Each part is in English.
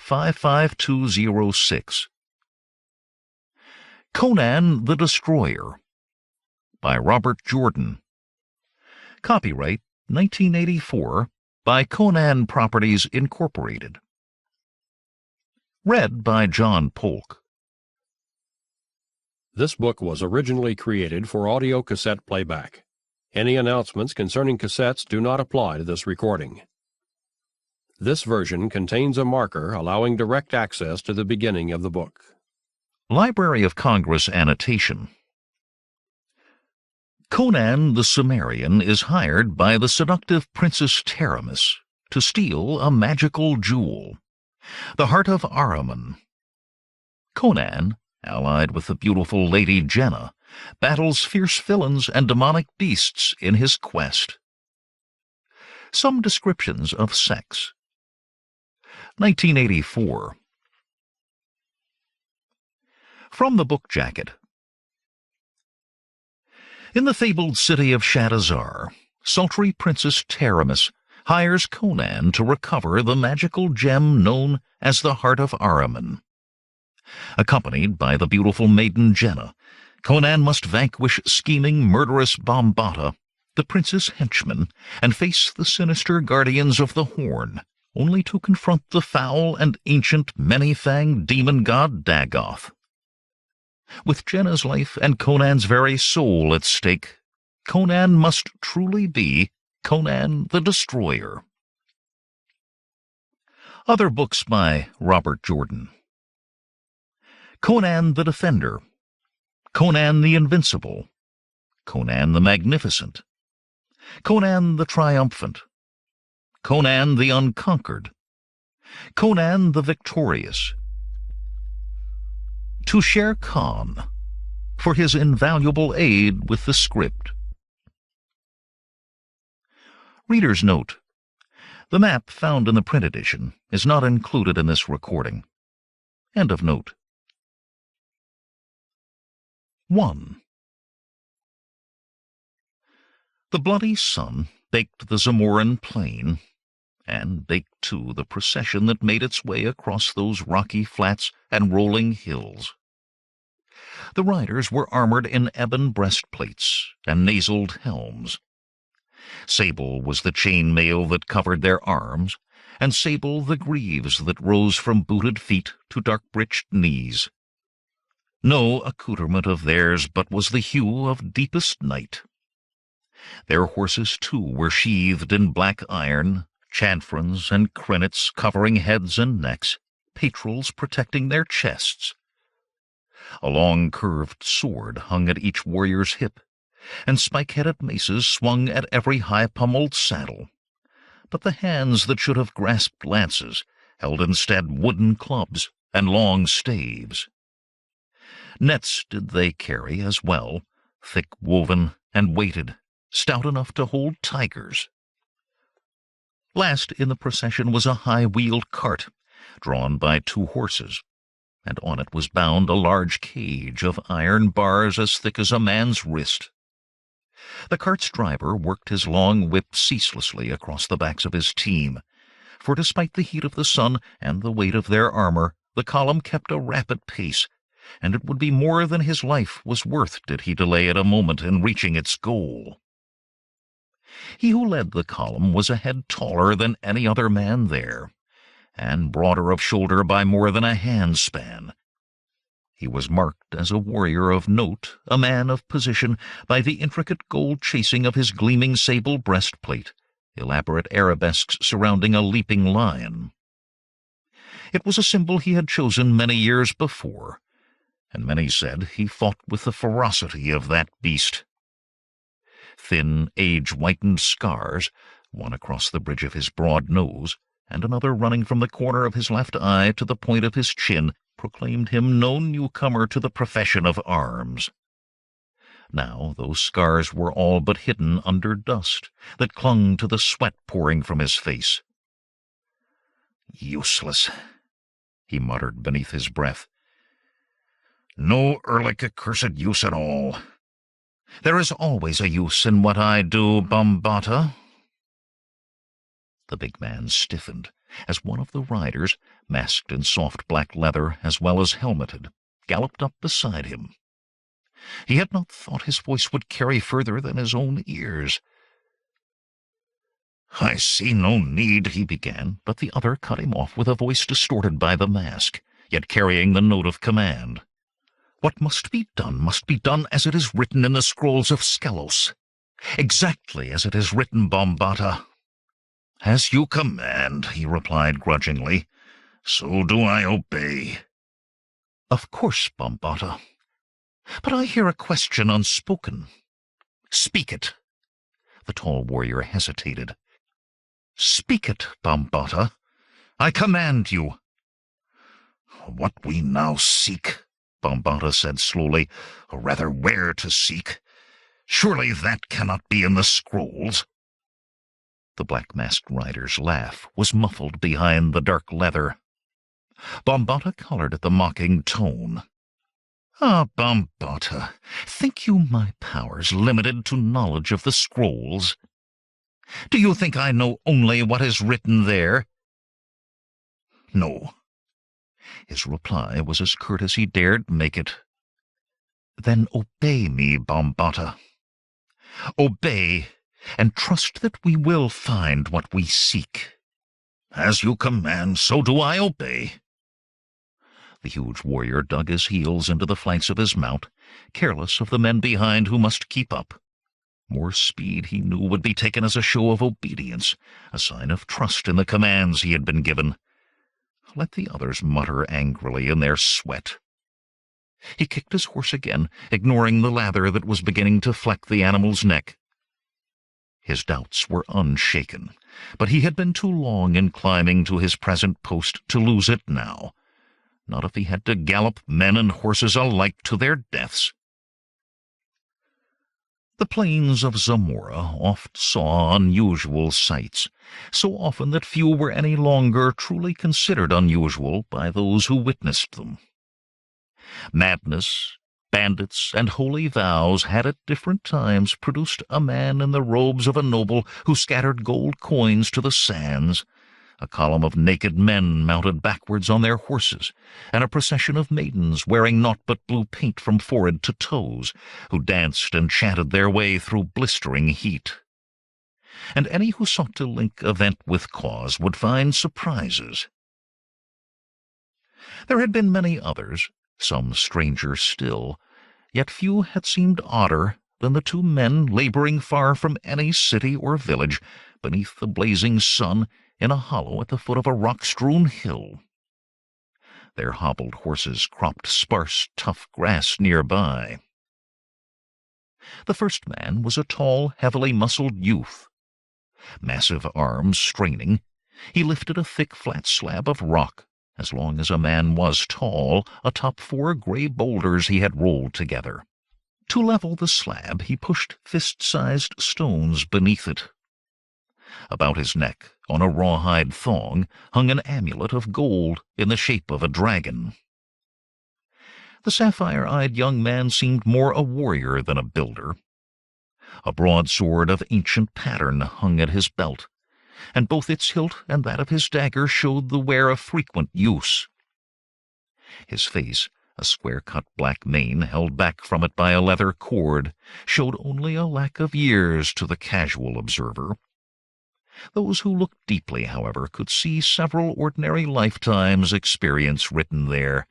55206. Conan the Destroyer by Robert Jordan. Copyright 1984 by Conan Properties Incorporated. Read by John Polk. This book was originally created for audio cassette playback. Any announcements concerning cassettes do not apply to this recording. This version contains a marker allowing direct access to the beginning of the book. Library of Congress annotation. Conan the Cimmerian is hired by the seductive Princess Taramis to steal a magical jewel, the Heart of Ahriman. Conan, allied with the beautiful Lady Jehnna, battles fierce villains and demonic beasts in his quest. Some descriptions of sex. 1984. From the book jacket. In the fabled city of Shadazar, sultry Princess Taramis hires Conan to recover the magical gem known as the Heart of Ahriman. Accompanied by the beautiful maiden Jehnna, Conan must vanquish scheming, murderous Bombata, the prince's henchmen, and face the sinister guardians of the Horn, only to confront the foul and ancient many-fanged demon god Dagoth. With Jehnna's life and Conan's very soul at stake, Conan must truly be Conan the Destroyer. Other books by Robert Jordan. Conan the Defender, Conan the Invincible, Conan the Magnificent, Conan the Triumphant, Conan the Unconquered, Conan the Victorious. To Shere Khan, for his invaluable aid with the script. Reader's note: the map found in the print edition is not included in this recording. End of note. 1. The bloody sun baked the Zamoran plain, and baked, too, the procession that made its way across those rocky flats and rolling hills. The riders were armored in ebon breastplates and naseled helms. Sable was the chain mail that covered their arms, and sable the greaves that rose from booted feet to dark-breeched knees. No accoutrement of theirs but was the hue of deepest night. Their horses, too, were sheathed in black iron, chanfrons and crenets covering heads and necks, patrils protecting their chests. A long curved sword hung at each warrior's hip, and spike-headed maces swung at every high-pummeled saddle. But the hands that should have grasped lances held instead wooden clubs and long staves. Nets did they carry as well, thick-woven and weighted, stout enough to hold tigers. Last in the procession was a high-wheeled cart, drawn by 2 horses, and on it was bound a large cage of iron bars as thick as a man's wrist. The cart's driver worked his long whip ceaselessly across the backs of his team, for despite the heat of the sun and the weight of their armor, the column kept a rapid pace, and it would be more than his life was worth did he delay it a moment in reaching its goal. He who led the column was a head taller than any other man there, and broader of shoulder by more than a handspan. He was marked as a warrior of note, a man of position, by the intricate gold chasing of his gleaming sable breastplate, elaborate arabesques surrounding a leaping lion. It was a symbol he had chosen many years before, and many said he fought with the ferocity of that beast. Thin, age-whitened scars, one across the bridge of his broad nose, and another running from the corner of his left eye to the point of his chin, proclaimed him no newcomer to the profession of arms. Now those scars were all but hidden under dust that clung to the sweat pouring from his face. "Useless," he muttered beneath his breath. "No earthly accursed use at all. There is always a use in what I do, Bombata." The big man stiffened, as one of the riders, masked in soft black leather as well as helmeted, galloped up beside him. He had not thought his voice would carry further than his own ears. "I see no need," he began, but the other cut him off with a voice distorted by the mask, yet carrying the note of command. "What must be done as it is written in the scrolls of Skelos. Exactly as it is written, Bombata." "As you command," he replied grudgingly. "So do I obey." "Of course, Bombata. But I hear a question unspoken." "Speak it." The tall warrior hesitated. "Speak it, Bombata. I command you." "What we now seek," Bombata said slowly, "or rather where to seek. Surely that cannot be in the scrolls." The black-masked rider's laugh was muffled behind the dark leather. Bombata colored at the mocking tone. "Ah, Bombata, think you my powers limited to knowledge of the scrolls? Do you think I know only what is written there?" "No." His reply was as curt as he dared make it. "Then obey me, Bombata. Obey, and trust that we will find what we seek." "As you command, so do I obey." The huge warrior dug his heels into the flanks of his mount, careless of the men behind who must keep up. More speed, he knew, would be taken as a show of obedience, a sign of trust in the commands he had been given. Let the others mutter angrily in their sweat. He kicked his horse again, ignoring the lather that was beginning to fleck the animal's neck. His doubts were unshaken, but he had been too long in climbing to his present post to lose it now. Not if he had to gallop men and horses alike to their deaths. The plains of Zamora oft saw unusual sights, so often that few were any longer truly considered unusual by those who witnessed them. Madness, bandits, and holy vows had at different times produced a man in the robes of a noble who scattered gold coins to the sands, a column of naked men mounted backwards on their horses, and a procession of maidens wearing naught but blue paint from forehead to toes, who danced and chanted their way through blistering heat. And any who sought to link event with cause would find surprises. There had been many others, some stranger still, yet few had seemed odder than the two men laboring far from any city or village, beneath the blazing sun, in a hollow at the foot of a rock-strewn hill. Their hobbled horses cropped sparse, tough grass nearby. The first man was a tall, heavily muscled youth. Massive arms straining, he lifted a thick, flat slab of rock, as long as a man was tall, atop 4 gray boulders he had rolled together. To level the slab, he pushed fist-sized stones beneath it. About his neck, on a rawhide thong, hung an amulet of gold in the shape of a dragon. The sapphire-eyed young man seemed more a warrior than a builder. A broadsword of ancient pattern hung at his belt, and both its hilt and that of his dagger showed the wear of frequent use. His face, a square-cut black mane held back from it by a leather cord, showed only a lack of years to the casual observer. Those who looked deeply, however, could see several ordinary lifetimes' experience written there,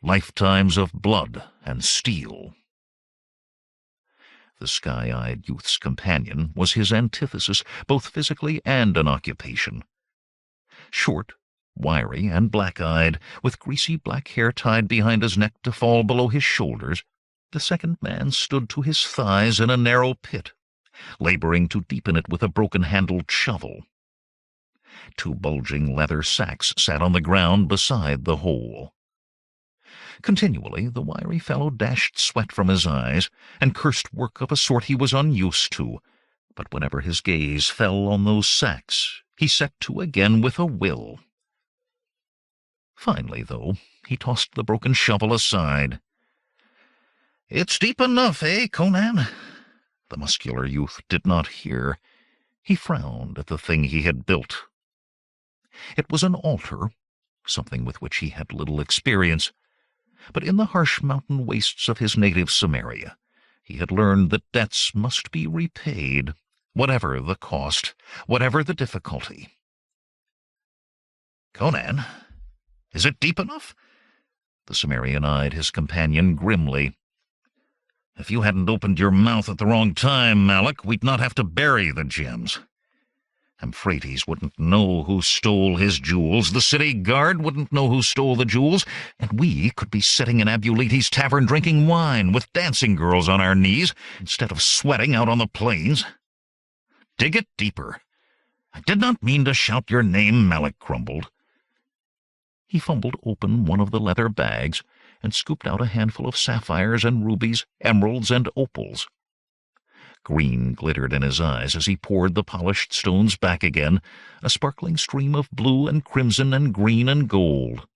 lifetimes of blood and steel. The sky-eyed youth's companion was his antithesis, both physically and in occupation. Short, wiry, and black-eyed, with greasy black hair tied behind his neck to fall below his shoulders, the second man stood to his thighs in a narrow pit, laboring to deepen it with a broken-handled shovel. 2 bulging leather sacks sat on the ground beside the hole. Continually the wiry fellow dashed sweat from his eyes and cursed work of a sort he was unused to, but whenever his gaze fell on those sacks, he set to again with a will. Finally, though, he tossed the broken shovel aside. "It's deep enough, eh, Conan?" The muscular youth did not hear. He frowned at the thing he had built. It was an altar, something with which he had little experience, but in the harsh mountain wastes of his native Cimmeria, he had learned that debts must be repaid, whatever the cost, whatever the difficulty. "Conan, is it deep enough?" The Cimmerian eyed his companion grimly. "If you hadn't opened your mouth at the wrong time, Malak, we'd not have to bury the gems. Euphrates wouldn't know who stole his jewels, the city guard wouldn't know who stole the jewels, and we could be sitting in Abulites' tavern drinking wine with dancing girls on our knees instead of sweating out on the plains. Dig it deeper. I did not mean to shout your name," Malak grumbled. He fumbled open one of the leather bags and scooped out a handful of sapphires and rubies, emeralds and opals. Green glittered in his eyes as he poured the polished stones back again, a sparkling stream of blue and crimson and green and gold.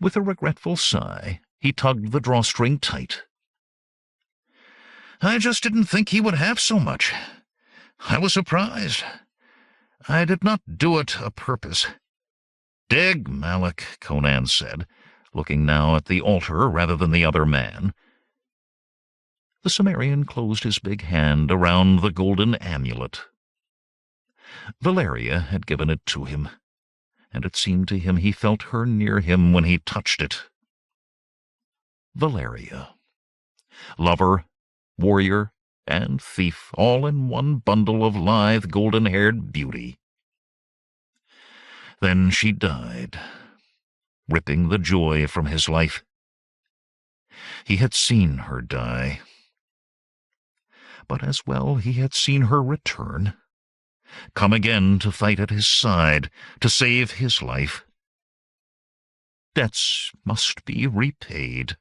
With a regretful sigh, he tugged the drawstring tight. "I just didn't think he would have so much. I was surprised. I did not do it a purpose." "Dig, Malak," Conan said, looking now at the altar rather than the other man. The Cimmerian closed his big hand around the golden amulet. Valeria had given it to him, and it seemed to him he felt her near him when he touched it. Valeria. Lover, warrior, and thief, all in one bundle of lithe, golden-haired beauty. Then she died, ripping the joy from his life. He had seen her die. But as well he had seen her return, come again to fight at his side, to save his life. Debts must be repaid.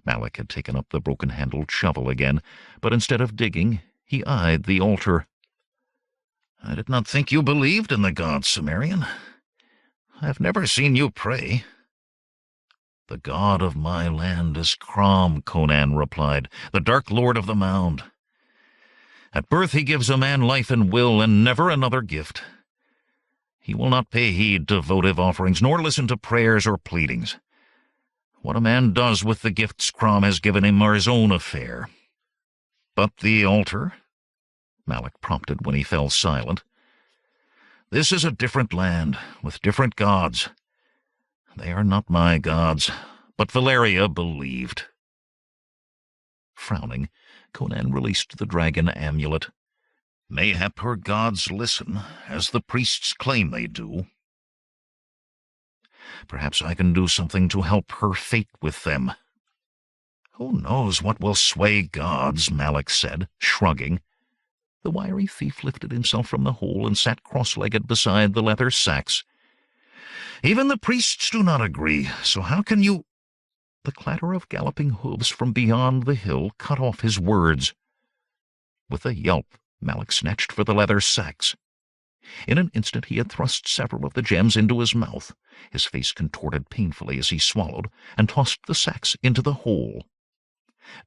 Malak had taken up the broken-handled shovel again, but instead of digging, he eyed the altar. "I did not think you believed in the gods, Cimmerian. I have never seen you pray." "The god of my land is Crom," Conan replied, "the dark lord of the mound. At birth he gives a man life and will, and never another gift. He will not pay heed to votive offerings, nor listen to prayers or pleadings. What a man does with the gifts Crom has given him are his own affair. But the altar?" Malak prompted when he fell silent. "This is a different land, with different gods. They are not my gods, but Valeria believed." Frowning, Conan released the dragon amulet. "Mayhap her gods listen, as the priests claim they do. Perhaps I can do something to help her fate with them." "Who knows what will sway gods?" Malak said, shrugging. The wiry thief lifted himself from the hole and sat cross-legged beside the leather sacks. "Even the priests do not agree, so how can you—" The clatter of galloping hooves from beyond the hill cut off his words. With a yelp, Malak snatched for the leather sacks. In an instant he had thrust several of the gems into his mouth. His face contorted painfully as he swallowed, and tossed the sacks into the hole.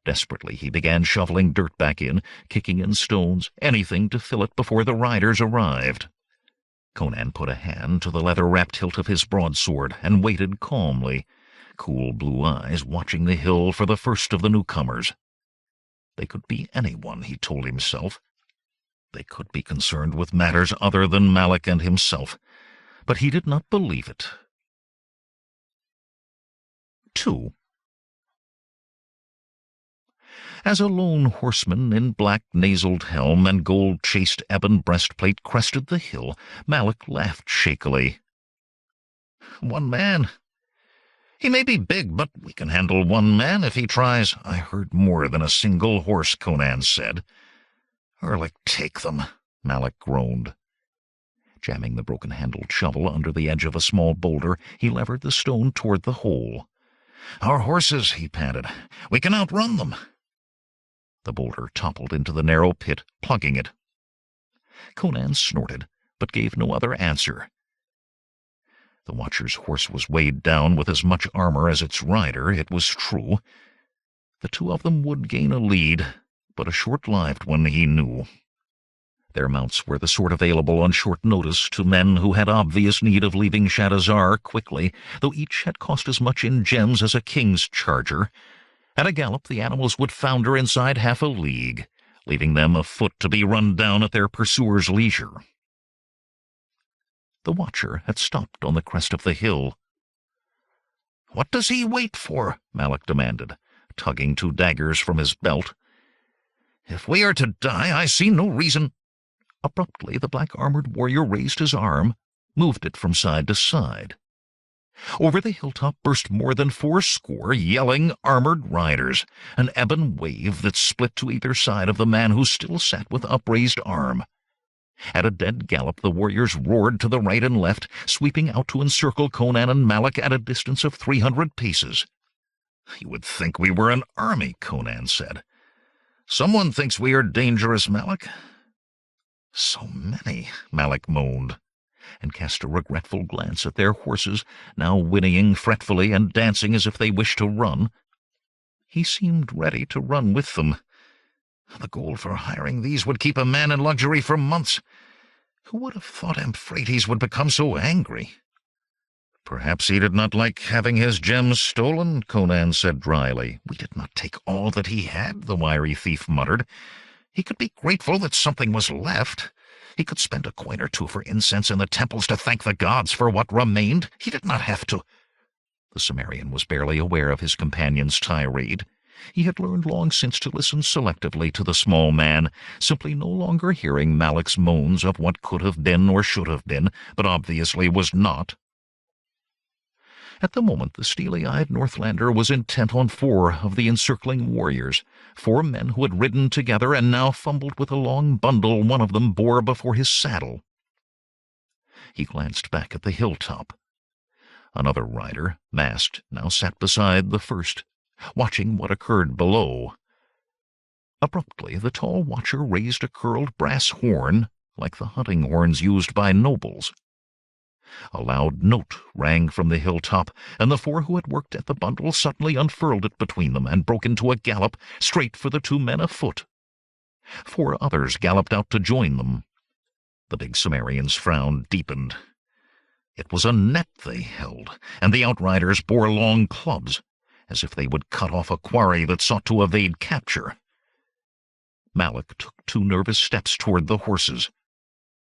Desperately he began shoveling dirt back in, kicking in stones, anything to fill it before the riders arrived. Conan put a hand to the leather-wrapped hilt of his broadsword and waited calmly, cool blue eyes watching the hill for the first of the newcomers. They could be anyone, he told himself. They could be concerned with matters other than Malak and himself, but he did not believe it. 2. As a lone horseman in black nasaled helm and gold-chased ebon breastplate crested the hill, Malak laughed shakily. "One man? He may be big, but we can handle one man if he tries." "I heard more than a single horse," Conan said. "Erlich, take them," Malak groaned. Jamming the broken-handled shovel under the edge of a small boulder, he levered the stone toward the hole. "Our horses," he panted. "We can outrun them." The boulder toppled into the narrow pit, plugging it. Conan snorted, but gave no other answer. The watcher's horse was weighed down with as much armor as its rider, it was true. The two of them would gain a lead, but a short-lived one, he knew. Their mounts were the sort available on short notice to men who had obvious need of leaving Shadazar quickly, though each had cost as much in gems as a king's charger. At a gallop, the animals would founder inside half a league, leaving them afoot to be run down at their pursuers' leisure. The watcher had stopped on the crest of the hill. "What does he wait for?" Malak demanded, tugging two daggers from his belt. "If we are to die, I see no reason—" Abruptly, the black-armored warrior raised his arm, moved it from side to side. Over the hilltop burst more than 80 yelling, armored riders, an ebon wave that split to either side of the man who still sat with upraised arm. At a dead gallop, the warriors roared to the right and left, sweeping out to encircle Conan and Malak at a distance of 300 paces. "You would think we were an army," Conan said. "Someone thinks we are dangerous, Malak." "So many," Malak moaned, and cast a regretful glance at their horses, now whinnying fretfully and dancing as if they wished to run. He seemed ready to run with them. The gold for hiring these would keep a man in luxury for months. Who would have thought Euphrates would become so angry? "Perhaps he did not like having his gems stolen," Conan said dryly. "We did not take all that he had," the wiry thief muttered. "He could be grateful that something was left. He could spend a coin or two for incense in the temples to thank the gods for what remained. He did not have to—" The Cimmerian was barely aware of his companion's tirade. He had learned long since to listen selectively to the small man, simply no longer hearing Malak's moans of what could have been or should have been, but obviously was not. At the moment, the steely-eyed Northlander was intent on 4 of the encircling warriors, 4 men who had ridden together and now fumbled with a long bundle one of them bore before his saddle. He glanced back at the hilltop. Another rider, masked, now sat beside the first, watching what occurred below. Abruptly, the tall watcher raised a curled brass horn, like the hunting horns used by nobles. A loud note rang from the hilltop, and the 4 who had worked at the bundle suddenly unfurled it between them and broke into a gallop straight for the 2 men afoot. 4 others galloped out to join them. The big Cimmerian's frown deepened. It was a net they held, and the outriders bore long clubs, as if they would cut off a quarry that sought to evade capture. Malak took 2 nervous steps toward the horses.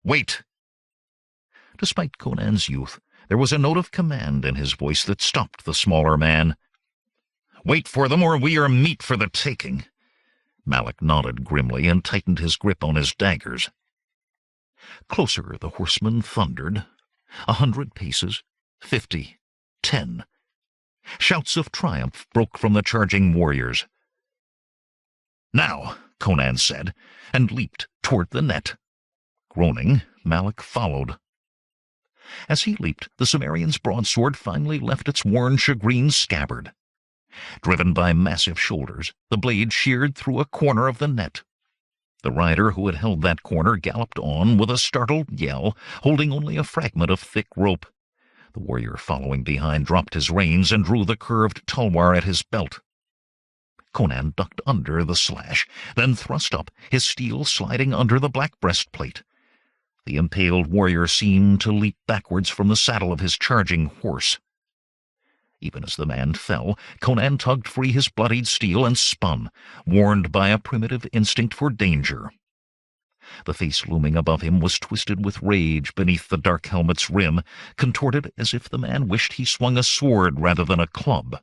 "Wait!" Despite Conan's youth, there was a note of command in his voice that stopped the smaller man. "Wait for them, or we are meat for the taking." Malak nodded grimly and tightened his grip on his daggers. Closer the horseman thundered. 100 paces, 50, 10. Shouts of triumph broke from the charging warriors. "Now," Conan said, and leaped toward the net. Groaning, Malak followed. As he leaped, the Cimmerian's broadsword finally left its worn shagreen scabbard. Driven by massive shoulders, the blade sheared through a corner of the net. The rider who had held that corner galloped on with a startled yell, holding only a fragment of thick rope. The warrior following behind dropped his reins and drew the curved tulwar at his belt. Conan ducked under the slash, then thrust up, his steel sliding under the black breastplate. The impaled warrior seemed to leap backwards from the saddle of his charging horse. Even as the man fell, Conan tugged free his bloodied steel and spun, warned by a primitive instinct for danger. The face looming above him was twisted with rage beneath the dark helmet's rim, contorted as if the man wished he swung a sword rather than a club.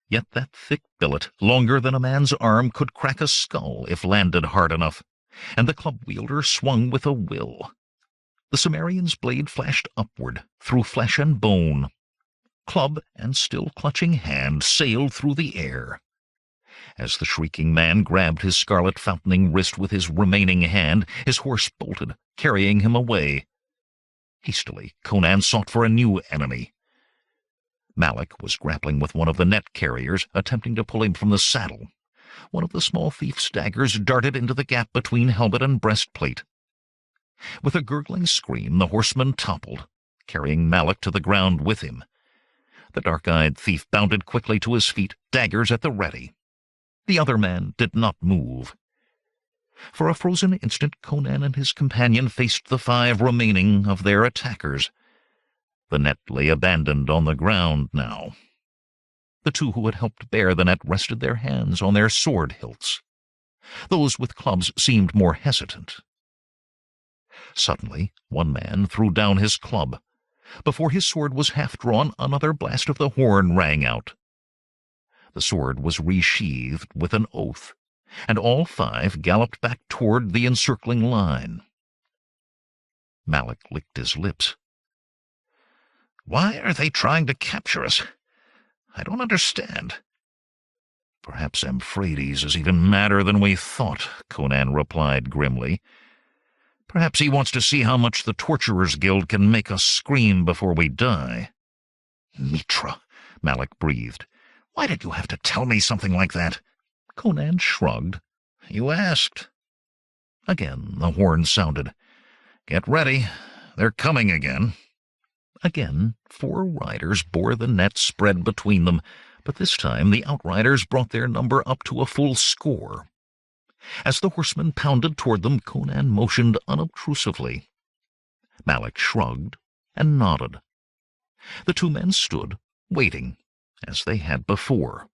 Yet that thick billet, longer than a man's arm, could crack a skull if landed hard enough, and the club-wielder swung with a will. The Cimmerian's blade flashed upward, through flesh and bone. Club and still clutching hand sailed through the air. As the shrieking man grabbed his scarlet fountaining wrist with his remaining hand, his horse bolted, carrying him away. Hastily, Conan sought for a new enemy. Malak was grappling with one of the net carriers, attempting to pull him from the saddle. One of the small thief's daggers darted into the gap between helmet and breastplate. With a gurgling scream, the horseman toppled, carrying Malak to the ground with him. The dark-eyed thief bounded quickly to his feet, daggers at the ready. The other man did not move. For a frozen instant, Conan and his companion faced the 5 remaining of their attackers. The net lay abandoned on the ground now. The 2 who had helped bear the net rested their hands on their sword hilts. Those with clubs seemed more hesitant. Suddenly, one man threw down his club. Before his sword was half drawn, another blast of the horn rang out. The sword was resheathed with an oath, and all 5 galloped back toward the encircling line. Malik licked his lips. "Why are they trying to capture us? I don't understand." "Perhaps Euphrates is even madder than we thought," Conan replied grimly. "Perhaps he wants to see how much the Torturers' Guild can make us scream before we die." "Mitra," Malik breathed. "Why did you have to tell me something like that?" Conan shrugged. "You asked." Again the horn sounded. "Get ready. They're coming again." Again 4 riders bore the net spread between them, but this time the outriders brought their number up to a full score. As the horsemen pounded toward them, Conan motioned unobtrusively. Malik shrugged and nodded. The 2 men stood, waiting, as they had before.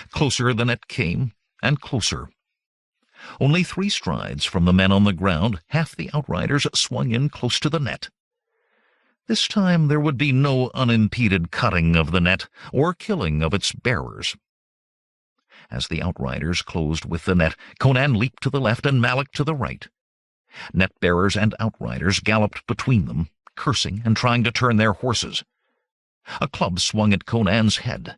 Closer the net came, and closer. Only 3 strides from the men on the ground, half the outriders swung in close to the net. This time there would be no unimpeded cutting of the net or killing of its bearers. As the outriders closed with the net, Conan leaped to the left and Malik to the right. Net-bearers and outriders galloped between them, cursing and trying to turn their horses. A club swung at Conan's head.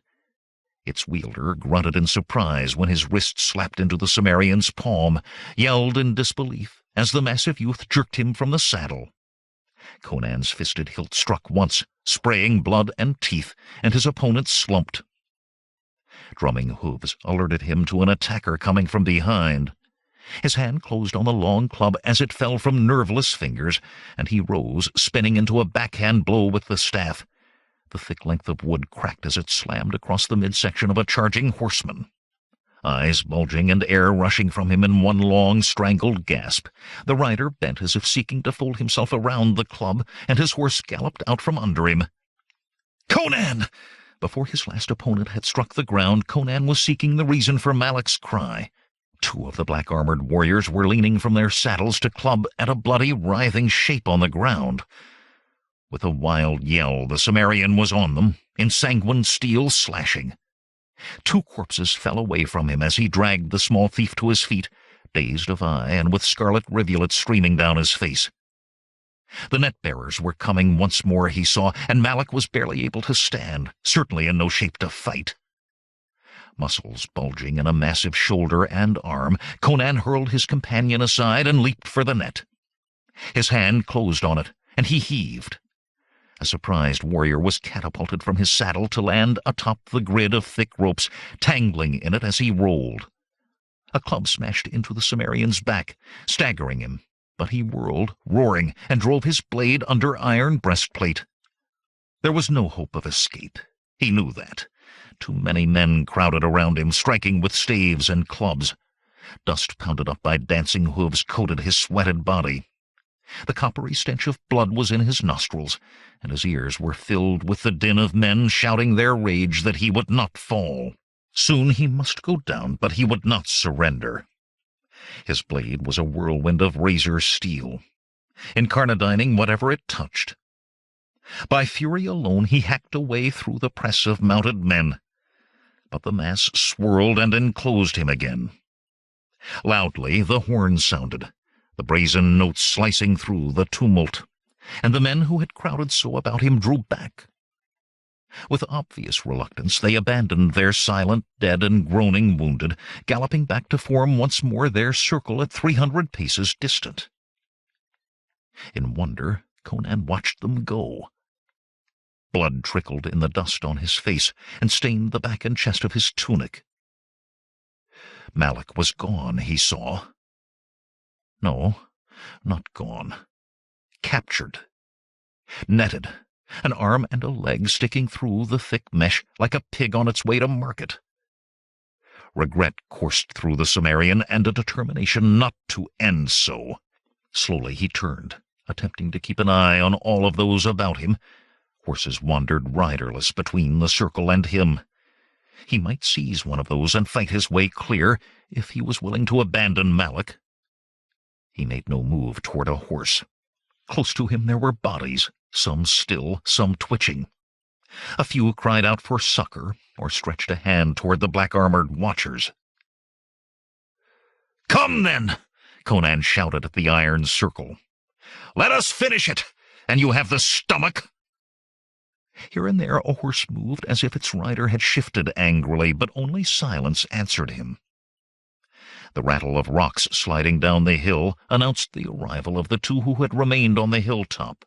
Its wielder grunted in surprise when his wrist slapped into the Cimmerian's palm, yelled in disbelief as the massive youth jerked him from the saddle. Conan's fisted hilt struck once, spraying blood and teeth, and his opponent slumped. Drumming hooves alerted him to an attacker coming from behind. His hand closed on the long club as it fell from nerveless fingers, and he rose, spinning into a backhand blow with the staff. The thick length of wood cracked as it slammed across the midsection of a charging horseman. Eyes bulging and air rushing from him in one long, strangled gasp, the rider bent as if seeking to fold himself around the club, and his horse galloped out from under him. "Conan!" Before his last opponent had struck the ground, Conan was seeking the reason for Malik's cry. 2 of the black-armored warriors were leaning from their saddles to club at a bloody, writhing shape on the ground. With a wild yell, the Cimmerian was on them, ensanguined steel slashing. 2 corpses fell away from him as he dragged the small thief to his feet, dazed of eye and with scarlet rivulets streaming down his face. The net-bearers were coming once more, he saw, and Malik was barely able to stand, certainly in no shape to fight. Muscles bulging in a massive shoulder and arm, Conan hurled his companion aside and leaped for the net. His hand closed on it, and he heaved. A surprised warrior was catapulted from his saddle to land atop the grid of thick ropes, tangling in it as he rolled. A club smashed into the Cimmerian's back, staggering him, but he whirled, roaring, and drove his blade under iron breastplate. There was no hope of escape. He knew that. Too many men crowded around him, striking with staves and clubs. Dust pounded up by dancing hooves coated his sweated body. The coppery stench of blood was in his nostrils, and his ears were filled with the din of men shouting their rage that he would not fall. Soon he must go down, but he would not surrender. His blade was a whirlwind of razor steel, incarnadining whatever it touched. By fury alone he hacked a way through the press of mounted men, but the mass swirled and enclosed him again. Loudly the horn sounded, the brazen notes slicing through the tumult, and the men who had crowded so about him drew back. With obvious reluctance they abandoned their silent dead and groaning wounded, galloping back to form once more their circle at 300 paces distant. In wonder, Conan watched them go. Blood trickled in the dust on his face and stained the back and chest of his tunic. Malik was gone, he saw. No, not gone. Captured. Netted, an arm and a leg sticking through the thick mesh like a pig on its way to market. Regret coursed through the Cimmerian, and a determination not to end so. Slowly he turned, attempting to keep an eye on all of those about him. Horses wandered riderless between the circle and him. He might seize one of those and fight his way clear if he was willing to abandon Malak. He made no move toward a horse. Close to him there were bodies, some still, some twitching. A few cried out for succor or stretched a hand toward the black-armored watchers. "Come, then!" Conan shouted at the iron circle. "Let us finish it, and you have the stomach!" Here and there a horse moved as if its rider had shifted angrily, but only silence answered him. The rattle of rocks sliding down the hill announced the arrival of the two who had remained on the hilltop.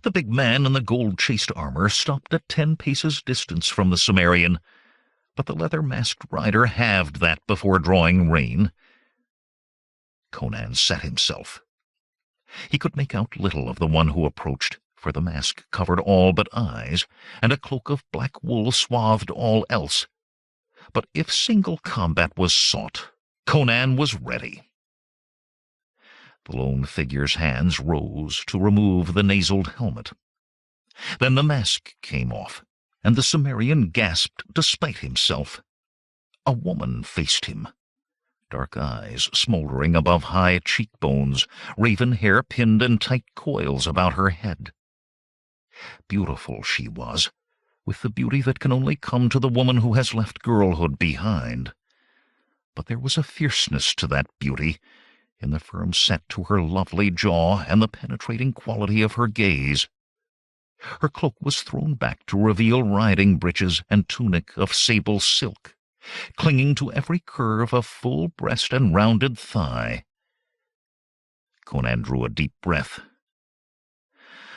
The big man in the gold-chased armor stopped at 10 paces distance from the Cimmerian, but the leather-masked rider halved that before drawing rein. Conan set himself. He could make out little of the one who approached, for the mask covered all but eyes, and a cloak of black wool swathed all else. But if single combat was sought, Conan was ready. The lone figure's hands rose to remove the nasaled helmet. Then the mask came off, and the Cimmerian gasped despite himself. A woman faced him. Dark eyes smoldering above high cheekbones, raven hair pinned in tight coils about her head. Beautiful she was, with the beauty that can only come to the woman who has left girlhood behind. But there was a fierceness to that beauty, in the firm set to her lovely jaw and the penetrating quality of her gaze. Her cloak was thrown back to reveal riding breeches and tunic of sable silk, clinging to every curve of full breast and rounded thigh. Conan drew a deep breath.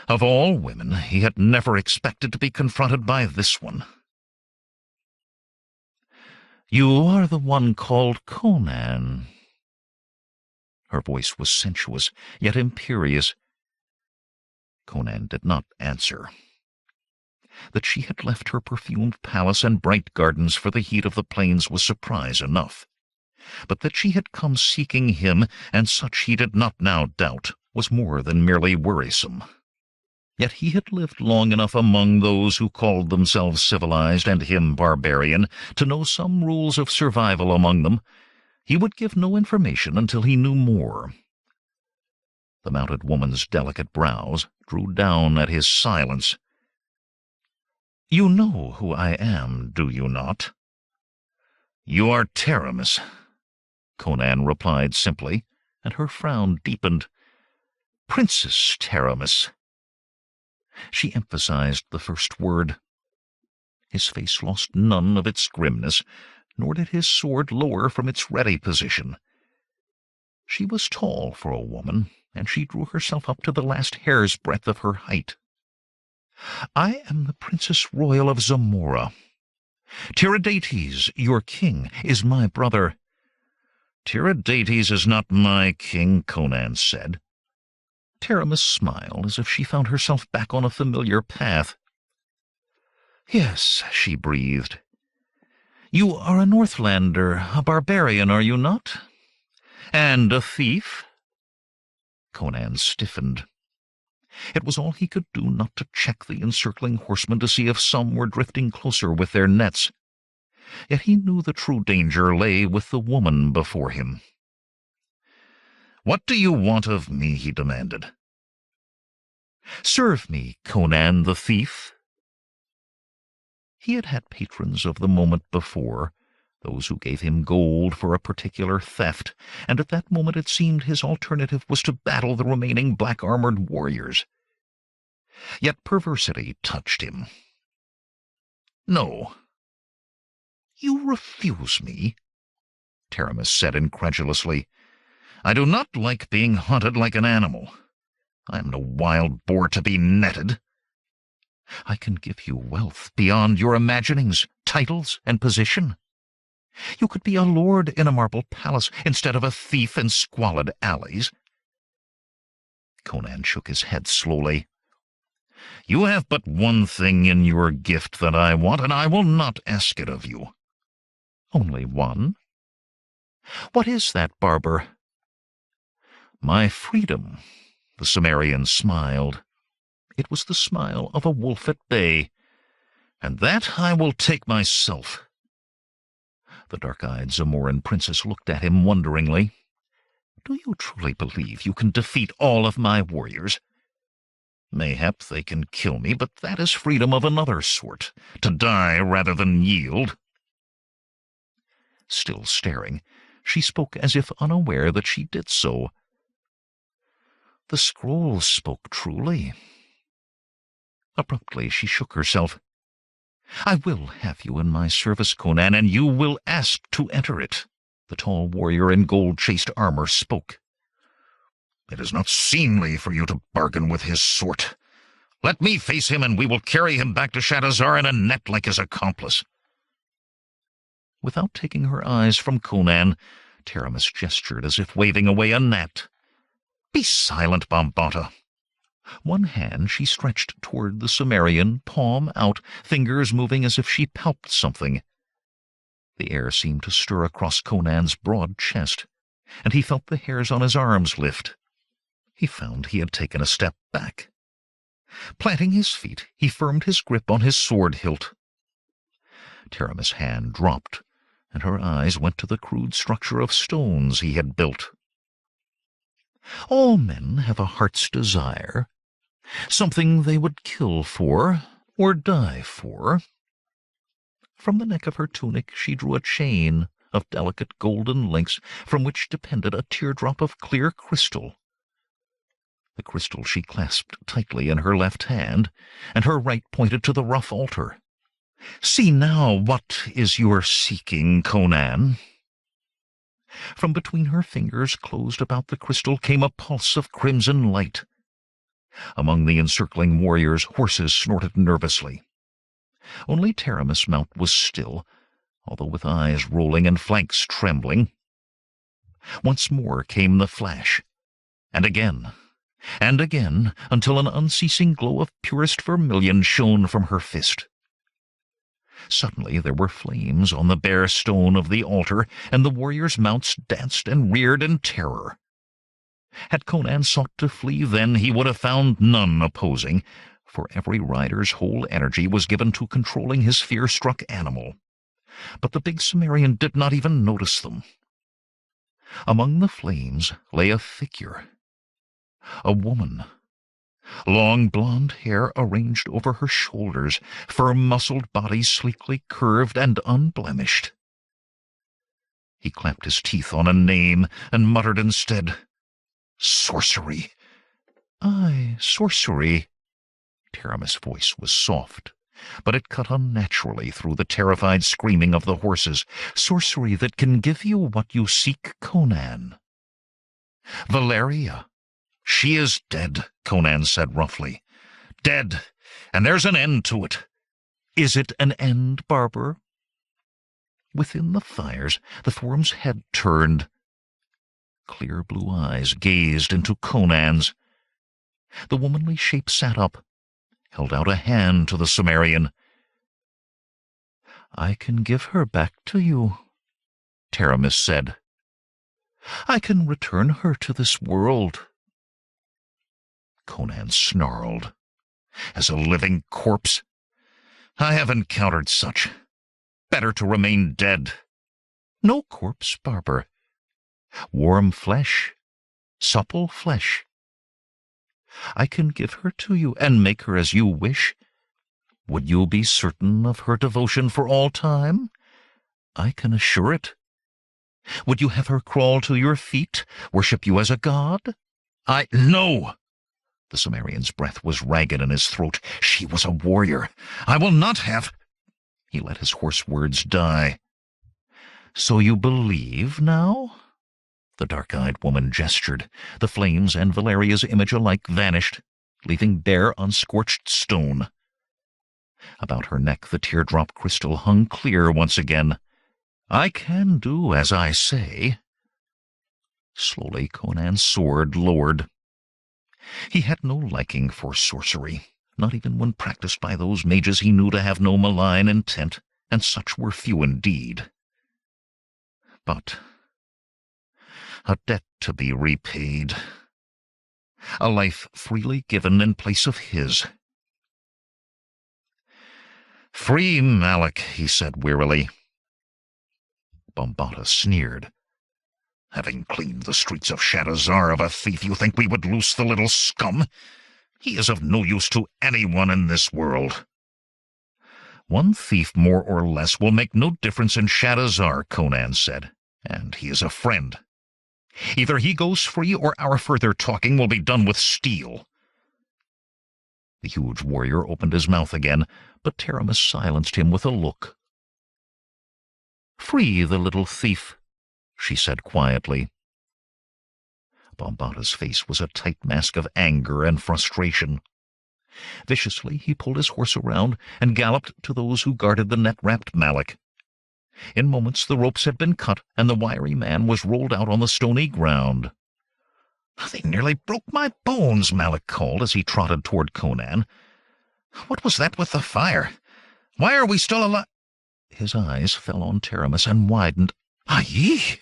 Of all women, he had never expected to be confronted by this one. "You are the one called Conan." Her voice was sensuous, yet imperious. Conan did not answer. That she had left her perfumed palace and bright gardens for the heat of the plains was surprise enough. But that she had come seeking him, and such he did not now doubt, was more than merely worrisome. Yet he had lived long enough among those who called themselves civilized and him barbarian to know some rules of survival among them. He would give no information until he knew more. The mounted woman's delicate brows drew down at his silence. "You know who I am, do you not?" "You are Taramis," Conan replied simply, and her frown deepened. "Princess Taramis." She emphasized the first word. His face lost none of its grimness, nor did his sword lower from its ready position. She was tall for a woman, and she drew herself up to the last hair's breadth of her height. "I am the Princess Royal of Zamora. Tiridates, your king, is my brother." "Tiridates is not my king," Conan said. Taramis smiled as if she found herself back on a familiar path. "Yes," she breathed. "You are a Northlander, a barbarian, are you not? And a thief?" Conan stiffened. It was all he could do not to check the encircling horsemen to see if some were drifting closer with their nets. Yet he knew the true danger lay with the woman before him. "What do you want of me?" he demanded. "Serve me, Conan the thief." He had had patrons of the moment before, those who gave him gold for a particular theft, and at that moment it seemed his alternative was to battle the remaining black-armored warriors. Yet perversity touched him. "No." "You refuse me?" Taramis said incredulously. "I do not like being hunted like an animal. I am no wild boar to be netted." "I can give you wealth beyond your imaginings, titles and position. You could be a lord in a marble palace instead of a thief in squalid alleys." Conan shook his head slowly. "You have but one thing in your gift that I want, and I will not ask it of you. Only one? What is that, barber? My freedom, the Cimmerian smiled. It was the smile of a wolf at bay. And that I will take myself. The dark-eyed Zamoran princess looked at him wonderingly. Do you truly believe you can defeat all of my warriors? Mayhap they can kill me, but that is freedom of another sort, to die rather than yield. Still staring, she spoke as if unaware that she did so. The scrolls spoke truly. Abruptly she shook herself. I will have you in my service, Conan, and you will ask to enter it. The tall warrior in gold-chased armor spoke. It is not seemly for you to bargain with his sort. Let me face him, and we will carry him back to Shadowzar in a net like his accomplice. Without taking her eyes from Conan, Taramis gestured as if waving away a gnat. Be silent, Bombata. One hand she stretched toward the Cimmerian, palm out, fingers moving as if she palped something. The air seemed to stir across Conan's broad chest, and he felt the hairs on his arms lift. He found he had taken a step back. Planting his feet, he firmed his grip on his sword hilt. Taramis' hand dropped, and her eyes went to the crude structure of stones he had built. All men have a heart's desire, something they would kill for, or die for. From the neck of her tunic she drew a chain of delicate golden links from which depended a teardrop of clear crystal. The crystal she clasped tightly in her left hand, and her right pointed to the rough altar. See now what is your seeking, Conan. From between her fingers closed about the crystal came a pulse of crimson light. Among the encircling warriors, horses snorted nervously. Only Taramis' mount was still, although with eyes rolling and flanks trembling. Once more came the flash, and again, until an unceasing glow of purest vermilion shone from her fist. Suddenly there were flames on the bare stone of the altar, and the warriors' mounts danced and reared in terror. Had Conan sought to flee then, he would have found none opposing, for every rider's whole energy was given to controlling his fear-struck animal. But the big Cimmerian did not even notice them. Among the flames lay a figure, a woman. Long blonde hair arranged over her shoulders, firm-muscled body sleekly curved and unblemished. He clamped his teeth on a name and muttered instead, Sorcery. Aye, sorcery. Taramis' voice was soft, but it cut unnaturally through the terrified screaming of the horses. Sorcery that can give you what you seek, Conan. Valeria. She is dead, Conan said roughly. Dead, and there's an end to it. Is it an end, barber? Within the fires, the form's head turned. Clear blue eyes gazed into Conan's. The womanly shape sat up, held out a hand to the Cimmerian. I can give her back to you, Taramis said. I can return her to this world. Conan snarled. As a living corpse? I have encountered such. Better to remain dead. No corpse, barber. Warm flesh, supple flesh. I can give her to you and make her as you wish. Would you be certain of her devotion for all time? I can assure it. Would you have her crawl to your feet, worship you as a god? No! The Cimmerian's breath was ragged in his throat. She was a warrior. I will not have... He let his hoarse words die. So you believe now? The dark-eyed woman gestured. The flames and Valeria's image alike vanished, leaving bare unscorched stone. About her neck the teardrop crystal hung clear once again. I can do as I say. Slowly Conan's sword lowered. He had no liking for sorcery, not even when practiced by those mages he knew to have no malign intent, and such were few indeed. But a debt to be repaid, a life freely given in place of his. "Free Malak," he said wearily. Bombata sneered. "Having cleaned the streets of Shadazar of a thief, you think we would loose the little scum? He is of no use to anyone in this world." "One thief more or less will make no difference in Shadazar," Conan said, "and he is a friend. Either he goes free or our further talking will be done with steel." The huge warrior opened his mouth again, but Taramis silenced him with a look. "Free the little thief," she said quietly. Bombata's face was a tight mask of anger and frustration. Viciously he pulled his horse around and galloped to those who guarded the net-wrapped Malak. In moments the ropes had been cut, and the wiry man was rolled out on the stony ground. "They nearly broke my bones," Malak called as he trotted toward Conan. "What was that with the fire? Why are we still alive?" His eyes fell on Taramis and widened. "Aye!"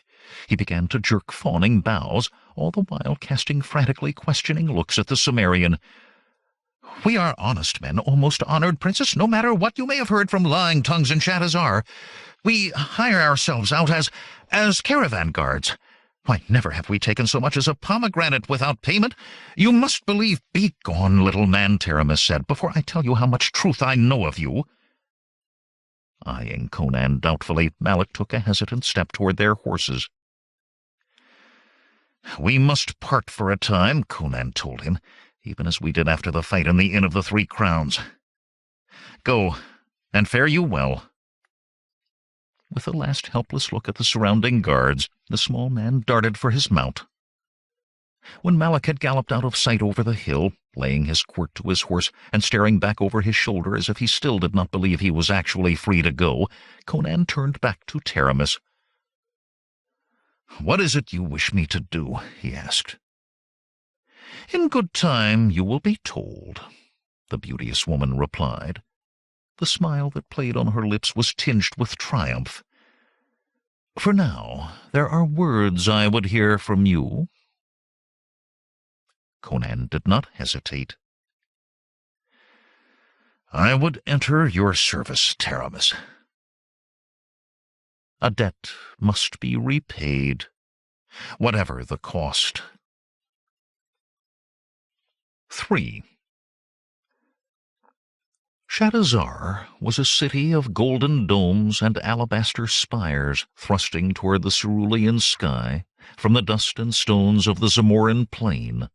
He began to jerk fawning bows, all the while casting frantically questioning looks at the Cimmerian. "We are honest men, O most honored princess, no matter what you may have heard from lying tongues in Shadazar. We hire ourselves out as caravan guards. Why, never have we taken so much as a pomegranate without payment. You must believe—" "Begone, little man," Taramis said, "before I tell you how much truth I know of you." Eyeing Conan doubtfully, Malak took a hesitant step toward their horses. "We must part for a time," Conan told him, "even as we did after the fight in the Inn of the Three Crowns. Go, and fare you well." With a last helpless look at the surrounding guards, the small man darted for his mount. When Malak had galloped out of sight over the hill, laying his quirt to his horse and staring back over his shoulder as if he still did not believe he was actually free to go, Conan turned back to Taramis. "What is it you wish me to do?" he asked. "In good time you will be told," the beauteous woman replied. The smile that played on her lips was tinged with triumph. "For now, there are words I would hear from you." Conan did not hesitate. "I would enter your service, Taramis." "A debt must be repaid, whatever the cost." 3. Shadazar was a city of golden domes and alabaster spires thrusting toward the cerulean sky from the dust and stones of the Zamoran plain.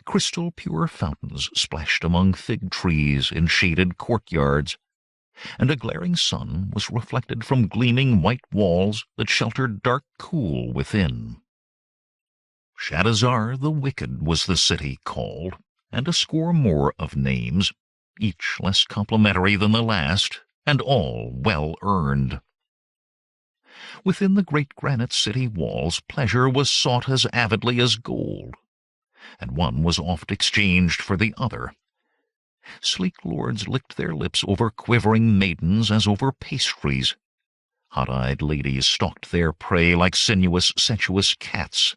Crystal-pure fountains splashed among fig trees in shaded courtyards, and a glaring sun was reflected from gleaming white walls that sheltered dark cool within. Shadazar the Wicked was the city called, and a score more of names, each less complimentary than the last, and all well-earned. Within the great granite city walls pleasure was sought as avidly as gold, and one was oft exchanged for the other. Sleek lords licked their lips over quivering maidens as over pastries. Hot-eyed ladies stalked their prey like sinuous, sensuous cats.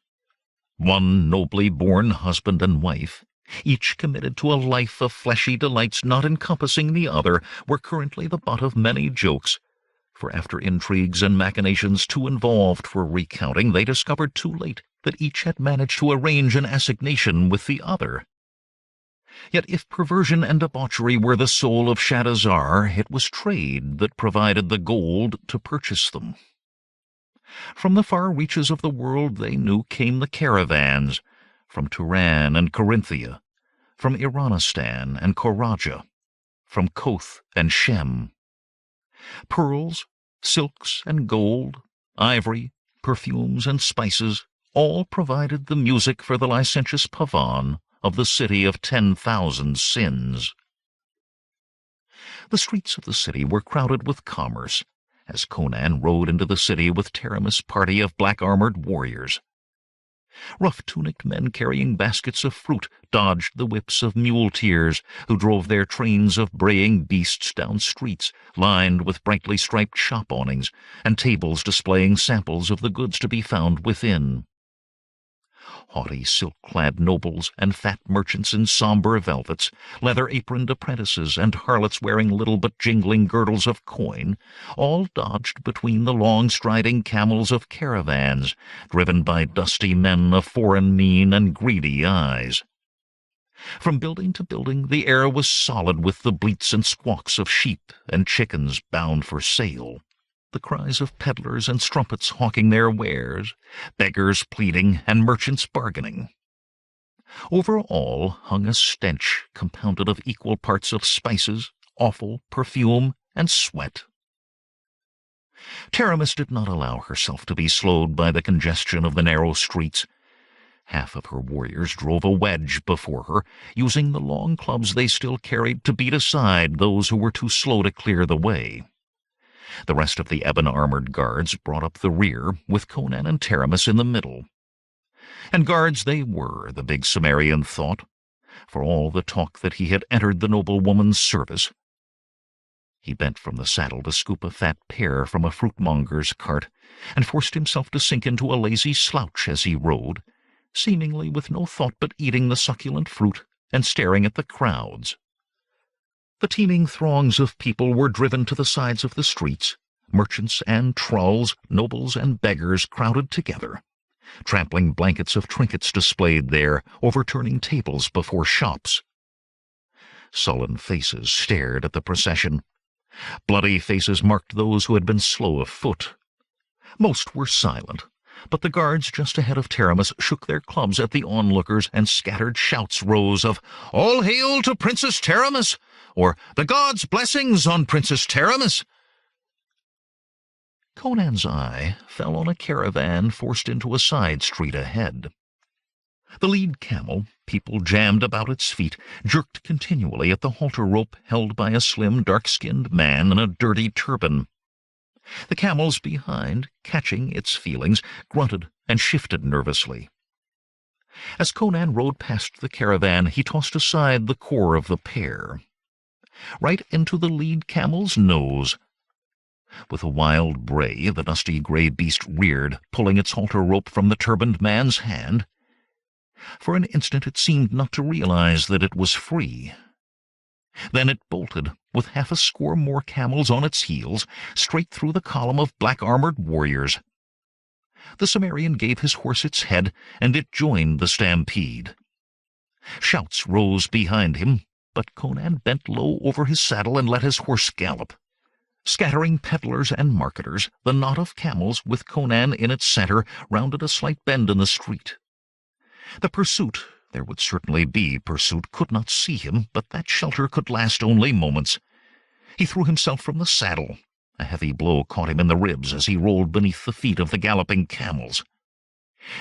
One nobly born husband and wife, each committed to a life of fleshy delights not encompassing the other, were currently the butt of many jokes, for after intrigues and machinations too involved for recounting, they discovered too late that each had managed to arrange an assignation with the other. Yet if perversion and debauchery were the soul of Shadazar, it was trade that provided the gold to purchase them. From the far reaches of the world they knew came the caravans, from Turan and Corinthia, from Iranistan and Khoraja, from Koth and Shem. Pearls, silks and gold, ivory, perfumes and spices, all provided the music for the licentious pavan of the city of 10,000 sins. The streets of the city were crowded with commerce, as Conan rode into the city with Taramis' party of black-armored warriors. Rough-tunicked men carrying baskets of fruit dodged the whips of muleteers who drove their trains of braying beasts down streets lined with brightly striped shop awnings and tables displaying samples of the goods to be found within. Haughty silk-clad nobles and fat merchants in sombre velvets, leather-aproned apprentices and harlots wearing little but jingling girdles of coin, all dodged between the long-striding camels of caravans, driven by dusty men of foreign mien and greedy eyes. From building to building the air was solid with the bleats and squawks of sheep and chickens bound for sale, the cries of peddlers and strumpets hawking their wares, beggars pleading and merchants bargaining. Over all hung a stench compounded of equal parts of spices, offal, perfume, and sweat. Taramis did not allow herself to be slowed by the congestion of the narrow streets. Half of her warriors drove a wedge before her, using the long clubs they still carried to beat aside those who were too slow to clear the way. The rest of the ebon-armored guards brought up the rear, with Conan and Taramis in the middle. And guards they were, the big Cimmerian thought, for all the talk that he had entered the noblewoman's service. He bent from the saddle to scoop a fat pear from a fruitmonger's cart, and forced himself to sink into a lazy slouch as he rode, seemingly with no thought but eating the succulent fruit and staring at the crowds. The teeming throngs of people were driven to the sides of the streets, merchants and trolls, nobles and beggars crowded together, trampling blankets of trinkets displayed there, overturning tables before shops. Sullen faces stared at the procession. Bloody faces marked those who had been slow of foot. Most were silent, but the guards just ahead of Taramis shook their clubs at the onlookers, and scattered shouts rose of, "All hail to Princess Taramis!" or "The gods' blessings on Princess Taramis!" Conan's eye fell on a caravan forced into a side street ahead. The lead camel, people jammed about its feet, jerked continually at the halter rope held by a slim, dark-skinned man in a dirty turban. The camels behind, catching its feelings, grunted and shifted nervously. As Conan rode past the caravan, he tossed aside the core of the pair, right into the lead camel's nose. With a wild bray, the dusty gray beast reared, pulling its halter rope from the turbaned man's hand. For an instant it seemed not to realize that it was free. Then it bolted, with half a score more camels on its heels, straight through the column of black-armored warriors. The Cimmerian gave his horse its head, and it joined the stampede. Shouts rose behind him, but Conan bent low over his saddle and let his horse gallop. Scattering peddlers and marketers, the knot of camels, with Conan in its center, rounded a slight bend in the street. The pursuit, there would certainly be pursuit, could not see him, but that shelter could last only moments. He threw himself from the saddle. A heavy blow caught him in the ribs as he rolled beneath the feet of the galloping camels.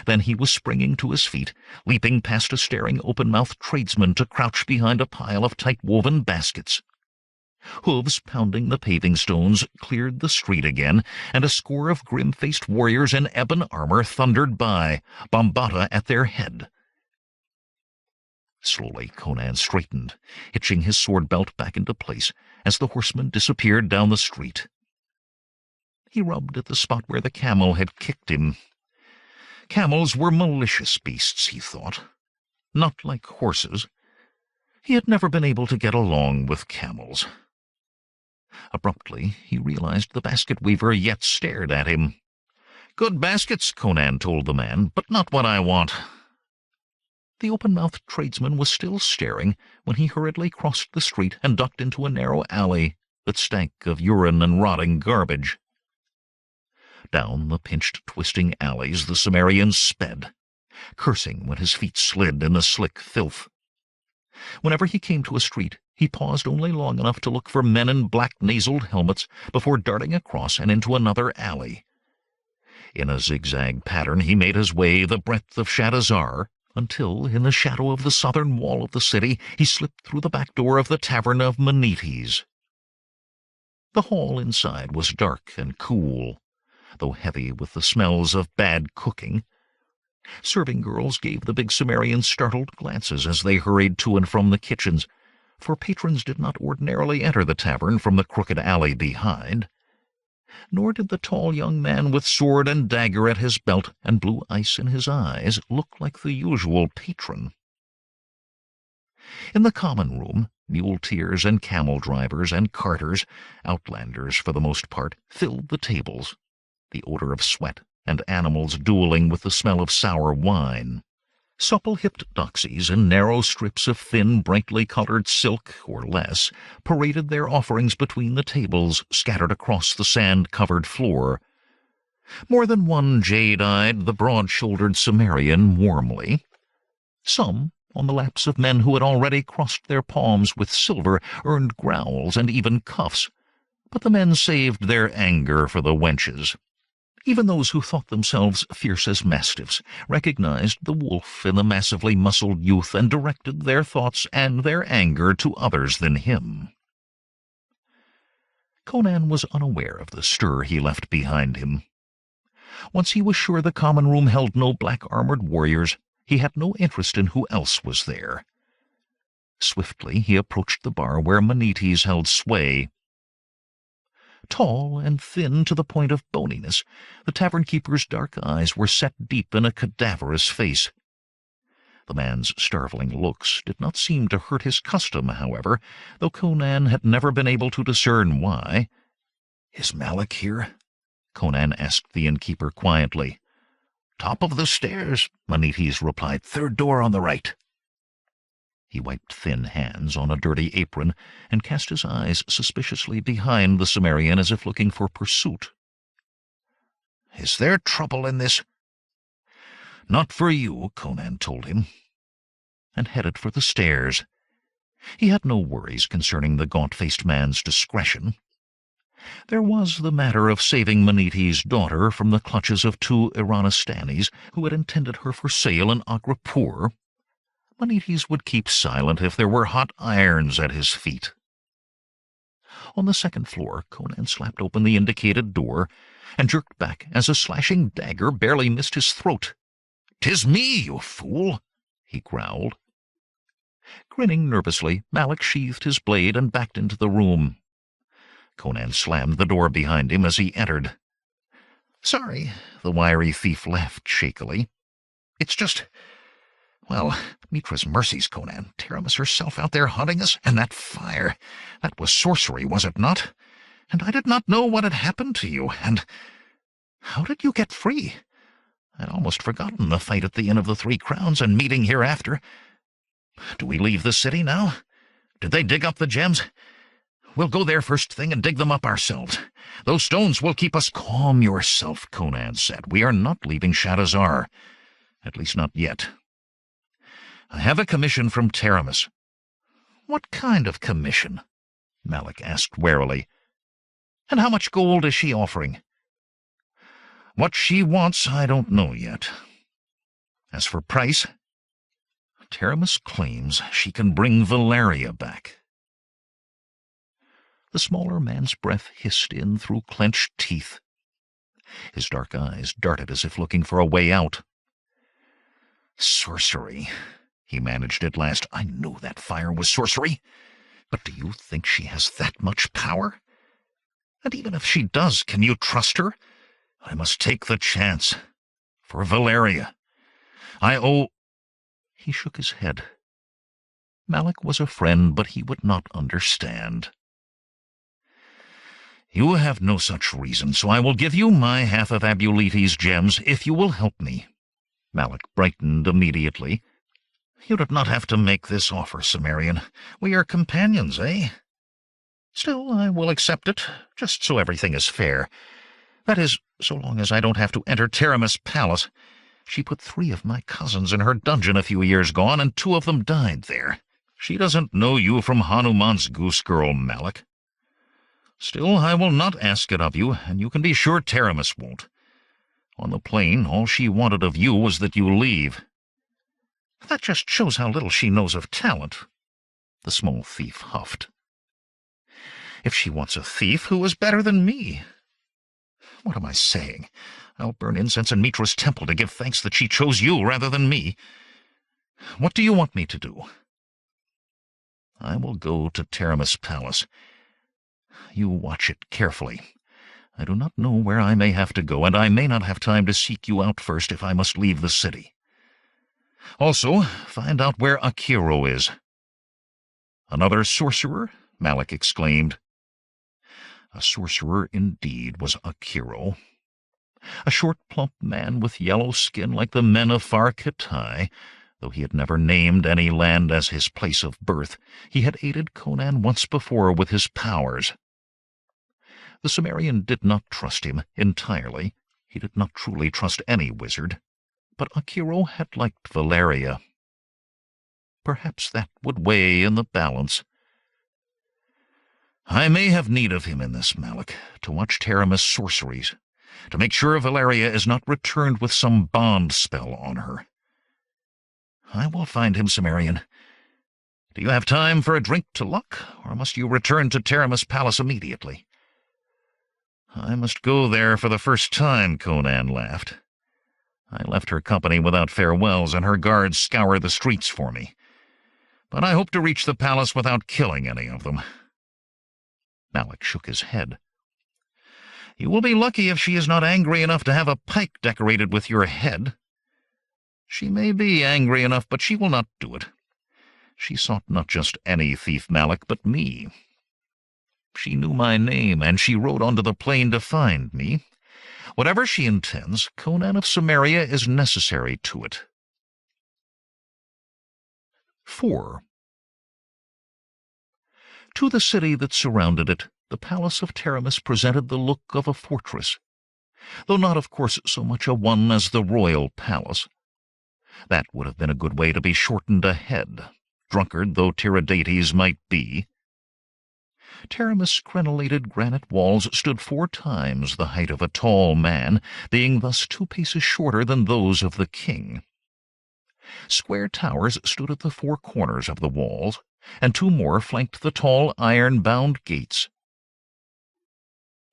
Then he was springing to his feet, leaping past a staring open-mouthed tradesman to crouch behind a pile of tight-woven baskets. Hooves pounding the paving stones cleared the street again, and a score of grim-faced warriors in ebon armor thundered by, Bombata at their head. Slowly Conan straightened, hitching his sword-belt back into place as the horseman disappeared down the street. He rubbed at the spot where the camel had kicked him. Camels were malicious beasts, he thought, not like horses. He had never been able to get along with camels. Abruptly, he realized the basket weaver yet stared at him. "Good baskets," Conan told the man, "but not what I want." The open-mouthed tradesman was still staring when he hurriedly crossed the street and ducked into a narrow alley that stank of urine and rotting garbage. Down the pinched, twisting alleys the Cimmerian sped, cursing when his feet slid in the slick filth. Whenever he came to a street, he paused only long enough to look for men in black nasaled helmets before darting across and into another alley. In a zigzag pattern he made his way the breadth of Shadazar, until, in the shadow of the southern wall of the city, he slipped through the back door of the Tavern of Menetes. The hall inside was dark and cool, though heavy with the smells of bad cooking. Serving girls gave the big Cimmerian startled glances as they hurried to and from the kitchens, for patrons did not ordinarily enter the tavern from the crooked alley behind. Nor did the tall young man with sword and dagger at his belt and blue ice in his eyes look like the usual patron. In the common room, muleteers and camel drivers and carters, outlanders for the most part, filled the tables, the odor of sweat and animals dueling with the smell of sour wine. Supple-hipped doxies in narrow strips of thin, brightly colored silk, or less, paraded their offerings between the tables scattered across the sand-covered floor. More than one jade-eyed the broad-shouldered Cimmerian warmly. Some, on the laps of men who had already crossed their palms with silver, earned growls and even cuffs, but the men saved their anger for the wenches. Even those who thought themselves fierce as mastiffs recognized the wolf in the massively muscled youth and directed their thoughts and their anger to others than him. Conan was unaware of the stir he left behind him. Once he was sure the common room held no black-armored warriors, he had no interest in who else was there. Swiftly he approached the bar where Menites held sway. Tall and thin to the point of boniness, the tavern-keeper's dark eyes were set deep in a cadaverous face. The man's starveling looks did not seem to hurt his custom, however, though Conan had never been able to discern why. "Is Malak here?" Conan asked the innkeeper quietly. "Top of the stairs," Menites replied. "Third door on the right." He wiped thin hands on a dirty apron and cast his eyes suspiciously behind the Cimmerian as if looking for pursuit. "Is there trouble in this?" "Not for you," Conan told him, and headed for the stairs. He had no worries concerning the gaunt-faced man's discretion. There was the matter of saving Menites' daughter from the clutches of two Iranistanis who had intended her for sale in Agrapur. Menites would keep silent if there were hot irons at his feet. On the second floor, Conan slapped open the indicated door and jerked back as a slashing dagger barely missed his throat. "'Tis me, you fool!" he growled. Grinning nervously, Malak sheathed his blade and backed into the room. Conan slammed the door behind him as he entered. "Sorry," the wiry thief laughed shakily. "It's just... well, Mitra's mercies, Conan. Taramis herself out there hunting us, and that fire. That was sorcery, was it not? And I did not know what had happened to you, and... how did you get free? I'd almost forgotten the fight at the Inn of the Three Crowns and meeting hereafter. Do we leave the city now? Did they dig up the gems? We'll go there first thing and dig them up ourselves. Those stones will keep us—" "Calm yourself," Conan said. "We are not leaving Shadazar. At least not yet. I have a commission from Taramis." "What kind of commission?" Malak asked warily. "And how much gold is she offering?" "What she wants I don't know yet. As for price, Taramis claims she can bring Valeria back." The smaller man's breath hissed in through clenched teeth. His dark eyes darted as if looking for a way out. "Sorcery," he managed at last. "I knew that fire was sorcery. But do you think she has that much power? And even if she does, can you trust her? I must take the chance. For Valeria. I owe—" He shook his head. Malak was a friend, but he would not understand. "You have no such reason, so I will give you my half of Abuletes' gems if you will help me." Malak brightened immediately. "You did not have to make this offer, Cimmerian. We are companions, eh? Still, I will accept it, just so everything is fair. That is, so long as I don't have to enter Taramis' palace. She put 3 of my cousins in her dungeon a few years gone, and 2 of them died there. She doesn't know you from Hanuman's goose girl, Malak. Still, I will not ask it of you, and you can be sure Taramis won't. On the plain, all she wanted of you was that you leave." "That just shows how little she knows of talent," the small thief huffed. "If she wants a thief, who is better than me?" What am I saying? I'll burn incense in Mitra's temple to give thanks that she chose you rather than me. What do you want me to do? I will go to Taramis' palace. You watch it carefully. I do not know where I may have to go, and I may not have time to seek you out first if I must leave the city. Also, find out where Akiro is. Another sorcerer? Malik exclaimed. A sorcerer indeed was Akiro. A short, plump man with yellow skin like the men of Far Kitai. Though he had never named any land as his place of birth, he had aided Conan once before with his powers. The Cimmerian did not trust him entirely. He did not truly trust any wizard. But Akiro had liked Valeria. Perhaps that would weigh in the balance. I may have need of him in this, Malik, to watch Taramis' sorceries, to make sure Valeria is not returned with some bond spell on her. I will find him, Cimmerian. Do you have time for a drink to luck, or must you return to Taramis' palace immediately? I must go there for the first time, Conan laughed. I left her company without farewells, and her guards scour the streets for me. But I hope to reach the palace without killing any of them. Malik shook his head. You will be lucky if she is not angry enough to have a pike decorated with your head. She may be angry enough, but she will not do it. She sought not just any thief, Malik, but me. She knew my name, and she rode onto the plain to find me. Whatever she intends, Conan of Cimmeria is necessary to it. 4. To the city that surrounded it, the palace of Taramis presented the look of a fortress, though not, of course, so much a one as the royal palace. That would have been a good way to be shortened a head, drunkard though Tiridates might be. Taramis' crenellated granite walls stood 4 times the height of a tall man, being thus 2 paces shorter than those of the king. Square towers stood at the 4 corners of the walls, and 2 more flanked the tall iron-bound gates.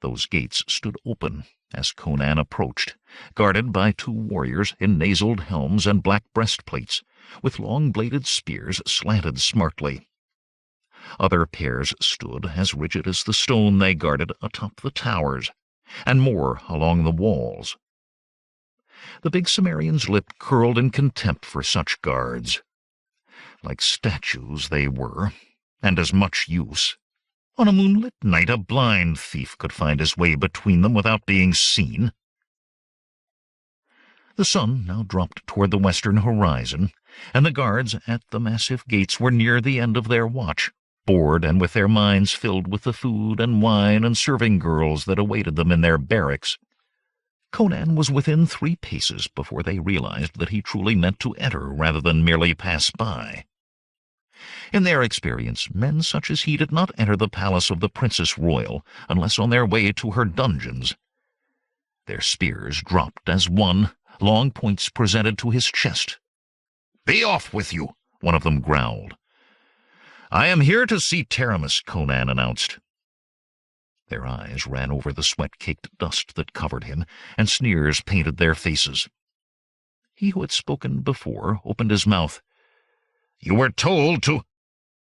Those gates stood open as Conan approached, guarded by 2 warriors in naseled helms and black breastplates, with long-bladed spears slanted smartly. Other pairs stood, as rigid as the stone they guarded, atop the towers, and more along the walls. The big Cimmerian's lip curled in contempt for such guards. Like statues they were, and as much use. On a moonlit night a blind thief could find his way between them without being seen. The sun now dropped toward the western horizon, and the guards at the massive gates were near the end of their watch, bored and with their minds filled with the food and wine and serving girls that awaited them in their barracks. Conan was within 3 paces before they realized that he truly meant to enter rather than merely pass by. In their experience, men such as he did not enter the palace of the Princess Royal unless on their way to her dungeons. Their spears dropped as one, long points presented to his chest. "Be off with you," one of them growled. "I am here to see Taramis," Conan announced. Their eyes ran over the sweat-caked dust that covered him, and sneers painted their faces. He who had spoken before opened his mouth. "You were told to—"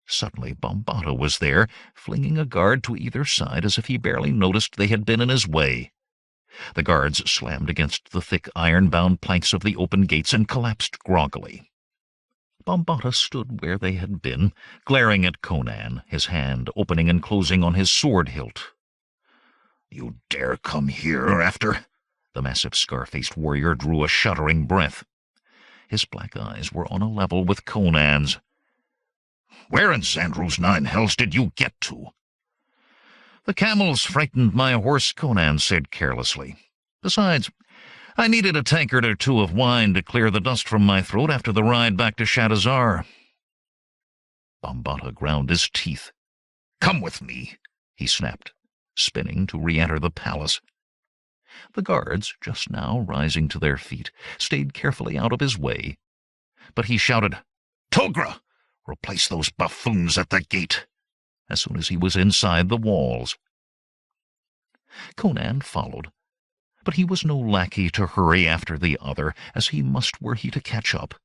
Suddenly Bombata was there, flinging a guard to either side as if he barely noticed they had been in his way. The guards slammed against the thick iron-bound planks of the open gates and collapsed groggily. Bombata stood where they had been, glaring at Conan, his hand opening and closing on his sword hilt. "You dare come here after—" The massive scar-faced warrior drew a shuddering breath. His black eyes were on a level with Conan's. "Where in Xandru's 9 hells did you get to?" "The camels frightened my horse," Conan said carelessly. "Besides, I needed a tankard or 2 of wine to clear the dust from my throat after the ride back to Shadazar." Bombata ground his teeth. "Come with me," he snapped, spinning to re-enter the palace. The guards, just now rising to their feet, stayed carefully out of his way. But he shouted, "Togra! Replace those buffoons at the gate!" as soon as he was inside the walls. Conan followed. But he was no lackey to hurry after the other, as he must were he to catch up.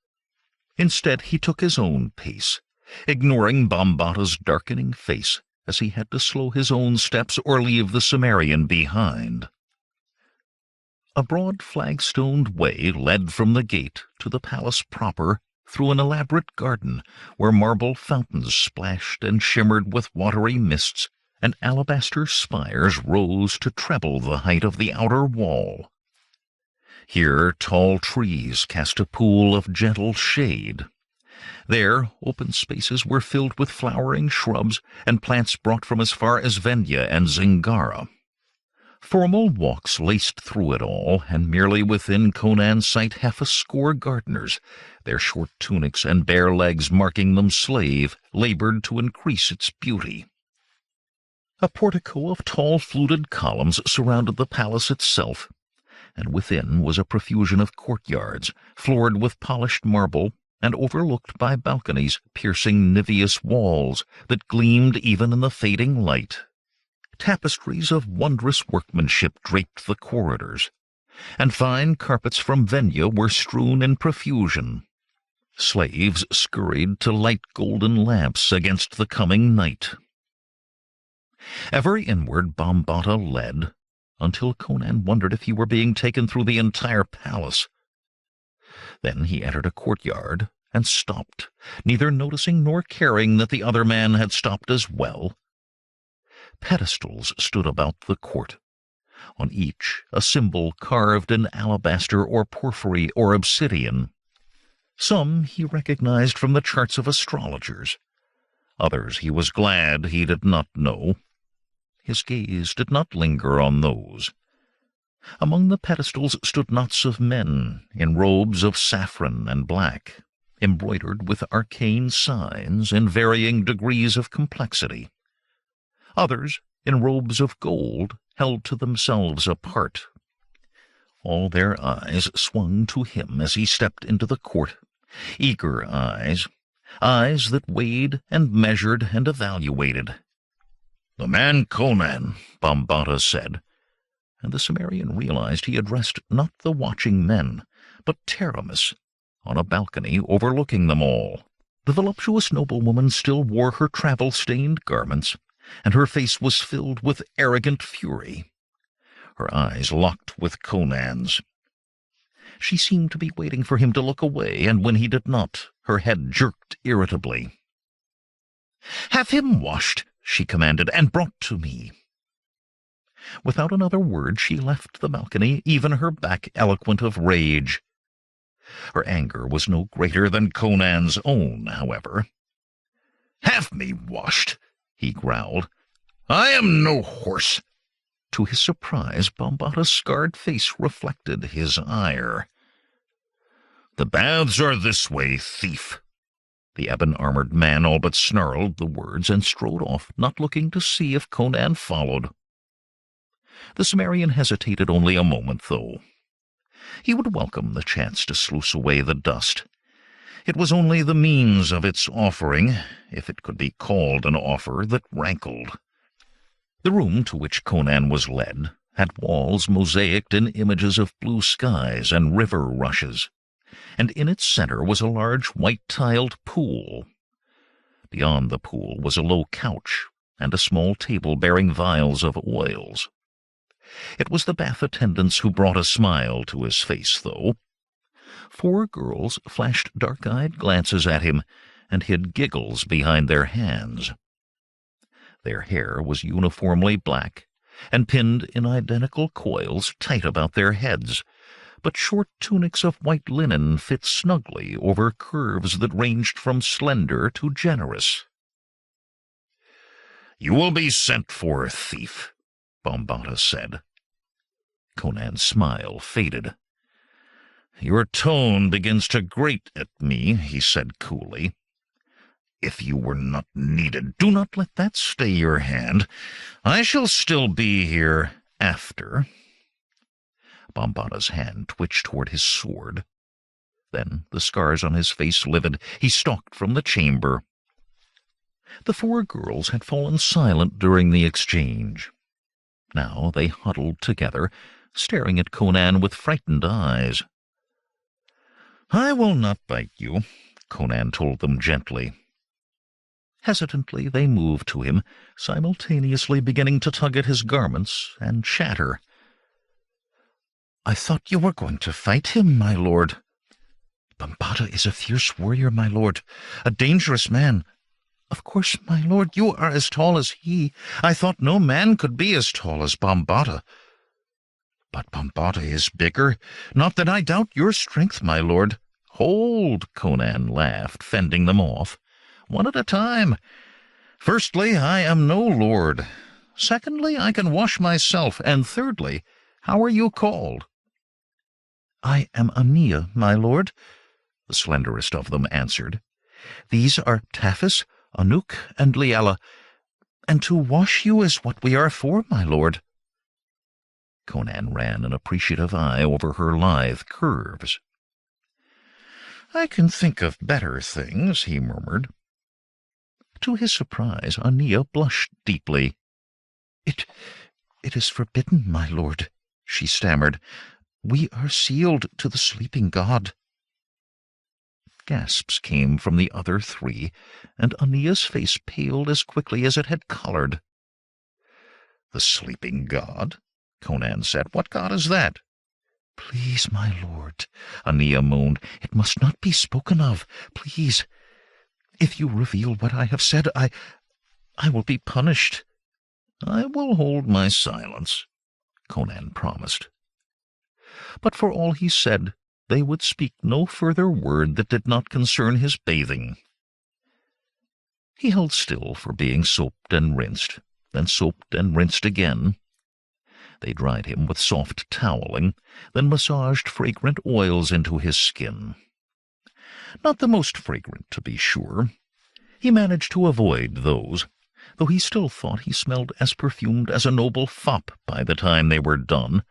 Instead, he took his own pace, ignoring Bambatta's darkening face, as he had to slow his own steps or leave the Cimmerian behind. A broad flag-stoned way led from the gate to the palace proper, through an elaborate garden where marble fountains splashed and shimmered with watery mists, and alabaster spires rose to treble the height of the outer wall. Here tall trees cast a pool of gentle shade. There open spaces were filled with flowering shrubs and plants brought from as far as Venya and Zingara. Formal walks laced through it all, and merely within Conan's sight half a score gardeners, their short tunics and bare legs marking them slave, labored to increase its beauty. A portico of tall fluted columns surrounded the palace itself, and within was a profusion of courtyards, floored with polished marble, and overlooked by balconies piercing niveous walls that gleamed even in the fading light. Tapestries of wondrous workmanship draped the corridors, and fine carpets from Venya were strewn in profusion. Slaves scurried to light golden lamps against the coming night. Ever inward Bambatta led, until Conan wondered if he were being taken through the entire palace. Then he entered a courtyard and stopped, neither noticing nor caring that the other man had stopped as well. Pedestals stood about the court, on each a symbol carved in alabaster or porphyry or obsidian. Some he recognized from the charts of astrologers. Others he was glad he did not know. His gaze did not linger on those. Among the pedestals stood knots of men in robes of saffron and black, embroidered with arcane signs in varying degrees of complexity. Others, in robes of gold, held to themselves apart. All their eyes swung to him as he stepped into the court, eager eyes that weighed and measured and evaluated. "The man Conan," Bambatta said, and the Cimmerian realized he addressed not the watching men, but Taramis, on a balcony overlooking them all. The voluptuous noblewoman still wore her travel-stained garments, and her face was filled with arrogant fury. Her eyes locked with Conan's. She seemed to be waiting for him to look away, and when he did not, her head jerked irritably. "Have him washed," she commanded, "and brought to me." Without another word she left the balcony, even her back eloquent of rage. Her anger was no greater than Conan's own, however. "Have me washed?" he growled. "I am no horse." To his surprise, Bambatta's scarred face reflected his ire. "The baths are this way, thief." The ebon-armored man all but snarled the words and strode off, not looking to see if Conan followed. The Cimmerian hesitated only a moment, though. He would welcome the chance to sluice away the dust. It was only the means of its offering, if it could be called an offer, that rankled. The room to which Conan was led had walls mosaicked in images of blue skies and river rushes, and in its center was a large white-tiled pool. Beyond the pool was a low couch and a small table bearing vials of oils. It was the bath attendants who brought a smile to his face, though. 4 girls flashed dark-eyed glances at him and hid giggles behind their hands. Their hair was uniformly black and pinned in identical coils tight about their heads, but short tunics of white linen fit snugly over curves that ranged from slender to generous. "You will be sent for, thief," Bambatta said. Conan's smile faded. "Your tone begins to grate at me," he said coolly. "If you were not needed, do not let that stay your hand. I shall still be here after." Bambatta's hand twitched toward his sword. Then, the scars on his face livid, he stalked from the chamber. The 4 girls had fallen silent during the exchange. Now they huddled together, staring at Conan with frightened eyes. "I will not bite you," Conan told them gently. Hesitantly they moved to him, simultaneously beginning to tug at his garments and chatter. "I thought you were going to fight him, my lord." "Bambata is a fierce warrior, my lord, a dangerous man." "Of course, my lord, you are as tall as he. I thought no man could be as tall as Bambata." "But Bambata is bigger. Not that I doubt your strength, my lord." "Hold," Conan laughed, fending them off. "One at a time. Firstly, I am no lord. Secondly, I can wash myself. And thirdly, how are you called?" "I am Ania, my lord," the slenderest of them answered. "These are Taphis, Anuk, and Liella, and to wash you is what we are for, my lord." Conan ran an appreciative eye over her lithe curves. "I can think of better things," he murmured. To his surprise, Ania blushed deeply. It is forbidden, my lord," she stammered. "We are sealed to the sleeping god." Gasps came from the other three, and Ania's face paled as quickly as it had colored. "The sleeping god?" Conan said. "What god is that?" "Please, my lord," Ania moaned, "it must not be spoken of. Please. If you reveal what I have said, I will be punished." "I will hold my silence," Conan promised. But for all he said, they would speak no further word that did not concern his bathing. He held still for being soaped and rinsed, then soaped and rinsed again. They dried him with soft toweling, then massaged fragrant oils into his skin. Not the most fragrant, to be sure. He managed to avoid those, though he still thought he smelled as perfumed as a noble fop by the time they were done.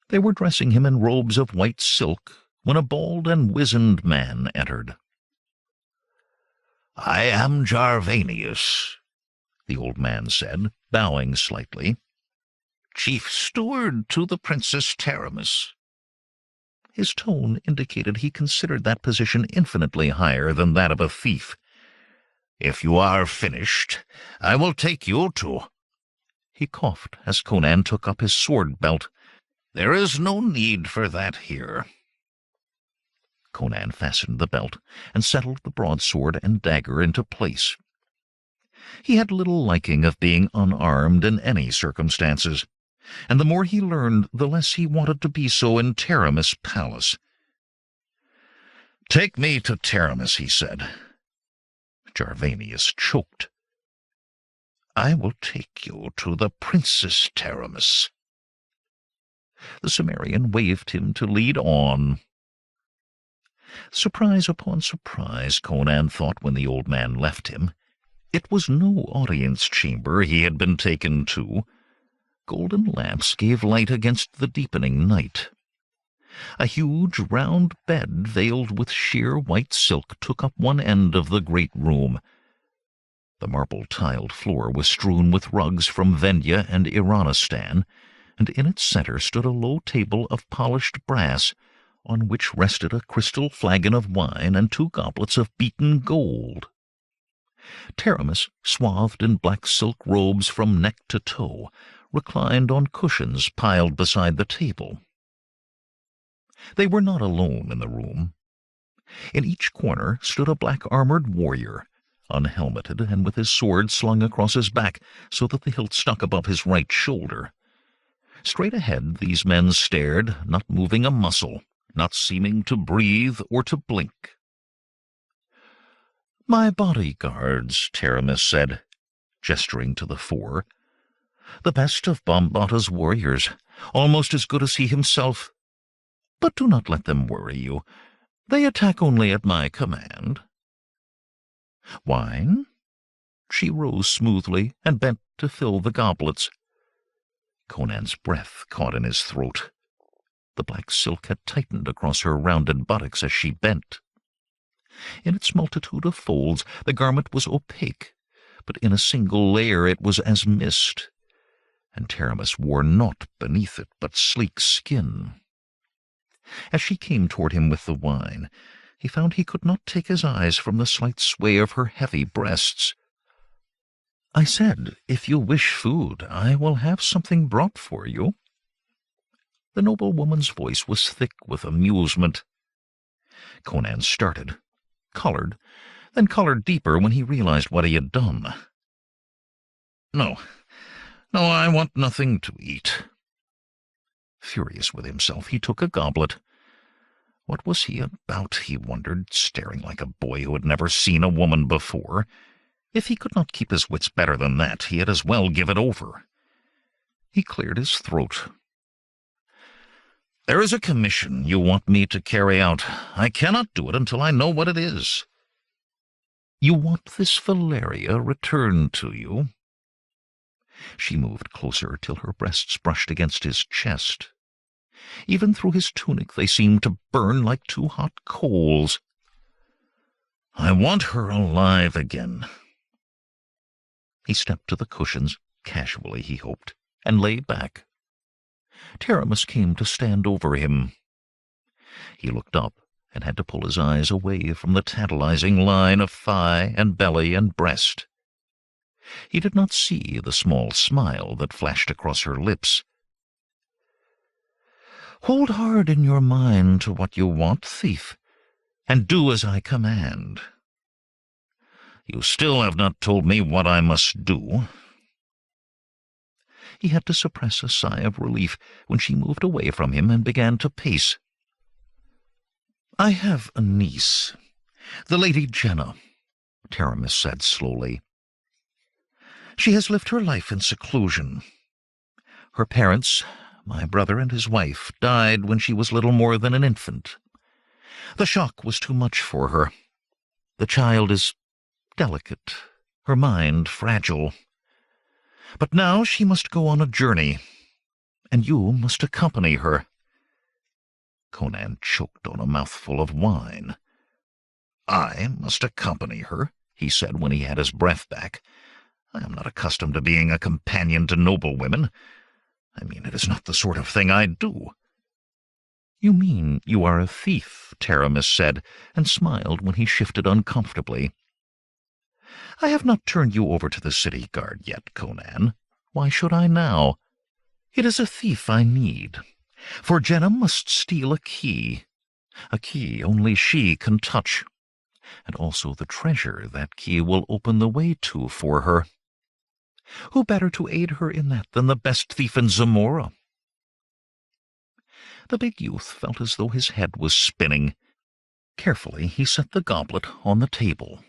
They were dressing him in robes of white silk when a bald and wizened man entered. "I am Jarvanius," the old man said, bowing slightly. "Chief steward to the Princess Taramis." His tone indicated he considered that position infinitely higher than that of a thief. "If you are finished, I will take you to—" He coughed as Conan took up his sword belt. "There is no need for that here." Conan fastened the belt and settled the broadsword and dagger into place. He had little liking of being unarmed in any circumstances, and the more he learned, the less he wanted to be so in Taramis Palace. "Take me to Taramis," he said. Jarvanius choked. "I will take you to the Princess Taramis." The Cimmerian waved him to lead on. Surprise upon surprise, Conan thought when the old man left him. It was no audience chamber he had been taken to. Golden lamps gave light against the deepening night. A huge round bed veiled with sheer white silk took up one end of the great room. The marble-tiled floor was strewn with rugs from Vendya and Iranistan, and in its center stood a low table of polished brass, on which rested a crystal flagon of wine and 2 goblets of beaten gold. Taramis, swathed in black silk robes from neck to toe, reclined on cushions piled beside the table. They were not alone in the room. In each corner stood a black-armored warrior, unhelmeted and with his sword slung across his back so that the hilt stuck above his right shoulder. Straight ahead these men stared, not moving a muscle, not seeming to breathe or to blink. "My bodyguards," Taramis said, gesturing to the 4. "The best of Bambata's warriors, almost as good as he himself. But do not let them worry you. They attack only at my command." "Wine?" She rose smoothly and bent to fill the goblets. Conan's breath caught in his throat. The black silk had tightened across her rounded buttocks as she bent. In its multitude of folds the garment was opaque, but in a single layer it was as mist. and Taramis wore naught beneath it but sleek skin. As she came toward him with the wine, he found he could not take his eyes from the slight sway of her heavy breasts. "I said, if you wish food, I will have something brought for you." The noblewoman's voice was thick with amusement. Conan started, colored, then colored deeper when he realized what he had done. No, I want nothing to eat." Furious with himself, he took a goblet. What was he about, he wondered, staring like a boy who had never seen a woman before? If he could not keep his wits better than that, he had as well give it over. He cleared his throat. "There is a commission you want me to carry out. I cannot do it until I know what it is." "You want this Valeria returned to you?" She moved closer till her breasts brushed against his chest. Even through his tunic they seemed to burn like two hot coals. "I want her alive again." He stepped to the cushions, casually he hoped, and lay back. Taramis came to stand over him. He looked up and had to pull his eyes away from the tantalizing line of thigh and belly and breast. He did not see the small smile that flashed across her lips. "Hold hard in your mind to what you want, thief, and do as I command." "You still have not told me what I must do." He had to suppress a sigh of relief when she moved away from him and began to pace. "I have a niece, the Lady Jehnna," Taramis said slowly. "She has lived her life in seclusion. Her parents, my brother and his wife, died when she was little more than an infant. The shock was too much for her. The child is delicate, her mind fragile. But now she must go on a journey, and you must accompany her." Conan choked on a mouthful of wine. "I must accompany her," he said when he had his breath back. "I am not accustomed to being a companion to noblewomen. I mean, it is not the sort of thing I do." "You mean you are a thief," Taramis said, and smiled when he shifted uncomfortably. "I have not turned you over to the city guard yet, Conan. Why should I now? It is a thief I need, for Jehnna must steal a key only she can touch, and also the treasure that key will open the way to for her. Who better to aid her in that than the best thief in Zamora?" The big youth felt as though his head was spinning. Carefully he set the goblet on the table.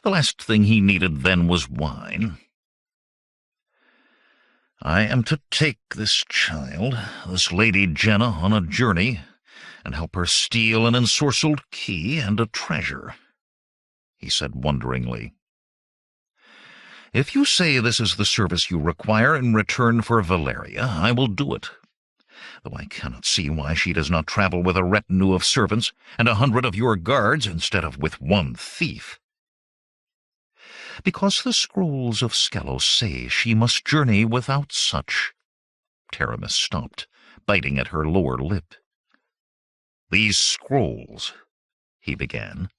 The last thing he needed then was wine. "I am to take this child, this Lady Jehnna, on a journey, and help her steal an ensorcelled key and a treasure," he said wonderingly. "If you say this is the service you require in return for Valeria, I will do it, though I cannot see why she does not travel with a retinue of servants and 100 of your guards instead of with one thief." "Because the scrolls of Skelos say she must journey without such." Taramis stopped, biting at her lower lip. "These scrolls," he began,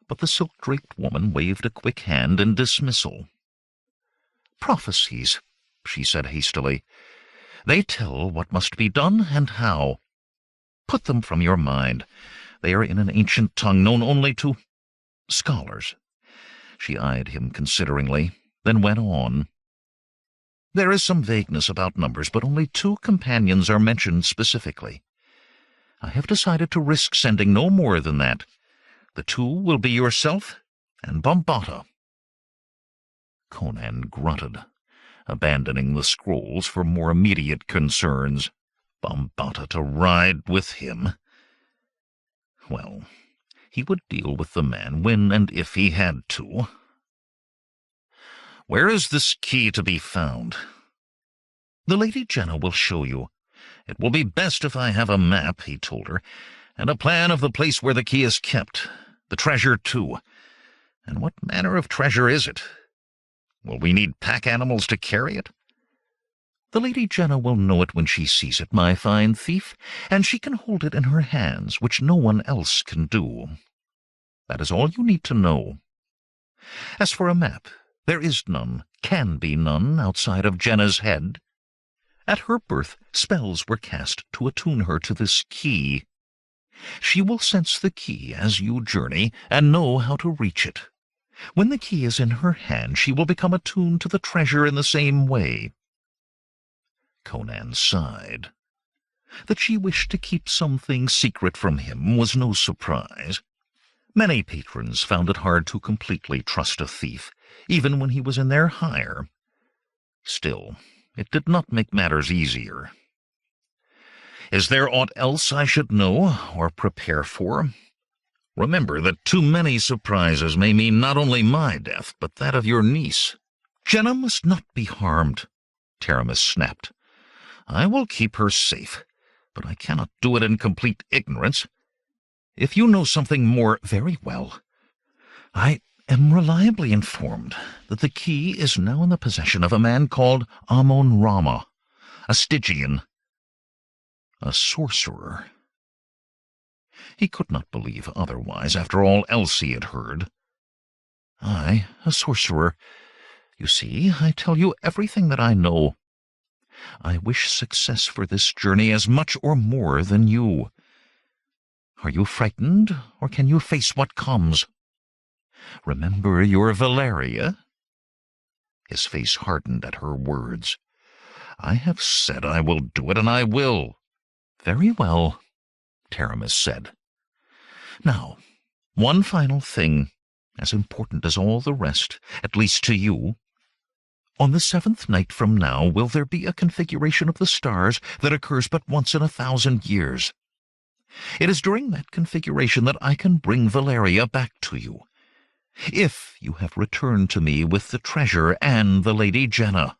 but the silk-draped woman waved a quick hand in dismissal. "Prophecies," she said hastily. "They tell what must be done and how. Put them from your mind. They are in an ancient tongue known only to scholars." She eyed him consideringly, then went on. "There is some vagueness about numbers, but only 2 companions are mentioned specifically. I have decided to risk sending no more than that. The 2 will be yourself and Bombata." Conan grunted, abandoning the scrolls for more immediate concerns. Bombata to ride with him. Well, he would deal with the man when and if he had to. "Where is this key to be found?" "The Lady Jehnna will show you. It will be best if I have a map," he told her, "and a plan of the place where the key is kept. The treasure, too. And what manner of treasure is it? Will we need pack animals to carry it?" The Lady Jehnna will know it when she sees it, my fine thief, and she can hold it in her hands, which no one else can do. That is all you need to know. As for a map, there is none, can be none, outside of Jehnna's head. At her birth, spells were cast to attune her to this key. She will sense the key as you journey, and know how to reach it. When the key is in her hand, she will become attuned to the treasure in the same way. Conan sighed. That she wished to keep something secret from him was no surprise. Many patrons found it hard to completely trust a thief, even when he was in their hire. Still, it did not make matters easier. Is there aught else I should know or prepare for? Remember that too many surprises may mean not only my death, but that of your niece. Jehnna must not be harmed, Taramis snapped. I will keep her safe, but I cannot do it in complete ignorance. If you know something more, very well. I am reliably informed that the key is now in the possession of a man called Amun-Rama, a Stygian, a sorcerer. He could not believe otherwise after all else he had heard. I, a sorcerer. You see, I tell you everything that I know. I wish success for this journey as much or more than you. Are you frightened, or can you face what comes? Remember your Valeria? His face hardened at her words. I have said I will do it, and I will. Very well, Taramis said. Now, one final thing, as important as all the rest, at least to you. On the 7th night from now will there be a configuration of the stars that occurs but once in 1,000 years. It is during that configuration that I can bring Valeria back to you, if you have returned to me with the treasure and the Lady Jehnna.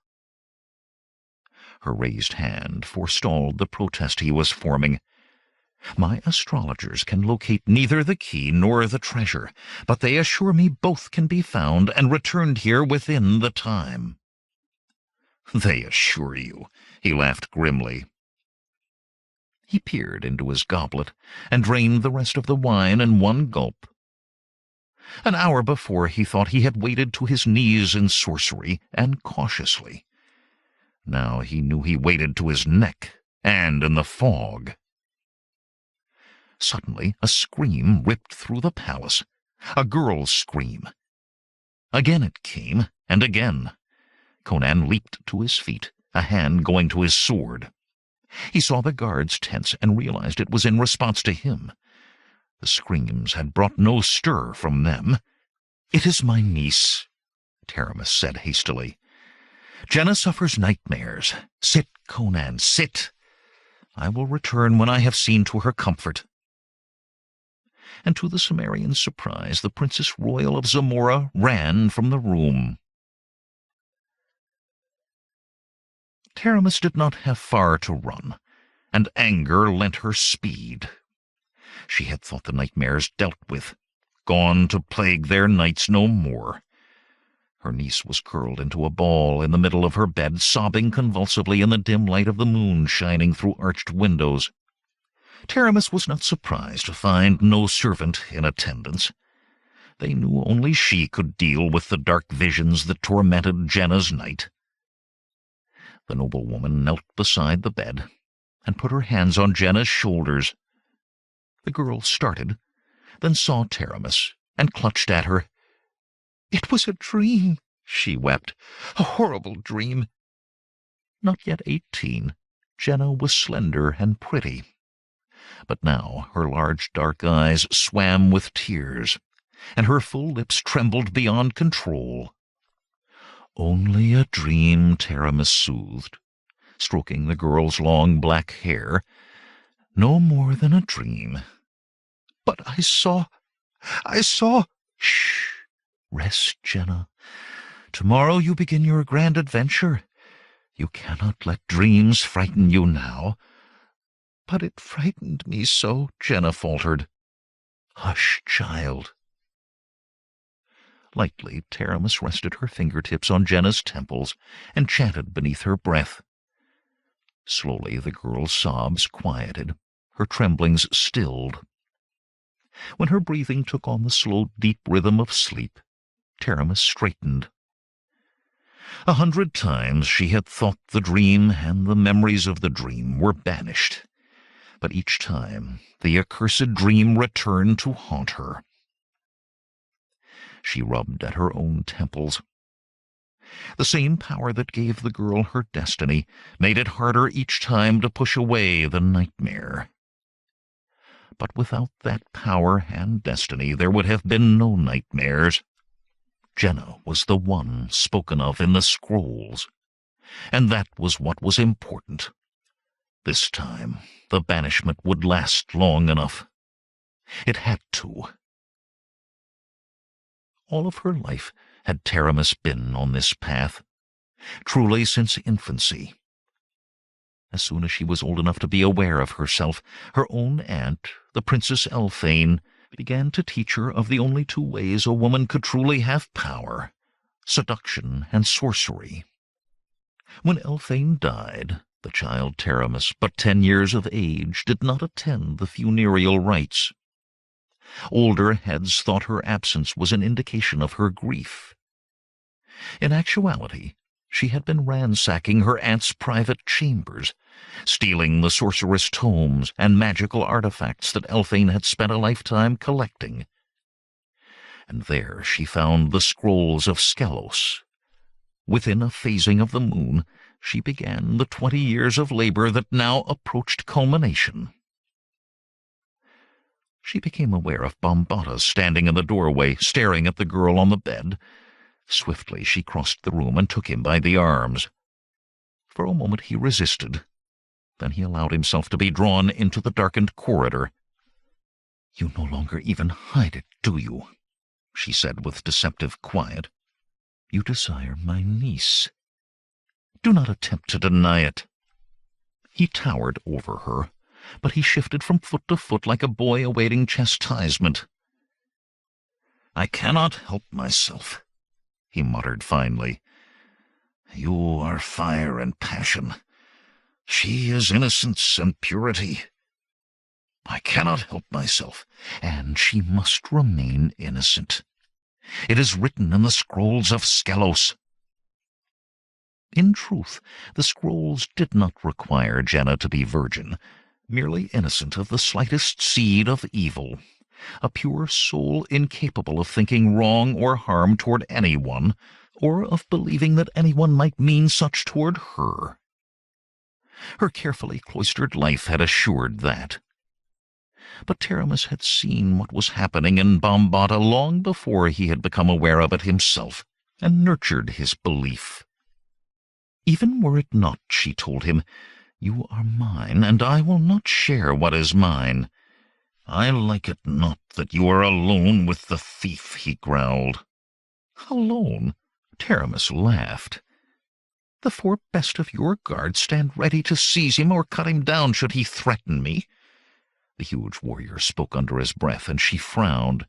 Her raised hand forestalled the protest he was forming. My astrologers can locate neither the key nor the treasure, but they assure me both can be found and returned here within the time. They assure you, he laughed grimly. He peered into his goblet and drained the rest of the wine in one gulp. An hour before he thought he had waded to his knees in sorcery, and cautiously. Now he knew he waded to his neck, and in the fog. Suddenly a scream ripped through the palace, a girl's scream. Again it came, and again. Conan leaped to his feet, a hand going to his sword. He saw the guards tense and realized it was in response to him. The screams had brought no stir from them. It is my niece, Taramis said hastily. Jehnna suffers nightmares. Sit, Conan, sit. I will return when I have seen to her comfort. And to the Cimmerian's surprise, the Princess Royal of Zamora ran from the room. Taramis did not have far to run, and anger lent her speed. She had thought the nightmares dealt with, gone to plague their nights no more. Her niece was curled into a ball in the middle of her bed, sobbing convulsively in the dim light of the moon shining through arched windows. Taramis was not surprised to find no servant in attendance. They knew only she could deal with the dark visions that tormented Jehnna's night. The noblewoman knelt beside the bed and put her hands on Jehnna's shoulders. The girl started, then saw Taramis and clutched at her. "It was a dream," she wept. "A horrible dream." Not yet 18, Jehnna was slender and pretty. But now her large dark eyes swam with tears, and her full lips trembled beyond control. "Only a dream," Taramis soothed, stroking the girl's long black hair. "No more than a dream." "But I saw... Shh! Rest, Jehnna. Tomorrow you begin your grand adventure. You cannot let dreams frighten you now." "But it frightened me so," Jehnna faltered. "Hush, child." Lightly, Taramis rested her fingertips on Jehnna's temples and chanted beneath her breath. Slowly the girl's sobs quieted, her tremblings stilled. When her breathing took on the slow, deep rhythm of sleep, Taramis straightened. 100 times she had thought the dream and the memories of the dream were banished, but each time the accursed dream returned to haunt her. She rubbed at her own temples. The same power that gave the girl her destiny made it harder each time to push away the nightmare. But without that power and destiny, there would have been no nightmares. Jehnna was the one spoken of in the scrolls, and that was what was important. This time, the banishment would last long enough. It had to. All of her life had Taramis been on this path, truly since infancy. As soon as she was old enough to be aware of herself, her own aunt, the Princess Elfane, began to teach her of the only 2 ways a woman could truly have power: seduction and sorcery. When Elfane died, the child Taramis, but 10 years of age, did not attend the funereal rites. Older heads thought her absence was an indication of her grief. In actuality, she had been ransacking her aunt's private chambers, stealing the sorceress tomes and magical artifacts that Elfane had spent a lifetime collecting. And there she found the scrolls of Skelos. Within a phasing of the moon, she began the 20 years of labor that now approached culmination. She became aware of Bombata standing in the doorway, staring at the girl on the bed. Swiftly she crossed the room and took him by the arms. For a moment he resisted. Then he allowed himself to be drawn into the darkened corridor. "You no longer even hide it, do you?" she said with deceptive quiet. "You desire my niece. Do not attempt to deny it." He towered over her, but he shifted from foot to foot like a boy awaiting chastisement. "I cannot help myself," he muttered finally. "You are fire and passion. She is innocence and purity. I cannot help myself, and she must remain innocent. It is written in the scrolls of Skelos." In truth, the scrolls did not require Jehnna to be virgin, merely innocent of the slightest seed of evil, a pure soul incapable of thinking wrong or harm toward anyone, or of believing that anyone might mean such toward her. Her carefully cloistered life had assured that. But Taramis had seen what was happening in Bombata long before he had become aware of it himself, and nurtured his belief. Even were it not, she told him, "You are mine, and I will not share what is mine." "I like it not that you are alone with the thief," he growled. "Alone?" Taramis laughed. "The 4 best of your guard stand ready to seize him or cut him down should he threaten me." The huge warrior spoke under his breath, and she frowned.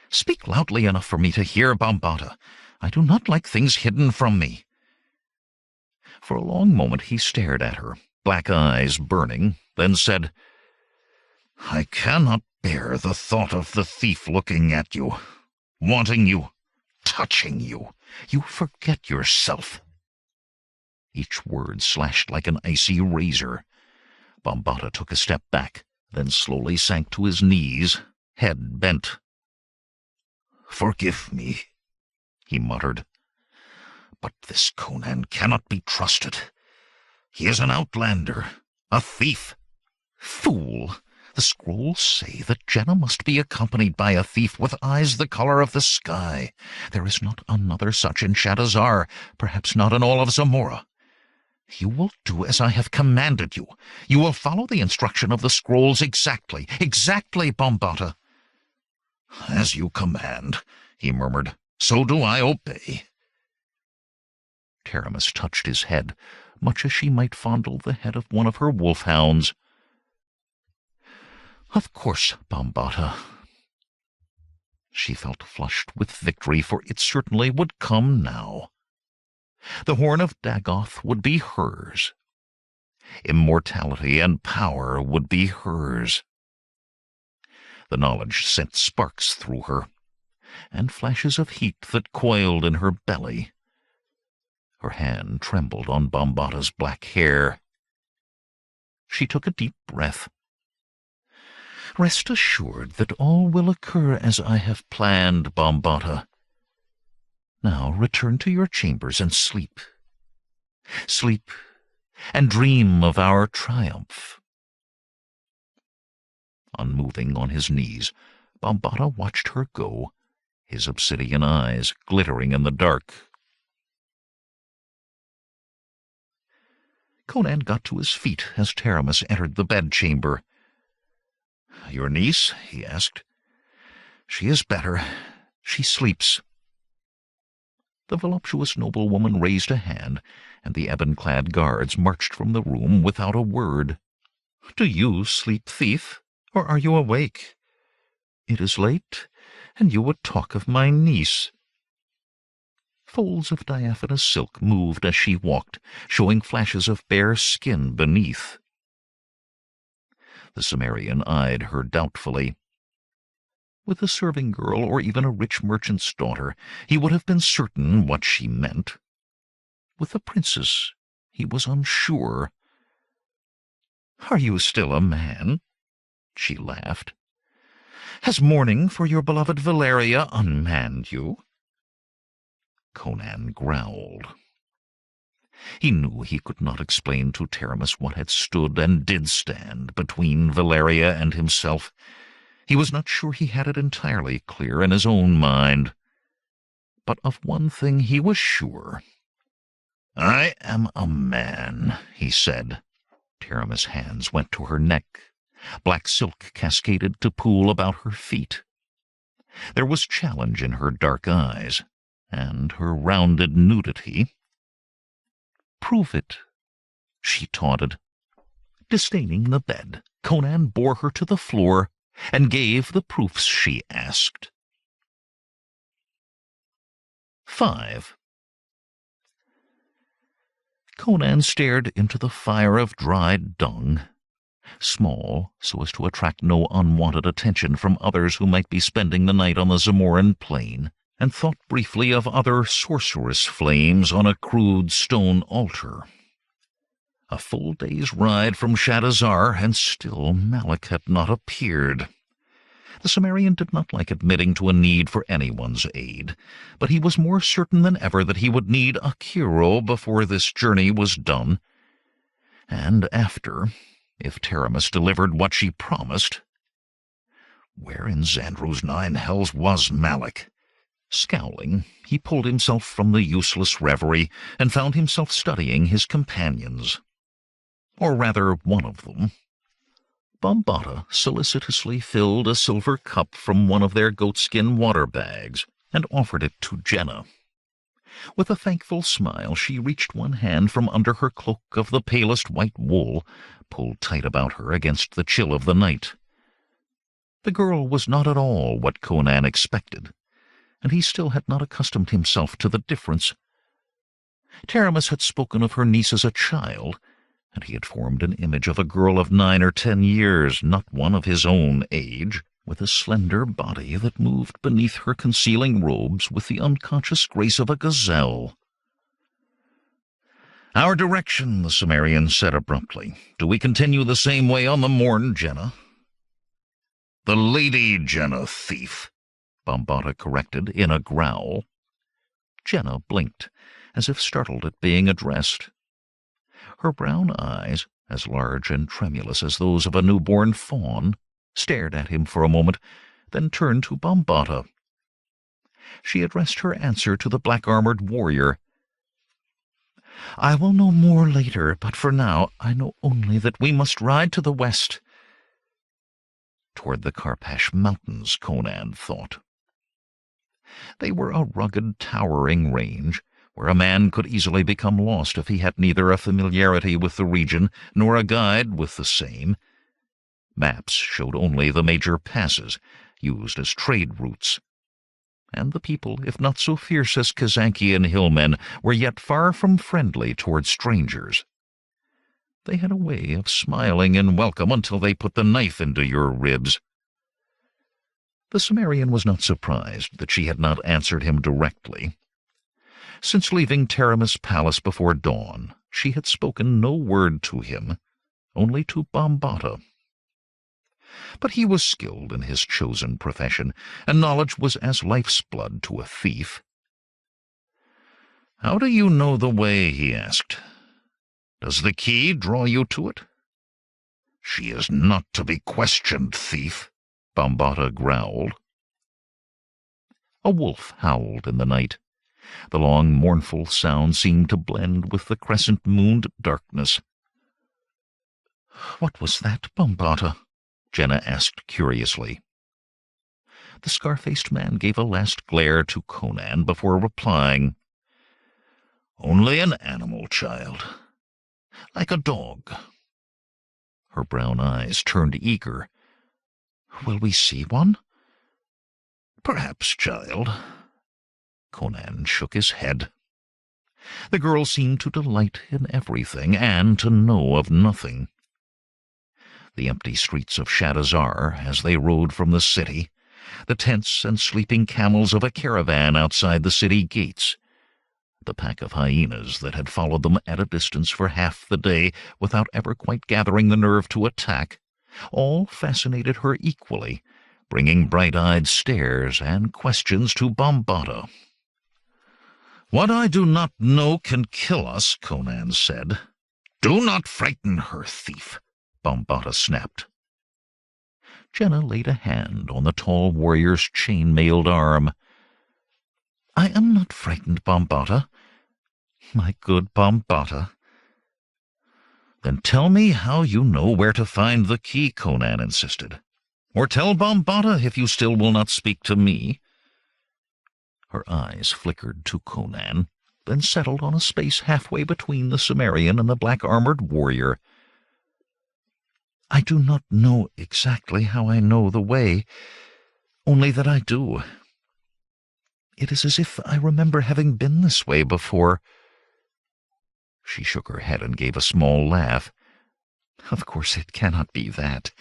"Speak loudly enough for me to hear, Bombata. I do not like things hidden from me." For a long moment he stared at her, black eyes burning, then said, "I cannot bear the thought of the thief looking at you, wanting you, touching you. You forget yourself." Each word slashed like an icy razor. Bombata took a step back, then slowly sank to his knees, head bent. "Forgive me," he muttered. "But this Conan cannot be trusted. He is an outlander, a thief." "Fool! The scrolls say that Jehnna must be accompanied by a thief with eyes the color of the sky. There is not another such in Shadazar, perhaps not in all of Zamora. You will do as I have commanded you. You will follow the instruction of the scrolls exactly, Bombata." "As you command," he murmured. "So do I obey." Taramis touched his head, much as she might fondle the head of one of her wolfhounds. "Of course, Bombata." She felt flushed with victory, for it certainly would come now. The horn of Dagoth would be hers. Immortality and power would be hers. The knowledge sent sparks through her, and flashes of heat that coiled in her belly. Her hand trembled on Bombata's black hair. She took a deep breath. "Rest assured that all will occur as I have planned, Bombata. Now return to your chambers and sleep. Sleep and dream of our triumph." Unmoving on his knees, Bombata watched her go, his obsidian eyes glittering in the dark. Conan got to his feet as Taramis entered the bedchamber. "Your niece?" he asked. "She is better. She sleeps." The voluptuous noblewoman raised a hand, and the ebon-clad guards marched from the room without a word. "Do you sleep, thief, or are you awake? It is late, and you would talk of my niece." Folds of diaphanous silk moved as she walked, showing flashes of bare skin beneath. The Cimmerian eyed her doubtfully. With a serving girl or even a rich merchant's daughter, he would have been certain what she meant. With the princess, he was unsure. "Are you still a man?" she laughed. "Has mourning for your beloved Valeria unmanned you?" Conan growled. He knew he could not explain to Taramis what had stood and did stand between Valeria and himself. He was not sure he had it entirely clear in his own mind. But of one thing he was sure. "I am a man," he said. Taramis' hands went to her neck. Black silk cascaded to pool about her feet. There was challenge in her dark eyes, and her rounded nudity. "Prove it," she taunted. Disdaining the bed, Conan bore her to the floor and gave the proofs she asked. 5. Conan stared into the fire of dried dung, small so as to attract no unwanted attention from others who might be spending the night on the Zamoran plain, and thought briefly of other sorceress flames on a crude stone altar. A full day's ride from Shadazar, and still Malak had not appeared. The Cimmerian did not like admitting to a need for anyone's aid, but he was more certain than ever that he would need a hero before this journey was done, and after, if Taramis delivered what she promised. Where in Xandru's 9 hells was Malak? Scowling, he pulled himself from the useless reverie and found himself studying his companions. Or rather, one of them. Bombata solicitously filled a silver cup from one of their goatskin water bags and offered it to Jehnna. With a thankful smile, she reached one hand from under her cloak of the palest white wool, pulled tight about her against the chill of the night. The girl was not at all what Conan expected, and he still had not accustomed himself to the difference. Taramis had spoken of her niece as a child, and he had formed an image of a girl of 9 or 10 years, not one of his own age, with a slender body that moved beneath her concealing robes with the unconscious grace of a gazelle. "Our direction," the Cimmerian said abruptly. "Do we continue the same way on the morn, Jehnna?" "The Lady Jehnna, thief," Bombata corrected in a growl. Jehnna blinked, as if startled at being addressed. Her brown eyes, as large and tremulous as those of a newborn fawn, stared at him for a moment, then turned to Bombata. She addressed her answer to the black-armored warrior. "I will know more later, but for now I know only that we must ride to the west." Toward the Karpash Mountains, Conan thought. They were a rugged, towering range, where a man could easily become lost if he had neither a familiarity with the region nor a guide with the same. Maps showed only the major passes, used as trade routes. And the people, if not so fierce as Kazankian hillmen, were yet far from friendly toward strangers. They had a way of smiling in welcome until they put the knife into your ribs. The Cimmerian was not surprised that she had not answered him directly. Since leaving Taramis' palace before dawn, she had spoken no word to him, only to Bombata. But he was skilled in his chosen profession, and knowledge was as life's blood to a thief. "How do you know the way?" he asked. "Does the key draw you to it?" "She is not to be questioned, thief," Bombata growled. A wolf howled in the night. The long, mournful sound seemed to blend with the crescent-mooned darkness. "What was that, Bombata?" Jehnna asked curiously. The scar-faced man gave a last glare to Conan before replying. "Only an animal, child. Like a dog." Her brown eyes turned eager. "Will we see one?" "Perhaps, child." Conan shook his head. The girl seemed to delight in everything and to know of nothing. The empty streets of Shadazar, as they rode from the city, the tents and sleeping camels of a caravan outside the city gates, the pack of hyenas that had followed them at a distance for half the day without ever quite gathering the nerve to attack, all fascinated her equally, bringing bright-eyed stares and questions to Bombata. "What I do not know can kill us," Conan said. "Do not frighten her, thief," Bombata snapped. Jehnna laid a hand on the tall warrior's chain-mailed arm. "I am not frightened, Bombata. My good Bombata." "Then tell me how you know where to find the key," Conan insisted. "Or tell Bombata if you still will not speak to me." Her eyes flickered to Conan, then settled on a space halfway between the Cimmerian and the black-armored warrior. "I do not know exactly how I know the way, only that I do. It is as if I remember having been this way before." She shook her head and gave a small laugh. "Of course it cannot be that.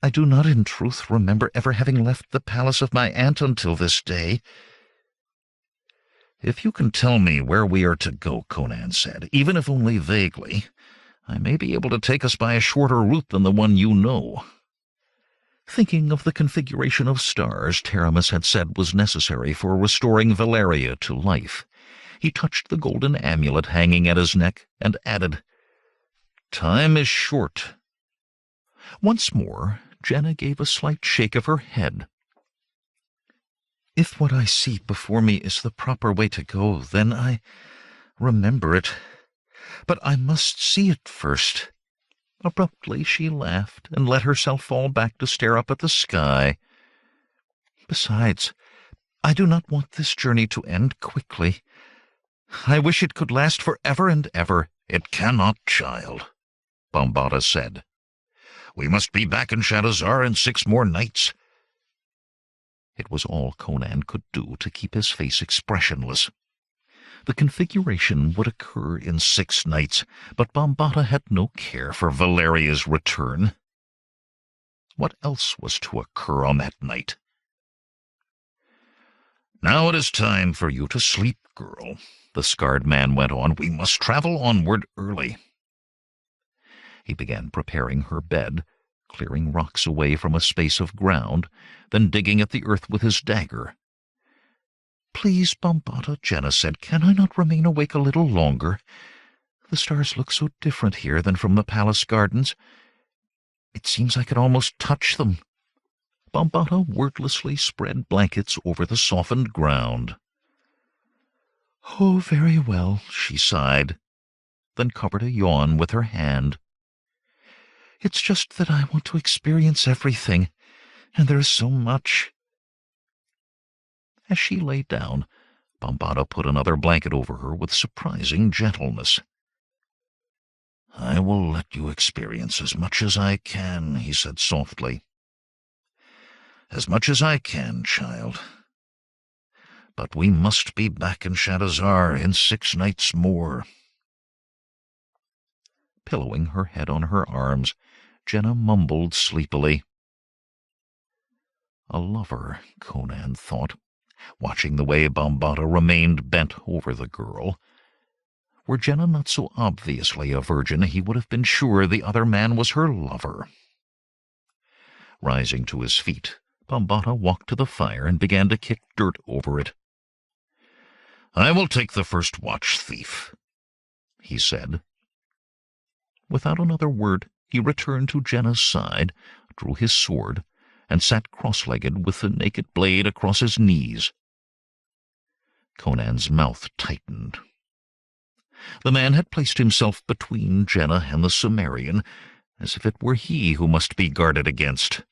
I do not in truth remember ever having left the palace of my aunt until this day." "If you can tell me where we are to go," Conan said, "even if only vaguely, I may be able to take us by a shorter route than the one you know." Thinking of the configuration of stars Taramis had said was necessary for restoring Valeria to life, he touched the golden amulet hanging at his neck and added, "Time is short." Once more, Jehnna gave a slight shake of her head. "If what I see before me is the proper way to go, then I remember it. But I must see it first." Abruptly she laughed and let herself fall back to stare up at the sky. "Besides, I do not want this journey to end quickly. I wish it could last forever and ever." "It cannot, child," Bombata said. "We must be back in Shadazar in 6 more nights." It was all Conan could do to keep his face expressionless. The configuration would occur in 6 nights, but Bombata had no care for Valeria's return. What else was to occur on that night? "Now it is time for you to sleep, girl," the scarred man went on. "We must travel onward early." He began preparing her bed, clearing rocks away from a space of ground, then digging at the earth with his dagger. "Please, Bombata," Jehnna said, "can I not remain awake a little longer? The stars look so different here than from the palace gardens. It seems I could almost touch them." Bombata wordlessly spread blankets over the softened ground. "Oh, very well," she sighed, then covered a yawn with her hand. "It's just that I want to experience everything, and there is so much." As she lay down, Bombata put another blanket over her with surprising gentleness. "I will let you experience as much as I can," he said softly. "As much as I can, child. But we must be back in Shadazar in 6 nights more." Pillowing her head on her arms, Jehnna mumbled sleepily. A lover, Conan thought, watching the way Bambata remained bent over the girl. Were Jehnna not so obviously a virgin, he would have been sure the other man was her lover. Rising to his feet, Bambata walked to the fire and began to kick dirt over it. "I will take the first watch, thief," he said. Without another word, he returned to Jehnna's side, drew his sword, and sat cross-legged with the naked blade across his knees. Conan's mouth tightened. The man had placed himself between Jehnna and the Cimmerian, as if it were he who must be guarded against.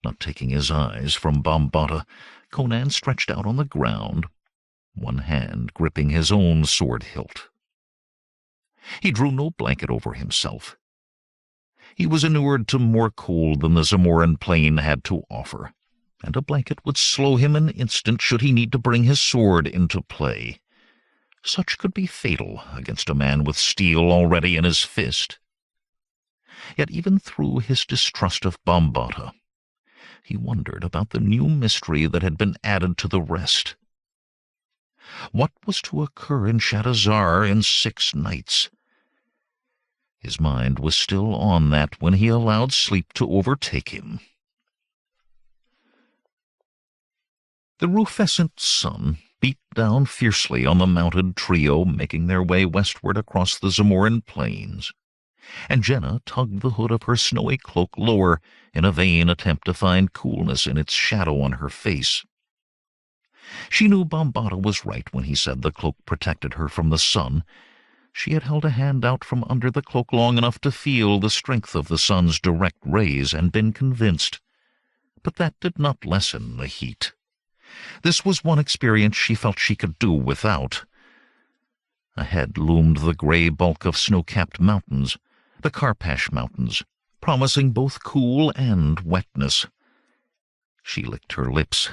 Not taking his eyes from Bambata, Conan stretched out on the ground, one hand gripping his own sword hilt. He drew no blanket over himself. He was inured to more cold than the Zamoran plain had to offer, and a blanket would slow him an instant should he need to bring his sword into play. Such could be fatal against a man with steel already in his fist. Yet even through his distrust of Bambata, he wondered about the new mystery that had been added to the rest. What was to occur in Shadazar in 6 nights? His mind was still on that when he allowed sleep to overtake him. The rufescent sun beat down fiercely on the mounted trio making their way westward across the Zamoran plains, and Jehnna tugged the hood of her snowy cloak lower in a vain attempt to find coolness in its shadow on her face. She knew Bambata was right when he said the cloak protected her from the sun. She had held a hand out from under the cloak long enough to feel the strength of the sun's direct rays and been convinced. But that did not lessen the heat. This was one experience she felt she could do without. Ahead loomed the gray bulk of snow-capped mountains, the Karpash Mountains, promising both cool and wetness. She licked her lips,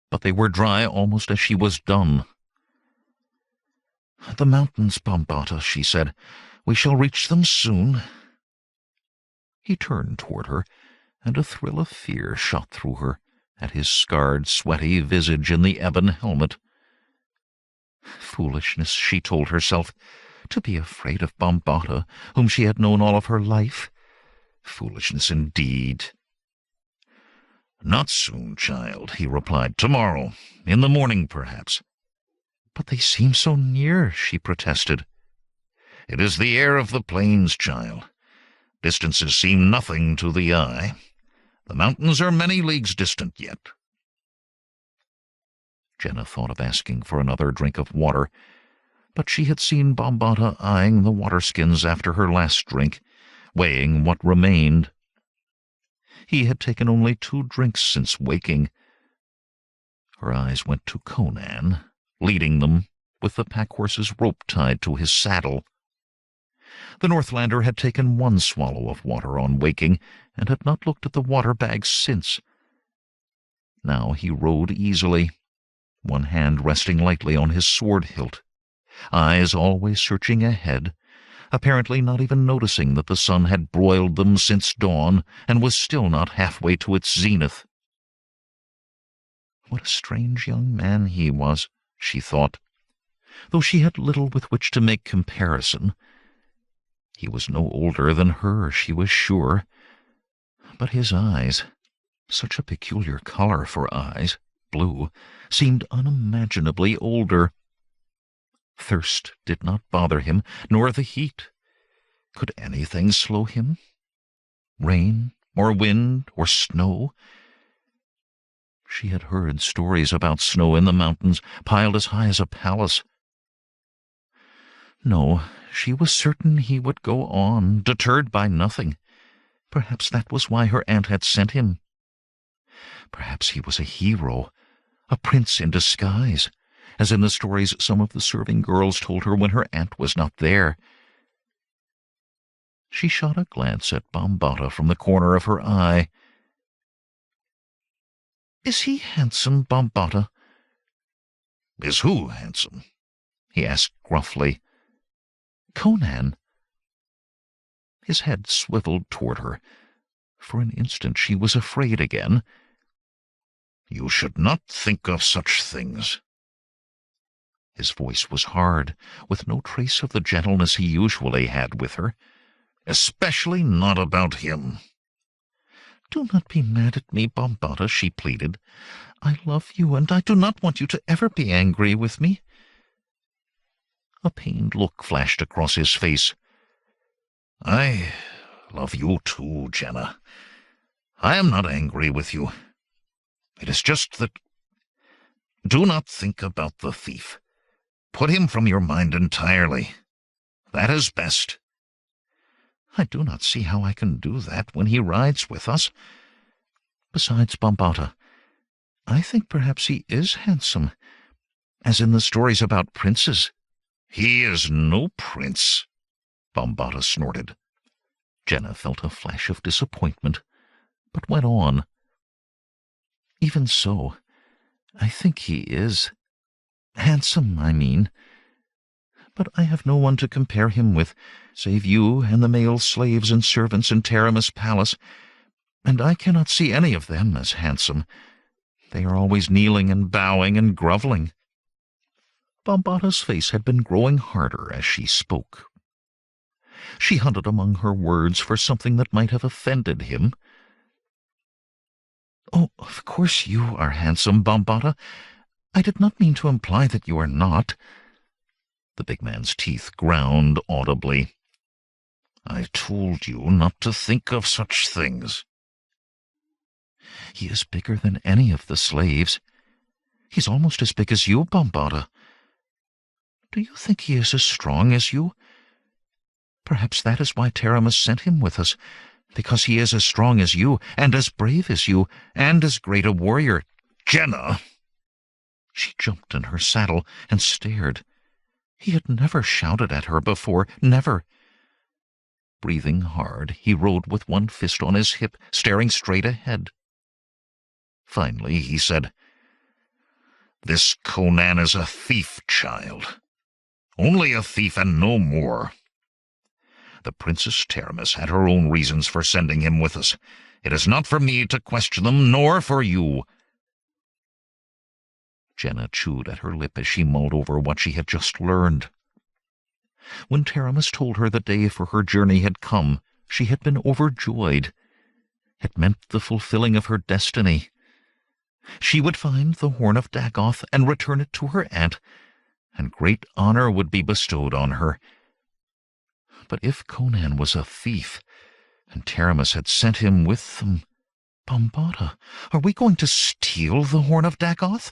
but they were dry almost as she was done. "The mountains, Bambata," she said. "We shall reach them soon." He turned toward her, and a thrill of fear shot through her at his scarred, sweaty visage in the ebon helmet. Foolishness, she told herself, to be afraid of Bambata, whom she had known all of her life. Foolishness indeed. "Not soon, child," he replied. "Tomorrow, in the morning, perhaps." "But they seem so near," she protested. "It is the air of the plains, child. Distances seem nothing to the eye. The mountains are many leagues distant yet." Jehnna thought of asking for another drink of water, but she had seen Bambata eyeing the waterskins after her last drink, weighing what remained. He had taken only 2 drinks since waking. Her eyes went to Conan, leading them, with the pack-horse's rope tied to his saddle. The Northlander had taken 1 swallow of water on waking, and had not looked at the water-bag since. Now he rode easily, one hand resting lightly on his sword hilt, eyes always searching ahead, apparently not even noticing that the sun had broiled them since dawn and was still not halfway to its zenith. What a strange young man he was, she thought, though she had little with which to make comparison. He was no older than her, she was sure, but his eyes, such a peculiar color for eyes, blue, seemed unimaginably older. Thirst did not bother him, nor the heat. Could anything slow him? Rain, or wind, or snow? She had heard stories about snow in the mountains, piled as high as a palace. No, she was certain he would go on, deterred by nothing. Perhaps that was why her aunt had sent him. Perhaps he was a hero, a prince in disguise, as in the stories some of the serving girls told her when her aunt was not there. She shot a glance at Bambata from the corner of her eye. "Is he handsome, Bambata?" "Is who handsome?" he asked gruffly. "Conan." His head swiveled toward her. For an instant she was afraid again. "You should not think of such things." His voice was hard, with no trace of the gentleness he usually had with her. "Especially not about him." "Do not be mad at me, Bambata," she pleaded. "I love you, and I do not want you to ever be angry with me." A pained look flashed across his face. "I love you too, Jehnna. I am not angry with you. It is just that... Do not think about the thief. Put him from your mind entirely. That is best." "I do not see how I can do that when he rides with us. Besides, Bambata, I think perhaps he is handsome, as in the stories about princes." "He is no prince," Bambata snorted. Jehnna felt a flash of disappointment, but went on. "Even so, I think he is. Handsome, I mean. But I have no one to compare him with, save you and the male slaves and servants in Taramis Palace, and I cannot see any of them as handsome. They are always kneeling and bowing and groveling." Bambata's face had been growing harder as she spoke. She hunted among her words for something that might have offended him. "Oh, of course you are handsome, Bambata. I did not mean to imply that you are not." The big man's teeth ground audibly. "I told you not to think of such things." "He is bigger than any of the slaves. He's almost as big as you, Bambata. Do you think he is as strong as you? Perhaps that is why Taramis sent him with us, because he is as strong as you, and as brave as you, and as great a warrior." "Jehnna!" She jumped in her saddle and stared. He had never shouted at her before, never. Breathing hard, he rode with one fist on his hip, staring straight ahead. Finally he said, "This Conan is a thief, child. Only a thief and no more. The Princess Taramis had her own reasons for sending him with us. It is not for me to question them, nor for you." Jehnna chewed at her lip as she mulled over what she had just learned. When Taramis told her the day for her journey had come, she had been overjoyed. It meant the fulfilling of her destiny. She would find the Horn of Dagoth and return it to her aunt, and great honor would be bestowed on her. But if Conan was a thief, and Taramis had sent him with them, Bambata, are we going to steal the Horn of Dagoth?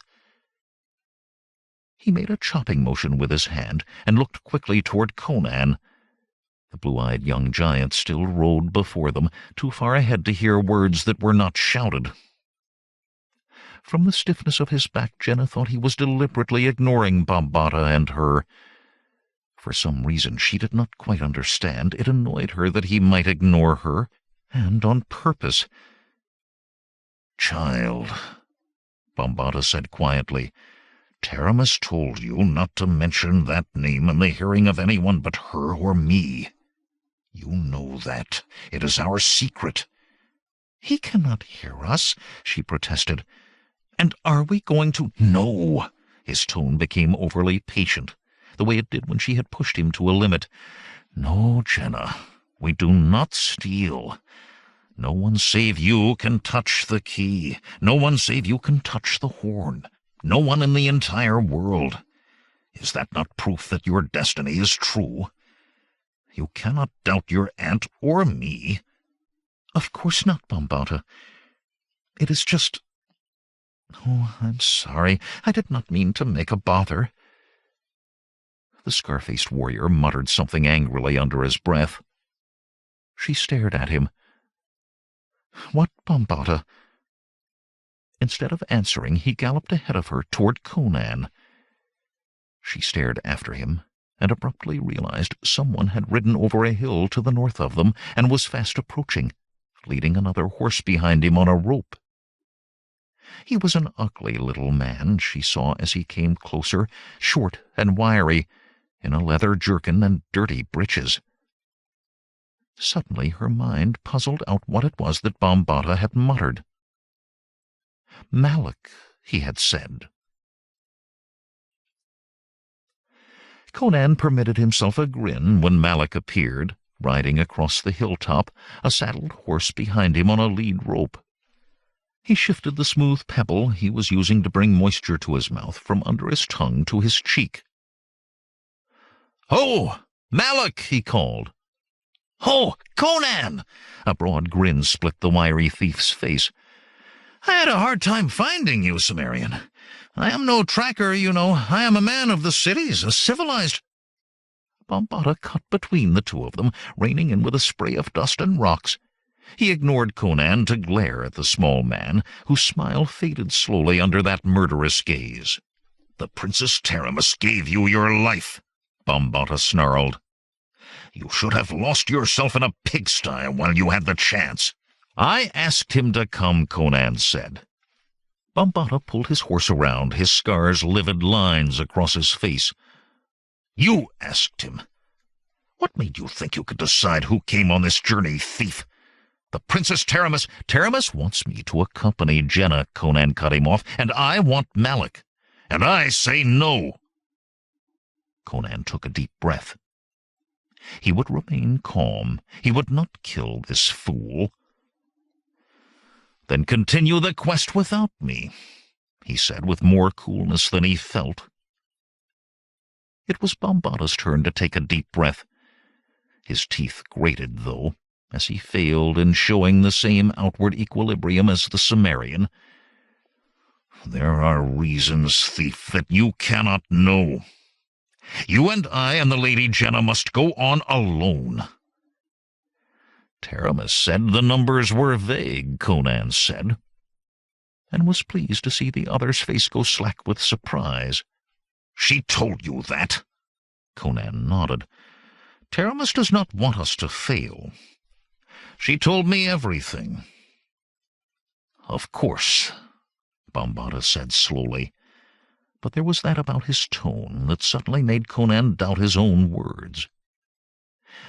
He made a chopping motion with his hand and looked quickly toward Conan. The blue-eyed young giant still rode before them, too far ahead to hear words that were not shouted. From the stiffness of his back, Jehnna thought he was deliberately ignoring Bambata and her. For some reason she did not quite understand, it annoyed her that he might ignore her, and on purpose. "Child," Bambata said quietly, "Taramis told you not to mention that name in the hearing of anyone but her or me. You know that. It is our secret." "He cannot hear us," she protested. "And are we going to—" "No!" His tone became overly patient, the way it did when she had pushed him to a limit. "No, Jehnna, we do not steal. No one save you can touch the key. No one save you can touch the horn. No one in the entire world. Is that not proof that your destiny is true? You cannot doubt your aunt or me." "Of course not, Bambata. It is just— Oh, I'm sorry. I did not mean to make a bother." The scar-faced warrior muttered something angrily under his breath. She stared at him. "What, Bambata?" Instead of answering, he galloped ahead of her toward Conan. She stared after him, and abruptly realized someone had ridden over a hill to the north of them and was fast approaching, leading another horse behind him on a rope. He was an ugly little man, she saw as he came closer, short and wiry, in a leather jerkin and dirty breeches. Suddenly her mind puzzled out what it was that Bambata had muttered. Malak, he had said. Conan permitted himself a grin when Malak appeared, riding across the hilltop, a saddled horse behind him on a lead rope. He shifted the smooth pebble he was using to bring moisture to his mouth from under his tongue to his cheek. "Ho! Malak!" he called. "Ho! Conan!" A broad grin split the wiry thief's face. "I had a hard time finding you, Cimmerian. I am no tracker, you know. I am a man of the cities, a civilized—" Bambata cut between the two of them, reining in with a spray of dust and rocks. He ignored Conan to glare at the small man, whose smile faded slowly under that murderous gaze. "The Princess Taramis gave you your life," Bambata snarled. "You should have lost yourself in a pigsty while you had the chance." "I asked him to come," Conan said. Bambata pulled his horse around, his scars livid lines across his face. "You asked him? What made you think you could decide who came on this journey, thief? The Princess Taramis—" "Taramis wants me to accompany Jehnna," Conan cut him off, "and I want Malak." "And I say no." Conan took a deep breath. He would remain calm. He would not kill this fool. "Then continue the quest without me," he said with more coolness than he felt. It was Bambata's turn to take a deep breath. His teeth grated, though, as he failed in showing the same outward equilibrium as the Cimmerian. "There are reasons, thief, that you cannot know. You and I and the Lady Jehnna must go on alone." "Taramis said the numbers were vague," Conan said, and was pleased to see the other's face go slack with surprise. "She told you that?" Conan nodded. "Taramis does not want us to fail. She told me everything." "Of course," Bambata said slowly, but there was that about his tone that suddenly made Conan doubt his own words.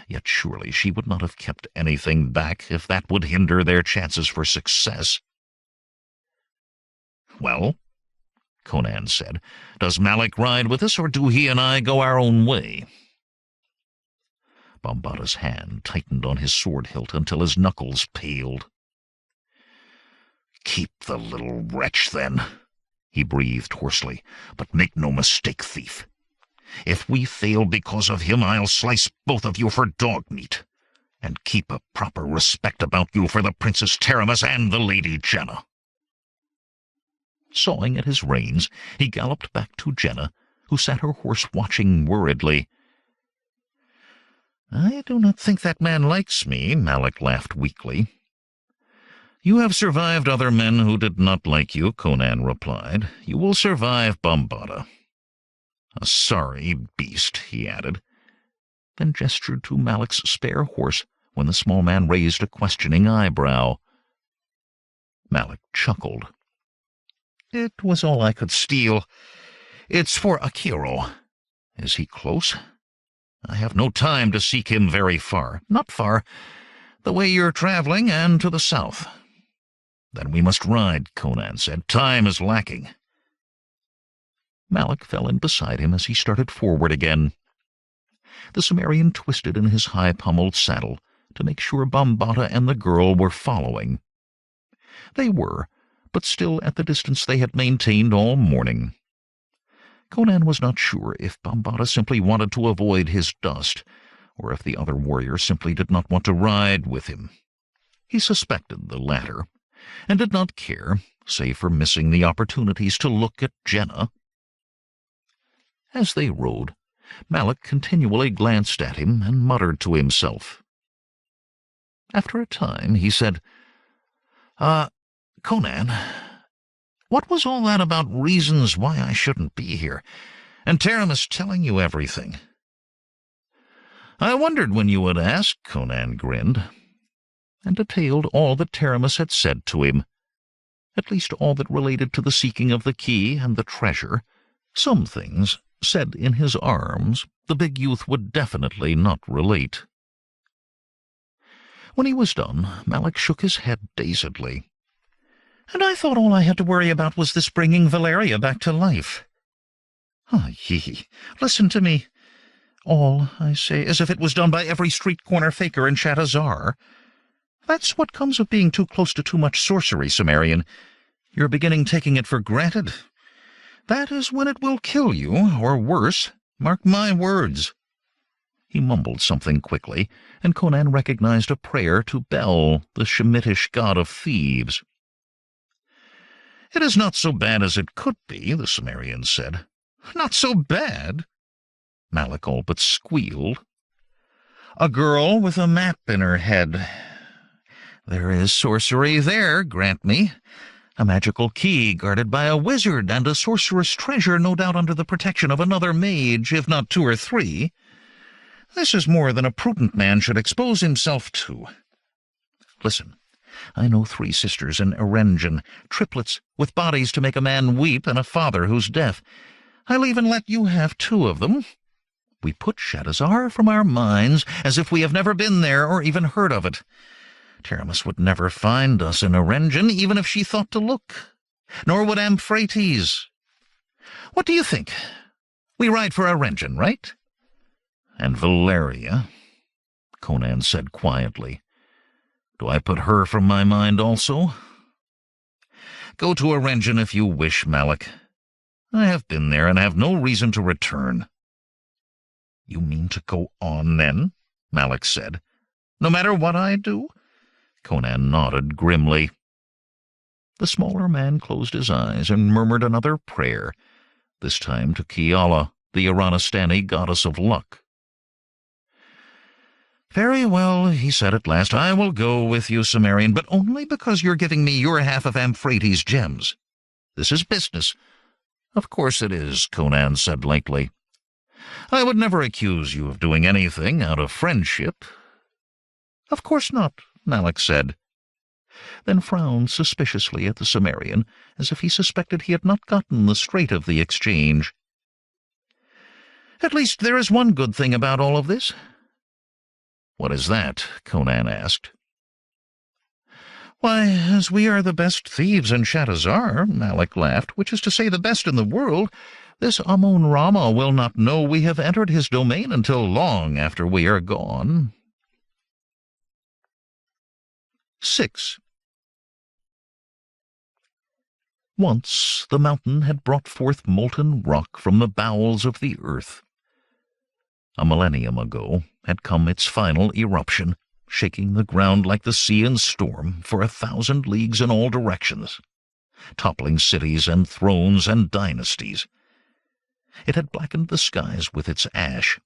Yet surely she would not have kept anything back if that would hinder their chances for success. "Well," Conan said, "does Malak ride with us, or do he and I go our own way?" Bambata's hand tightened on his sword hilt until his knuckles paled. "Keep the little wretch, then," he breathed hoarsely. "But make no mistake, thief. If we fail because of him, I'll slice both of you for dog meat, and keep a proper respect about you for the Princess Taramis and the Lady Jehnna." Sawing at his reins, he galloped back to Jehnna, who sat her horse watching worriedly. "I do not think that man likes me," Malak laughed weakly. "You have survived other men who did not like you," Conan replied. "You will survive Bambata. A sorry beast," he added, then gestured to Malak's spare horse when the small man raised a questioning eyebrow. Malak chuckled. "It was all I could steal. It's for Akiro. Is he close? I have no time to seek him very far. Not far. The way you're traveling, and to the south." "Then we must ride," Conan said. "Time is lacking." Malak fell in beside him as he started forward again. The Cimmerian twisted in his high-pommeled saddle to make sure Bambata and the girl were following. They were, but still at the distance they had maintained all morning. Conan was not sure if Bambata simply wanted to avoid his dust, or if the other warrior simply did not want to ride with him. He suspected the latter, and did not care, save for missing the opportunities to look at Jehnna. As they rode, Malak continually glanced at him and muttered to himself. After a time he said, Conan, what was all that about reasons why I shouldn't be here, and Taramis telling you everything?" "I wondered when you would ask," Conan grinned, and detailed all that Taramis had said to him, at least all that related to the seeking of the key and the treasure. Some things, said in his arms, the big youth would definitely not relate. When he was done, Malik shook his head dazedly. "And I thought all I had to worry about was this bringing Valeria back to life." "Ah, ye, listen to me. All, I say, as if it was done by every street-corner faker in Shadazar. That's what comes of being too close to too much sorcery, Cimmerian. You're beginning taking it for granted. That is when it will kill you, or worse. Mark my words." He mumbled something quickly, and Conan recognized a prayer to Bel, the Shemitish god of thieves. "It is not so bad as it could be," the Cimmerian said. "Not so bad?" Malik all but squealed. "A girl with a map in her head. There is sorcery there, grant me. A magical key guarded by a wizard, and a sorceress treasure no doubt under the protection of another mage, if not two or three. This is more than a prudent man should expose himself to. Listen, I know 3 sisters in Erengen, triplets with bodies to make a man weep and a father who's deaf. I'll even let you have 2 of them. We put Shadazar from our minds as if we have never been there or even heard of it. Taramis would never find us in Erengen, even if she thought to look. Nor would Amphrates. What do you think? We ride for Erengen, right?" "And Valeria," Conan said quietly. "Do I put her from my mind also?" "Go to Erengen if you wish, Malik. I have been there and have no reason to return." "You mean to go on, then?" Malik said. "No matter what I do?" Conan nodded grimly. The smaller man closed his eyes and murmured another prayer, this time to Kiala, the Iranistani goddess of luck. "Very well," he said at last. "I will go with you, Cimmerian, but only because you're giving me your half of Amphrates' gems. This is business." "Of course it is," Conan said lightly. "I would never accuse you of doing anything out of friendship." "Of course not," Malik said, then frowned suspiciously at the Cimmerian, as if he suspected he had not gotten the straight of the exchange. "At least there is one good thing about all of this." "What is that?" Conan asked. "Why, as we are the best thieves in Shadazar," Malik laughed, "which is to say the best in the world, this Amun-Rama will not know we have entered his domain until long after we are gone." 6. Once the mountain had brought forth molten rock from the bowels of the earth. A millennium ago had come its final eruption, shaking the ground like the sea in storm for 1,000 leagues in all directions, toppling cities and thrones and dynasties. It had blackened the skies with its ash,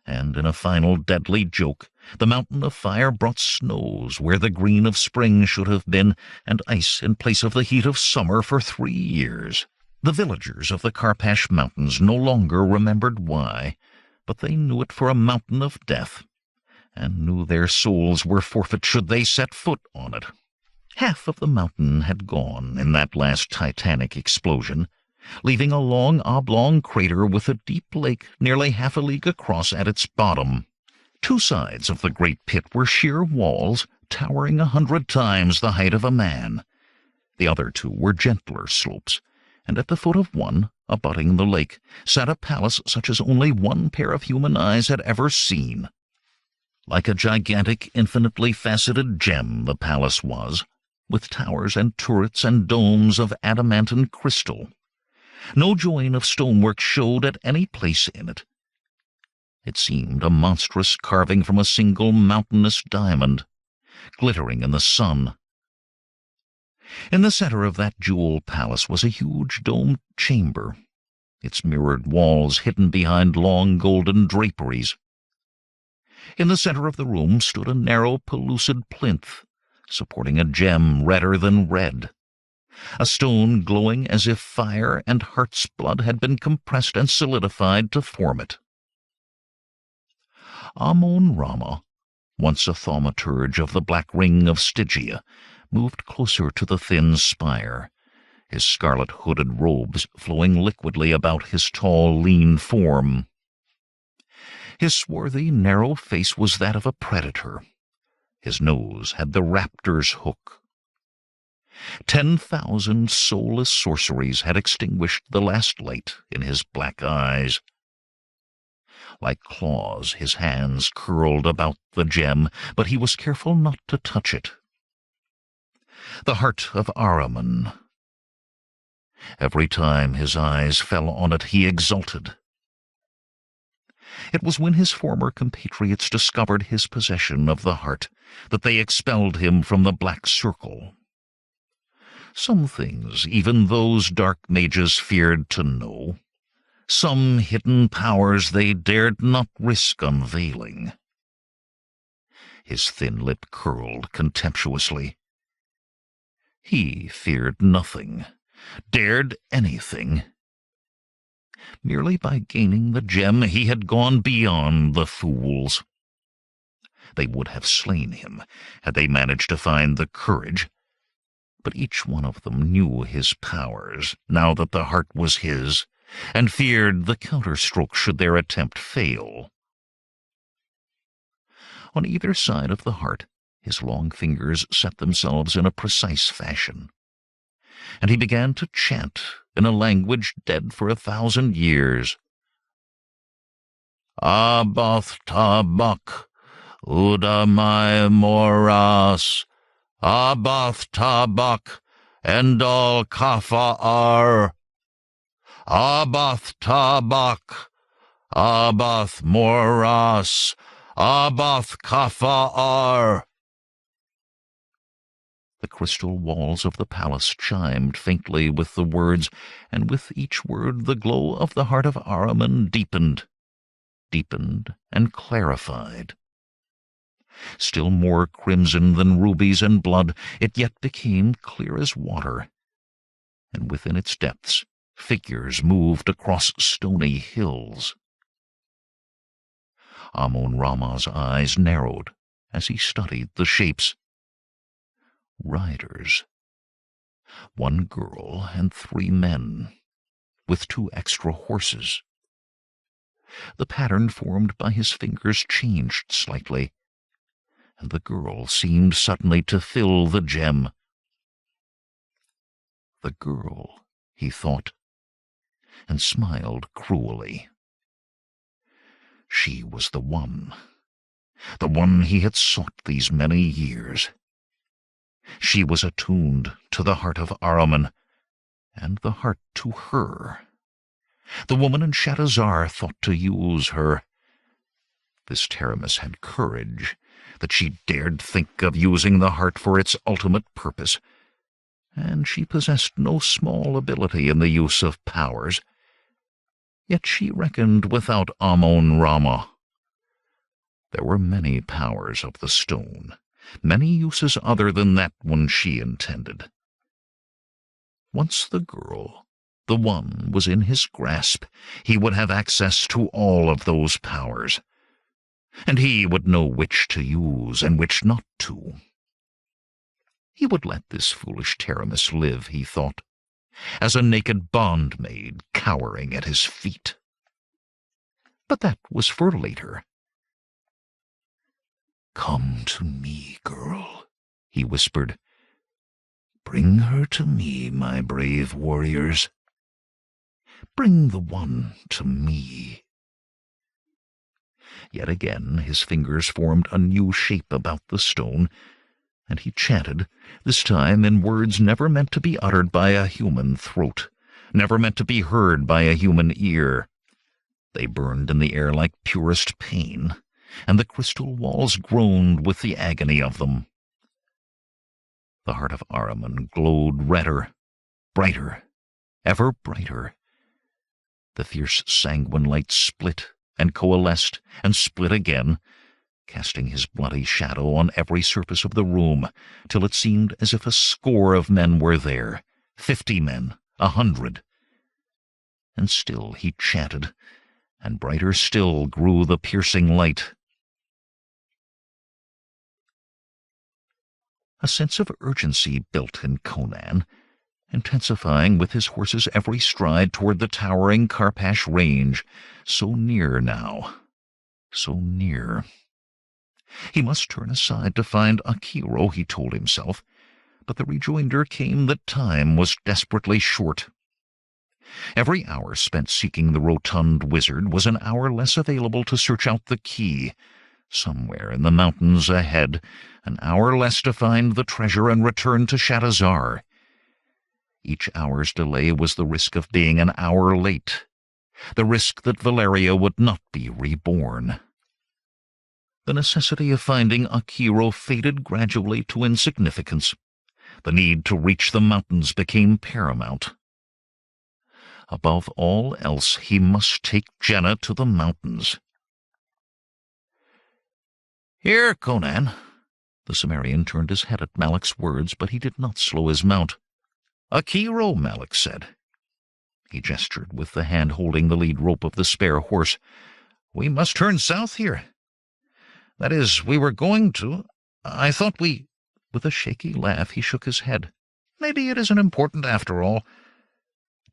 and in a final deadly joke, the mountain of fire brought snows where the green of spring should have been, and ice in place of the heat of summer for 3 years. The villagers of the Karpash Mountains no longer remembered why, but they knew it for a mountain of death, and knew their souls were forfeit should they set foot on it. Half of the mountain had gone in that last titanic explosion, leaving a long oblong crater with a deep lake nearly half a league across at its bottom. 2 sides of the great pit were sheer walls, towering 100 times the height of a man. The other 2 were gentler slopes, and at the foot of one, abutting the lake, sat a palace such as only one pair of human eyes had ever seen. Like a gigantic, infinitely faceted gem the palace was, with towers and turrets and domes of adamantine crystal. No join of stonework showed at any place in it. It seemed a monstrous carving from a single mountainous diamond, glittering in the sun. In the center of that jewel palace was a huge domed chamber, its mirrored walls hidden behind long golden draperies. In the center of the room stood a narrow, pellucid plinth, supporting a gem redder than red, a stone glowing as if fire and heart's blood had been compressed and solidified to form it. Amun-Rama, once a thaumaturge of the Black Ring of Stygia, moved closer to the thin spire, his scarlet hooded robes flowing liquidly about his tall, lean form. His swarthy, narrow face was that of a predator, His nose had the raptor's hook. 10,000 soulless sorceries had extinguished the last light in his black eyes. Like claws, his hands curled about the gem, but he was careful not to touch it. The Heart of Ahriman. Every time his eyes fell on it, he exulted. It was when his former compatriots discovered his possession of the heart that they expelled him from the Black Circle. Some things even those dark mages feared to know. Some hidden powers they dared not risk unveiling. His thin lip curled contemptuously. He feared nothing, dared anything. Merely by gaining the gem he had gone beyond the fools. They would have slain him had they managed to find the courage. But each one of them knew his powers, now that the heart was his, and feared the counterstroke should their attempt fail. On either side of the heart, his long fingers set themselves in a precise fashion, and he began to chant in a language dead for 1,000 years. Abath tabak, udamai moras, Abath tabak, endal kafa'ar, Abath tabak, Abath moras, Abath kafa'ar. The crystal walls of the palace chimed faintly with the words, and with each word the glow of the Heart of Ahriman deepened and clarified. Still more crimson than rubies and blood, it yet became clear as water, and within its depths figures moved across stony hills. Amon-Rama's eyes narrowed as he studied the shapes. Riders. 1 girl and 3 men, with 2 extra horses. The pattern formed by his fingers changed slightly, and the girl seemed suddenly to fill the gem. The girl, he thought, and smiled cruelly. She was the one he had sought these many years. She was attuned to the Heart of Ahriman, and the heart to her. The woman in Shadazar thought to use her. This Taramis had courage, that she dared think of using the heart for its ultimate purpose, and she possessed no small ability in the use of powers. Yet she reckoned without Amon-Rama. There were many powers of the stone, many uses other than that one she intended. Once the girl, the one, was in his grasp, he would have access to all of those powers, and he would know which to use and which not to. He would let this foolish Taramis live, he thought, as a naked bondmaid cowering at his feet. But that was for later. "Come to me, girl," he whispered. "Bring her to me, my brave warriors. Bring the one to me." Yet again his fingers formed a new shape about the stone, and he chanted, this time in words never meant to be uttered by a human throat, never meant to be heard by a human ear. They burned in the air like purest pain, and the crystal walls groaned with the agony of them. The Heart of Ahriman glowed redder, brighter, ever brighter. The fierce sanguine light split and coalesced and split again, casting his bloody shadow on every surface of the room, till it seemed as if a score of men were there, 50 men, 100. And still he chanted, and brighter still grew the piercing light. A sense of urgency built in Conan, intensifying with his horse's every stride toward the towering Karpash range, so near now, so near. He must turn aside to find Akiro, he told himself, but the rejoinder came that time was desperately short. Every hour spent seeking the rotund wizard was an hour less available to search out the key. Somewhere in the mountains ahead, an hour less to find the treasure and return to Shadazar. Each hour's delay was the risk of being an hour late, the risk that Valeria would not be reborn. The necessity of finding Akiro faded gradually to insignificance. The need to reach the mountains became paramount. Above all else, he must take Jehnna to the mountains. "Here, Conan." The Cimmerian turned his head at Malak's words, but he did not slow his mount. "Akiro," Malak said. He gestured with the hand holding the lead rope of the spare horse. "We must turn south here. That is, we were going to. I thought we—" With a shaky laugh he shook his head. "Maybe it isn't important after all."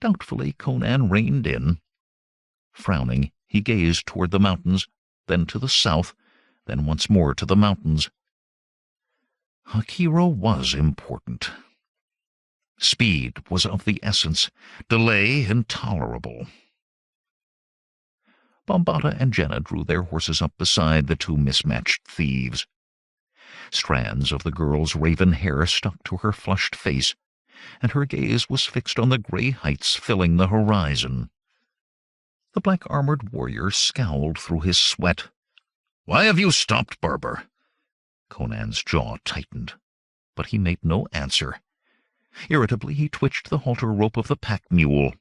Doubtfully Conan reined in. Frowning, he gazed toward the mountains, then to the south, then once more to the mountains. Akiro was important. Speed was of the essence, delay intolerable. Bombata and Jehnna drew their horses up beside the two mismatched thieves. Strands of the girl's raven hair stuck to her flushed face, and her gaze was fixed on the gray heights filling the horizon. The black-armored warrior scowled through his sweat. "Why have you stopped, Barber?" Conan's jaw tightened, but he made no answer. Irritably he twitched the halter rope of the pack mule.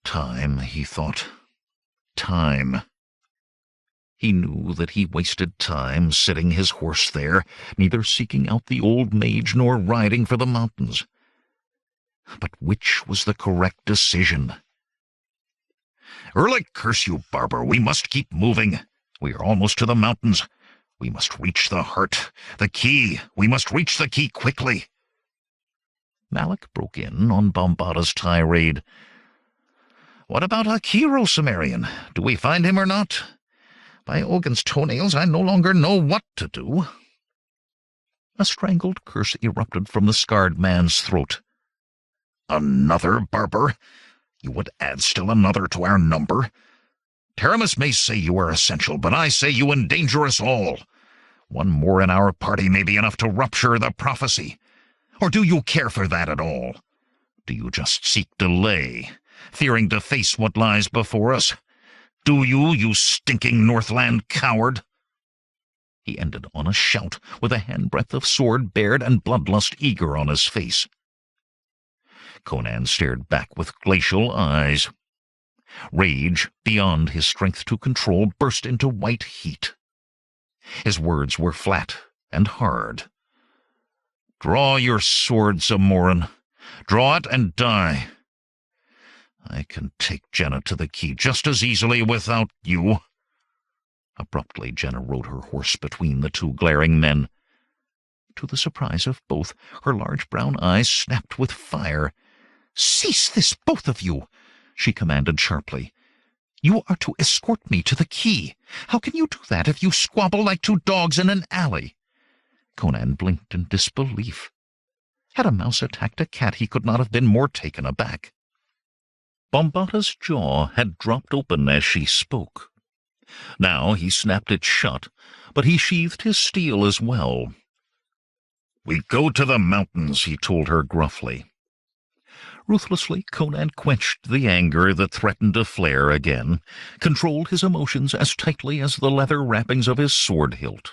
Time, he thought. Time. He knew that he wasted time sitting his horse there, neither seeking out the old mage nor riding for the mountains. But which was the correct decision? "Erlich, curse you, Barber, we must keep moving. We are almost to the mountains. We must reach the heart, the key. We must reach the key quickly." Malak broke in on Bombata's tirade. "What about Akiro, Cimmerian? Do we find him or not? By Ogin's toenails, I no longer know what to do." A strangled curse erupted from the scarred man's throat. "Another, Barber? You would add still another to our number? Taramis may say you are essential, but I say you endanger us all. One more in our party may be enough to rupture the prophecy. Or do you care for that at all? Do you just seek delay, fearing to face what lies before us? Do you, you stinking Northland coward?" He ended on a shout, with a handbreadth of sword bared and bloodlust eager on his face. Conan stared back with glacial eyes. Rage, beyond his strength to control, burst into white heat. His words were flat and hard. "Draw your sword, Zamorin. Draw it and die. I can take Jehnna to the key just as easily without you." Abruptly, Jehnna rode her horse between the two glaring men. To the surprise of both, her large brown eyes snapped with fire. "Cease this, both of you!" she commanded sharply. "You are to escort me to the key. How can you do that if you squabble like two dogs in an alley?" Conan blinked in disbelief. Had a mouse attacked a cat, he could not have been more taken aback. Bombata's jaw had dropped open as she spoke. Now he snapped it shut, but he sheathed his steel as well. "We go to the mountains," he told her gruffly. Ruthlessly, Conan quenched the anger that threatened to flare again, controlled his emotions as tightly as the leather wrappings of his sword hilt.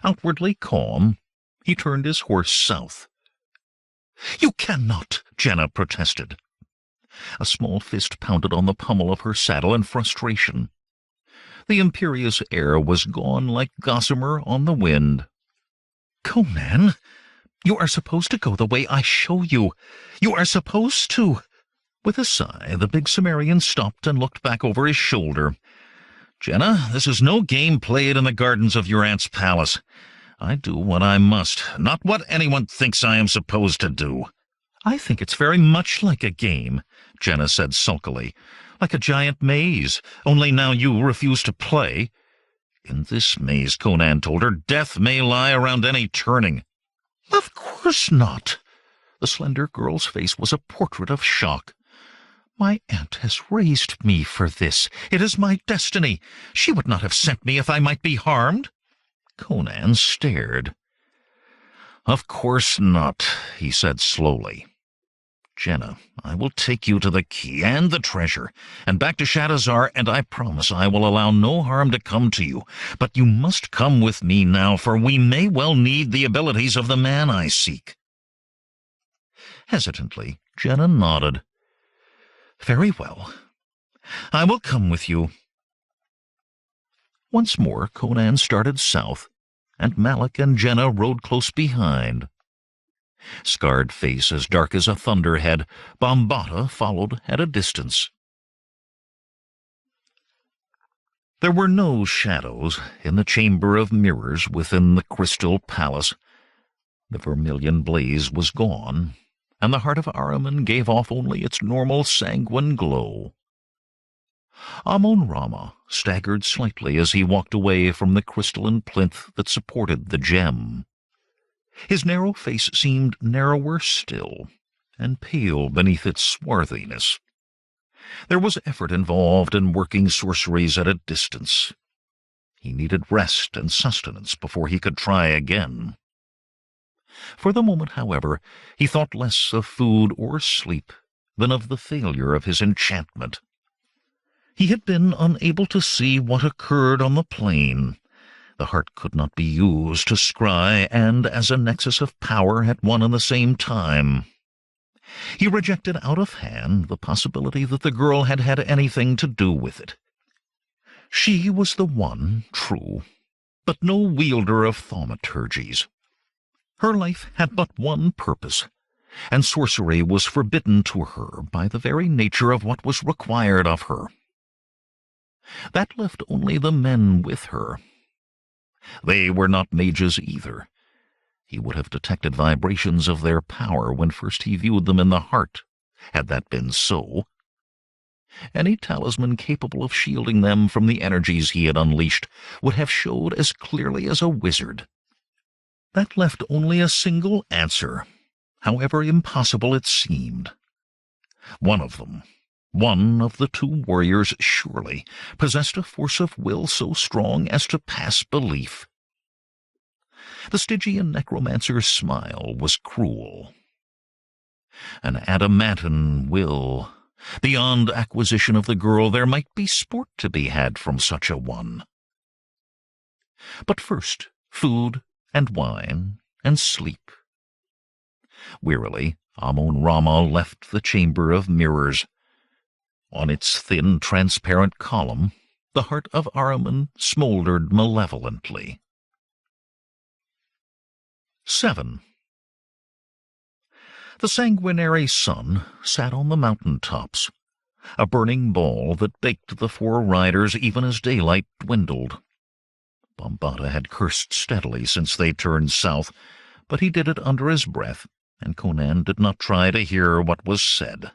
Outwardly calm, he turned his horse south. "You cannot," Jehnna protested. A small fist pounded on the pommel of her saddle in frustration. The imperious air was gone like gossamer on the wind. "Conan, you are supposed to go the way I show you. You are supposed to." With a sigh, the big Cimmerian stopped and looked back over his shoulder. "Jehnna, this is no game played in the gardens of your aunt's palace. I do what I must, not what anyone thinks I am supposed to do." "I think it's very much like a game," Jehnna said sulkily. "Like a giant maze, only now you refuse to play." In this maze, Conan told her, death may lie around any turning. Of course not. The slender girl's face was a portrait of shock. My aunt has raised me for this. It is my destiny. She would not have sent me if I might be harmed. Conan stared. Of course not, he said slowly. Jehnna, I will take you to the key and the treasure, and back to Shadowzar, and I promise I will allow no harm to come to you. But you must come with me now, for we may well need the abilities of the man I seek. Hesitantly, Jehnna nodded. Very well. I will come with you. Once more Conan started south, and Malak and Jehnna rode close behind. Scarred face as dark as a thunderhead, Bombata followed at a distance. There were no shadows in the chamber of mirrors within the crystal palace. The vermilion blaze was gone, and the Heart of Ahriman gave off only its normal sanguine glow. Amon-Rama staggered slightly as he walked away from the crystalline plinth that supported the gem. His narrow face seemed narrower still, and pale beneath its swarthiness. There was effort involved in working sorceries at a distance. He needed rest and sustenance before he could try again. For the moment, however, he thought less of food or sleep than of the failure of his enchantment. He had been unable to see what occurred on the plain. The heart could not be used to scry and as a nexus of power at one and the same time. He rejected out of hand the possibility that the girl had had anything to do with it. She was the one, true, but no wielder of thaumaturgies. Her life had but one purpose, and sorcery was forbidden to her by the very nature of what was required of her. That left only the men with her. They were not mages either. He would have detected vibrations of their power when first he viewed them in the heart, had that been so. Any talisman capable of shielding them from the energies he had unleashed would have showed as clearly as a wizard. That left only a single answer, however impossible it seemed. One of them, one of the two warriors surely, possessed a force of will so strong as to pass belief. The Stygian necromancer's smile was cruel. An adamantine will. Beyond acquisition of the girl, there might be sport to be had from such a one. But first, food and wine and sleep. Wearily, Amon-Rama left the chamber of mirrors. On its thin, transparent column, the Heart of Ahriman smoldered malevolently. 7. The sanguinary sun sat on the mountain tops, a burning ball that baked the four riders even as daylight dwindled. Bombata had cursed steadily since they turned south, but he did it under his breath, and Conan did not try to hear what was said.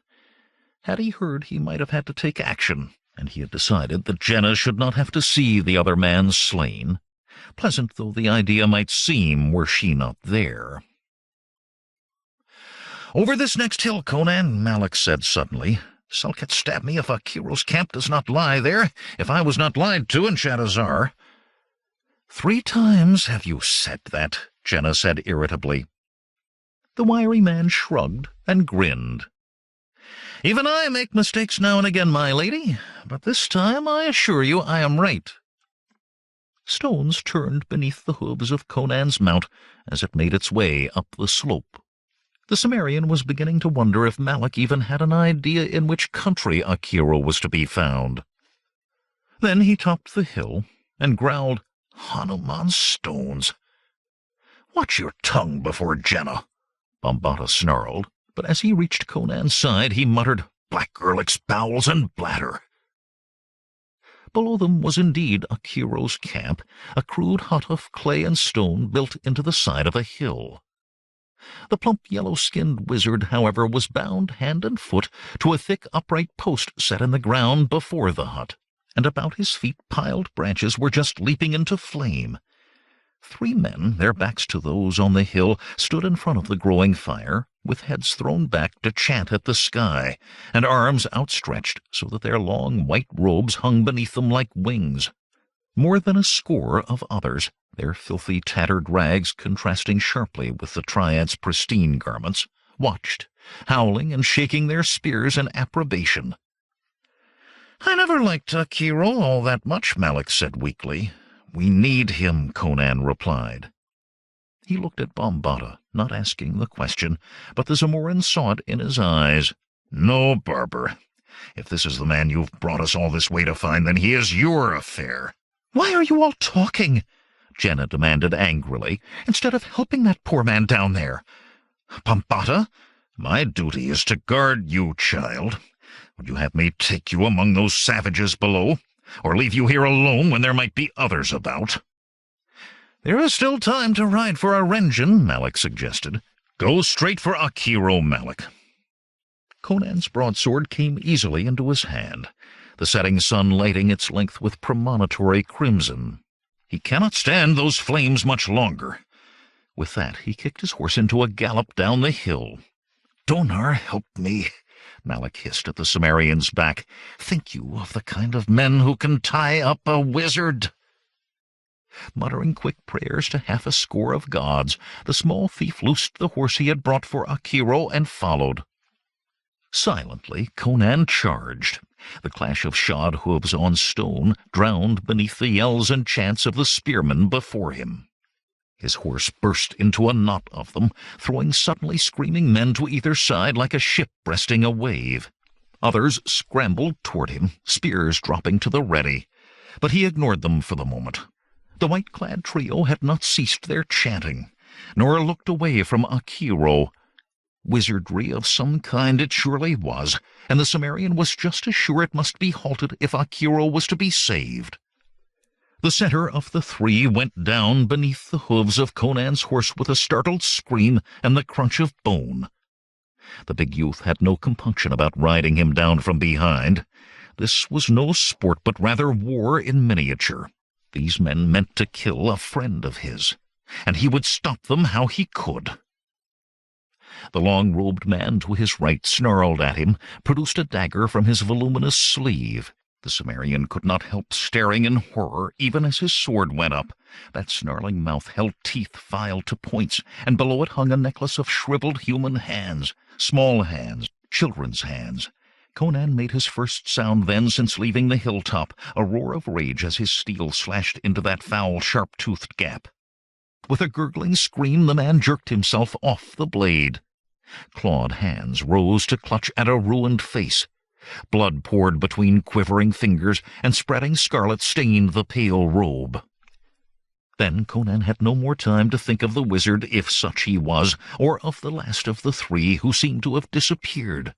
Had he heard, he might have had to take action, and he had decided that Jehnna should not have to see the other man slain, pleasant though the idea might seem were she not there. "Over this next hill, Conan," Malak said suddenly. "Sulket stab me if Akiro's camp does not lie there, if I was not lied to in Shadowzar." 3 times have you said that, Jehnna said irritably. The wiry man shrugged and grinned. "Even I make mistakes now and again, my lady, but this time I assure you I am right." Stones turned beneath the hooves of Conan's mount as it made its way up the slope. The Cimmerian was beginning to wonder if Malak even had an idea in which country Akiro was to be found. Then he topped the hill and growled, "Hanuman's stones." "Watch your tongue before Jehnna," Bombata snarled. But as he reached Conan's side, he muttered, "Black Erlic's bowels and bladder." Below them was indeed Akiro's camp, a crude hut of clay and stone built into the side of a hill. The plump yellow-skinned wizard, however, was bound hand and foot to a thick upright post set in the ground before the hut. and about his feet piled branches were just leaping into flame. 3 men, their backs to those on the hill, stood in front of the growing fire, with heads thrown back to chant at the sky, and arms outstretched so that their long white robes hung beneath them like wings. More than a score of others, their filthy tattered rags contrasting sharply with the triad's pristine garments, watched, howling and shaking their spears in approbation. "I never liked Akiro all that much," Malak said weakly. "We need him," Conan replied. He looked at Bombata, not asking the question, but the Zamoran saw it in his eyes. "No, barber. If this is the man you've brought us all this way to find, then he is your affair." "Why are you all talking?" Jehnna demanded angrily, "instead of helping that poor man down there?" "Bombata, my duty is to guard you, child. Would you have me take you among those savages below, or leave you here alone when there might be others about?" "There is still time to ride for Arenjan," Malak suggested. "Go straight for Akiro, Malak." Conan's broadsword came easily into his hand, the setting sun lighting its length with premonitory crimson. "He cannot stand those flames much longer." With that, he kicked his horse into a gallop down the hill. "Donar, help me," Malak hissed at the Cimmerian's back. "Think you of the kind of men who can tie up a wizard?" Muttering quick prayers to half a score of gods, the small thief loosed the horse he had brought for Akiro and followed. Silently, Conan charged. The clash of shod hooves on stone drowned beneath the yells and chants of the spearmen before him. His horse burst into a knot of them, throwing suddenly screaming men to either side like a ship breasting a wave. Others scrambled toward him, spears dropping to the ready, but he ignored them for the moment. The white-clad trio had not ceased their chanting, nor looked away from Akiro. Wizardry of some kind it surely was, and the Cimmerian was just as sure it must be halted if Akiro was to be saved. The center of the 3 went down beneath the hooves of Conan's horse with a startled scream and the crunch of bone. The big youth had no compunction about riding him down from behind. This was no sport, but rather war in miniature. These men meant to kill a friend of his, and he would stop them how he could. The long-robed man to his right snarled at him, produced a dagger from his voluminous sleeve. The Cimmerian could not help staring in horror even as his sword went up. That snarling mouth held teeth filed to points, and below it hung a necklace of shriveled human hands, small hands, children's hands. Conan made his first sound then since leaving the hilltop, a roar of rage as his steel slashed into that foul, sharp-toothed gap. With a gurgling scream, the man jerked himself off the blade. Clawed hands rose to clutch at a ruined face. Blood poured between quivering fingers, and spreading scarlet stained the pale robe. Then Conan had no more time to think of the wizard, if such he was, or of the last of the 3 who seemed to have disappeared.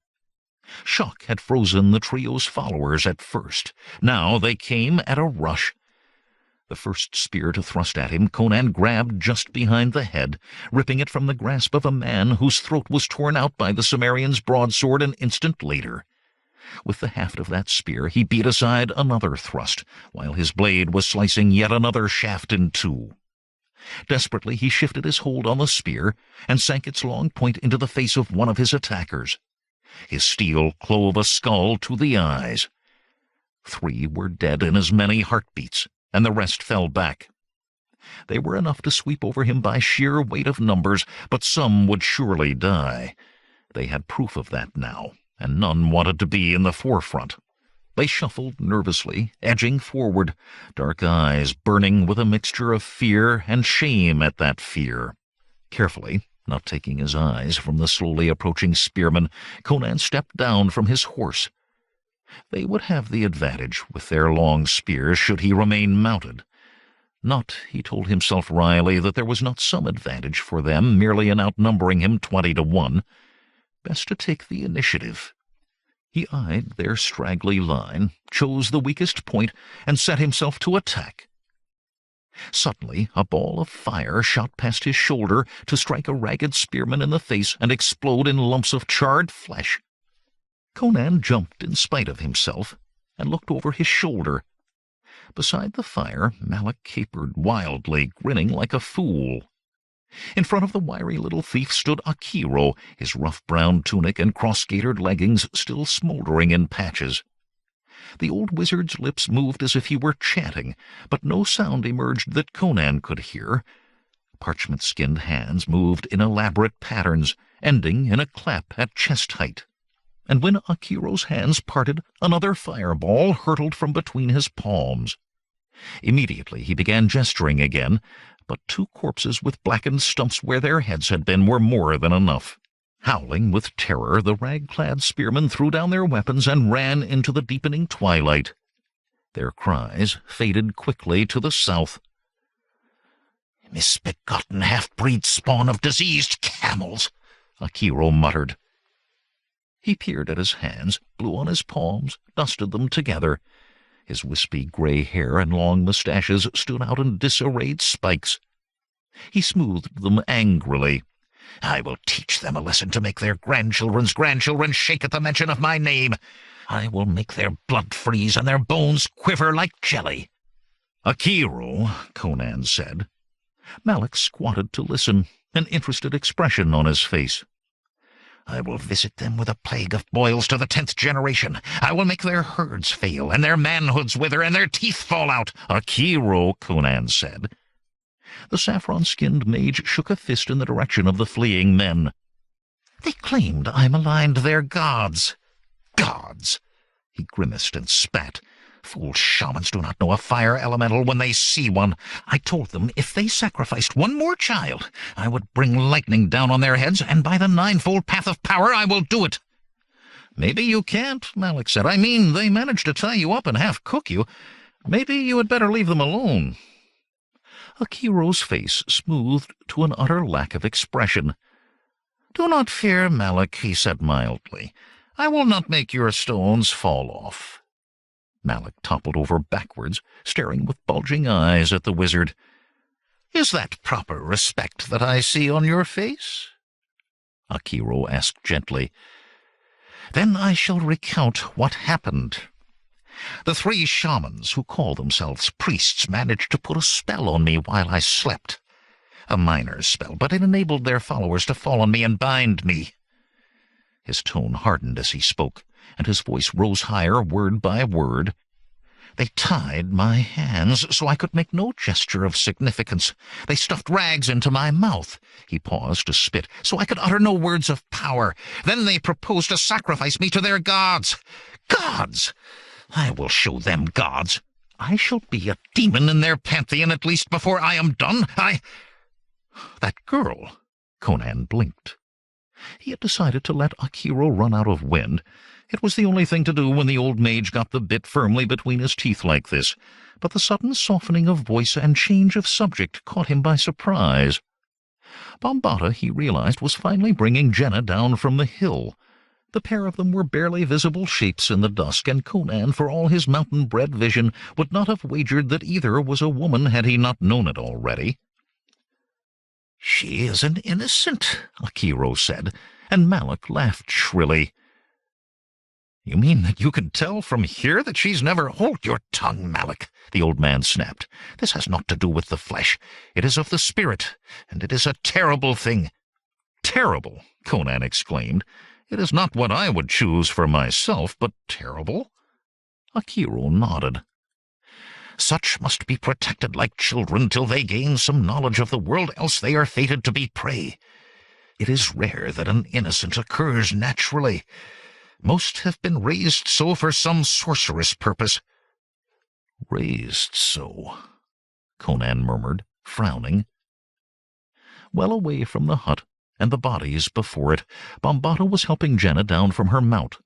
Shock had frozen the trio's followers at first. Now they came at a rush. The first spear to thrust at him Conan grabbed just behind the head, ripping it from the grasp of a man whose throat was torn out by the Cimmerian's broadsword an instant later. With the haft of that spear he beat aside another thrust, while his blade was slicing yet another shaft in 2. Desperately he shifted his hold on the spear, and sank its long point into the face of one of his attackers. His steel clove a skull to the eyes. 3 were dead in as many heartbeats, and the rest fell back. They were enough to sweep over him by sheer weight of numbers, but some would surely die. They had proof of that now, and none wanted to be in the forefront. They shuffled nervously, edging forward, dark eyes burning with a mixture of fear and shame at that fear. Carefully, not taking his eyes from the slowly approaching spearmen, Conan stepped down from his horse. They would have the advantage with their long spears should he remain mounted. Not, he told himself wryly, that there was not some advantage for them merely in outnumbering him 20-1. Best to take the initiative. He eyed their straggly line, chose the weakest point, and set himself to attack. Suddenly a ball of fire shot past his shoulder to strike a ragged spearman in the face and explode in lumps of charred flesh. Conan jumped in spite of himself, and looked over his shoulder. Beside the fire, Malak capered wildly, grinning like a fool. In front of the wiry little thief stood Akiro, his rough brown tunic and cross-gaitered leggings still smoldering in patches. The old wizard's lips moved as if he were chanting, but no sound emerged that Conan could hear. Parchment-skinned hands moved in elaborate patterns, ending in a clap at chest height. And when Akiro's hands parted, another fireball hurtled from between his palms. Immediately he began gesturing again, but two corpses with blackened stumps where their heads had been were more than enough. Howling with terror, the rag-clad spearmen threw down their weapons and ran into the deepening twilight. Their cries faded quickly to the south. "Misbegotten half-breed spawn of diseased camels," Akiro muttered. He peered at his hands, blew on his palms, dusted them together. His wispy gray hair and long mustaches stood out in disarrayed spikes. He smoothed them angrily. "I will teach them a lesson to make their grandchildren's grandchildren shake at the mention of my name. I will make their blood freeze and their bones quiver like jelly." "Akiro," Conan said. Malak squatted to listen, an interested expression on his face. "I will visit them with a plague of boils to the 10th generation. I will make their herds fail, and their manhoods wither, and their teeth fall out." "Akiro," Conan said. The saffron-skinned mage shook a fist in the direction of the fleeing men. "They claimed I maligned their gods." "Gods!" He grimaced and spat. "Fool shamans do not know a fire elemental when they see one. I told them if they sacrificed one more child, I would bring lightning down on their heads, and by the ninefold path of power I will do it." "Maybe you can't," Malak said. "I mean, they managed to tie you up and half-cook you. Maybe you had better leave them alone." Akiro's face smoothed to an utter lack of expression. "Do not fear, Malak," he said mildly. "I will not make your stones fall off." Malak toppled over backwards, staring with bulging eyes at the wizard. "Is that proper respect that I see on your face?" Akiro asked gently. "Then I shall recount what happened. The 3 shamans who call themselves priests managed to put a spell on me while I slept. A minor spell, but it enabled their followers to fall on me and bind me." His tone hardened as he spoke, and his voice rose higher word by word. "They tied my hands so I could make no gesture of significance. They stuffed rags into my mouth," he paused to spit, "so I could utter no words of power. Then they proposed to sacrifice me to their gods. Gods! I will show them gods. I shall be a demon in their pantheon at least before I am done. That girl! Conan blinked. He had decided to let Akiro run out of wind. It was the only thing to do when the old mage got the bit firmly between his teeth like this, but the sudden softening of voice and change of subject caught him by surprise. Bombata, he realized, was finally bringing Jehnna down from the hill. The pair of them were barely visible shapes in the dusk, and Conan, for all his mountain-bred vision, would not have wagered that either was a woman had he not known it already. "She is an innocent," Akiro said, and Malak laughed shrilly. "You mean that you can tell from here that she's never—" "Hold your tongue, Malak," the old man snapped. "This has naught to do with the flesh. It is of the spirit, and it is a terrible thing." "Terrible!" Conan exclaimed. "It is not what I would choose for myself, but terrible?" Akiro nodded. "Such must be protected like children till they gain some knowledge of the world, else they are fated to be prey. It is rare that an innocent occurs naturally. Most have been raised so for some sorcerous purpose." "Raised so," Conan murmured, frowning. Well away from the hut, and the bodies before it, Bombata was helping Jehnna down from her mount.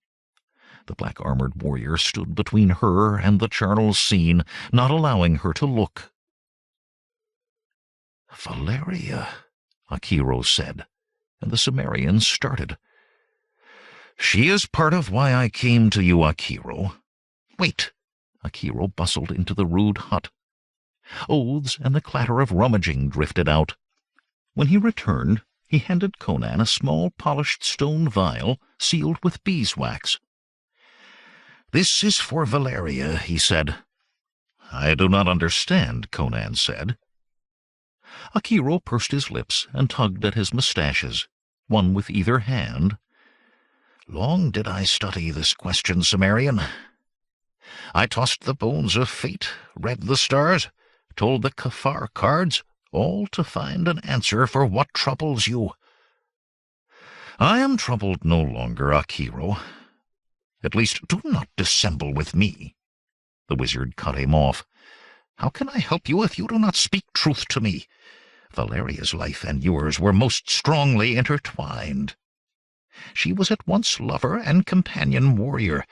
The black-armored warrior stood between her and the charnel scene, not allowing her to look. "Valeria," Akiro said, and the Cimmerian started. "She is part of why I came to you, Akiro." "Wait." Akiro bustled into the rude hut. Oaths and the clatter of rummaging drifted out. When he returned, he handed Conan a small polished stone vial sealed with beeswax. "This is for Valeria," he said. "I do not understand," Conan said. Akiro pursed his lips and tugged at his mustaches, one with either hand. "Long did I study this question, Cimmerian. I tossed the bones of fate, read the stars, told the Kafar cards, all to find an answer for what troubles you. I am troubled no longer, Akiro. At least do not dissemble with me." The wizard cut him off. "How can I help you if you do not speak truth to me? Valeria's life and yours were most strongly intertwined. She was at once lover and companion warrior.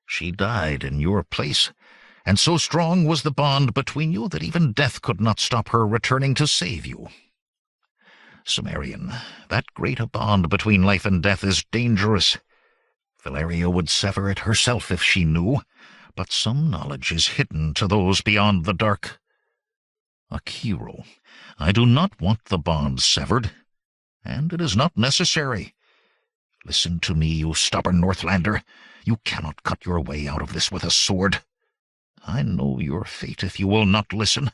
She died in your place, and so strong was the bond between you that even death could not stop her returning to save you. Cimmerian, that great a bond between life and death is dangerous. Valeria would sever it herself if she knew, but some knowledge is hidden to those beyond the dark. Akiro, I do not want the bond severed, and it is not necessary. Listen to me, you stubborn Northlander. You cannot cut your way out of this with a sword. I know your fate if you will not listen.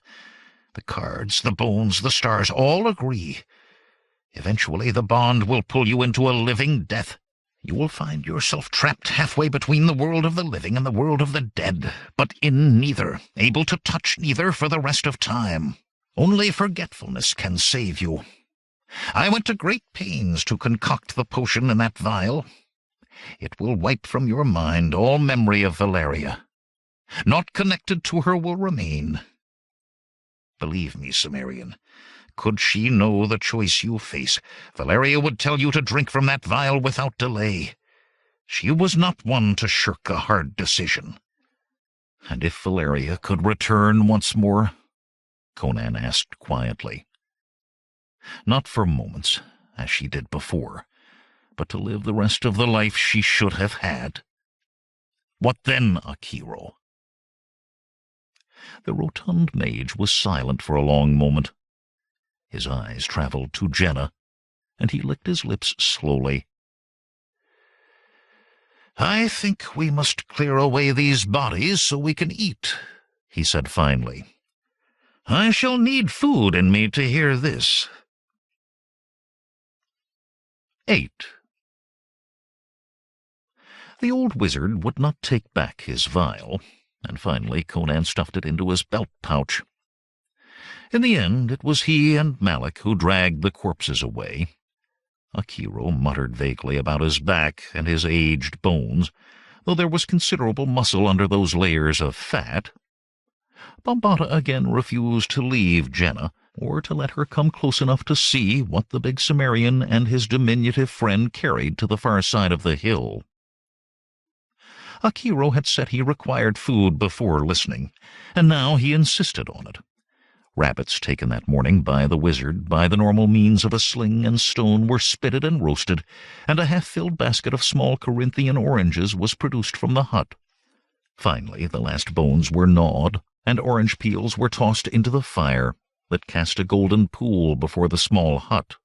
The cards, the bones, the stars all agree. Eventually the bond will pull you into a living death. You will find yourself trapped halfway between the world of the living and the world of the dead, but in neither, able to touch neither for the rest of time. Only forgetfulness can save you. I went to great pains to concoct the potion in that vial. It will wipe from your mind all memory of Valeria. Not connected to her will remain. Believe me, Cimmerian, could she know the choice you face, Valeria would tell you to drink from that vial without delay. She was not one to shirk a hard decision. And if Valeria could return once more? Conan asked quietly. Not for moments, as she did before, but to live the rest of the life she should have had. What then, Akiro? The rotund mage was silent for a long moment. His eyes traveled to Jehnna, and he licked his lips slowly. I think we must clear away these bodies so we can eat, he said finally. I shall need food in me to hear this. 8. The old wizard would not take back his vial, and finally Conan stuffed it into his belt pouch. In the end, it was he and Malik who dragged the corpses away. Akiro muttered vaguely about his back and his aged bones, though there was considerable muscle under those layers of fat. Bombata again refused to leave Jehnna, or to let her come close enough to see what the big Cimmerian and his diminutive friend carried to the far side of the hill. Akiro had said he required food before listening, and now he insisted on it. Rabbits taken that morning by the wizard by the normal means of a sling and stone were spitted and roasted, and a half-filled basket of small Corinthian oranges was produced from the hut. Finally, the last bones were gnawed, and orange peels were tossed into the fire that cast a golden pool before the small hut.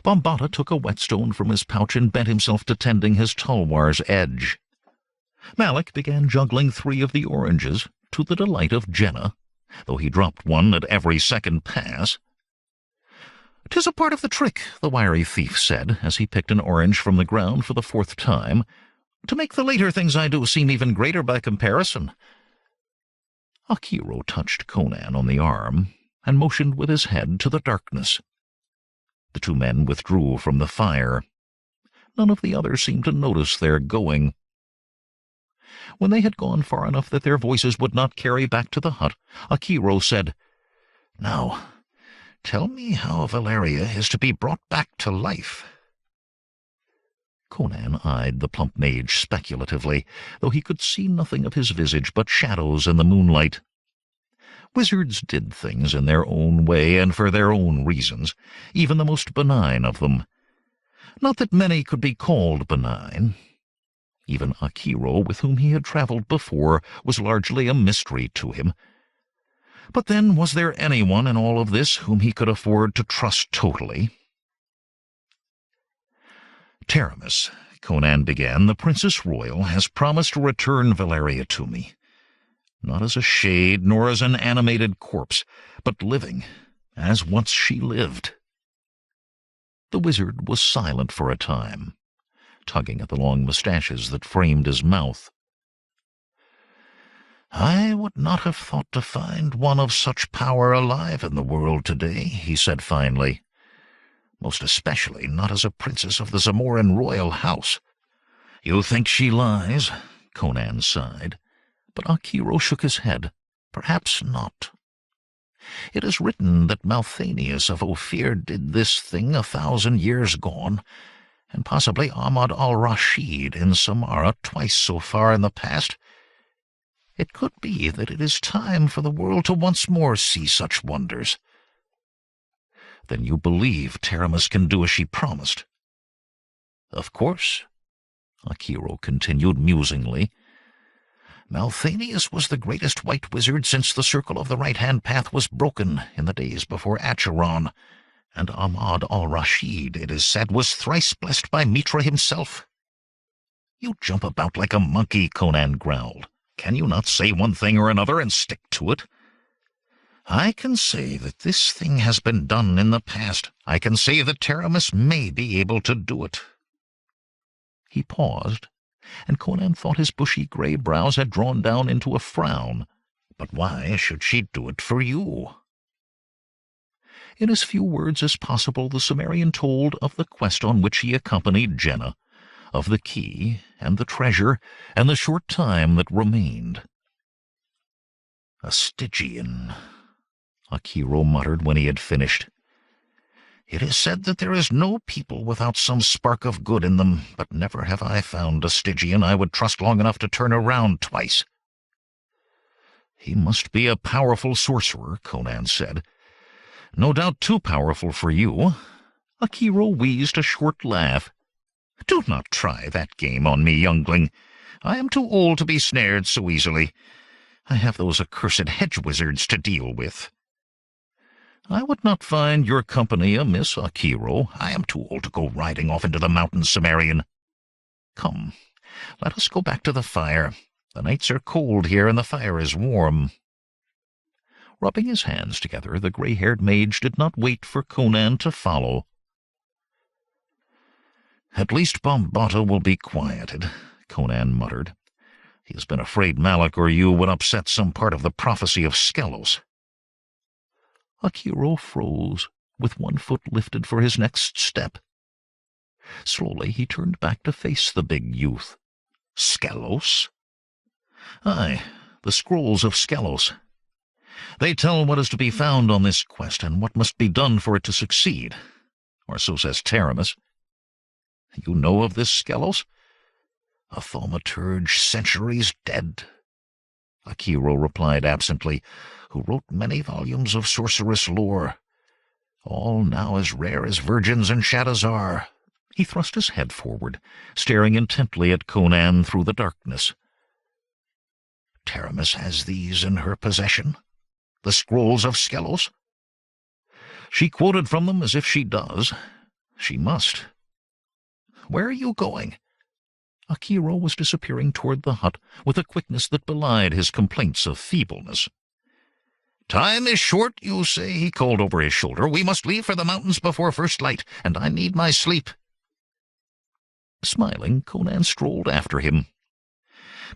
Bombata took a whetstone from his pouch and bent himself to tending his tulwar's edge. Malik began juggling 3 of the oranges, to the delight of Jehnna, though he dropped one at every second pass. "'Tis a part of the trick," the wiry thief said, as he picked an orange from the ground for the 4th time, "to make the later things I do seem even greater by comparison." Akiro touched Conan on the arm, and motioned with his head to the darkness. The 2 men withdrew from the fire. None of the others seemed to notice their going. When they had gone far enough that their voices would not carry back to the hut, Akiro said, "Now, tell me how Valeria is to be brought back to life." Conan eyed the plump mage speculatively, though he could see nothing of his visage but shadows in the moonlight. Wizards did things in their own way and for their own reasons, even the most benign of them. Not that many could be called benign. Even Akiro, with whom he had traveled before, was largely a mystery to him. But then, was there anyone in all of this whom he could afford to trust totally? Taramis, Conan began, "the Princess Royal has promised to return Valeria to me, not as a shade nor as an animated corpse, but living, as once she lived." The wizard was silent for a time, tugging at the long mustaches that framed his mouth. "I would not have thought to find one of such power alive in the world today," he said finally. "Most especially not as a princess of the Cimmerian royal house." "You think she lies?" Conan sighed, but Akiro shook his head. "Perhaps not. It is written that Malthanius of Ophir did this thing 1,000 years gone, and possibly Ahmad al-Rashid in Samara twice so far in the past. It could be that it is time for the world to once more see such wonders." "Then you believe Taramis can do as she promised?" "Of course," Akiro continued musingly. "Malthanius was the greatest white wizard since the circle of the right-hand path was broken in the days before Acheron, and Ahmad al-Rashid, it is said, was thrice blessed by Mitra himself." "You jump about like a monkey," Conan growled. "Can you not say one thing or another and stick to it?" "I can say that this thing has been done in the past. I can say that Taramis may be able to do it." He paused, and Conan thought his bushy gray brows had drawn down into a frown. "But why should she do it for you?" In as few words as possible the Cimmerian told of the quest on which he accompanied Jehnna, of the key and the treasure, and the short time that remained. "A Stygian," Akiro muttered when he had finished. "It is said that there is no people without some spark of good in them, but never have I found a Stygian I would trust long enough to turn around twice." "He must be a powerful sorcerer," Conan said. "No doubt too powerful for you." Akiro wheezed a short laugh. "Do not try that game on me, youngling. I am too old to be snared so easily. I have those accursed hedge wizards to deal with." "I would not find your company amiss, Akiro. I am too old to go riding off into the mountains, Cimmerian. Come, let us go back to the fire. The nights are cold here, and the fire is warm." Rubbing his hands together, the gray-haired mage did not wait for Conan to follow. "At least Bombata will be quieted," Conan muttered. "He has been afraid Malak or you would upset some part of the prophecy of Skelos." Akiro froze, with one foot lifted for his next step. Slowly he turned back to face the big youth. "Skelos?" "Aye, the scrolls of Skelos. They tell what is to be found on this quest and what must be done for it to succeed. Or so says Taramis. You know of this Skelos?" "A thaumaturge centuries dead," Akiro replied absently, "who wrote many volumes of sorceress lore, all now as rare as virgins in Shadazar." He thrust his head forward, staring intently at Conan through the darkness. "Taramis has these in her possession? The scrolls of Skelos?" "She quoted from them as if she does. She must. Where are you going?" Akiro was disappearing toward the hut with a quickness that belied his complaints of feebleness. "Time is short, you say," he called over his shoulder. "We must leave for the mountains before first light, and I need my sleep." Smiling, Conan strolled after him.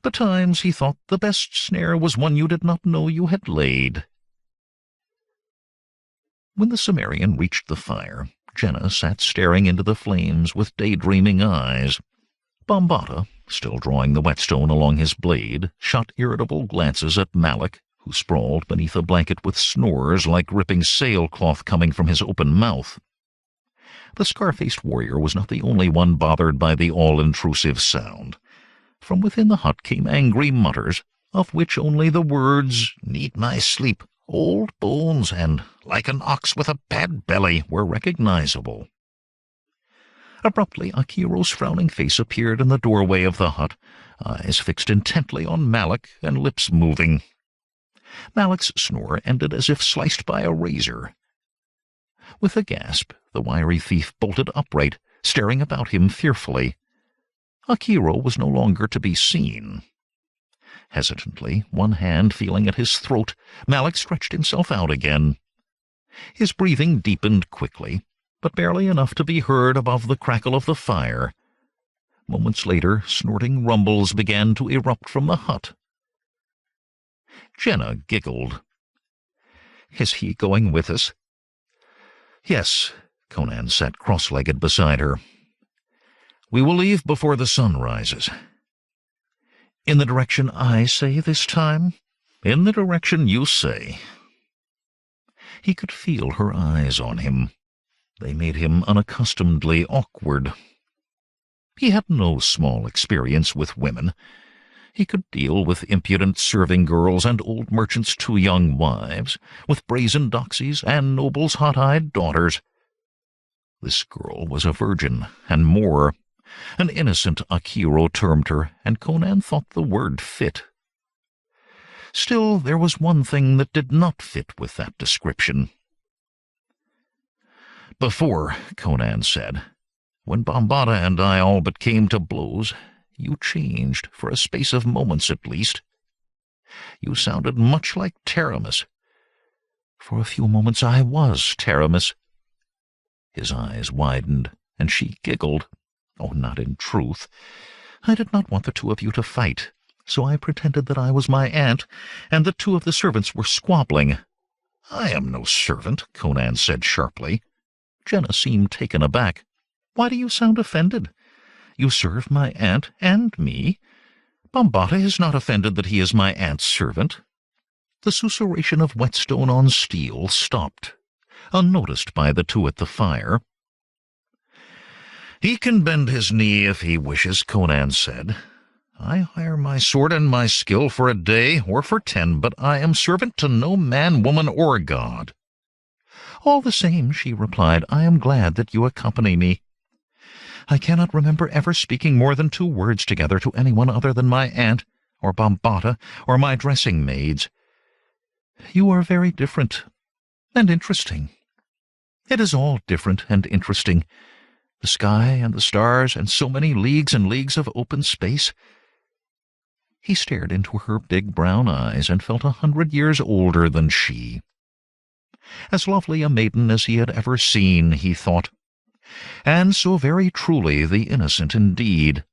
Betimes he thought the best snare was one you did not know you had laid. When the Cimmerian reached the fire, Jehnna sat staring into the flames with daydreaming eyes. Bombata, still drawing the whetstone along his blade, shot irritable glances at Malak, who sprawled beneath a blanket with snores like ripping sailcloth coming from his open mouth. The scar-faced warrior was not the only one bothered by the all-intrusive sound. From within the hut came angry mutters, of which only the words, "Need my sleep," "old bones," and "like an ox with a bad belly" were recognizable. Abruptly, Akiro's frowning face appeared in the doorway of the hut, eyes fixed intently on Malak and lips moving. Malak's snore ended as if sliced by a razor. With a gasp, the wiry thief bolted upright, staring about him fearfully. Akiro was no longer to be seen. Hesitantly, one hand feeling at his throat, Malik stretched himself out again. His breathing deepened quickly, but barely enough to be heard above the crackle of the fire. Moments later, snorting rumbles began to erupt from the hut. Jehnna giggled. "Is he going with us?" "Yes." Conan sat cross-legged beside her. "We will leave before the sun rises." "In the direction I say this time?" "In the direction you say." He could feel her eyes on him. They made him unaccustomedly awkward. He had no small experience with women. He could deal with impudent serving girls and old merchants' 2 young wives, with brazen doxies and nobles' hot-eyed daughters. This girl was a virgin, and more. An innocent Akiro termed her, and Conan thought the word fit. Still, there was one thing that did not fit with that description. "Before," Conan said, "when Bambata and I all but came to blows, you changed, for a space of moments at least. You sounded much like Taramis. For a few moments I was Taramis." His eyes widened, and she giggled. "Oh, not in truth. I did not want the 2 of you to fight, so I pretended that I was my aunt, and that 2 of the servants were squabbling." "I am no servant," Conan said sharply. Jehnna seemed taken aback. "Why do you sound offended? You serve my aunt and me. Bambata is not offended that he is my aunt's servant." The susurration of whetstone on steel stopped, unnoticed by the 2 at the fire. "He can bend his knee if he wishes," Conan said. "I hire my sword and my skill for a day or for 10, but I am servant to no man, woman, or god." "All the same," she replied, "I am glad that you accompany me. I cannot remember ever speaking more than 2 words together to anyone other than my aunt, or Bambata, or my dressing maids. You are very different, and interesting. It is all different and interesting. The sky and the stars, and so many leagues and leagues of open space." He stared into her big brown eyes and felt 100 years older than she. As lovely a maiden as he had ever seen, he thought, and so very truly the innocent indeed,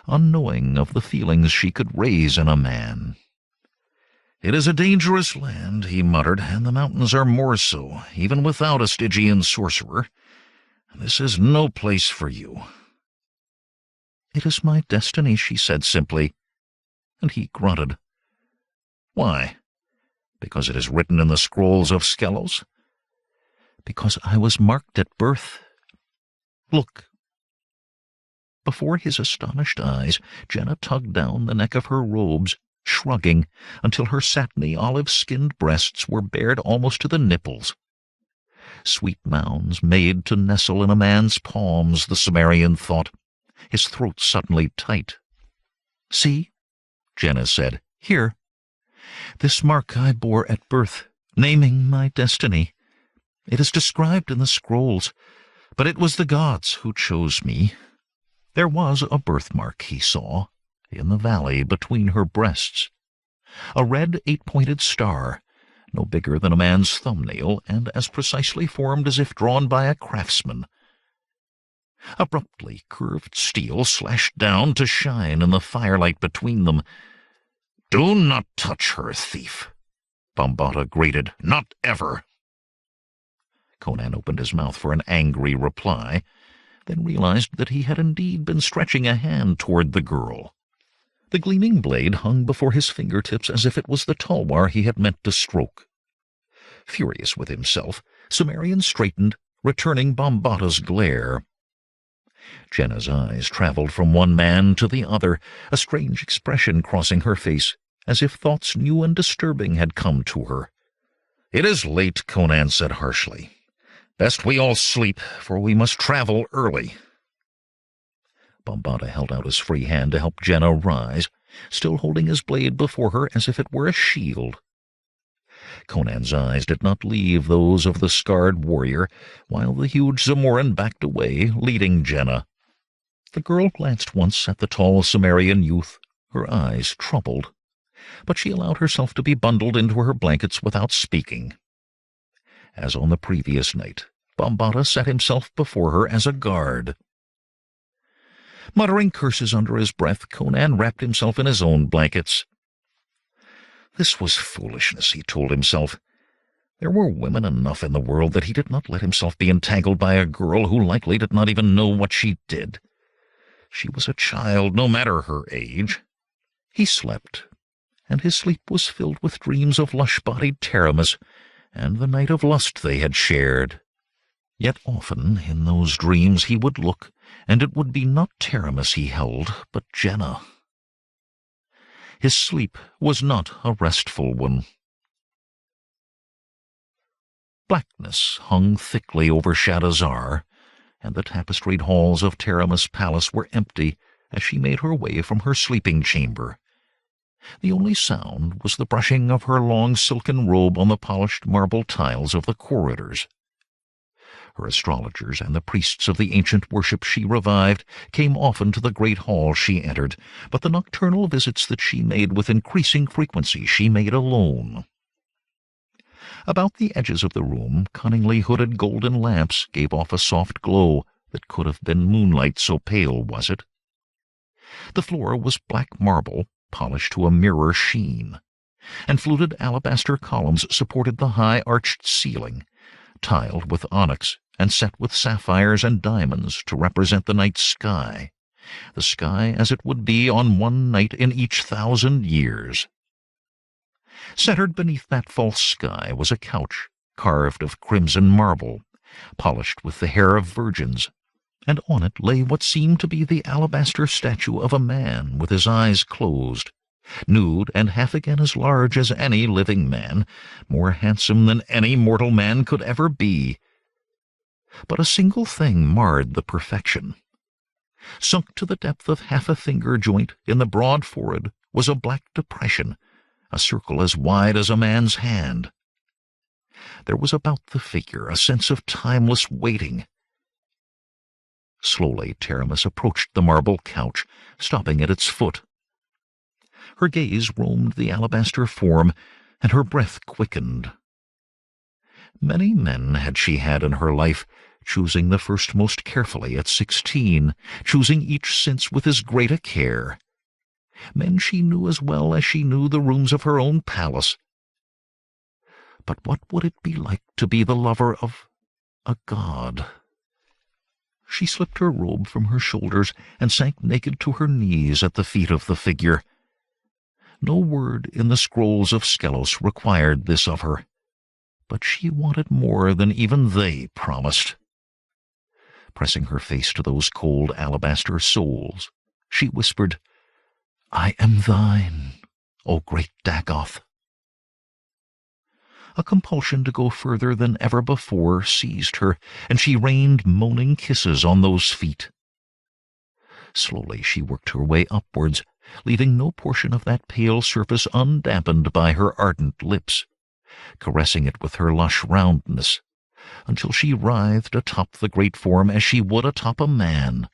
unknowing of the feelings she could raise in a man. "It is a dangerous land," he muttered, "and the mountains are more so, even without a Stygian sorcerer. This is no place for you." "It is my destiny," she said simply, and he grunted. "Why? Because it is written in the scrolls of Skelos?" "Because I was marked at birth. Look." Before his astonished eyes, Jehnna tugged down the neck of her robes, shrugging, until her satiny olive-skinned breasts were bared almost to the nipples. Sweet mounds made to nestle in a man's palms, the Cimmerian thought, his throat suddenly tight. "See," Jehnna said, "here. This mark I bore at birth, naming my destiny. It is described in the scrolls, but it was the gods who chose me." There was a birthmark, he saw, in the valley between her breasts. A red 8-pointed star, no bigger than a man's thumbnail, and as precisely formed as if drawn by a craftsman. Abruptly, curved steel slashed down to shine in the firelight between them. "Do not touch her, thief!" Bambata grated. "Not ever!" Conan opened his mouth for an angry reply, then realized that he had indeed been stretching a hand toward the girl. The gleaming blade hung before his fingertips as if it was the tulwar he had meant to stroke. Furious with himself, Cimmerian straightened, returning Bambata's glare. Jehnna's eyes traveled from one man to the other, a strange expression crossing her face, as if thoughts new and disturbing had come to her. "It is late," Conan said harshly. "Best we all sleep, for we must travel early." Bambata held out his free hand to help Jehnna rise, still holding his blade before her as if it were a shield. Conan's eyes did not leave those of the scarred warrior, while the huge Zamorin backed away, leading Jehnna. The girl glanced once at the tall Cimmerian youth, her eyes troubled, but she allowed herself to be bundled into her blankets without speaking. As on the previous night, Bambata set himself before her as a guard. Muttering curses under his breath, Conan wrapped himself in his own blankets. This was foolishness, he told himself. There were women enough in the world that he did not let himself be entangled by a girl who likely did not even know what she did. She was a child, no matter her age. He slept, and his sleep was filled with dreams of lush-bodied Taramis and the night of lust they had shared. Yet often in those dreams he would look, and it would be not Taramis he held, but Jehnna. His sleep was not a restful one. Blackness hung thickly over Shadazar, and the tapestried halls of Taramis' palace were empty as she made her way from her sleeping chamber. The only sound was the brushing of her long silken robe on the polished marble tiles of the corridors. Her astrologers and the priests of the ancient worship she revived came often to the great hall she entered, but the nocturnal visits that she made with increasing frequency she made alone. About the edges of the room, cunningly hooded golden lamps gave off a soft glow that could have been moonlight, so pale was it. The floor was black marble, polished to a mirror sheen, and fluted alabaster columns supported the high arched ceiling, tiled with onyx and set with sapphires and diamonds to represent the night sky, the sky as it would be on one night in each 1,000 years. Centered beneath that false sky was a couch carved of crimson marble, polished with the hair of virgins, and on it lay what seemed to be the alabaster statue of a man with his eyes closed, nude and half again as large as any living man, more handsome than any mortal man could ever be. But a single thing marred the perfection. Sunk to the depth of half a finger joint in the broad forehead was a black depression, a circle as wide as a man's hand. There was about the figure a sense of timeless waiting. Slowly Taramis approached the marble couch, stopping at its foot. Her gaze roamed the alabaster form, and her breath quickened. Many men had she had in her life, choosing the first most carefully at 16, choosing each since with as great a care. Men she knew as well as she knew the rooms of her own palace. But what would it be like to be the lover of a god? She slipped her robe from her shoulders and sank naked to her knees at the feet of the figure. No word in the scrolls of Skelos required this of her, but she wanted more than even they promised. Pressing her face to those cold alabaster soles, she whispered, "I am thine, O great Dagoth." A compulsion to go further than ever before seized her, and she rained moaning kisses on those feet. Slowly she worked her way upwards, leaving no portion of that pale surface undampened by her ardent lips, caressing it with her lush roundness, until she writhed atop the great form as she would atop a man.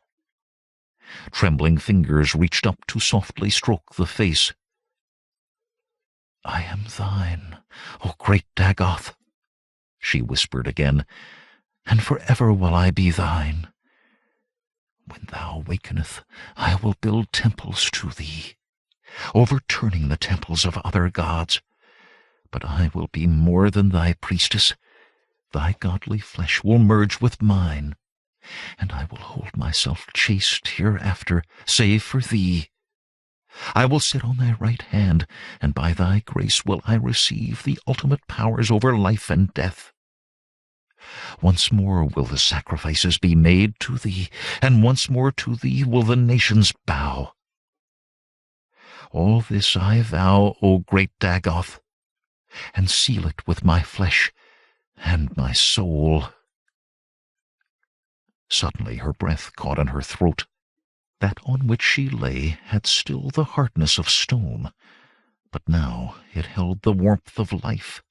Trembling fingers reached up to softly stroke the face. "I am thine, O great Dagoth," she whispered again, "and forever will I be thine. When thou wakeneth, I will build temples to thee, overturning the temples of other gods. But I will be more than thy priestess. Thy godly flesh will merge with mine, and I will hold myself chaste hereafter, save for thee. I will sit on thy right hand, and by thy grace will I receive the ultimate powers over life and death. Once more will the sacrifices be made to thee, and once more to thee will the nations bow. All this I vow, O great Dagoth, and seal it with my flesh and my soul." Suddenly her breath caught in her throat. That on which she lay had still the hardness of stone, but now it held the warmth of life.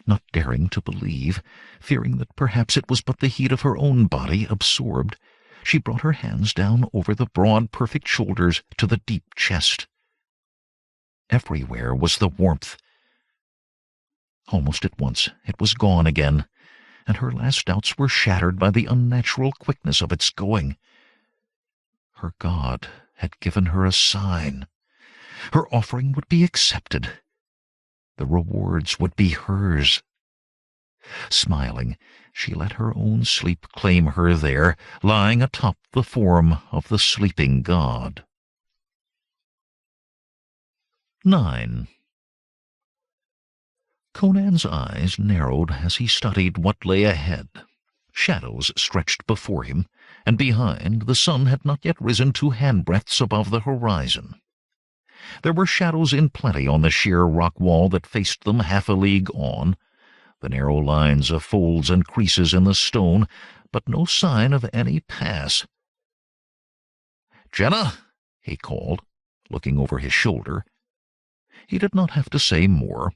Not daring to believe, fearing that perhaps it was but the heat of her own body absorbed, She brought her hands down over the broad, perfect shoulders to the deep chest. Everywhere was the warmth. Almost at once it was gone again, and her last doubts were shattered by the unnatural quickness of its going. Her God had given her a sign. Her offering would be accepted. The rewards would be hers. Smiling, she let her own sleep claim her there, lying atop the form of the sleeping god. 9. Conan's eyes narrowed as he studied what lay ahead. Shadows stretched before him, and behind the sun had not yet risen 2 handbreadths above the horizon. There were shadows in plenty on the sheer rock wall that faced them half a league on, the narrow lines of folds and creases in the stone, but no sign of any pass. "Jehnna," he called, looking over his shoulder. He did not have to say more.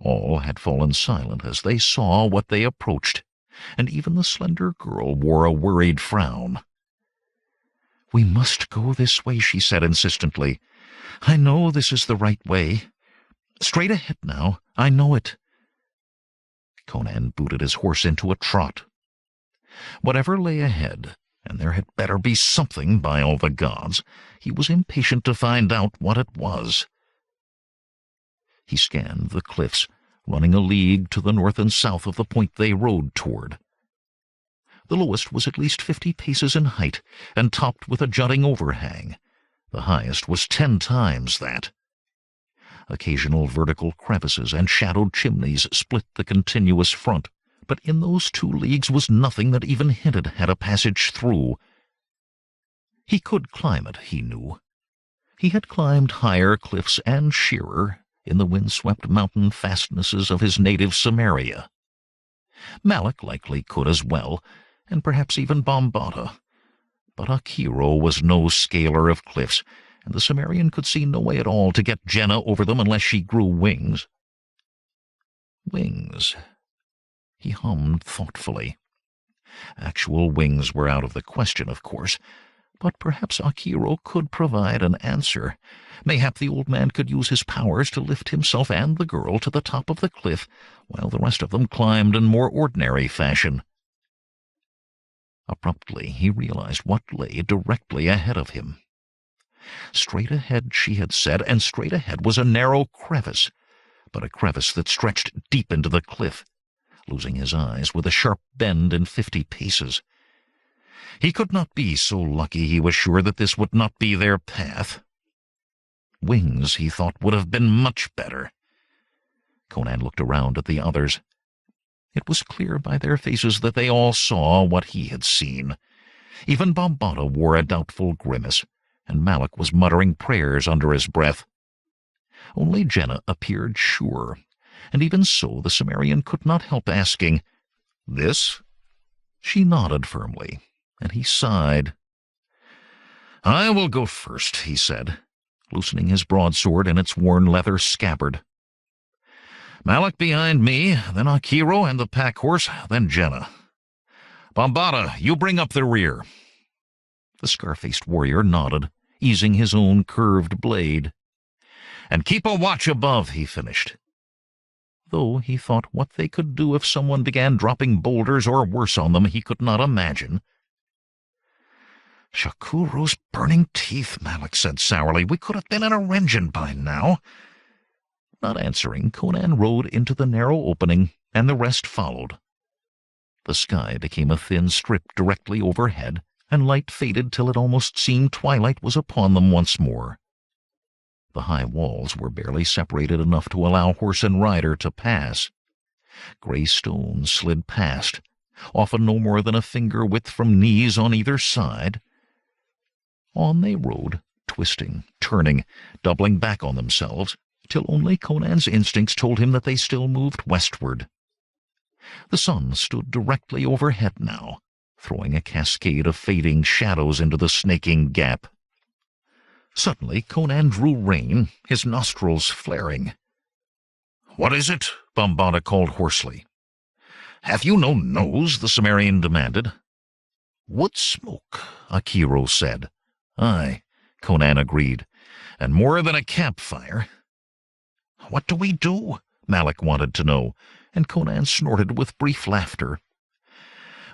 All had fallen silent as they saw what they approached, and even the slender girl wore a worried frown. "We must go this way," she said insistently. "I know this is the right way. Straight ahead now. I know it." Conan booted his horse into a trot. Whatever lay ahead, and there had better be something, by all the gods, he was impatient to find out what it was. He scanned the cliffs, running a league to the north and south of the point they rode toward. The lowest was at least 50 paces in height, and topped with a jutting overhang. The highest was 10 times that. Occasional vertical crevices and shadowed chimneys split the continuous front, but in those 2 leagues was nothing that even hinted at a passage through. He could climb it, he knew. He had climbed higher cliffs and sheerer in the wind-swept mountain fastnesses of his native Cimmeria. Malak likely could as well, and perhaps even Bombata. But Akiro was no scaler of cliffs, and the Cimmerian could see no way at all to get Jehnna over them unless she grew wings. Wings. He hummed thoughtfully. Actual wings were out of the question, of course, but perhaps Akiro could provide an answer. Mayhap the old man could use his powers to lift himself and the girl to the top of the cliff, while the rest of them climbed in more ordinary fashion. Abruptly he realized what lay directly ahead of him. Straight ahead, she had said, and straight ahead was a narrow crevice, but a crevice that stretched deep into the cliff, losing his eyes with a sharp bend in 50 paces. He could not be so lucky, he was sure, that this would not be their path. Wings, he thought, would have been much better. Conan looked around at the others. It was clear by their faces that they all saw what he had seen. Even Bombata wore a doubtful grimace, and Malak was muttering prayers under his breath. Only Jehnna appeared sure, and even so the Cimmerian could not help asking, "This?" She nodded firmly, and he sighed. "I will go first," he said, loosening his broadsword in its worn leather scabbard. "Malak behind me, then Akiro and the pack-horse, then Jehnna. Bombata, you bring up the rear." The scar-faced warrior nodded, easing his own curved blade. "And keep a watch above," he finished. Though he thought what they could do if someone began dropping boulders or worse on them, he could not imagine. "Shakuro's burning teeth," Malak said sourly. "We could have been in a engine by now." Not answering, Conan rode into the narrow opening, and the rest followed. The sky became a thin strip directly overhead, and light faded till it almost seemed twilight was upon them once more. The high walls were barely separated enough to allow horse and rider to pass. Gray stones slid past, often no more than a finger width from knees on either side. On they rode, twisting, turning, doubling back on themselves, till only Conan's instincts told him that they still moved westward. The sun stood directly overhead now, throwing a cascade of fading shadows into the snaking gap. Suddenly Conan drew rein, his nostrils flaring. "What is it?" Bombata called hoarsely. "Have you no nose?" the Cimmerian demanded. Wood smoke, Akiro said. Aye, Conan agreed, and more than a campfire. What do we do? Malik wanted to know, and Conan snorted with brief laughter.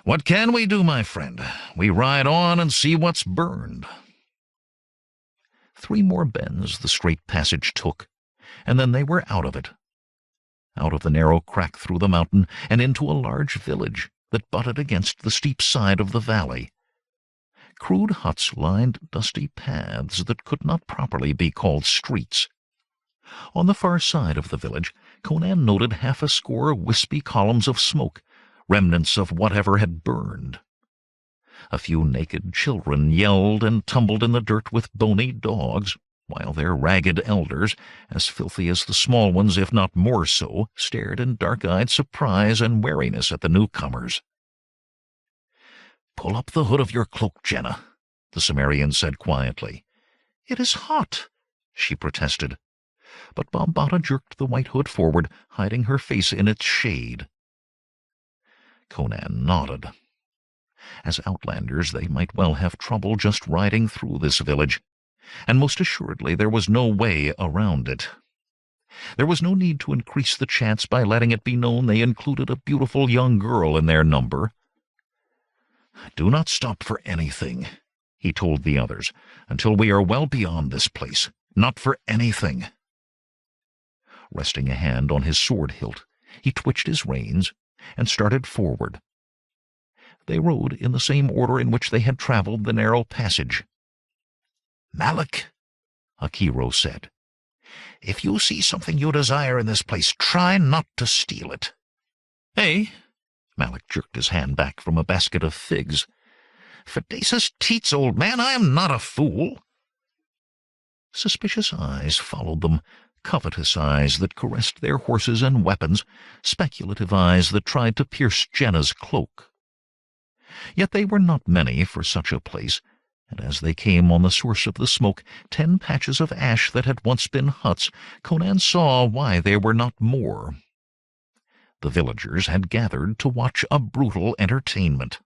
What can we do, my friend? We ride on and see what's burned. 3 more bends the straight passage took, and then they were out of it. Out of the narrow crack through the mountain and into a large village that butted against the steep side of the valley. Crude huts lined dusty paths that could not properly be called streets. On the far side of the village, Conan noted 50 wispy columns of smoke, remnants of whatever had burned. A few naked children yelled and tumbled in the dirt with bony dogs, while their ragged elders, as filthy as the small ones, if not more so, stared in dark-eyed surprise and wariness at the newcomers. "Pull up the hood of your cloak, Jehnna," the Cimmerian said quietly. "It is hot," she protested. But Bombata jerked the white hood forward, hiding her face in its shade. Conan nodded. As outlanders, they might well have trouble just riding through this village, and most assuredly there was no way around it. There was no need to increase the chance by letting it be known they included a beautiful young girl in their number. "Do not stop for anything," he told the others, "until we are well beyond this place. Not for anything." Resting a hand on his sword hilt, he twitched his reins and started forward. They rode in the same order in which they had traveled the narrow passage. "Malik," Akiro said, "if you see something you desire in this place, try not to steal it." "Hey!" Malik jerked his hand back from a basket of figs. "Fidesis teats, old man, I am not a fool." Suspicious eyes followed them, covetous eyes that caressed their horses and weapons, speculative eyes that tried to pierce Jehnna's cloak. Yet they were not many for such a place, and as they came on the source of the smoke, 10 patches of ash that had once been huts, Conan saw why there were not more. The villagers had gathered to watch a brutal entertainment.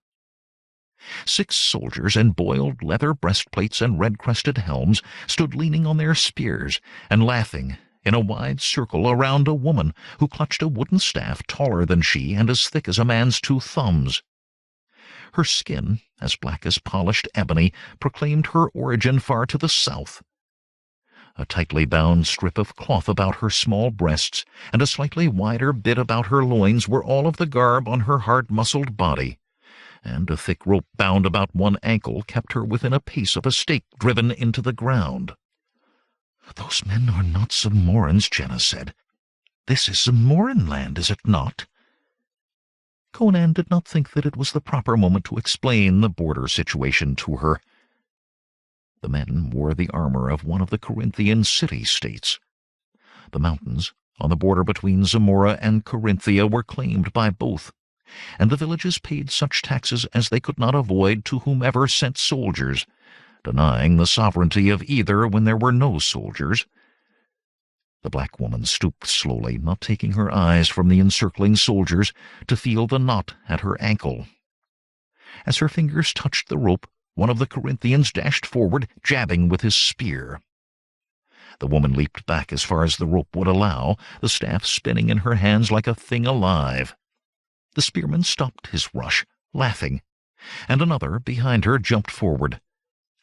6 soldiers in boiled leather breastplates and red-crested helms stood leaning on their spears and laughing in a wide circle around a woman who clutched a wooden staff taller than she and as thick as a man's 2 thumbs. Her skin, as black as polished ebony, proclaimed her origin far to the south. A tightly bound strip of cloth about her small breasts and a slightly wider bit about her loins were all of the garb on her hard-muscled body, and a thick rope bound about one ankle kept her within a pace of a stake driven into the ground. "Those men are not Zamorans," Jehnna said. "This is Zamoran land, is it not?" Conan did not think that it was the proper moment to explain the border situation to her. The men wore the armor of one of the Corinthian city-states. The mountains on the border between Zamora and Corinthia were claimed by both, and the villages paid such taxes as they could not avoid to whomever sent soldiers, denying the sovereignty of either when there were no soldiers. The black woman stooped slowly, not taking her eyes from the encircling soldiers, to feel the knot at her ankle. As her fingers touched the rope, one of the Corinthians dashed forward, jabbing with his spear. The woman leaped back as far as the rope would allow, the staff spinning in her hands like a thing alive. The spearman stopped his rush, laughing, and another, behind her, jumped forward.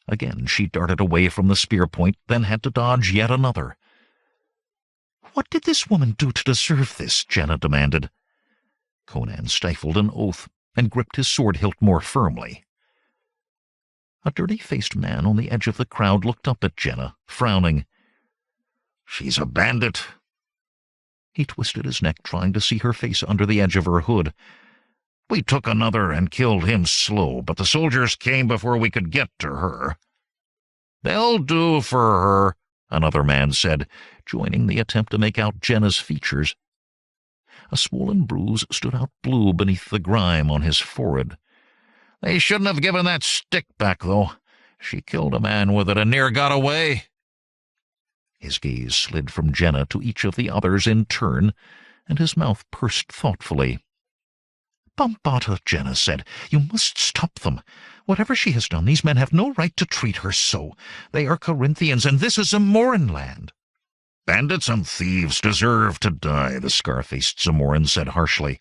Again she darted away from the spear point, then had to dodge yet another. "What did this woman do to deserve this?" Jehnna demanded. Conan stifled an oath and gripped his sword hilt more firmly. A dirty-faced man on the edge of the crowd looked up at Jehnna, frowning. "She's a bandit." He twisted his neck, trying to see her face under the edge of her hood. "We took another and killed him slow, but the soldiers came before we could get to her." "They'll do for her," another man said, joining the attempt to make out Jehnna's features. A swollen bruise stood out blue beneath the grime on his forehead. "They shouldn't have given that stick back, though. She killed a man with it and near got away." His gaze slid from Jehnna to each of the others in turn, and his mouth pursed thoughtfully. "Bombata," Jehnna said, "you must stop them. Whatever she has done, these men have no right to treat her so. They are Corinthians, and this is Zamoran land." "Bandits and thieves deserve to die," the scar-faced Zamoran said harshly.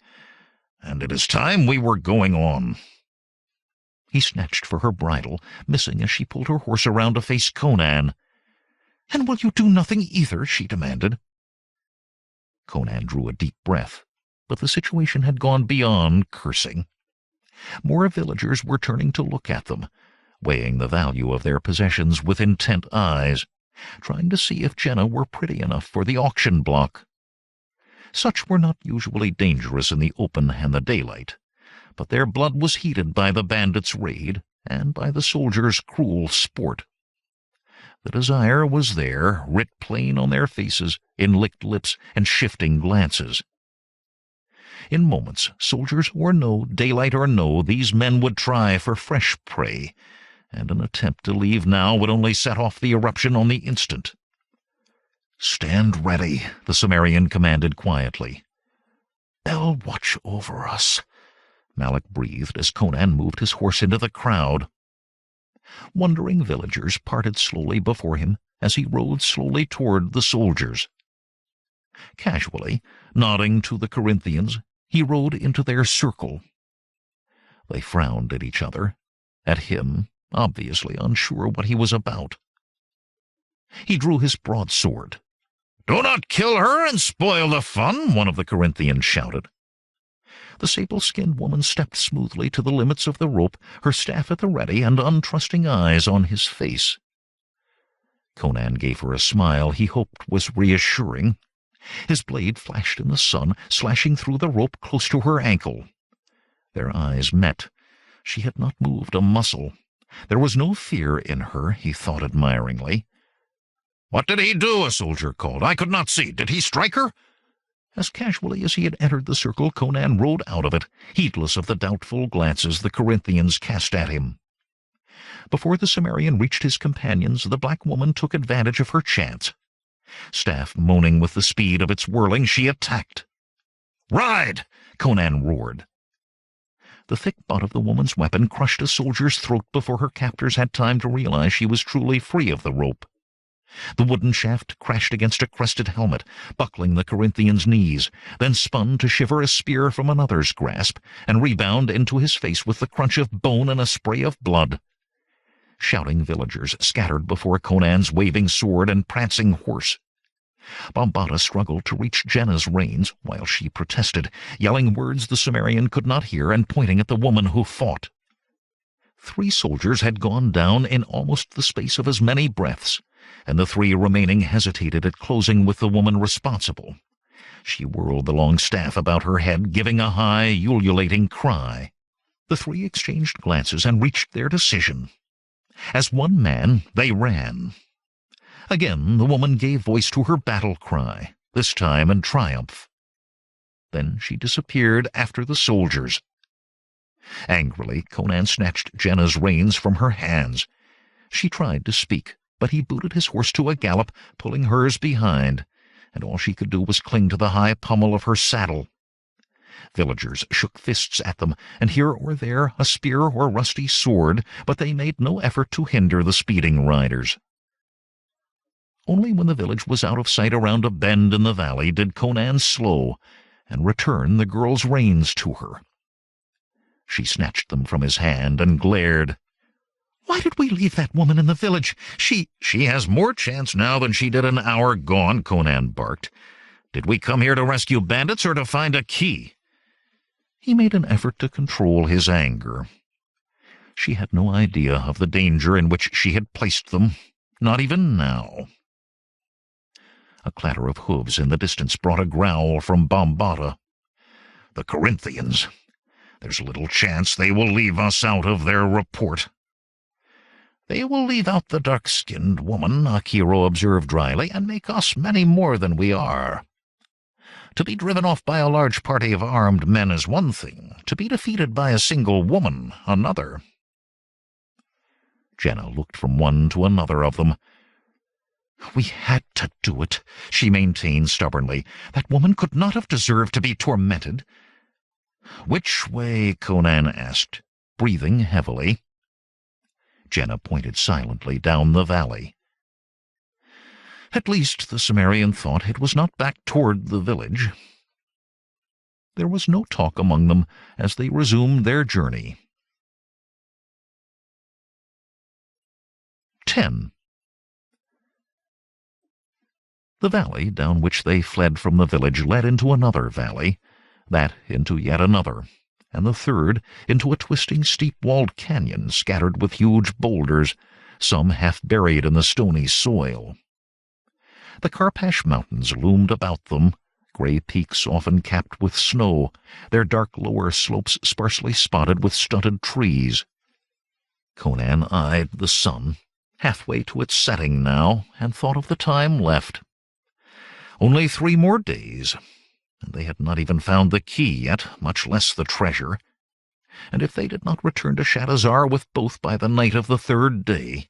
"And it is time we were going on." He snatched for her bridle, missing as she pulled her horse around to face Conan. "And will you do nothing either?" she demanded. Conan drew a deep breath, but the situation had gone beyond cursing. More villagers were turning to look at them, weighing the value of their possessions with intent eyes, trying to see if Jehnna were pretty enough for the auction block. Such were not usually dangerous in the open and the daylight, but their blood was heated by the bandits' raid and by the soldiers' cruel sport. The desire was there, writ plain on their faces, in licked lips and shifting glances. In moments, soldiers or no, daylight or no, these men would try for fresh prey, and an attempt to leave now would only set off the eruption on the instant. "Stand ready," the Cimmerian commanded quietly. "They'll watch over us," Malik breathed as Conan moved his horse into the crowd. Wondering villagers parted slowly before him as he rode slowly toward the soldiers. Casually, nodding to the Corinthians, he rode into their circle. They frowned at each other, at him, obviously unsure what he was about. He drew his broadsword. "Do not kill her and spoil the fun," one of the Corinthians shouted. The sable-skinned woman stepped smoothly to the limits of the rope, her staff at the ready and untrusting eyes on his face. Conan gave her a smile he hoped was reassuring. His blade flashed in the sun, slashing through the rope close to her ankle. Their eyes met. She had not moved a muscle. There was no fear in her, he thought admiringly. "What did he do?" a soldier called. "I could not see. Did he strike her?" As casually as he had entered the circle, Conan rode out of it, heedless of the doubtful glances the Corinthians cast at him. Before the Cimmerian reached his companions, the black woman took advantage of her chance. Staff moaning with the speed of its whirling, she attacked. "Ride!" Conan roared. The thick butt of the woman's weapon crushed a soldier's throat before her captors had time to realize she was truly free of the rope. The wooden shaft crashed against a crested helmet, buckling the Corinthian's knees, then spun to shiver a spear from another's grasp, and rebound into his face with the crunch of bone and a spray of blood. Shouting villagers scattered before Conan's waving sword and prancing horse. Bombata struggled to reach Jehnna's reins while she protested, yelling words the Cimmerian could not hear and pointing at the woman who fought. 3 soldiers had gone down in almost the space of as many breaths, and the 3 remaining hesitated at closing with the woman responsible. She whirled the long staff about her head, giving a high, ululating cry. The 3 exchanged glances and reached their decision. As one man, they ran. Again the woman gave voice to her battle cry, this time in triumph. Then she disappeared after the soldiers. Angrily, Conan snatched Jehnna's reins from her hands. She tried to speak, but he booted his horse to a gallop, pulling hers behind, and all she could do was cling to the high pommel of her saddle. Villagers shook fists at them, and here or there a spear or rusty sword, but they made no effort to hinder the speeding riders. Only when the village was out of sight around a bend in the valley did Conan slow and return the girl's reins to her. She snatched them from his hand and glared. "Why did we leave that woman in the village? She has more chance now than she did an hour gone," Conan barked. "Did we come here to rescue bandits or to find a key?" He made an effort to control his anger. She had no idea of the danger in which she had placed them, not even now. A clatter of hooves in the distance brought a growl from Bombata. "The Corinthians. There's little chance they will leave us out of their report." "They will leave out the dark-skinned woman," Akiro observed dryly, "and make us many more than we are. To be driven off by a large party of armed men is one thing, to be defeated by a single woman another." Jehnna looked from one to another of them. "We had to do it," she maintained stubbornly. "That woman could not have deserved to be tormented." "Which way?" Conan asked, breathing heavily. Jehnna pointed silently down the valley. At least, the Cimmerian thought, it was not back toward the village. There was no talk among them as they resumed their journey. 10. The valley down which they fled from the village led into another valley, that into yet another, and the third into a twisting, steep-walled canyon scattered with huge boulders, some half buried in the stony soil. The Carpash Mountains loomed about them, gray peaks often capped with snow, their dark lower slopes sparsely spotted with stunted trees. Conan eyed the sun, halfway to its setting now, and thought of the time left. Only 3 more days, and they had not even found the key yet, much less the treasure. And if they did not return to Shadazar with both by the night of the 3rd day—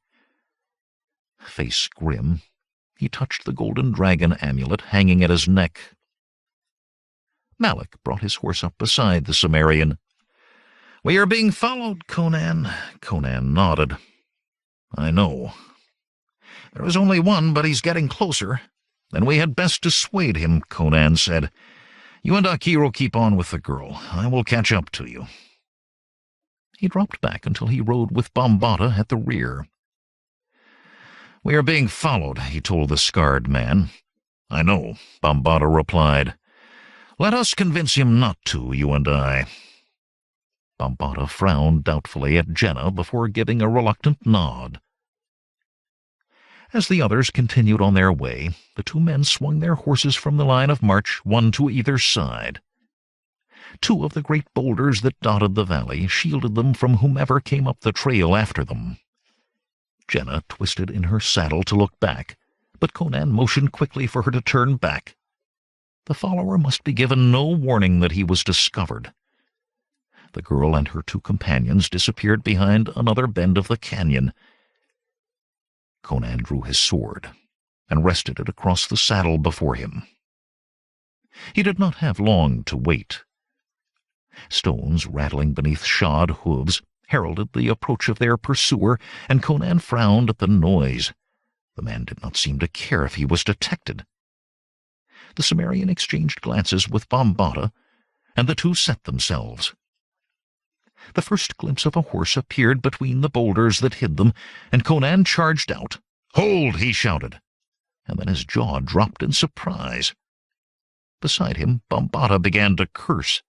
Face grim, he touched the golden dragon amulet hanging at his neck. Malik brought his horse up beside the Cimmerian. "We are being followed, Conan." Conan nodded. "I know. There is only one, but he's getting closer. Then we had best dissuade him," Conan said. "You and Akiro keep on with the girl. I will catch up to you." He dropped back until he rode with Bombata at the rear. "We are being followed," he told the scarred man. "I know," Bombata replied. "Let us convince him not to, you and I." Bombata frowned doubtfully at Jehnna before giving a reluctant nod. As the others continued on their way, the 2 men swung their horses from the line of march, one to either side. 2 of the great boulders that dotted the valley shielded them from whomever came up the trail after them. Jehnna twisted in her saddle to look back, but Conan motioned quickly for her to turn back. The follower must be given no warning that he was discovered. The girl and her 2 companions disappeared behind another bend of the canyon. Conan drew his sword and rested it across the saddle before him. He did not have long to wait. Stones rattling beneath shod hooves heralded the approach of their pursuer, and Conan frowned at the noise. The man did not seem to care if he was detected. The Cimmerian exchanged glances with Bombata, and the 2 set themselves. The first glimpse of a horse appeared between the boulders that hid them, and Conan charged out. "Hold!" he shouted, and then his jaw dropped in surprise. Beside him, Bombata began to curse.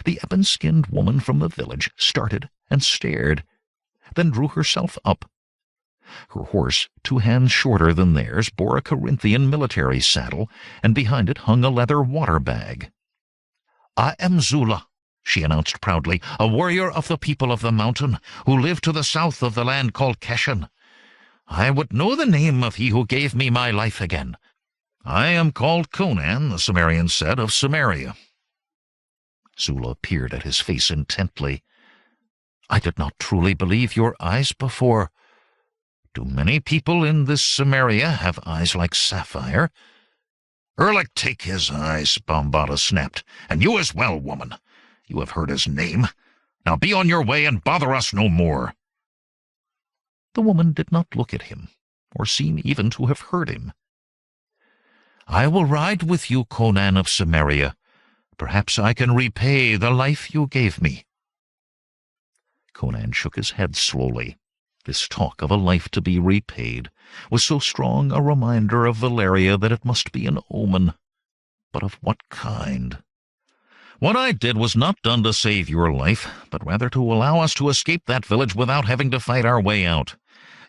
The ebon-skinned woman from the village started and stared, then drew herself up. Her horse, 2 hands shorter than theirs, bore a Corinthian military saddle, and behind it hung a leather water bag. "I am Zula," she announced proudly, "a warrior of the people of the mountain, who live to the south of the land called Keshan. I would know the name of he who gave me my life again." "I am called Conan," the Cimmerian said, "of Cimmeria." Zula peered at his face intently. "I did not truly believe your eyes before. Do many people in this Cimmeria have eyes like sapphire?" "Erlich, take his eyes," Bombata snapped. "And you as well, woman. You have heard his name. Now be on your way and bother us no more." The woman did not look at him, or seem even to have heard him. "I will ride with you, Conan of Cimmeria. Perhaps I can repay the life you gave me." Conan shook his head slowly. This talk of a life to be repaid was so strong a reminder of Valeria that it must be an omen. But of what kind? "What I did was not done to save your life, but rather to allow us to escape that village without having to fight our way out.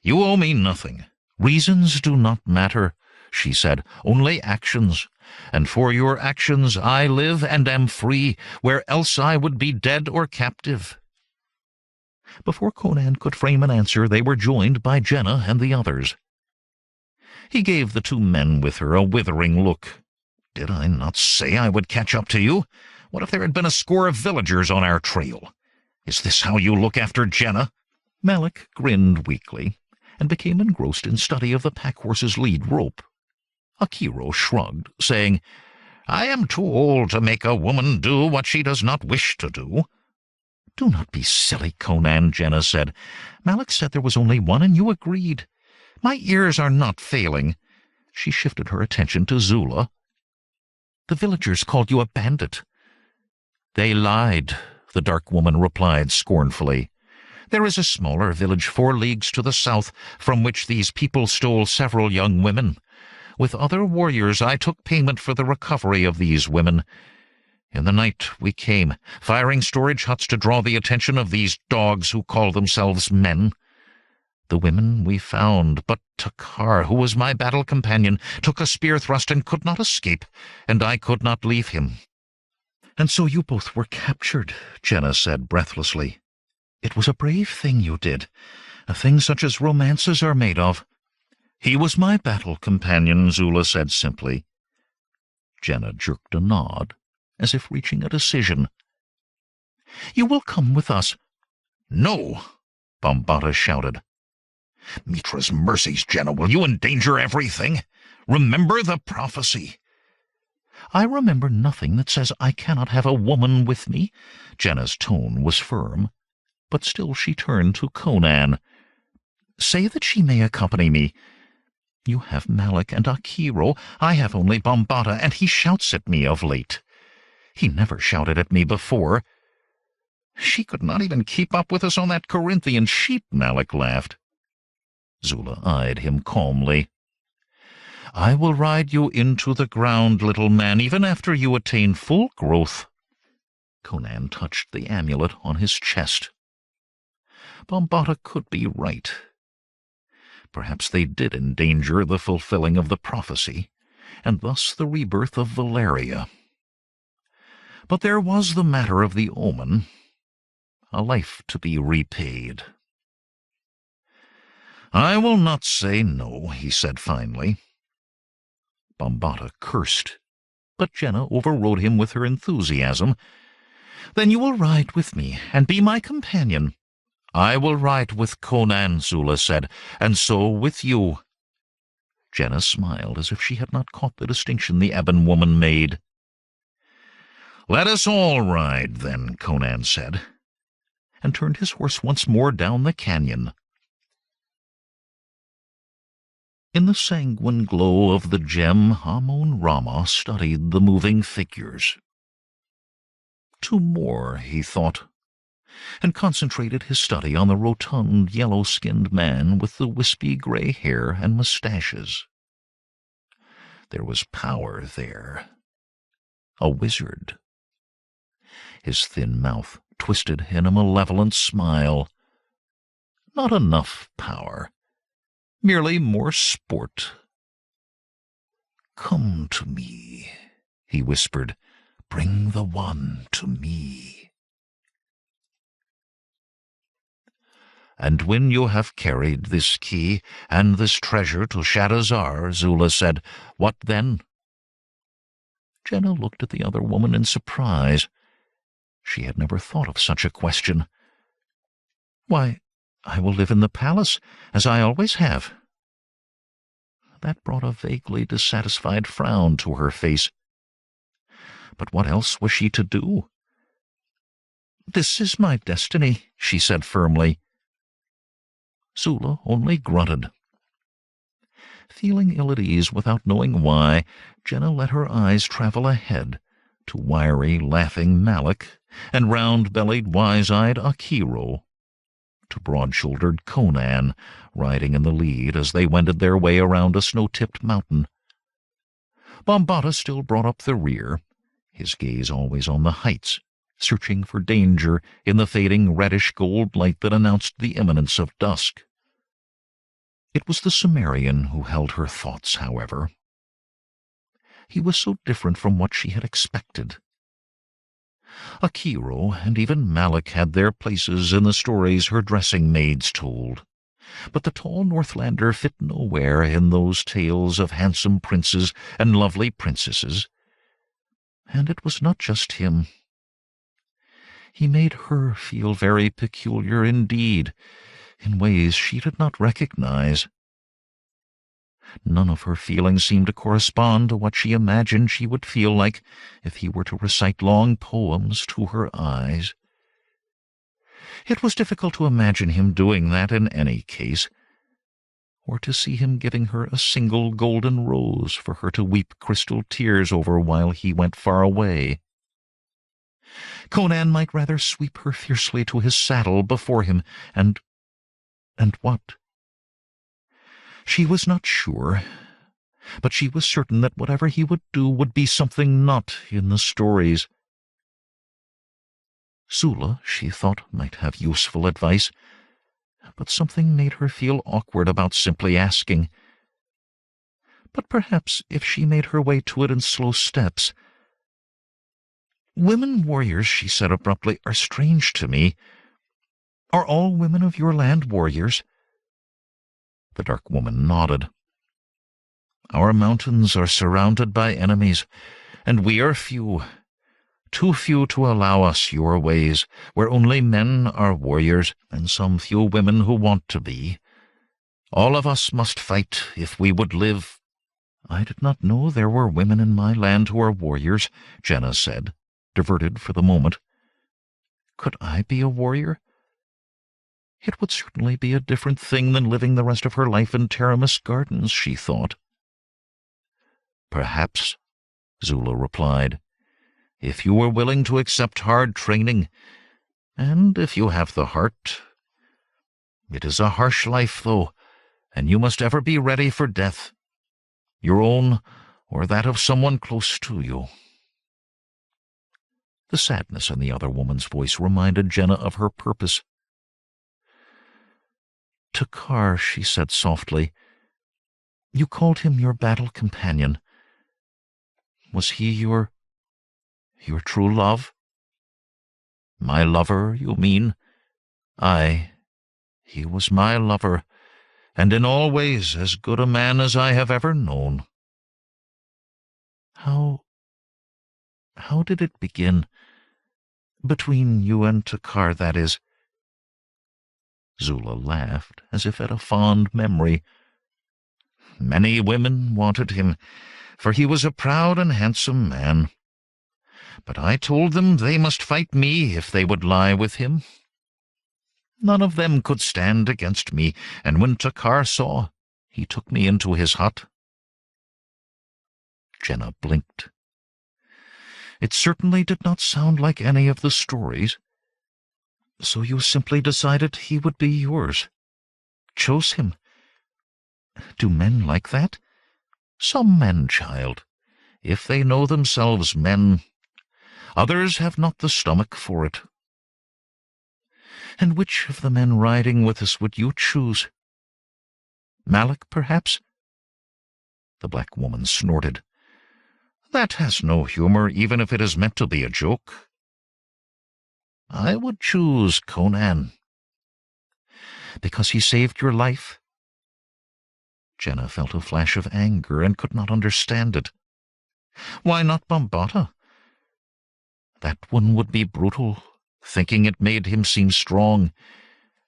You owe me nothing. Reasons do not matter," she said, "only actions. And for your actions I live and am free, where else I would be dead or captive." Before Conan could frame an answer, they were joined by Jehnna and the others. He gave the 2 men with her a withering look. "Did I not say I would catch up to you? What if there had been a score of villagers on our trail? Is this how you look after Jehnna?" Malik grinned weakly, and became engrossed in study of the pack-horse's lead rope. Akiro shrugged, saying, "I am too old to make a woman do what she does not wish to do." "Do not be silly, Conan," Jehnna said. "Malak said there was only one, and you agreed. My ears are not failing." She shifted her attention to Zula. "The villagers called you a bandit." "They lied," the dark woman replied scornfully. "There is a smaller village 4 leagues to the south, from which these people stole several young women. With other warriors I took payment for the recovery of these women. In the night we came, firing storage huts to draw the attention of these dogs who call themselves men. The women we found, but Takar, who was my battle companion, took a spear thrust and could not escape, and I could not leave him." "And so you both were captured," Jehnna said breathlessly. "It was a brave thing you did, a thing such as romances are made of." "He was my battle companion," Zula said simply. Jehnna jerked a nod, as if reaching a decision. "You will come with us." "No!" Bambata shouted. "Mitra's mercies, Jehnna, will you endanger everything? Remember the prophecy." "I remember nothing that says I cannot have a woman with me." Jehnna's tone was firm, but still she turned to Conan. "Say that she may accompany me. You have Malak and Akiro. I have only Bambata, and he shouts at me of late. He never shouted at me before." "She could not even keep up with us on that Corinthian sheep," Malak laughed. Zula eyed him calmly. "I will ride you into the ground, little man, even after you attain full growth." Conan touched the amulet on his chest. Bambata could be right. Perhaps they did endanger the fulfilling of the prophecy, and thus the rebirth of Valeria. But there was the matter of the omen, a life to be repaid. "I will not say no," he said finally. Bambata cursed, but Jehnna overrode him with her enthusiasm. "Then you will ride with me, and be my companion." "I will ride with Conan," Zula said, "and so with you." Jehnna smiled as if she had not caught the distinction the ebon woman made. "Let us all ride, then," Conan said, and turned his horse once more down the canyon. In the sanguine glow of the gem, Amun-Rama studied the moving figures. 2 more, he thought, and concentrated his study on the rotund, yellow-skinned man with the wispy gray hair and mustaches. There was power there. A wizard. His thin mouth twisted in a malevolent smile. Not enough power. Merely more sport. "Come to me," he whispered. "Bring the one to me." "And when you have carried this key and this treasure to Shadazar," Zula said, "what then?" Jehnna looked at the other woman in surprise. She had never thought of such a question. "Why, I will live in the palace, as I always have." That brought a vaguely dissatisfied frown to her face. But what else was she to do? "This is my destiny," she said firmly. Zula only grunted. Feeling ill at ease without knowing why, Jehnna let her eyes travel ahead to wiry, laughing Malak and round-bellied, wise-eyed Akiro, to broad-shouldered Conan, riding in the lead as they wended their way around a snow-tipped mountain. Bambata still brought up the rear, his gaze always on the heights, searching for danger in the fading reddish-gold light that announced the imminence of dusk. It was the Cimmerian who held her thoughts, however. He was so different from what she had expected. Akiro and even Malak had their places in the stories her dressing-maids told, but the tall Northlander fit nowhere in those tales of handsome princes and lovely princesses. And it was not just him. He made her feel very peculiar indeed, in ways she did not recognize. None of her feelings seemed to correspond to what she imagined she would feel like if he were to recite long poems to her eyes. It was difficult to imagine him doing that in any case, or to see him giving her a single golden rose for her to weep crystal tears over while he went far away. Conan might rather sweep her fiercely to his saddle before him, and what? She was not sure, but she was certain that whatever he would do would be something not in the stories. Zula, she thought, might have useful advice, but something made her feel awkward about simply asking. But perhaps if she made her way to it in slow steps. "Women warriors," she said abruptly, "are strange to me. Are all women of your land warriors?" The dark woman nodded. "Our mountains are surrounded by enemies, and we are few. Too few to allow us your ways, where only men are warriors, and some few women who want to be. All of us must fight if we would live." "I did not know there were women in my land who are warriors," Jehnna said, diverted for the moment. "Could I be a warrior?" It would certainly be a different thing than living the rest of her life in Taramis Gardens, she thought. "Perhaps," Zula replied, "if you were willing to accept hard training, and if you have the heart. It is a harsh life, though, and you must ever be ready for death, your own or that of someone close to you." The sadness in the other woman's voice reminded Jehnna of her purpose. "Takar," she said softly. "You called him your battle companion. Was he your true love?" "My lover, you mean? Aye, he was my lover, and in all ways as good a man as I have ever known." How did it begin? Between you and Takar, that is." Zula laughed, as if at a fond memory. "Many women wanted him, for he was a proud and handsome man. But I told them they must fight me if they would lie with him. None of them could stand against me, and when Takar saw, he took me into his hut." Jehnna blinked. It certainly did not sound like any of the stories. "So you simply decided he would be yours? Chose him? Do men like that?" "Some men, child, if they know themselves men. Others have not the stomach for it." "And which of the men riding with us would you choose? Malik, perhaps?" The black woman snorted. "That has no humor, even if it is meant to be a joke. I would choose Conan." "Because he saved your life?" Jehnna felt a flash of anger and could not understand it. "Why not Bambata? That one would be brutal, thinking it made him seem strong.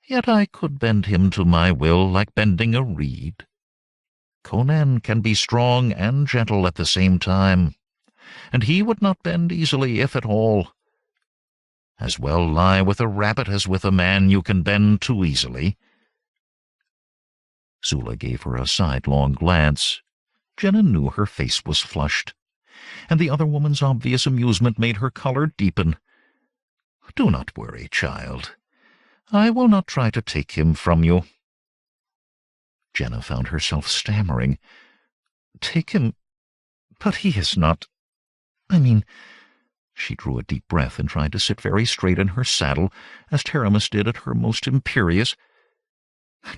Yet I could bend him to my will like bending a reed. Conan can be strong and gentle at the same time, and he would not bend easily, if at all. As well lie with a rabbit as with a man you can bend too easily." Zula gave her a sidelong glance. Jehnna knew her face was flushed, and the other woman's obvious amusement made her color deepen. "Do not worry, child. I will not try to take him from you." Jehnna found herself stammering. "Take him? But he is not... I mean..." She drew a deep breath and tried to sit very straight in her saddle, as Taramis did at her most imperious.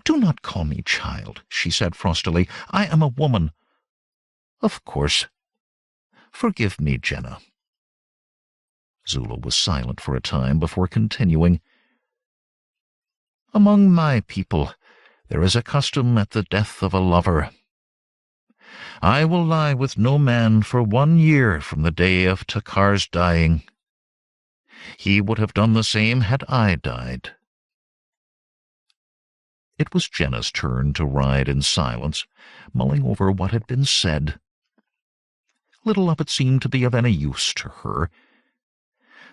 "Do not call me child," she said frostily. "I am a woman." "Of course. Forgive me, Jehnna." Zula was silent for a time before continuing. "Among my people, there is a custom at the death of a lover. I will lie with no man for 1 year from the day of Takar's dying. He would have done the same had I died." It was Jehnna's turn to ride in silence, mulling over what had been said. Little of it seemed to be of any use to her.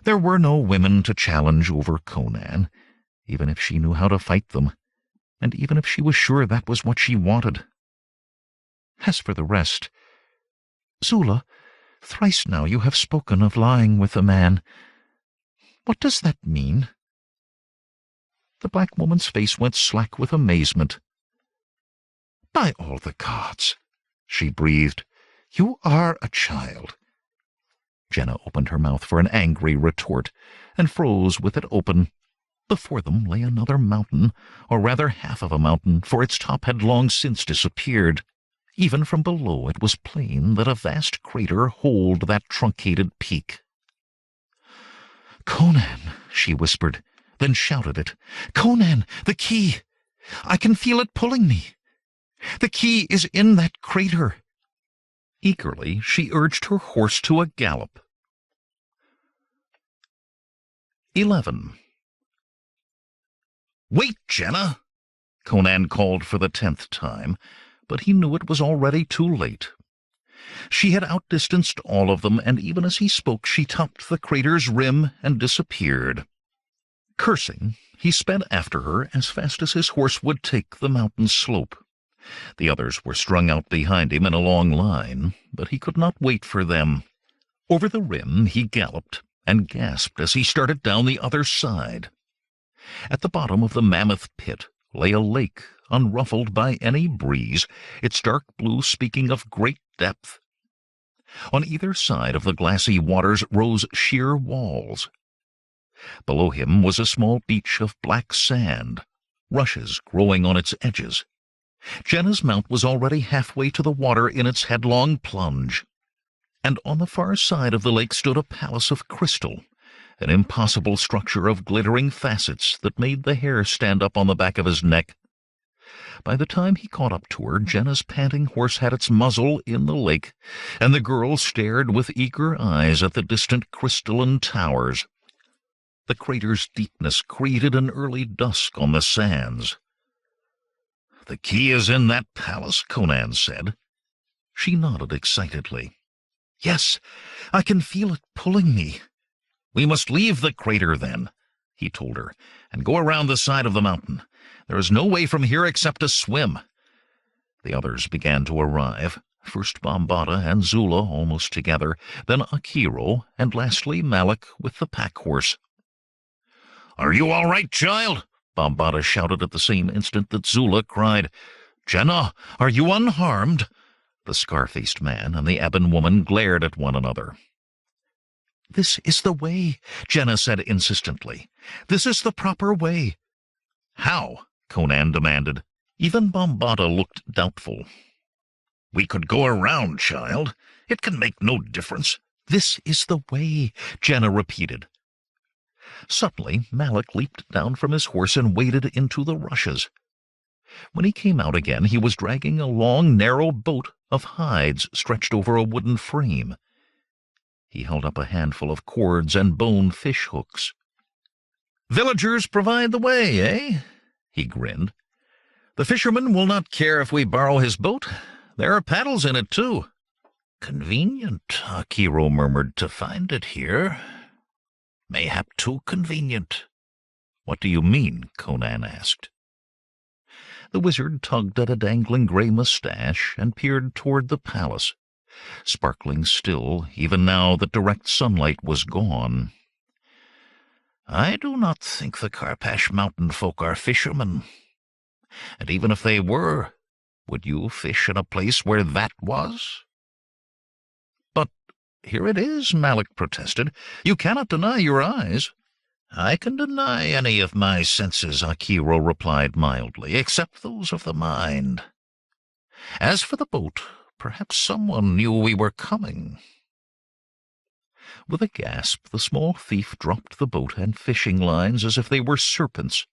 There were no women to challenge over Conan. even if she knew how to fight them, and even if she was sure that was what she wanted. As for the rest, Zula, thrice now you have spoken of lying with a man. What does that mean? The black woman's face went slack with amazement. By all the gods, she breathed, you are a child. Jehnna opened her mouth for an angry retort, and froze with it open. Before them lay another mountain, or rather half of a mountain, for its top had long since disappeared. Even from below it was plain that a vast crater holed that truncated peak. Conan, she whispered, then shouted it. Conan, the key! I can feel it pulling me. The key is in that crater. Eagerly she urged her horse to a gallop. 11. Wait, Jehnna! Conan called for the 10th time, but he knew it was already too late. She had outdistanced all of them, and even as he spoke she topped the crater's rim and disappeared. Cursing, he sped after her as fast as his horse would take the mountain slope. The others were strung out behind him in a long line, but he could not wait for them. Over the rim he galloped, and gasped as he started down the other side. At the bottom of the mammoth pit lay a lake, unruffled by any breeze, its dark blue speaking of great depth. On either side of the glassy waters rose sheer walls. Below him was a small beach of black sand, rushes growing on its edges. Jehnna's mount was already halfway to the water in its headlong plunge, and on the far side of the lake stood a palace of crystal, an impossible structure of glittering facets that made the hair stand up on the back of his neck. By the time he caught up to her, Jehnna's panting horse had its muzzle in the lake, and the girl stared with eager eyes at the distant crystalline towers. The crater's deepness created an early dusk on the sands. "The key is in that palace," Conan said. She nodded excitedly. "Yes, I can feel it pulling me." "We must leave the crater, then," he told her, "and go around the side of the mountain. There is no way from here except to swim." The others began to arrive, first Bombada and Zula almost together, then Akiro, and lastly Malik with the pack-horse. "Are you all right, child?" Bombada shouted at the same instant that Zula cried, "Jehnna, are you unharmed?" The scar-faced man and the ebon woman glared at one another. "This is the way," Jehnna said insistently. "This is the proper way." "How?" Conan demanded. Even Bombada looked doubtful. "We could go around, child. It can make no difference." "This is the way," Jehnna repeated. Suddenly Malik leaped down from his horse and waded into the rushes. When he came out again, he was dragging a long, narrow boat of hides stretched over a wooden frame. He held up a handful of cords and bone fish hooks. "Villagers provide the way, eh?" he grinned. "The fisherman will not care if we borrow his boat. There are paddles in it, too." "Convenient," Akiro murmured, "to find it here. Mayhap too convenient." "What do you mean?" Conan asked. The wizard tugged at a dangling gray mustache and peered toward the palace, sparkling still, even now that direct sunlight was gone. "I do not think the Karpash mountain folk are fishermen. And even if they were, would you fish in a place where that was?" "But here it is," Malik protested. "You cannot deny your eyes." "I can deny any of my senses," Akiro replied mildly, "except those of the mind. As for the boat, perhaps someone knew we were coming." With a gasp, the small thief dropped the boat and fishing lines as if they were serpents.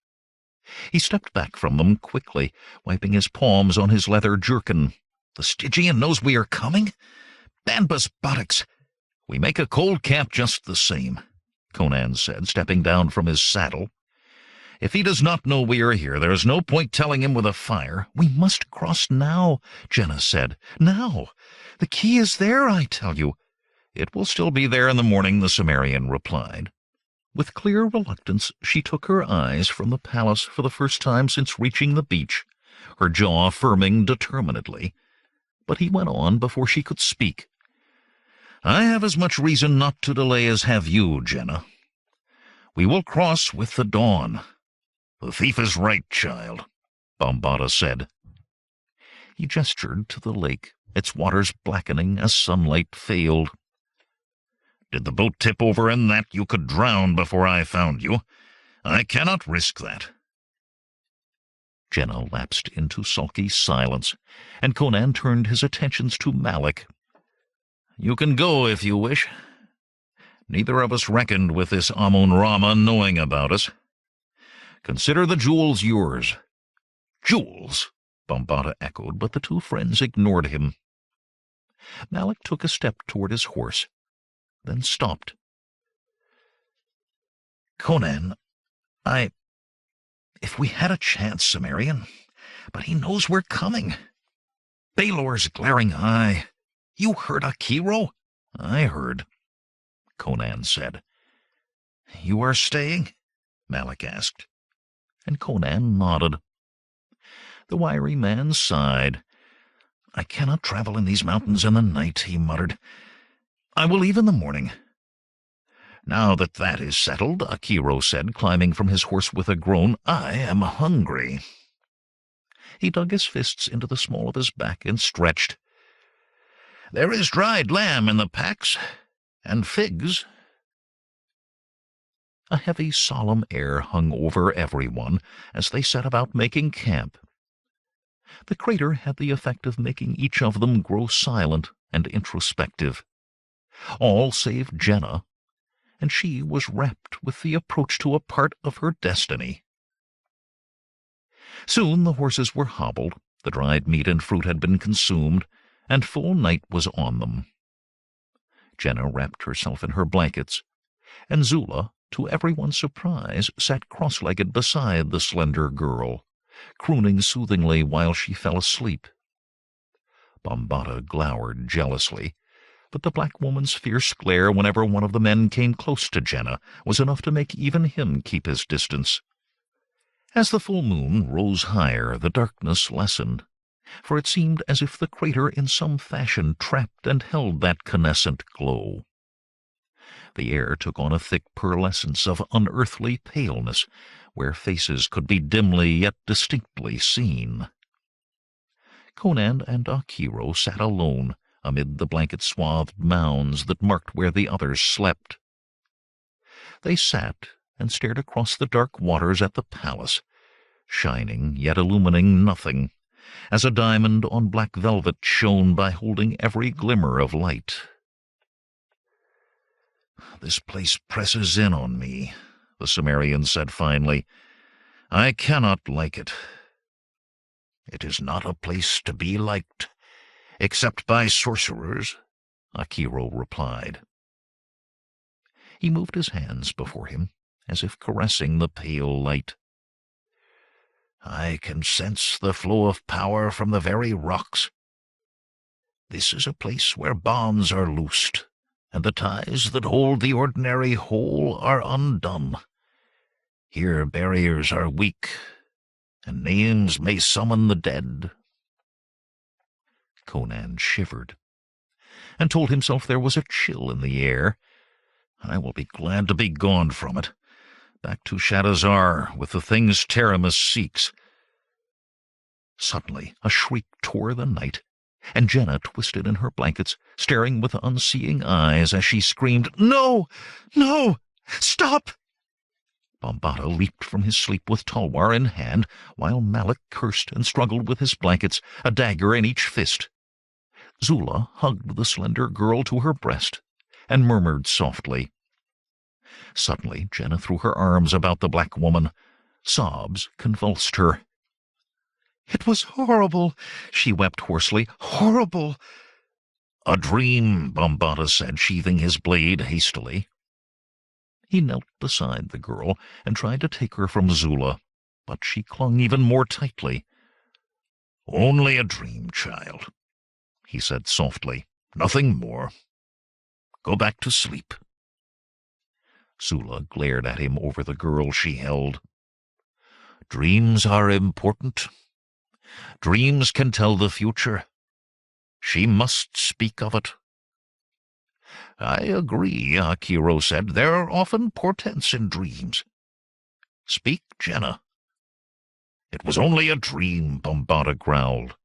He stepped back from them quickly, wiping his palms on his leather jerkin. "The Stygian knows we are coming? Banbus buttocks! We make a cold camp just the same," Conan said, stepping down from his saddle. "If he does not know we are here, there is no point telling him with a fire." "We must cross now," Jehnna said. "Now! The key is there, I tell you." "It will still be there in the morning," the Cimmerian replied. With clear reluctance, she took her eyes from the palace for the first time since reaching the beach, her jaw firming determinedly. But he went on before she could speak. "I have as much reason not to delay as have you, Jehnna. We will cross with the dawn." "The thief is right, child," Bombaata said. He gestured to the lake, its waters blackening as sunlight failed. "Did the boat tip over in that, you could drown before I found you. I cannot risk that." Jehnna lapsed into sulky silence, and Conan turned his attentions to Malak. "You can go if you wish. Neither of us reckoned with this Amun-Rama knowing about us. Consider the jewels yours." "Jewels?" Bombaata echoed, but the two friends ignored him. Malak took a step toward his horse, then stopped. "Conan, if we had a chance, Cimmerian, but he knows we're coming. Balor's glaring eye. You heard Akiro?" "I heard," Conan said. "You are staying?" Malak asked, and Conan nodded. The wiry man sighed. "I cannot travel in these mountains in the night," he muttered. "I will leave in the morning." "Now that that is settled," Akiro said, climbing from his horse with a groan, "I am hungry." He dug his fists into the small of his back and stretched. "There is dried lamb in the packs, and figs." A heavy, solemn air hung over everyone as they set about making camp. The crater had the effect of making each of them grow silent and introspective. All save Jehnna, and she was rapt with the approach to a part of her destiny. Soon the horses were hobbled, the dried meat and fruit had been consumed, and full night was on them. Jehnna wrapped herself in her blankets, and Zula, to everyone's surprise, sat cross-legged beside the slender girl, crooning soothingly while she fell asleep. Bombaata glowered jealously, but the black woman's fierce glare whenever one of the men came close to Jehnna was enough to make even him keep his distance. As the full moon rose higher, the darkness lessened, for it seemed as if the crater in some fashion trapped and held that canescent glow. The air took on a thick pearlescence of unearthly paleness, where faces could be dimly yet distinctly seen. Conan and Akiro sat alone amid the blanket-swathed mounds that marked where the others slept. They sat and stared across the dark waters at the palace, shining yet illumining nothing, as a diamond on black velvet shone by holding every glimmer of light. "This place presses in on me," the Cimmerian said finally. "I cannot like it." "It is not a place to be liked, except by sorcerers," Akiro replied. He moved his hands before him, as if caressing the pale light. "I can sense the flow of power from the very rocks. This is a place where bonds are loosed, and the ties that hold the ordinary whole are undone. Here barriers are weak, and names may summon the dead." Conan shivered, and told himself there was a chill in the air. "I will be glad to be gone from it, back to Shadazar with the things Taramis seeks." Suddenly a shriek tore the night, and Jehnna twisted in her blankets, staring with unseeing eyes as she screamed, "No! No! Stop!" Bombaata leaped from his sleep with tulwar in hand, while Malak cursed and struggled with his blankets, a dagger in each fist. Zula hugged the slender girl to her breast and murmured softly. Suddenly Jehnna threw her arms about the black woman. Sobs convulsed her. "It was horrible," she wept hoarsely. "Horrible!" "A dream," Bombaata said, sheathing his blade hastily. He knelt beside the girl and tried to take her from Zula, but she clung even more tightly. "Only a dream, child," he said softly. "Nothing more. Go back to sleep." Zula glared at him over the girl she held. "Dreams are important. Dreams can tell the future. She must speak of it." "I agree," Akiro said. "There are often portents in dreams. Speak, Jehnna." "It was only a dream," Bombata growled.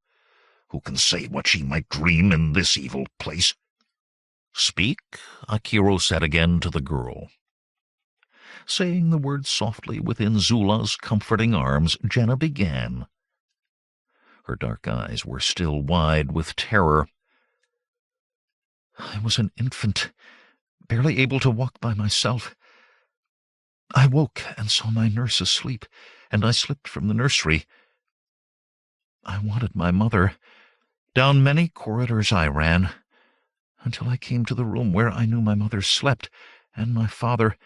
"Who can say what she might dream in this evil place?" "Speak," Akiro said again to the girl. Saying the words softly within Zula's comforting arms, Jehnna began. Her dark eyes were still wide with terror. "I was an infant, barely able to walk by myself. I woke and saw my nurse asleep, and I slipped from the nursery. I wanted my mother. Down many corridors I ran, until I came to the room where I knew my mother slept, and my father.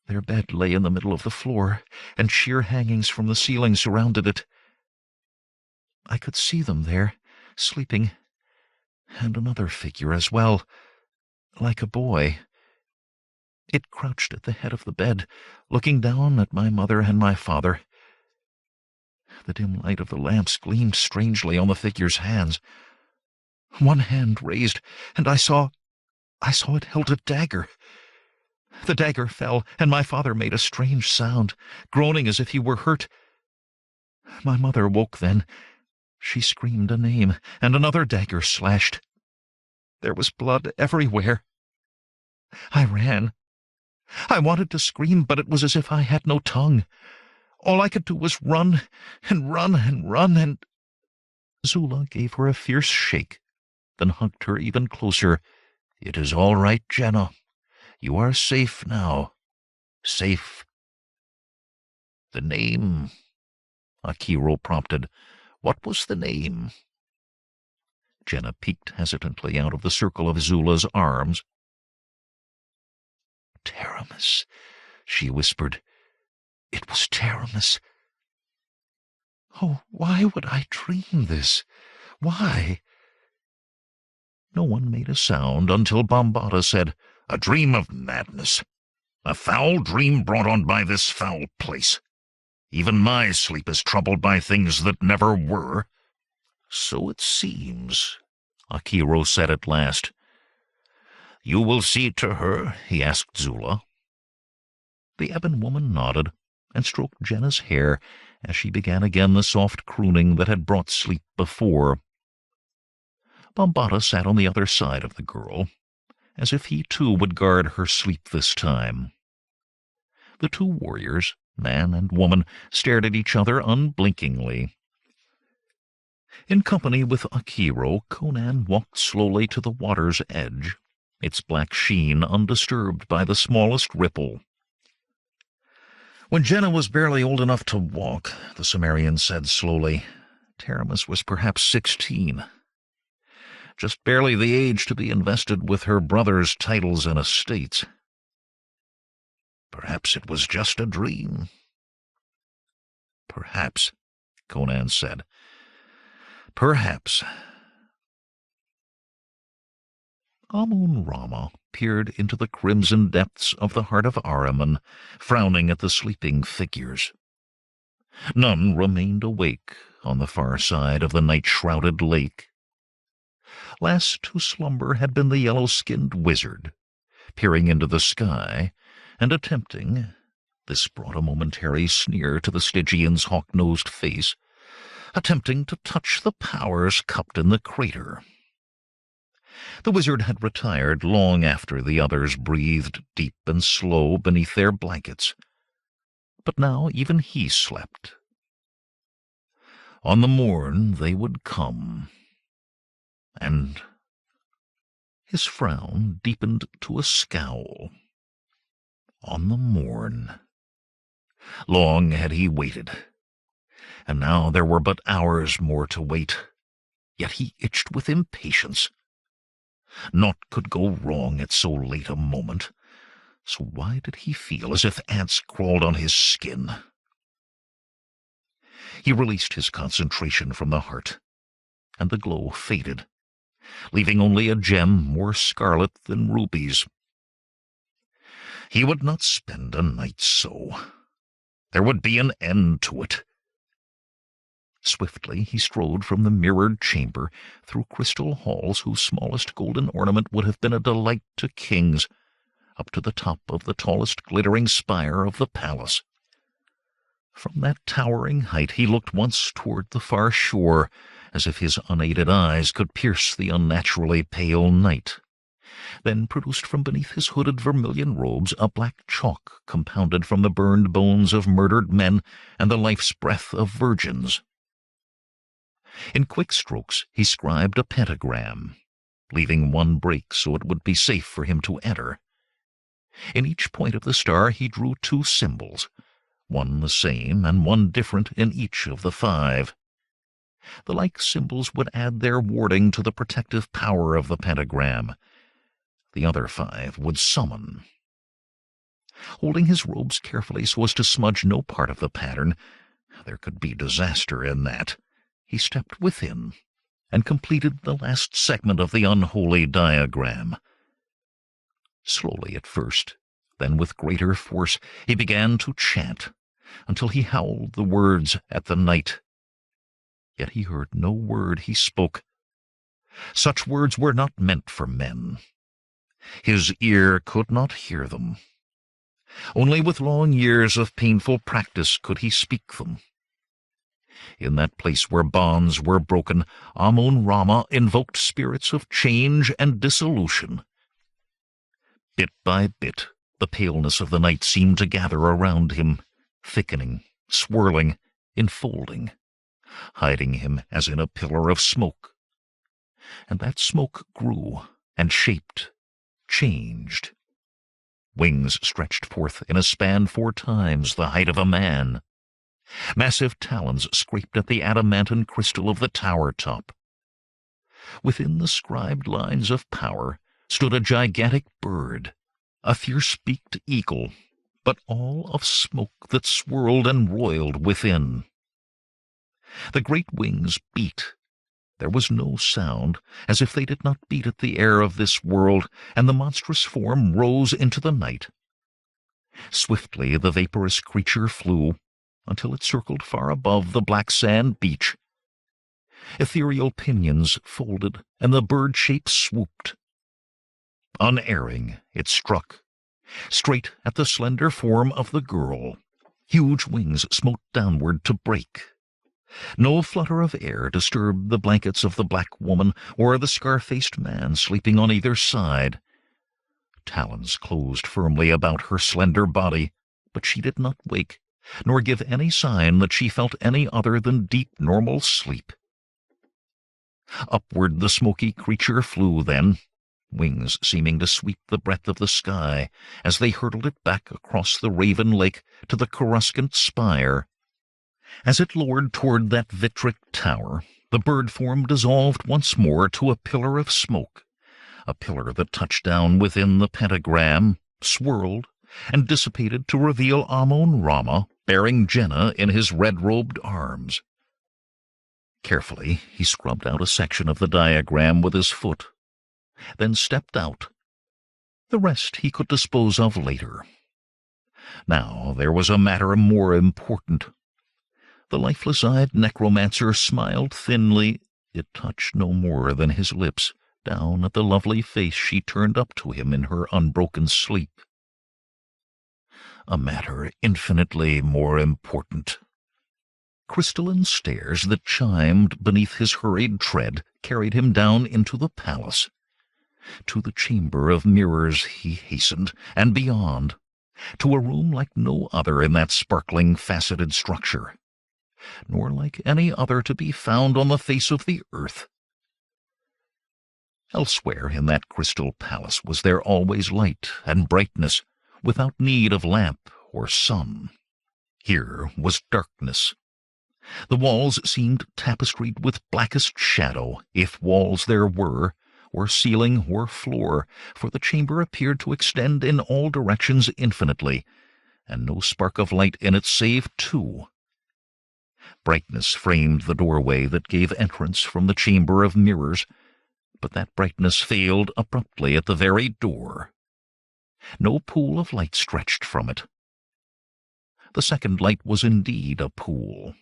Their bed lay in the middle of the floor, and sheer hangings from the ceiling surrounded it. I could see them there, sleeping, and another figure as well, like a boy. It crouched at the head of the bed, looking down at my mother and my father. The dim light of the lamps gleamed strangely on the figure's hands. One hand raised, and I saw it held a dagger. The dagger fell, and my father made a strange sound, groaning as if he were hurt. My mother woke then. She screamed a name, and another dagger slashed. There was blood everywhere. I ran. I wanted to scream, but it was as if I had no tongue. All I could do was run, and run, and run, and—" Zula gave her a fierce shake, then hugged her even closer. "It is all right, Jehnna. You are safe now. Safe." "The name," Akiro prompted. "What was the name?" Jehnna peeked hesitantly out of the circle of Zula's arms. "Taramis," she whispered. "It was Taramis. Oh, why would I dream this? Why?" No one made a sound until Bombata said, "A dream of madness. A foul dream brought on by this foul place. Even my sleep is troubled by things that never were." "So it seems," Akiro said at last. "You will see to her?" he asked Zula. The ebon woman nodded and stroked Jehnna's hair as she began again the soft crooning that had brought sleep before. Bombata sat on the other side of the girl, as if he too would guard her sleep this time. The two warriors, man and woman, stared at each other unblinkingly. In company with Akiro, Conan walked slowly to the water's edge, its black sheen undisturbed by the smallest ripple. "When Jehnna was barely old enough to walk," the Cimmerian said slowly, "Taramis was perhaps 16. Just barely the age to be invested with her brother's titles and estates. Perhaps it was just a dream." "Perhaps," Conan said. "Perhaps." Amun-Rama peered into the crimson depths of the Heart of Ahriman, frowning at the sleeping figures. None remained awake on the far side of the night-shrouded lake. Last to slumber had been the yellow-skinned wizard, peering into the sky and attempting— this brought a momentary sneer to the Stygian's hawk-nosed face— attempting to touch the powers cupped in the crater. The wizard had retired long after the others breathed deep and slow beneath their blankets, but now even he slept. On the morn they would come, and his frown deepened to a scowl. On the morn. Long had he waited, and now there were but hours more to wait, yet he itched with impatience. Naught could go wrong at so late a moment, so why did he feel as if ants crawled on his skin? He released his concentration from the heart, and the glow faded, leaving only a gem more scarlet than rubies. He would not spend a night so. There would be an end to it. Swiftly he strode from the mirrored chamber, through crystal halls whose smallest golden ornament would have been a delight to kings, up to the top of the tallest glittering spire of the palace. From that towering height he looked once toward the far shore, as if his unaided eyes could pierce the unnaturally pale night, then produced from beneath his hooded vermilion robes a black chalk compounded from the burned bones of murdered men and the life's breath of virgins. In quick strokes he scribed a pentagram, leaving one break so it would be safe for him to enter. In each point of the star he drew 2 symbols, one the same and one different in each of the 5. The like symbols would add their warding to the protective power of the pentagram. The other 5 would summon. Holding his robes carefully so as to smudge no part of the pattern, there could be disaster in that, he stepped within and completed the last segment of the unholy diagram. Slowly at first, then with greater force, he began to chant, until he howled the words at the night. Yet he heard no word he spoke. Such words were not meant for men. His ear could not hear them. Only with long years of painful practice could he speak them. In that place where bonds were broken, Amun-Rama invoked spirits of change and dissolution. Bit by bit, the paleness of the night seemed to gather around him, thickening, swirling, enfolding, hiding him as in a pillar of smoke. And that smoke grew and shaped, changed. Wings stretched forth in a span 4 times the height of a man. Massive talons scraped at the adamantine crystal of the tower top. Within the scribed lines of power stood a gigantic bird, a fierce-beaked eagle, but all of smoke that swirled and roiled within. The great wings beat. There was no sound, as if they did not beat at the air of this world, and the monstrous form rose into the night. Swiftly the vaporous creature flew, until it circled far above the black sand beach. Ethereal pinions folded, and the bird shape swooped. Unerring, it struck, straight at the slender form of the girl. Huge wings smote downward to break. No flutter of air disturbed the blankets of the black woman or the scar-faced man sleeping on either side. Talons closed firmly about her slender body, but she did not wake, nor give any sign that she felt any other than deep, normal sleep. Upward the smoky creature flew then, wings seeming to sweep the breadth of the sky as they hurtled it back across the Raven Lake to the coruscant spire. As it lowered toward that vitric tower, the bird form dissolved once more to a pillar of smoke, a pillar that touched down within the pentagram, swirled, and dissipated to reveal Amun-Rama bearing Jehnna in his red-robed arms. Carefully he scrubbed out a section of the diagram with his foot, then stepped out. The rest he could dispose of later. Now there was a matter more important. The lifeless-eyed necromancer smiled thinly. It touched no more than his lips, down at the lovely face she turned up to him in her unbroken sleep. A matter infinitely more important. Crystalline stairs that chimed beneath his hurried tread carried him down into the palace. To the chamber of mirrors he hastened, and beyond, to a room like no other in that sparkling, faceted structure, nor like any other to be found on the face of the earth. Elsewhere in that crystal palace was there always light and brightness, without need of lamp or sun. Here was darkness. The walls seemed tapestried with blackest shadow, if walls there were, or ceiling or floor, for the chamber appeared to extend in all directions infinitely, and no spark of light in it save 2. Brightness framed the doorway that gave entrance from the chamber of mirrors, but that brightness failed abruptly at the very door. No pool of light stretched from it. The second light was indeed a pool,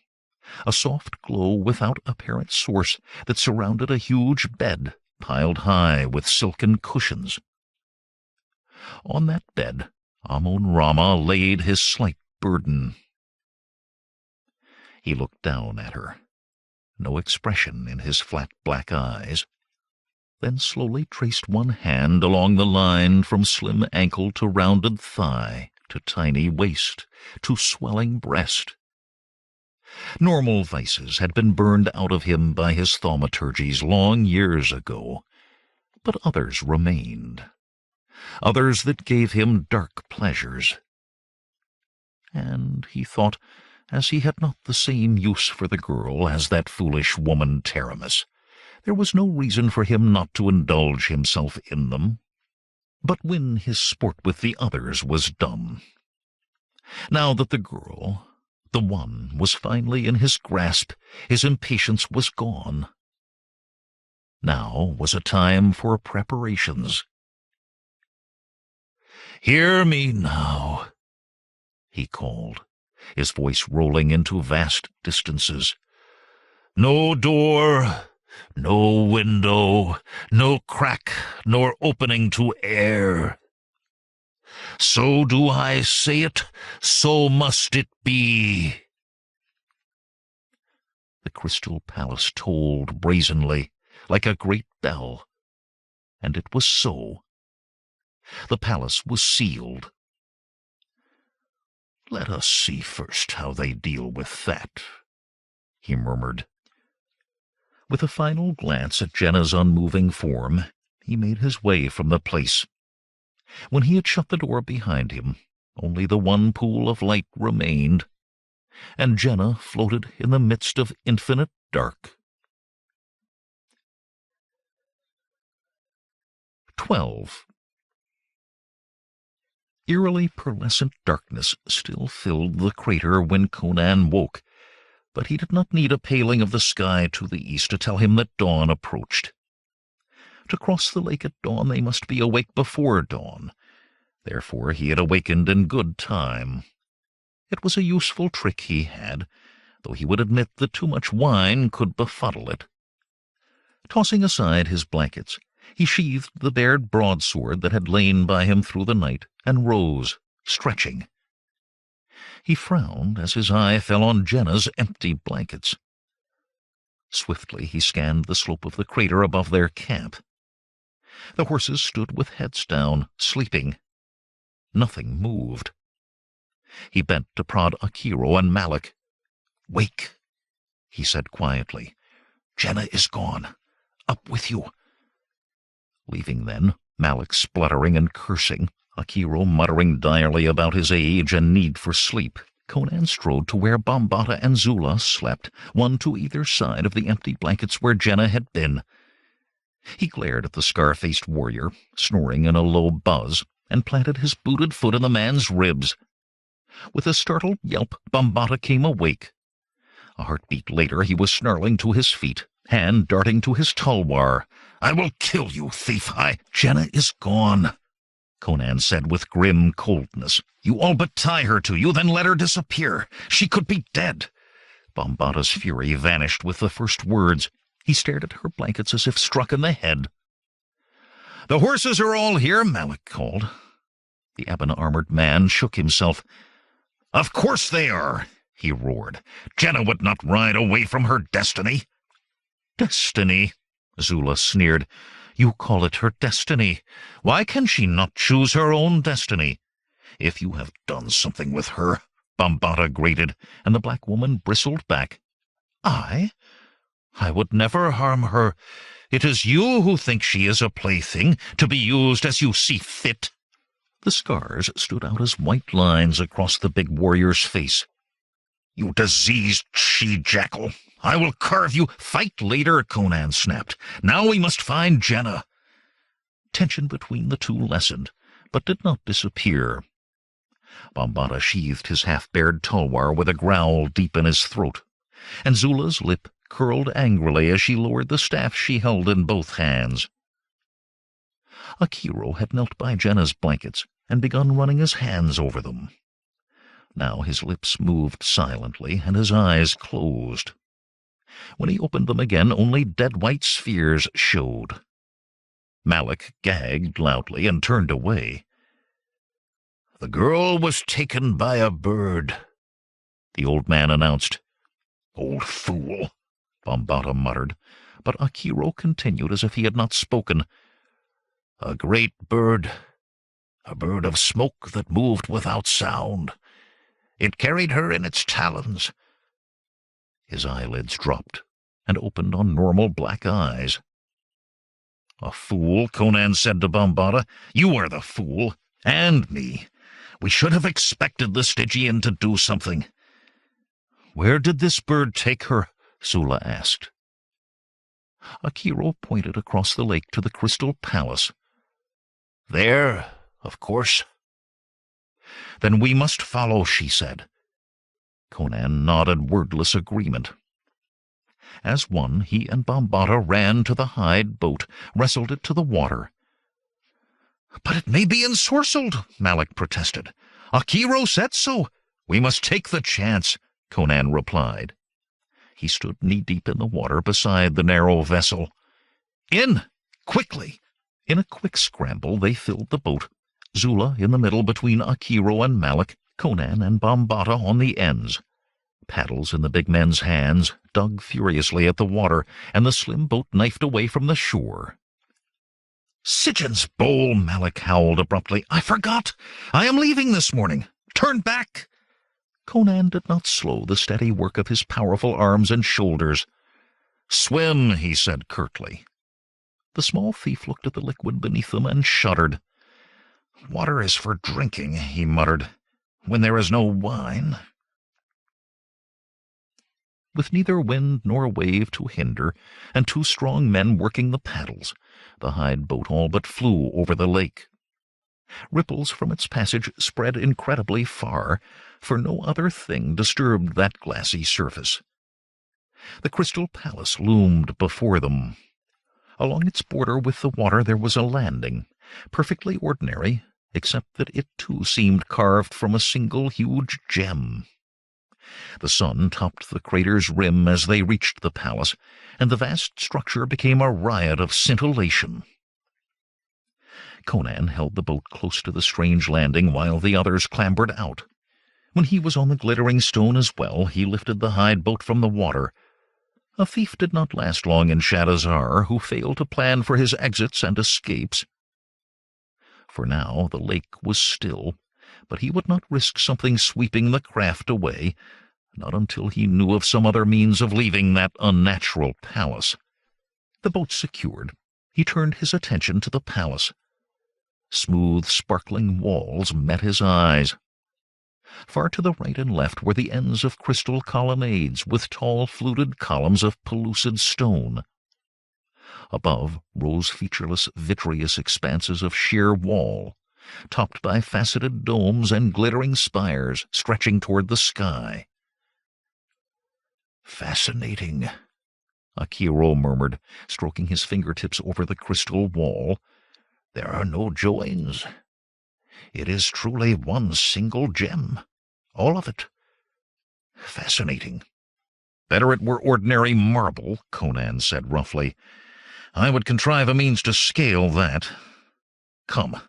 a soft glow without apparent source that surrounded a huge bed piled high with silken cushions. On that bed, Amun-Rama laid his slight burden. He looked down at her, no expression in his flat black eyes, then slowly traced one hand along the line from slim ankle to rounded thigh, to tiny waist, to swelling breast. Normal vices had been burned out of him by his thaumaturgies long years ago, but others remained, others that gave him dark pleasures. And he thought, as he had not the same use for the girl as that foolish woman Taramis, there was no reason for him not to indulge himself in them. But when his sport with the others was done, now that the girl, the one, was finally in his grasp, his impatience was gone. Now was a time for preparations. "Hear me now," he called, his voice rolling into vast distances. "No door, no window, no crack nor opening to air. So do I say it, so must it be." The crystal palace tolled brazenly, like a great bell, and it was so. The palace was sealed. "Let us see first how they deal with that," he murmured. With a final glance at Jehnna's unmoving form, he made his way from the place. When he had shut the door behind him, only the one pool of light remained, and Jehnna floated in the midst of infinite dark. 12. Eerily pearlescent darkness still filled the crater when Conan woke, but he did not need a paling of the sky to the east to tell him that dawn approached. To cross the lake at dawn they must be awake before dawn. Therefore he had awakened in good time. It was a useful trick he had, though he would admit that too much wine could befuddle it. Tossing aside his blankets, he sheathed the bared broadsword that had lain by him through the night, and rose, stretching. He frowned as his eye fell on Jehnna's empty blankets. Swiftly he scanned the slope of the crater above their camp. The horses stood with heads down, sleeping. Nothing moved. He bent to prod Akiro and Malik. "Wake," he said quietly. "Jehnna is gone. Up with you." Leaving then, Malik spluttering and cursing, Akiro muttering direly about his age and need for sleep, Conan strode to where Bambata and Zula slept, one to either side of the empty blankets where Jehnna had been. He glared at the scar-faced warrior, snoring in a low buzz, and planted his booted foot in the man's ribs. With a startled yelp, Bambata came awake. A heartbeat later he was snarling to his feet, hand darting to his tulwar. "I will kill you, thief! Jehnna is gone," Conan said with grim coldness. "You all but tie her to you, then let her disappear. She could be dead." Bambata's fury vanished with the first words. He stared at her blankets as if struck in the head. "The horses are all here," Malik called. The ebon-armored man shook himself. "Of course they are," he roared. "Jehnna would not ride away from her destiny." "Destiny?" Zula sneered. "You call it her destiny. Why can she not choose her own destiny?" "If you have done something with her," Bambata grated, and the black woman bristled back. "I would never harm her. It is you who think she is a plaything, to be used as you see fit." The scars stood out as white lines across the big warrior's face. "You diseased she-jackal! I will carve you—" "Fight later," Conan snapped. "Now we must find Jehnna." Tension between the two lessened, but did not disappear. Bambata sheathed his half-bared tulwar with a growl deep in his throat, and Zula's lip curled angrily as she lowered the staff she held in both hands. Akiro had knelt by Jehnna's blankets, and begun running his hands over them. Now his lips moved silently, and his eyes closed. When he opened them again, only dead white spheres showed. Malik gagged loudly and turned away. "The girl was taken by a bird," the old man announced. "Old fool," Bambata muttered, but Akiro continued as if he had not spoken. "A great bird, a bird of smoke that moved without sound. It carried her in its talons." His eyelids dropped and opened on normal black eyes. "A fool," Conan said to Bambata. "You are the fool, and me. We should have expected the Stygian to do something." "Where did this bird take her?" Zula asked. Akiro pointed across the lake to the Crystal Palace. "There, of course." "Then we must follow," she said. Conan nodded wordless agreement. As one, he and Bambata ran to the hide boat, wrestled it to the water. "But it may be ensorcelled," Malik protested. "Akiro said so." "We must take the chance," Conan replied. He stood knee-deep in the water beside the narrow vessel. "In! Quickly!" In a quick scramble they filled the boat, Zula in the middle between Akiro and Malik, Conan and Bambata on the ends. Paddles in the big men's hands dug furiously at the water, and the slim boat knifed away from the shore. "Sijin's bowl!" Malik howled abruptly. "I forgot! I am leaving this morning! Turn back!" Conan did not slow the steady work of his powerful arms and shoulders. "Swim," he said curtly. The small thief looked at the liquid beneath them and shuddered. "Water is for drinking," he muttered, "when there is no wine." With neither wind nor wave to hinder, and 2 strong men working the paddles, the hide boat all but flew over the lake. Ripples from its passage spread incredibly far, for no other thing disturbed that glassy surface. The Crystal Palace loomed before them. Along its border with the water there was a landing, perfectly ordinary, except that it too seemed carved from a single huge gem. The sun topped the crater's rim as they reached the palace, and the vast structure became a riot of scintillation. Conan held the boat close to the strange landing while the others clambered out. When he was on the glittering stone as well, he lifted the hide boat from the water. A thief did not last long in Shadazar, who failed to plan for his exits and escapes. For now the lake was still, but he would not risk something sweeping the craft away, not until he knew of some other means of leaving that unnatural palace. The boat secured, he turned his attention to the palace. Smooth, sparkling walls met his eyes. Far to the right and left were the ends of crystal colonnades with tall fluted columns of pellucid stone. Above rose featureless, vitreous expanses of sheer wall, topped by faceted domes and glittering spires stretching toward the sky. "Fascinating," Akiro murmured, stroking his fingertips over the crystal wall. "There are no joins. It is truly one single gem, all of it. Fascinating." "Better it were ordinary marble," Conan said roughly. "I would contrive a means to scale that. Come,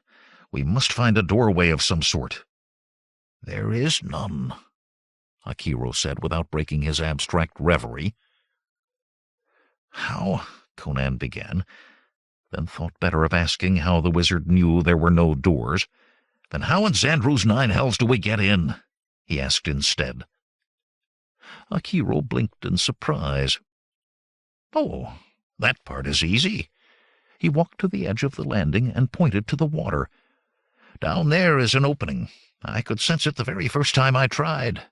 we must find a doorway of some sort." "There is none," Akiro said without breaking his abstract reverie. "How?" Conan began, then thought better of asking how the wizard knew there were no doors. "Then how in Xandru's 9 hells do we get in?" he asked instead. Akiro blinked in surprise. "Oh, that part is easy." He walked to the edge of the landing and pointed to the water. "Down there is an opening. I could sense it the very first time I tried,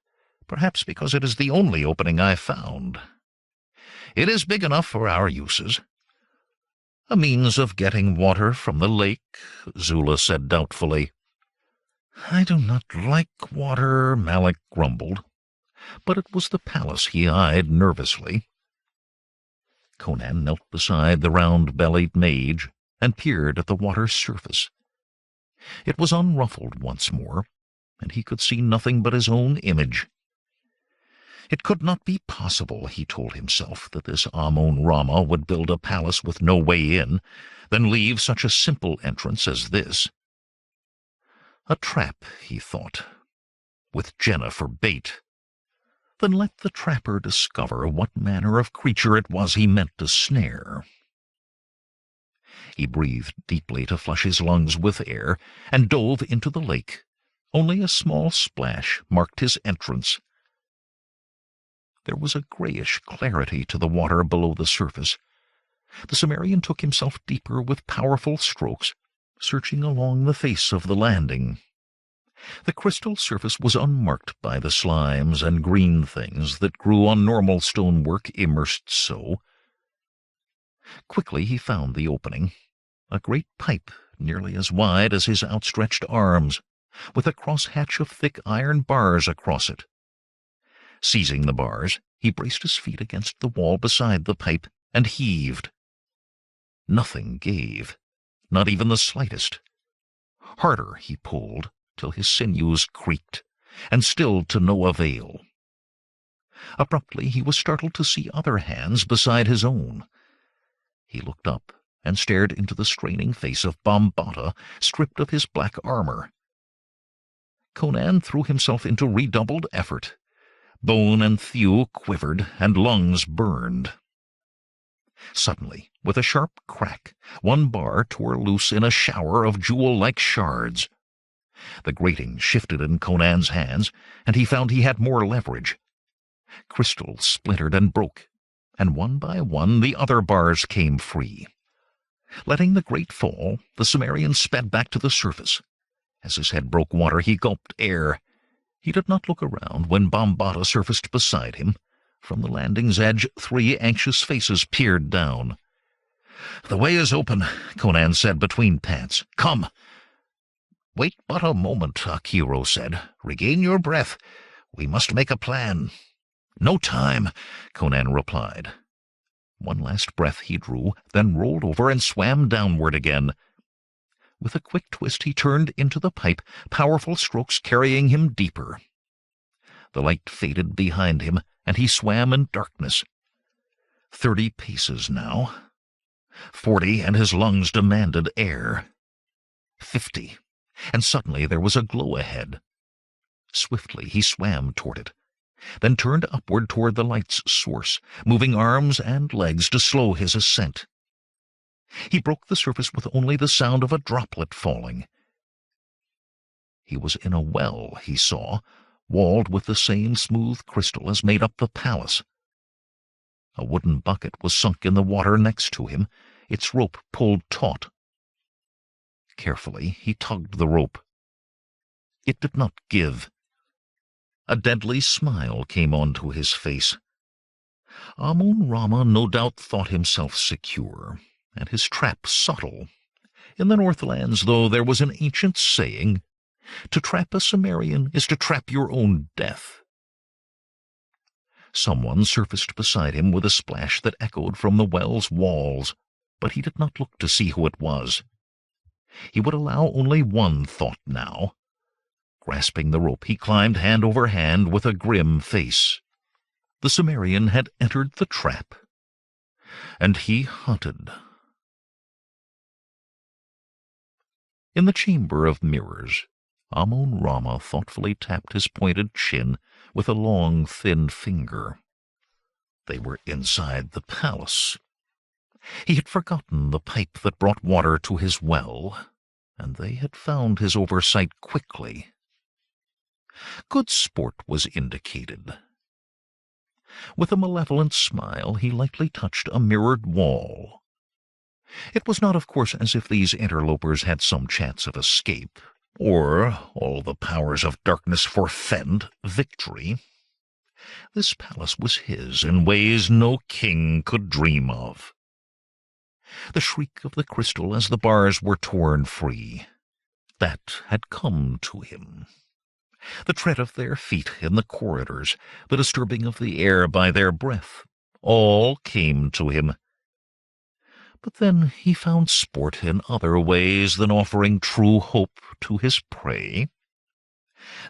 perhaps because it is the only opening I found. It is big enough for our uses." "A means of getting water from the lake," Zula said doubtfully. "I do not like water," Malik grumbled, but it was the palace he eyed nervously. Conan knelt beside the round-bellied mage and peered at the water's surface. It was unruffled once more, and he could see nothing but his own image. It could not be possible, he told himself, that this Amun-Rama would build a palace with no way in, then leave such a simple entrance as this. A trap, he thought, with Jehnna for bait. Then let the trapper discover what manner of creature it was he meant to snare. He breathed deeply to flush his lungs with air, and dove into the lake. Only a small splash marked his entrance. There was a grayish clarity to the water below the surface. The Cimmerian took himself deeper with powerful strokes, searching along the face of the landing. The crystal surface was unmarked by the slimes and green things that grew on normal stonework immersed so. Quickly he found the opening, a great pipe nearly as wide as his outstretched arms, with a crosshatch of thick iron bars across it. Seizing the bars, he braced his feet against the wall beside the pipe and heaved. Nothing gave, not even the slightest. Harder he pulled, till his sinews creaked, and still to no avail. Abruptly he was startled to see other hands beside his own. He looked up and stared into the straining face of Bambata, stripped of his black armor. Conan threw himself into redoubled effort. Bone and thew quivered, and lungs burned. Suddenly, with a sharp crack, one bar tore loose in a shower of jewel-like shards. The grating shifted in Conan's hands, and he found he had more leverage. Crystal splintered and broke, and one by one the other bars came free. Letting the grate fall, the Cimmerian sped back to the surface. As his head broke water, he gulped air. He did not look around when Bambata surfaced beside him. From the landing's edge, 3 anxious faces peered down. "The way is open," Conan said between pants. "Come." "Wait but a moment," Akiro said. "Regain your breath. We must make a plan." "No time," Conan replied. One last breath he drew, then rolled over and swam downward again. With a quick twist he turned into the pipe, powerful strokes carrying him deeper. The light faded behind him, and he swam in darkness. 30 paces now. 40, and his lungs demanded air. 50, and suddenly there was a glow ahead. Swiftly he swam toward it, then turned upward toward the light's source, moving arms and legs to slow his ascent. He broke the surface with only the sound of a droplet falling. He was in a well, he saw, walled with the same smooth crystal as made up the palace. A wooden bucket was sunk in the water next to him, its rope pulled taut. Carefully he tugged the rope. It did not give. A deadly smile came onto his face. Amun-Rama no doubt thought himself secure, and his trap subtle. In the Northlands, though, there was an ancient saying, "To trap a Cimmerian is to trap your own death." Someone surfaced beside him with a splash that echoed from the well's walls, but he did not look to see who it was. He would allow only one thought now. Grasping the rope, he climbed hand over hand with a grim face. The Cimmerian had entered the trap, and he hunted. In the chamber of mirrors, Amun-Rama thoughtfully tapped his pointed chin with a long, thin finger. They were inside the palace. He had forgotten the pipe that brought water to his well, and they had found his oversight quickly. Good sport was indicated. With a malevolent smile, he lightly touched a mirrored wall. It was not, of course, as if these interlopers had some chance of escape, or all the powers of darkness forfend victory. This palace was his in ways no king could dream of. The shriek of the crystal as the bars were torn free, that had come to him. The tread of their feet in the corridors, the disturbing of the air by their breath, all came to him. But then he found sport in other ways than offering true hope to his prey.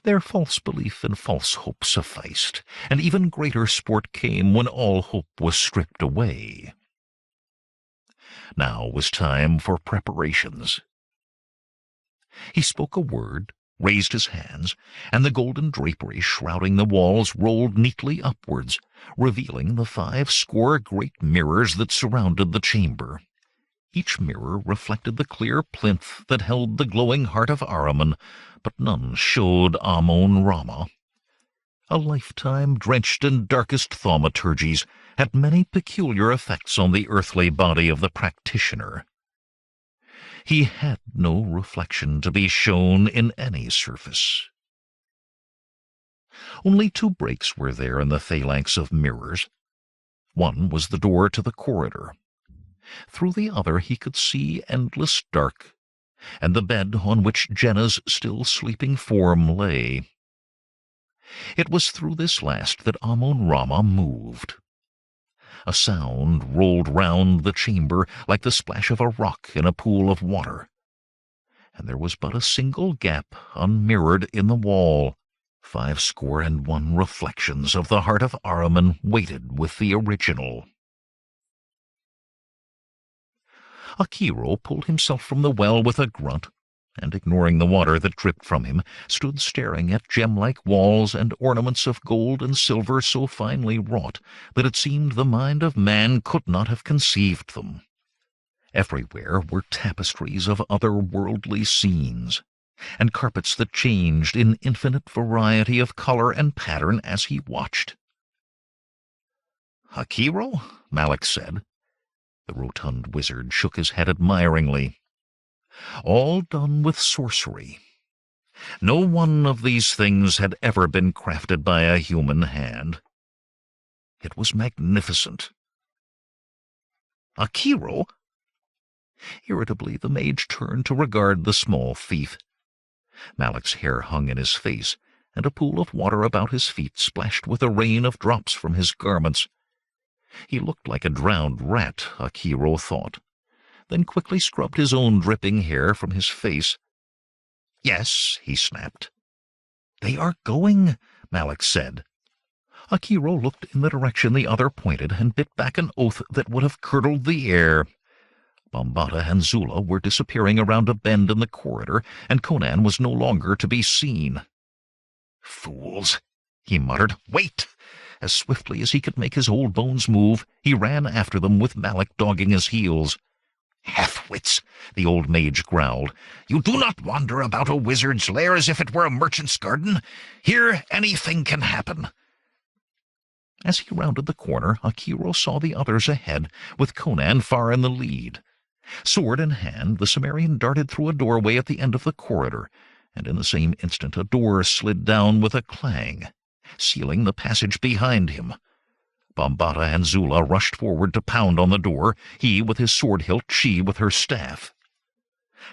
Their false belief and false hope sufficed, and even greater sport came when all hope was stripped away. Now was time for preparations. He spoke a word, raised his hands, and the golden drapery shrouding the walls rolled neatly upwards, revealing the 50 great mirrors that surrounded the chamber. Each mirror reflected the clear plinth that held the glowing heart of Ahriman, but none showed Ammon-Rama. A lifetime drenched in darkest thaumaturgies had many peculiar effects on the earthly body of the practitioner. He had no reflection to be shown in any surface. Only 2 breaks were there in the phalanx of mirrors. One was the door to the corridor. Through the other he could see endless dark, and the bed on which Jehnna's still sleeping form lay. It was through this last that Ammon-Rama moved. A sound rolled round the chamber like the splash of a rock in a pool of water, and there was but a single gap unmirrored in the wall. 51 reflections of the heart of Ahriman waited with the original. Akiro pulled himself from the well with a grunt, and, ignoring the water that dripped from him, stood staring at gem-like walls and ornaments of gold and silver so finely wrought that it seemed the mind of man could not have conceived them. Everywhere were tapestries of other-worldly scenes, and carpets that changed in infinite variety of color and pattern as he watched. "Akiro?" Malik said. The rotund wizard shook his head admiringly. "All done with sorcery. No one of these things had ever been crafted by a human hand. It was magnificent." "Akiro?" Irritably the mage turned to regard the small thief. Malik's hair hung in his face, and a pool of water about his feet splashed with a rain of drops from his garments. He looked like a drowned rat, Akiro thought, then quickly scrubbed his own dripping hair from his face. "Yes," he snapped. "They are going," Malik said. Akiro looked in the direction the other pointed and bit back an oath that would have curdled the air. Bambata and Zula were disappearing around a bend in the corridor, and Conan was no longer to be seen. "Fools," he muttered. "Wait!" As swiftly as he could make his old bones move, he ran after them with Malik dogging his heels. "Half-wits," the old mage growled. "You do not wander about a wizard's lair as if it were a merchant's garden. Here anything can happen." As he rounded the corner, Akiro saw the others ahead, with Conan far in the lead. Sword in hand, the Cimmerian darted through a doorway at the end of the corridor, and in the same instant a door slid down with a clang, sealing the passage behind him. Bambata and Zula rushed forward to pound on the door, he with his sword hilt, she with her staff.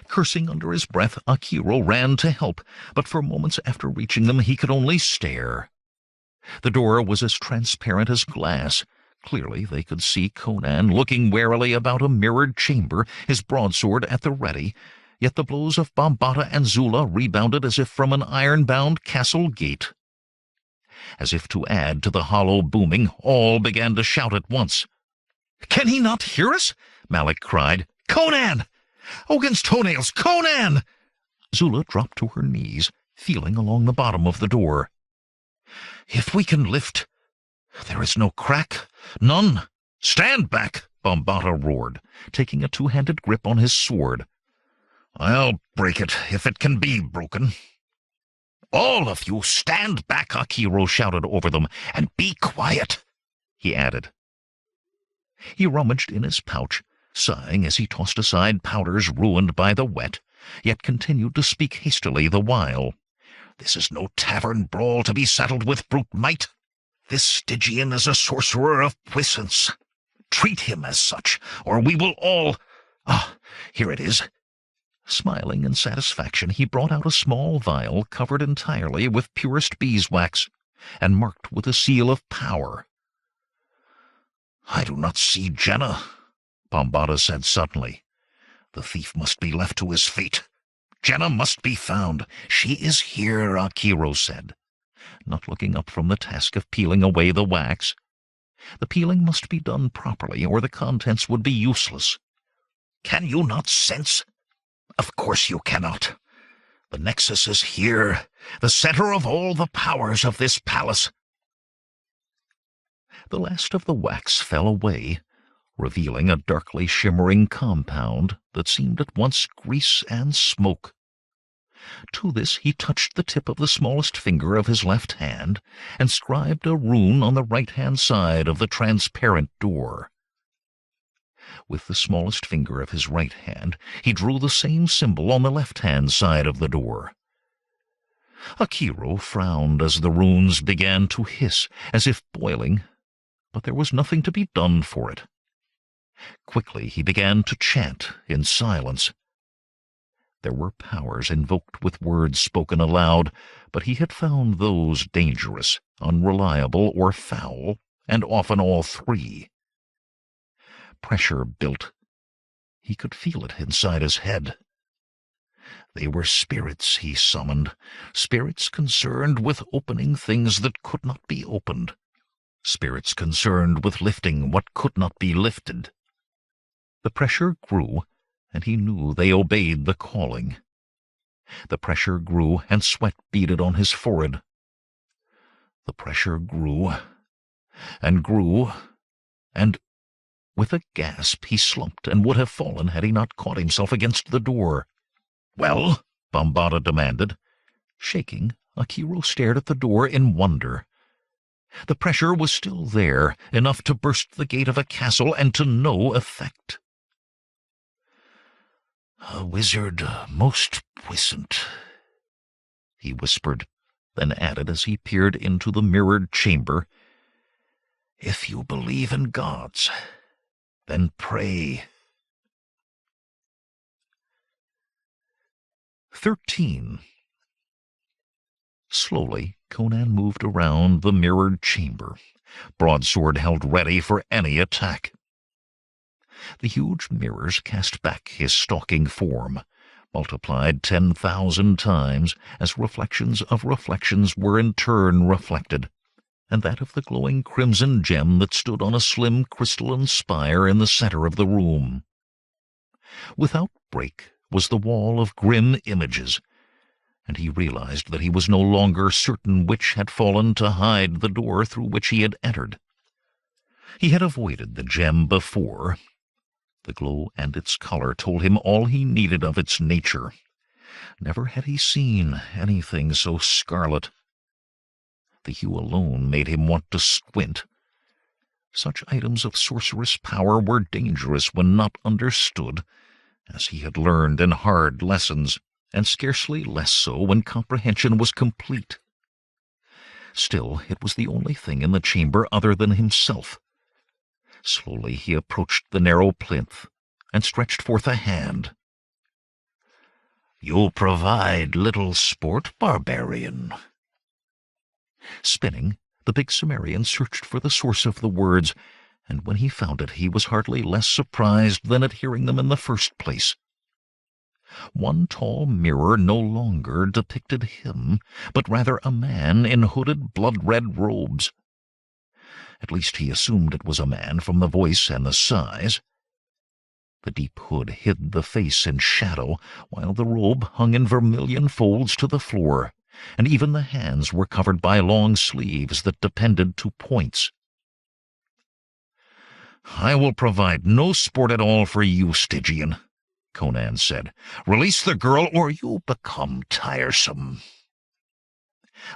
Cursing under his breath, Akiro ran to help, but for moments after reaching them he could only stare. The door was as transparent as glass. Clearly they could see Conan looking warily about a mirrored chamber, his broadsword at the ready, yet the blows of Bambata and Zula rebounded as if from an iron-bound castle gate. As if to add to the hollow booming, all began to shout at once. "Can he not hear us?" Malik cried. "Conan! Ogin's toenails! Conan!" Zula dropped to her knees, feeling along the bottom of the door. "If we can lift—" "There is no crack. None. Stand back!" Bambata roared, taking a two-handed grip on his sword. "I'll break it, if it can be broken." "All of you stand back," Akiro shouted over them, "and be quiet," he added. He rummaged in his pouch, sighing as he tossed aside powders ruined by the wet, yet continued to speak hastily the while. "This is no tavern brawl to be settled with brute might. This Stygian is a sorcerer of puissance. Treat him as such, or we will all— here it is." Smiling in satisfaction, he brought out a small vial covered entirely with purest beeswax, and marked with a seal of power. "I do not see Jehnna, Bombada said suddenly. "The thief must be left to his fate. Jehnna must be found. She is here," Akiro said, not looking up from the task of peeling away the wax. The peeling must be done properly, or the contents would be useless. "Can you not sense? Of course you cannot. The nexus is here, the center of all the powers of this palace." The last of the wax fell away, revealing a darkly shimmering compound that seemed at once grease and smoke. To this he touched the tip of the smallest finger of his left hand and scribed a rune on the right-hand side of the transparent door. With the smallest finger of his right hand, he drew the same symbol on the left-hand side of the door. Akiro frowned as the runes began to hiss, as if boiling, but there was nothing to be done for it. Quickly he began to chant in silence. There were powers invoked with words spoken aloud, but he had found those dangerous, unreliable, or foul, and often all three. Pressure built. He could feel it inside his head. They were spirits he summoned, spirits concerned with opening things that could not be opened, spirits concerned with lifting what could not be lifted. The pressure grew, and he knew they obeyed the calling. The pressure grew, and sweat beaded on his forehead. The pressure grew, and with a gasp he slumped and would have fallen had he not caught himself against the door. "Well?" Bombada demanded. Shaking, Akiro stared at the door in wonder. The pressure was still there, enough to burst the gate of a castle, and to no effect. "A wizard most puissant," he whispered, then added as he peered into the mirrored chamber, "If you believe in gods, then pray." 13. Slowly, Conan moved around the mirrored chamber, broadsword held ready for any attack. The huge mirrors cast back his stalking form, multiplied 10,000 times, as reflections of reflections were in turn reflected, and that of the glowing crimson gem that stood on a slim crystalline spire in the center of the room. Without break was the wall of grim images, and he realized that he was no longer certain which had fallen to hide the door through which he had entered. He had avoided the gem before. The glow and its color told him all he needed of its nature. Never had he seen anything so scarlet. The hue alone made him want to squint. Such items of sorcerous power were dangerous when not understood, as he had learned in hard lessons, and scarcely less so when comprehension was complete. Still, it was the only thing in the chamber other than himself. Slowly he approached the narrow plinth and stretched forth a hand. "You provide little sport, barbarian." Spinning, the big Cimmerian searched for the source of the words, and when he found it he was hardly less surprised than at hearing them in the first place. One tall mirror no longer depicted him, but rather a man in hooded blood-red robes. At least he assumed it was a man from the voice and the size. The deep hood hid the face in shadow, while the robe hung in vermilion folds to the floor, and even the hands were covered by long sleeves that depended to points. "I will provide no sport at all for you, Stygian," Conan said. "Release the girl, or you become tiresome."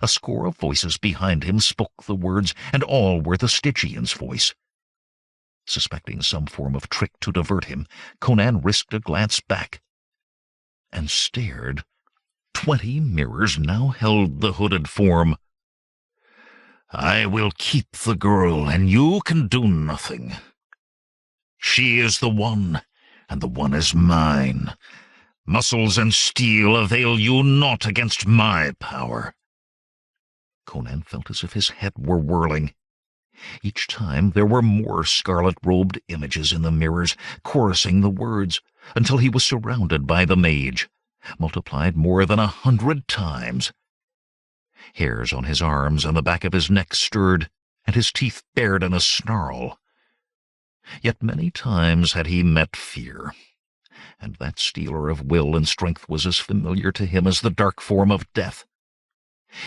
A score of voices behind him spoke the words, and all were the Stygian's voice. Suspecting some form of trick to divert him, Conan risked a glance back, and stared. 20 mirrors now held the hooded form. "I will keep the girl, and you can do nothing. She is the one, and the one is mine. Muscles and steel avail you naught against my power." Conan felt as if his head were whirling. Each time there were more scarlet-robed images in the mirrors, chorusing the words, until he was surrounded by the mage, multiplied more than 100 times. Hairs on his arms and the back of his neck stirred, and his teeth bared in a snarl. Yet many times had he met fear, and that stealer of will and strength was as familiar to him as the dark form of death.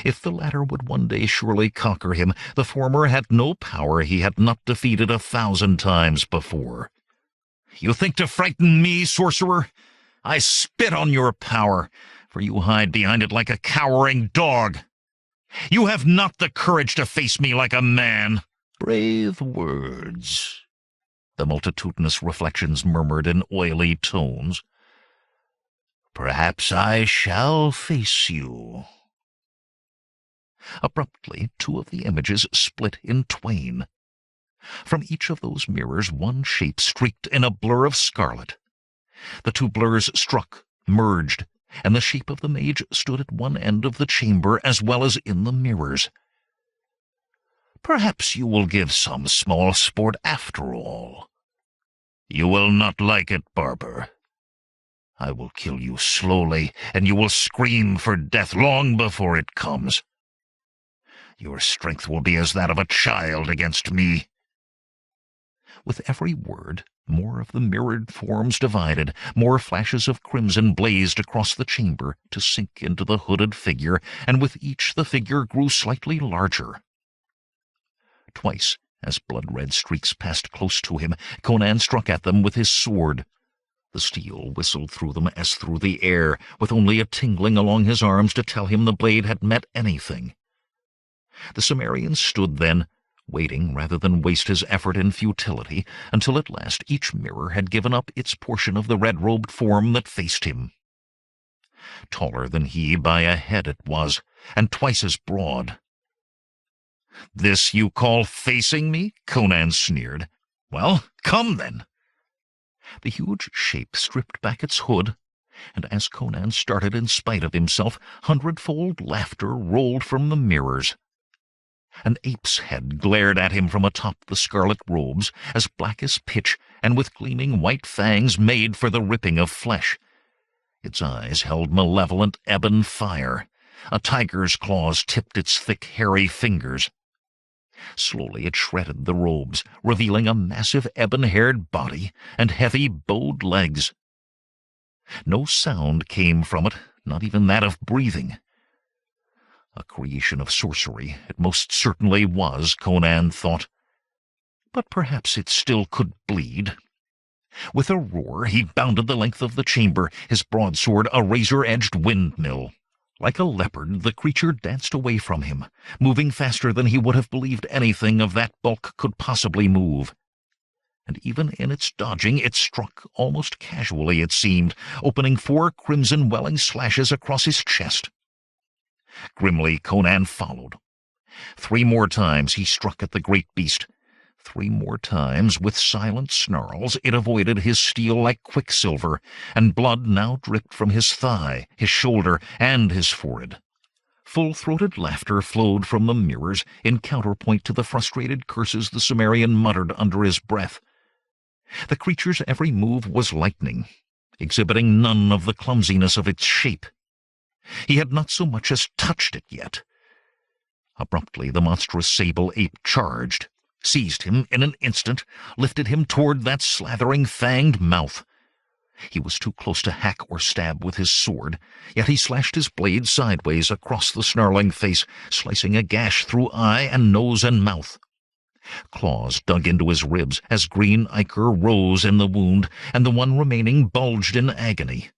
If the latter would one day surely conquer him, the former had no power he had not defeated 1,000 times before. "You think to frighten me, sorcerer? I spit on your power, for you hide behind it like a cowering dog. You have not the courage to face me like a man." "Brave words," the multitudinous reflections murmured in oily tones. "Perhaps I shall face you." Abruptly, 2 of the images split in twain. From each of those mirrors one shape streaked in a blur of scarlet. The 2 blurs struck, merged, and the shape of the mage stood at one end of the chamber as well as in the mirrors. "Perhaps you will give some small sport after all. You will not like it, barber. I will kill you slowly, and you will scream for death long before it comes. Your strength will be as that of a child against me." With every word, more of the mirrored forms divided, more flashes of crimson blazed across the chamber to sink into the hooded figure, and with each the figure grew slightly larger. Twice, as blood-red streaks passed close to him, Conan struck at them with his sword. The steel whistled through them as through the air, with only a tingling along his arms to tell him the blade had met anything. The Cimmerian stood then, waiting rather than waste his effort in futility, until at last each mirror had given up its portion of the red-robed form that faced him. Taller than he by a head it was, and twice as broad. "This you call facing me?" Conan sneered. "Well, come then." The huge shape stripped back its hood, and as Conan started in spite of himself, 100-fold laughter rolled from the mirrors. An ape's head glared at him from atop the scarlet robes, as black as pitch, and with gleaming white fangs made for the ripping of flesh. Its eyes held malevolent ebon fire. A tiger's claws tipped its thick, hairy fingers. Slowly it shredded the robes, revealing a massive ebon-haired body and heavy bowed legs. No sound came from it, not even that of breathing. A creation of sorcery it most certainly was, Conan thought. But perhaps it still could bleed. With a roar he bounded the length of the chamber, his broadsword a razor-edged windmill. Like a leopard, the creature danced away from him, moving faster than he would have believed anything of that bulk could possibly move. And even in its dodging it struck, almost casually it seemed, opening 4 crimson welling slashes across his chest. Grimly Conan followed. 3 more times he struck at the great beast. 3 more times, with silent snarls, it avoided his steel like quicksilver, and blood now dripped from his thigh, his shoulder, and his forehead. Full-throated laughter flowed from the mirrors, in counterpoint to the frustrated curses the Cimmerian muttered under his breath. The creature's every move was lightning, exhibiting none of the clumsiness of its shape. He had not so much as touched it yet. Abruptly the monstrous sable ape charged, seized him in an instant, lifted him toward that slathering fanged mouth. He was too close to hack or stab with his sword, yet he slashed his blade sideways across the snarling face, slicing a gash through eye and nose and mouth. Claws dug into his ribs as green ichor rose in the wound, and the one remaining bulged in agony.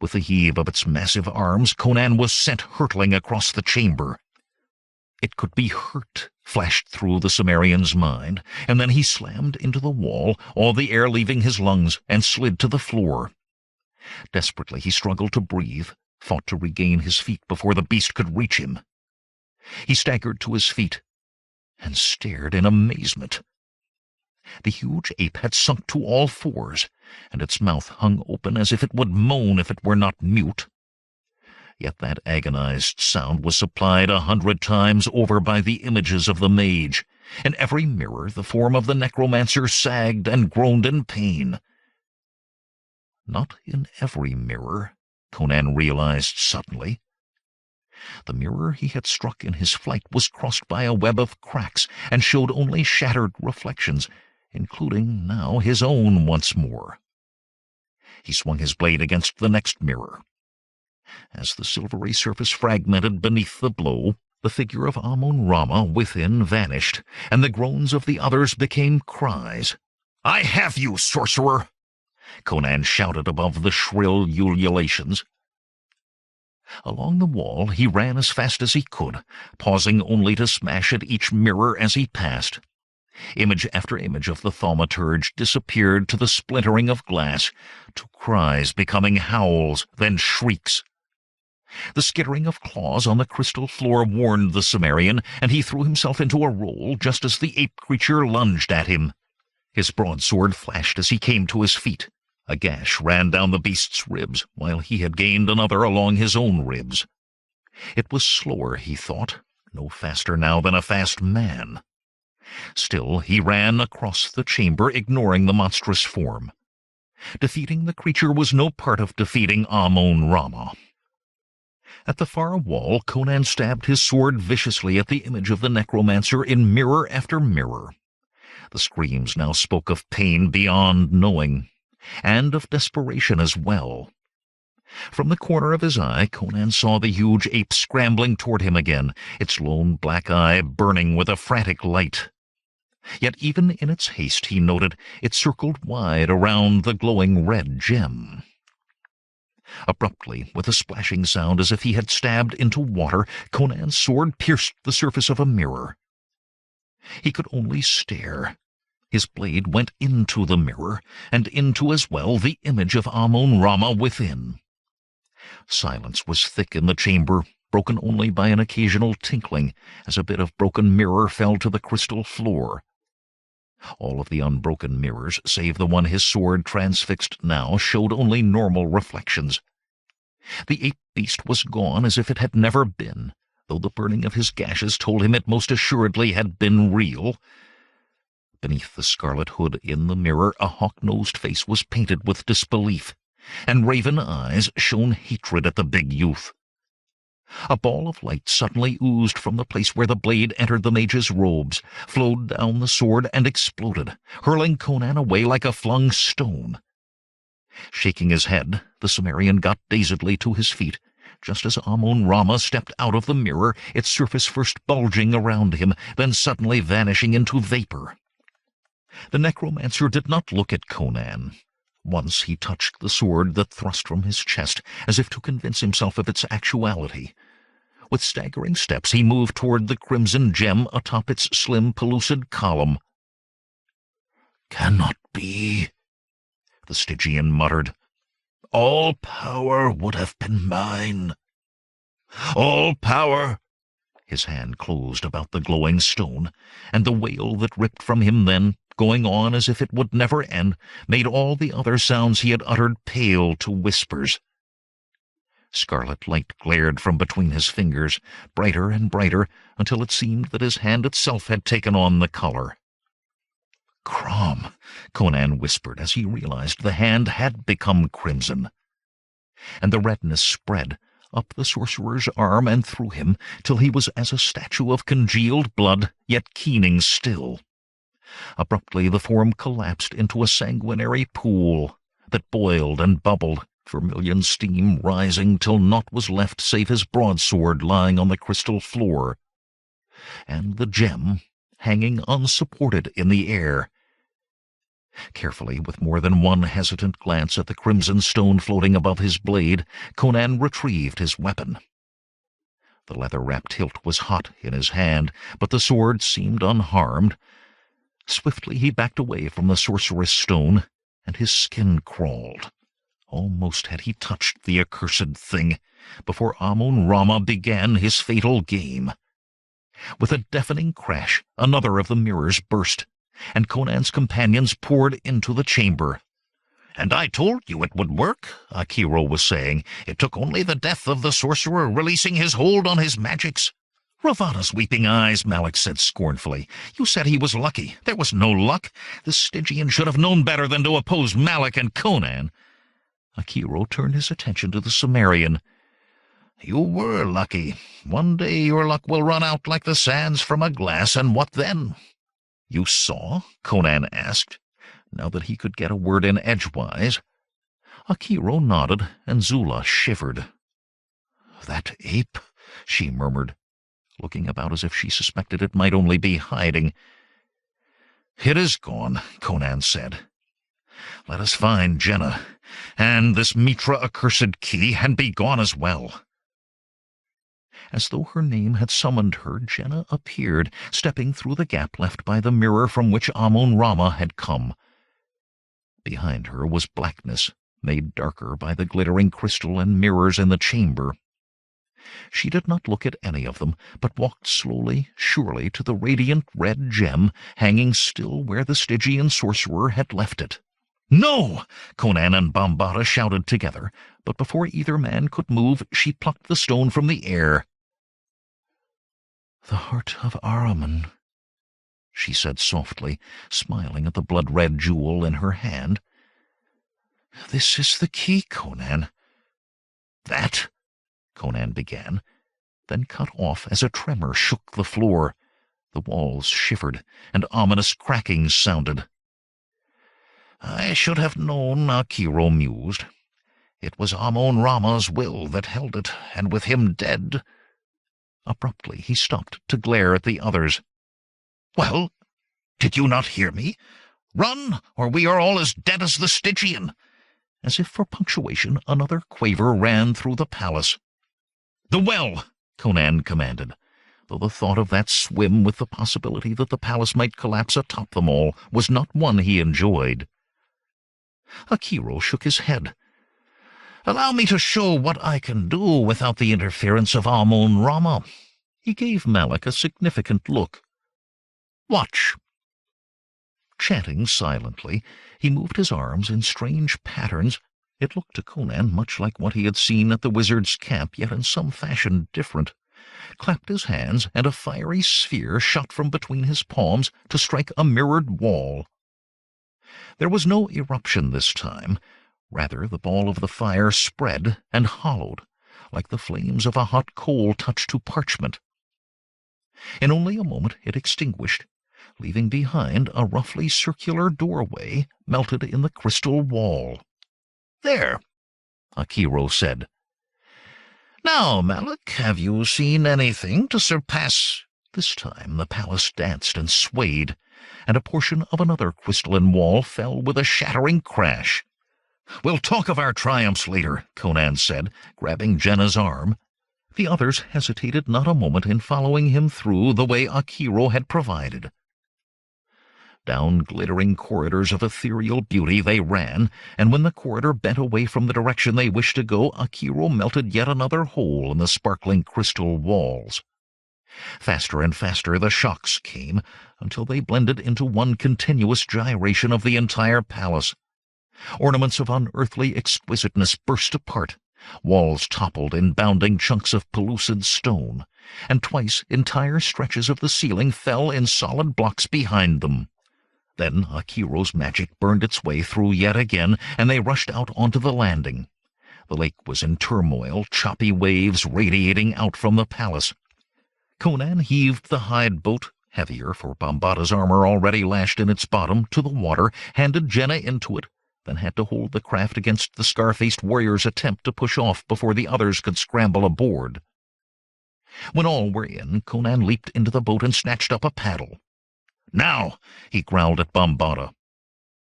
With a heave of its massive arms, Conan was sent hurtling across the chamber. It could be hurt, flashed through the Cimmerian's mind, and then he slammed into the wall, all the air leaving his lungs, and slid to the floor. Desperately he struggled to breathe, fought to regain his feet before the beast could reach him. He staggered to his feet, and stared in amazement. The huge ape had sunk to all fours, and its mouth hung open as if it would moan if it were not mute. Yet that agonized sound was supplied 100 times over by the images of the mage, In every mirror the form of the necromancer sagged and groaned in pain. Not in every mirror, Conan realized suddenly. The mirror he had struck in his flight was crossed by a web of cracks and showed only shattered reflections, including now his own once more. He swung his blade against the next mirror. As the silvery surface fragmented beneath the blow, the figure of Amun-Rama within vanished, and the groans of the others became cries. "I have you, sorcerer!" Conan shouted above the shrill ululations. Along the wall he ran as fast as he could, pausing only to smash at each mirror as he passed. Image after image of the thaumaturge disappeared to the splintering of glass, to cries becoming howls, then shrieks. The skittering of claws on the crystal floor warned the Cimmerian, and he threw himself into a roll just as the ape creature lunged at him. His broadsword flashed as he came to his feet. A gash ran down the beast's ribs, while he had gained another along his own ribs. It was slower, he thought, no faster now than a fast man. Still, he ran across the chamber, ignoring the monstrous form. Defeating the creature was no part of defeating Amun-Rama. At the far wall, Conan stabbed his sword viciously at the image of the necromancer in mirror after mirror. The screams now spoke of pain beyond knowing, and of desperation as well. From the corner of his eye, Conan saw the huge ape scrambling toward him again, its lone black eye burning with a frantic light. Yet even in its haste, he noted, it circled wide around the glowing red gem. Abruptly, with a splashing sound as if he had stabbed into water, Conan's sword pierced the surface of a mirror. He could only stare. His blade went into the mirror, and into as well the image of Amun-Rama within. Silence was thick in the chamber, broken only by an occasional tinkling, as a bit of broken mirror fell to the crystal floor. All of the unbroken mirrors, save the one his sword transfixed now, showed only normal reflections. The ape-beast was gone as if it had never been, though the burning of his gashes told him it most assuredly had been real. Beneath the scarlet hood in the mirror, a hawk-nosed face was painted with disbelief, and raven eyes shone hatred at the big youth. A ball of light suddenly oozed from the place where the blade entered the mage's robes, flowed down the sword, and exploded, hurling Conan away like a flung stone. Shaking his head, the Cimmerian got dazedly to his feet, just as Amun-Rama stepped out of the mirror, its surface first bulging around him, then suddenly vanishing into vapor. The necromancer did not look at Conan. Once he touched the sword that thrust from his chest, as if to convince himself of its actuality. With staggering steps he moved toward the crimson gem atop its slim, pellucid column. "Cannot be," the Stygian muttered. "All power would have been mine. All power—" His hand closed about the glowing stone, and the wail that ripped from him then, going on as if it would never end, made all the other sounds he had uttered pale to whispers. Scarlet light glared from between his fingers, brighter and brighter, until it seemed that his hand itself had taken on the color. "Crom," Conan whispered as he realized the hand had become crimson. And the redness spread up the sorcerer's arm and through him, till he was as a statue of congealed blood, yet keening still. Abruptly the form collapsed into a sanguinary pool that boiled and bubbled, vermilion steam rising till naught was left save his broadsword lying on the crystal floor, and the gem hanging unsupported in the air. Carefully, with more than one hesitant glance at the crimson stone floating above his blade, Conan retrieved his weapon. The leather-wrapped hilt was hot in his hand, but the sword seemed unharmed. Swiftly he backed away from the sorceress stone, and his skin crawled. Almost had he touched the accursed thing before Amun-Rama began his fatal game. With a deafening crash, another of the mirrors burst, and Conan's companions poured into the chamber. "And I told you it would work," Akiro was saying. "It took only the death of the sorcerer releasing his hold on his magics. Ravana's weeping eyes, Malak said scornfully. You said he was lucky. There was no luck. The Stygian should have known better than to oppose Malak and Conan. Akiro turned his attention to the Cimmerian. You were lucky. One day your luck will run out like the sands from a glass, and what then? You saw? Conan asked, now that he could get a word in edgewise. Akiro nodded, and Zula shivered. That ape, she murmured, looking about as if she suspected it might only be hiding. It is gone, Conan said. Let us find Jehnna, and this Mitra accursed key, and be gone as well. As though her name had summoned her, Jehnna appeared, stepping through the gap left by the mirror from which Amun-Rama had come. Behind her was blackness, made darker by the glittering crystal and mirrors in the chamber. She did not look at any of them, but walked slowly, surely, to the radiant red gem hanging still where the Stygian sorcerer had left it. No! Conan and Bambata shouted together, but before either man could move, she plucked the stone from the air. The Heart of Ahriman, she said softly, smiling at the blood-red jewel in her hand. This is the key, Conan. That? Conan began, then cut off as a tremor shook the floor. The walls shivered, and ominous crackings sounded. I should have known, Akiro mused. It was Amun-Rama's will that held it, and with him dead. Abruptly he stopped to glare at the others. Well, did you not hear me? Run, or we are all as dead as the Stygian. As if for punctuation, another quaver ran through the palace. The well, Conan commanded, though the thought of that swim with the possibility that the palace might collapse atop them all was not one he enjoyed. Akiro shook his head. Allow me to show what I can do without the interference of Amun-Rama. He gave Malak a significant look. Watch. Chanting silently, he moved his arms in strange patterns. It looked to Conan much like what he had seen at the wizard's camp, yet in some fashion different. Clapped his hands, and a fiery sphere shot from between his palms to strike a mirrored wall. There was no eruption this time. Rather, the ball of the fire spread and hollowed, like the flames of a hot coal touched to parchment. In only a moment it extinguished, leaving behind a roughly circular doorway melted in the crystal wall. There, Akiro said. Now, Malak, have you seen anything to surpass? This time the palace danced and swayed, and a portion of another crystalline wall fell with a shattering crash. We'll talk of our triumphs later, Conan said, grabbing Jehnna's arm. The others hesitated not a moment in following him through the way Akiro had provided. Down glittering corridors of ethereal beauty they ran, and when the corridor bent away from the direction they wished to go, Akiro melted yet another hole in the sparkling crystal walls. Faster and faster the shocks came, until they blended into one continuous gyration of the entire palace. Ornaments of unearthly exquisiteness burst apart, walls toppled in bounding chunks of pellucid stone, and twice entire stretches of the ceiling fell in solid blocks behind them. Then Akiro's magic burned its way through yet again, and they rushed out onto the landing. The lake was in turmoil, choppy waves radiating out from the palace. Conan heaved the hide boat, heavier for Bambata's armor already lashed in its bottom, to the water, handed Jehnna into it, then had to hold the craft against the scar-faced warrior's attempt to push off before the others could scramble aboard. When all were in, Conan leaped into the boat and snatched up a paddle. Now, he growled at Bambata.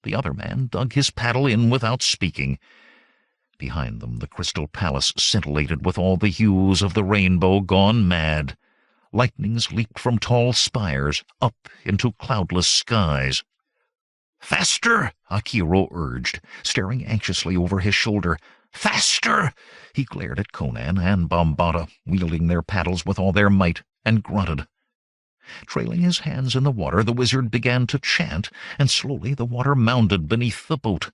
The other man dug his paddle in without speaking. Behind them the crystal palace scintillated with all the hues of the rainbow gone mad. Lightnings leaped from tall spires up into cloudless skies. "Faster!" Akiro urged, staring anxiously over his shoulder. "Faster!" He glared at Conan and Bambata, wielding their paddles with all their might, and grunted. Trailing his hands in the water, the wizard began to chant, and slowly the water mounded beneath the boat.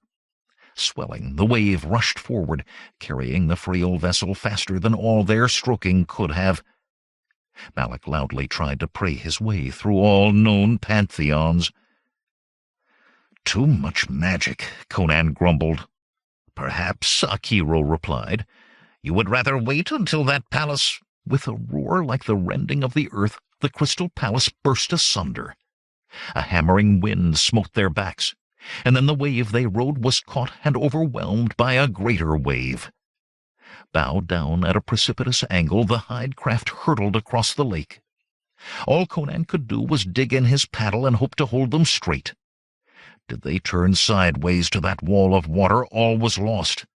Swelling, the wave rushed forward, carrying the frail vessel faster than all their stroking could have. Malak loudly tried to pray his way through all known pantheons. "Too much magic," Conan grumbled. "Perhaps," Akiro replied, "you would rather wait until that palace—" With a roar like the rending of the earth, the crystal palace burst asunder. A hammering wind smote their backs, and then the wave they rode was caught and overwhelmed by a greater wave. Bowed down at a precipitous angle, the hide craft hurtled across the lake. All Conan could do was dig in his paddle and hope to hold them straight. Did they turn sideways to that wall of water, all was lost.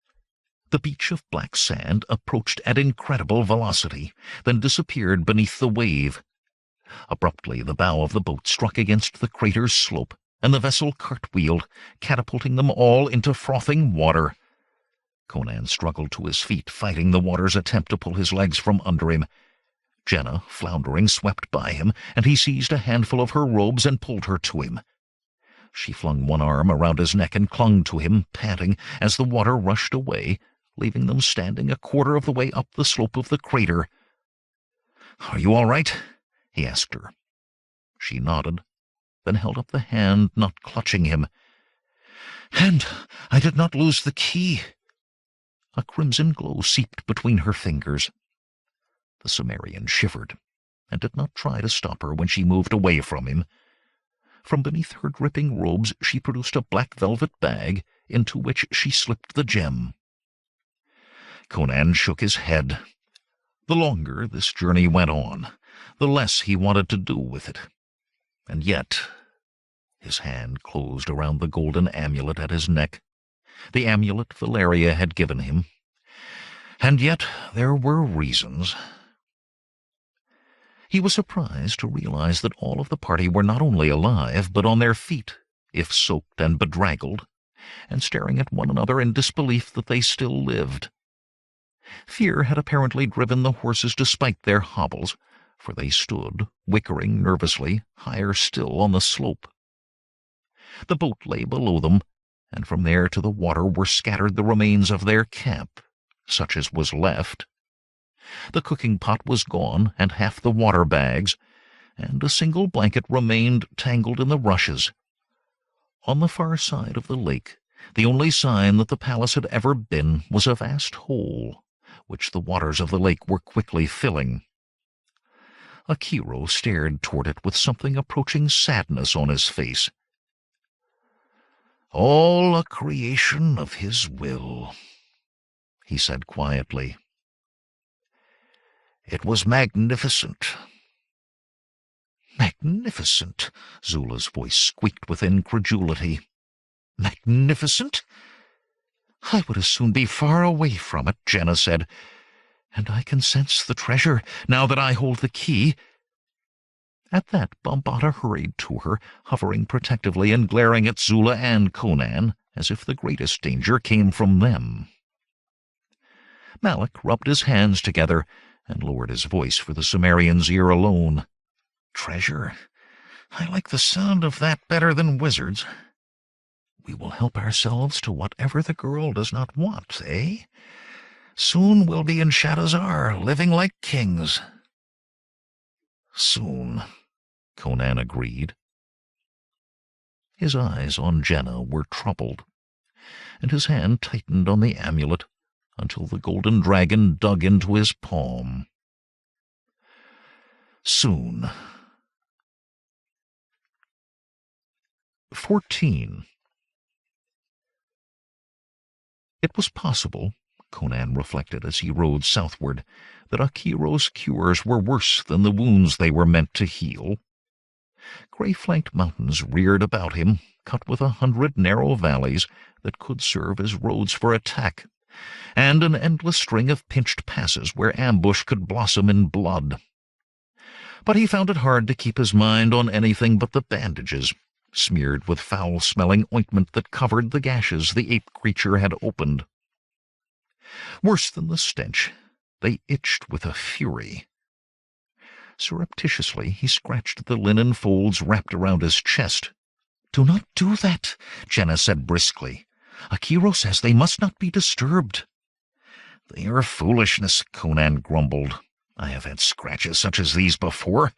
The beach of black sand approached at incredible velocity, then disappeared beneath the wave. Abruptly, the bow of the boat struck against the crater's slope, and the vessel cartwheeled, catapulting them all into frothing water. Conan struggled to his feet, fighting the water's attempt to pull his legs from under him. Jehnna, floundering, swept by him, and he seized a handful of her robes and pulled her to him. She flung one arm around his neck and clung to him, panting, as the water rushed away, leaving them standing a quarter of the way up the slope of the crater. "Are you all right?" he asked her. She nodded, then held up the hand not clutching him. "And I did not lose the key." A crimson glow seeped between her fingers. The Cimmerian shivered, and did not try to stop her when she moved away from him. From beneath her dripping robes she produced a black velvet bag, into which she slipped the gem. Conan shook his head. The longer this journey went on, the less he wanted to do with it. And yet, his hand closed around the golden amulet at his neck, the amulet Valeria had given him. And yet there were reasons. He was surprised to realize that all of the party were not only alive, but on their feet, if soaked and bedraggled, and staring at one another in disbelief that they still lived. Fear had apparently driven the horses despite their hobbles, for they stood, wickering nervously, higher still on the slope. The boat lay below them, and from there to the water were scattered the remains of their camp, such as was left. The cooking pot was gone, and half the water bags, and a single blanket remained tangled in the rushes. On the far side of the lake, the only sign that the palace had ever been was a vast hole, which the waters of the lake were quickly filling. Akiro stared toward it with something approaching sadness on his face. "All a creation of his will," he said quietly. "It was magnificent." "Magnificent?" Zula's voice squeaked with incredulity. "Magnificent? I would as soon be far away from it," Jehnna said. "And I can sense the treasure, now that I hold the key." At that, Bambata hurried to her, hovering protectively and glaring at Zula and Conan, as if the greatest danger came from them. Malak rubbed his hands together and lowered his voice for the Cimmerian's ear alone. "Treasure? I like the sound of that better than wizards. We will help ourselves to whatever the girl does not want, eh? Soon we'll be in Shadowzar, living like kings." "Soon," Conan agreed. His eyes on Jehnna were troubled, and his hand tightened on the amulet until the golden dragon dug into his palm. Soon. 14. It was possible, Conan reflected as he rode southward, that Akiro's cures were worse than the wounds they were meant to heal. Gray-flanked mountains reared about him, cut with 100 narrow valleys that could serve as roads for attack, and an endless string of pinched passes where ambush could blossom in blood. But he found it hard to keep his mind on anything but the bandages, smeared with foul-smelling ointment that covered the gashes the ape creature had opened. Worse than the stench, they itched with a fury. Surreptitiously he scratched the linen folds wrapped around his chest. "Do not do that," Jehnna said briskly. "Akiro says they must not be disturbed." "They are foolishness," Conan grumbled. I have had scratches such as these before.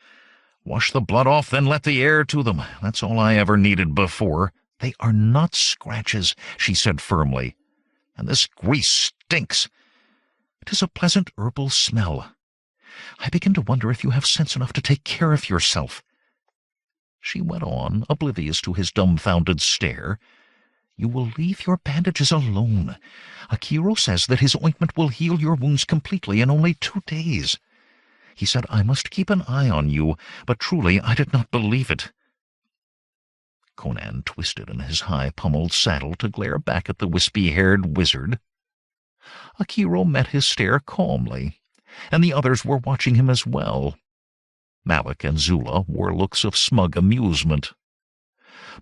Wash the blood off, then let the air to them. That's all I ever needed before. They are not scratches, she said firmly. And this grease stinks. It is a pleasant herbal smell. I begin to wonder if you have sense enough to take care of yourself. She went on, oblivious to his dumbfounded stare. You will leave your bandages alone. Akiro says that his ointment will heal your wounds completely in only 2 days. He said I must keep an eye on you, but truly I did not believe it. Conan twisted in his high-pommeled saddle to glare back at the wispy-haired wizard. Akiro met his stare calmly, and the others were watching him as well. Malik and Zula wore looks of smug amusement.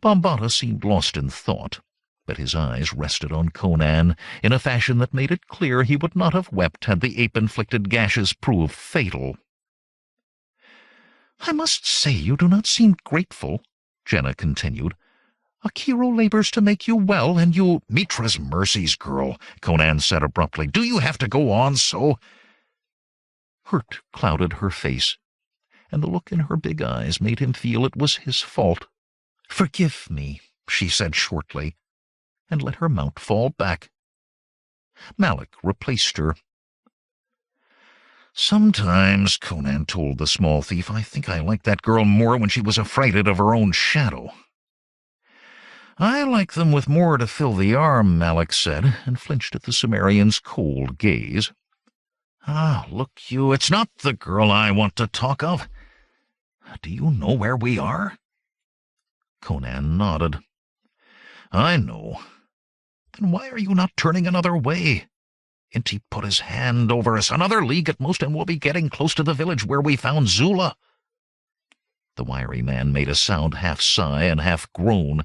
Bombata seemed lost in thought, but his eyes rested on Conan in a fashion that made it clear he would not have wept had the ape-inflicted gashes proved fatal. "I must say you do not seem grateful," Jehnna continued. "Akiro labors to make you well, and you—" "Mitra's mercies, girl," Conan said abruptly. "Do you have to go on so?" Hurt clouded her face, and the look in her big eyes made him feel it was his fault. "Forgive me," she said shortly, and let her mount fall back. Malik replaced her. "Sometimes," Conan told the small thief, "I think I liked that girl more when she was affrighted of her own shadow." "I like them with more to fill the arm," Malik said, and flinched at the Cimmerian's cold gaze. "Ah, look you, it's not the girl I want to talk of. Do you know where we are?" Conan nodded. "I know. Then why are you not turning another way? Inti put his hand over us. Another league at most, and we'll be getting close to the village where we found Zula." The wiry man made a sound half sigh and half groan.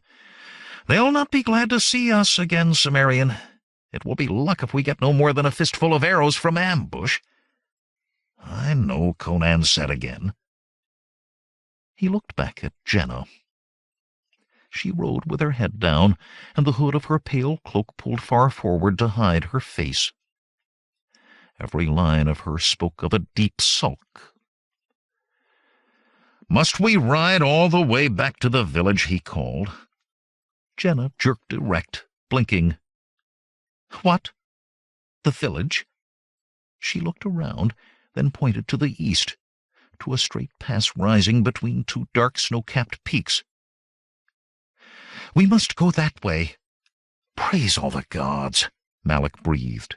"They'll not be glad to see us again, Cimmerian. It will be luck if we get no more than a fistful of arrows from ambush." "I know," Conan said again. He looked back at Jehnna. She rode with her head down, and the hood of her pale cloak pulled far forward to hide her face. Every line of her spoke of a deep sulk. "Must we ride all the way back to the village?" he called. Jehnna jerked erect, blinking. "What? The village?" She looked around, then pointed to the east, to a straight pass rising between 2 dark snow-capped peaks. "We must go that way." "Praise all the gods," Malik breathed.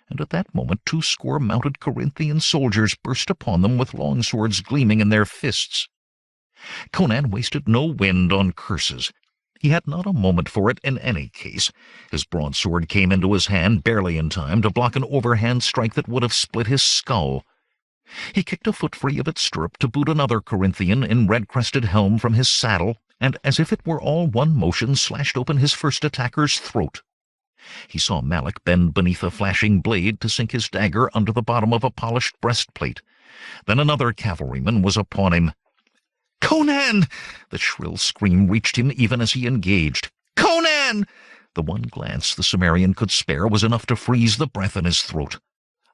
And at that moment 200 mounted Corinthian soldiers burst upon them with long swords gleaming in their fists. Conan wasted no wind on curses. He had not a moment for it in any case. His broadsword came into his hand barely in time to block an overhand strike that would have split his skull. He kicked a foot free of its stirrup to boot another Corinthian in red-crested helm from his saddle, and as if it were all one motion slashed open his first attacker's throat. He saw Malik bend beneath a flashing blade to sink his dagger under the bottom of a polished breastplate. Then another cavalryman was upon him. "Conan!" The shrill scream reached him even as he engaged. "Conan!" The one glance the Cimmerian could spare was enough to freeze the breath in his throat.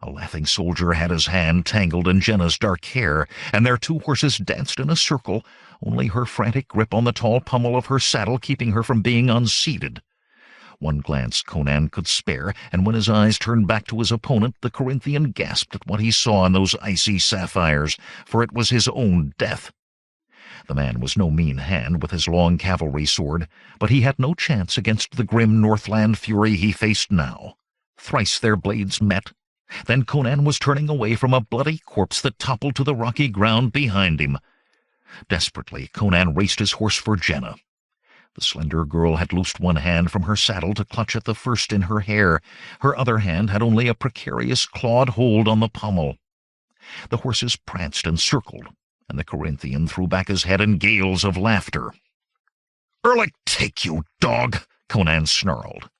A laughing soldier had his hand tangled in Jehnna's dark hair, and their 2 horses danced in a circle, only her frantic grip on the tall pommel of her saddle keeping her from being unseated. One glance Conan could spare, and when his eyes turned back to his opponent, the Corinthian gasped at what he saw in those icy sapphires, for it was his own death. The man was no mean hand with his long cavalry sword, but he had no chance against the grim Northland fury he faced now. Thrice their blades met. Then Conan was turning away from a bloody corpse that toppled to the rocky ground behind him. Desperately, Conan raced his horse for Jehnna. The slender girl had loosed one hand from her saddle to clutch at the first in her hair. Her other hand had only a precarious clawed hold on the pommel. The horses pranced and circled, and the Corinthian threw back his head in gales of laughter. "Erlich, take you, dog!" Conan snarled,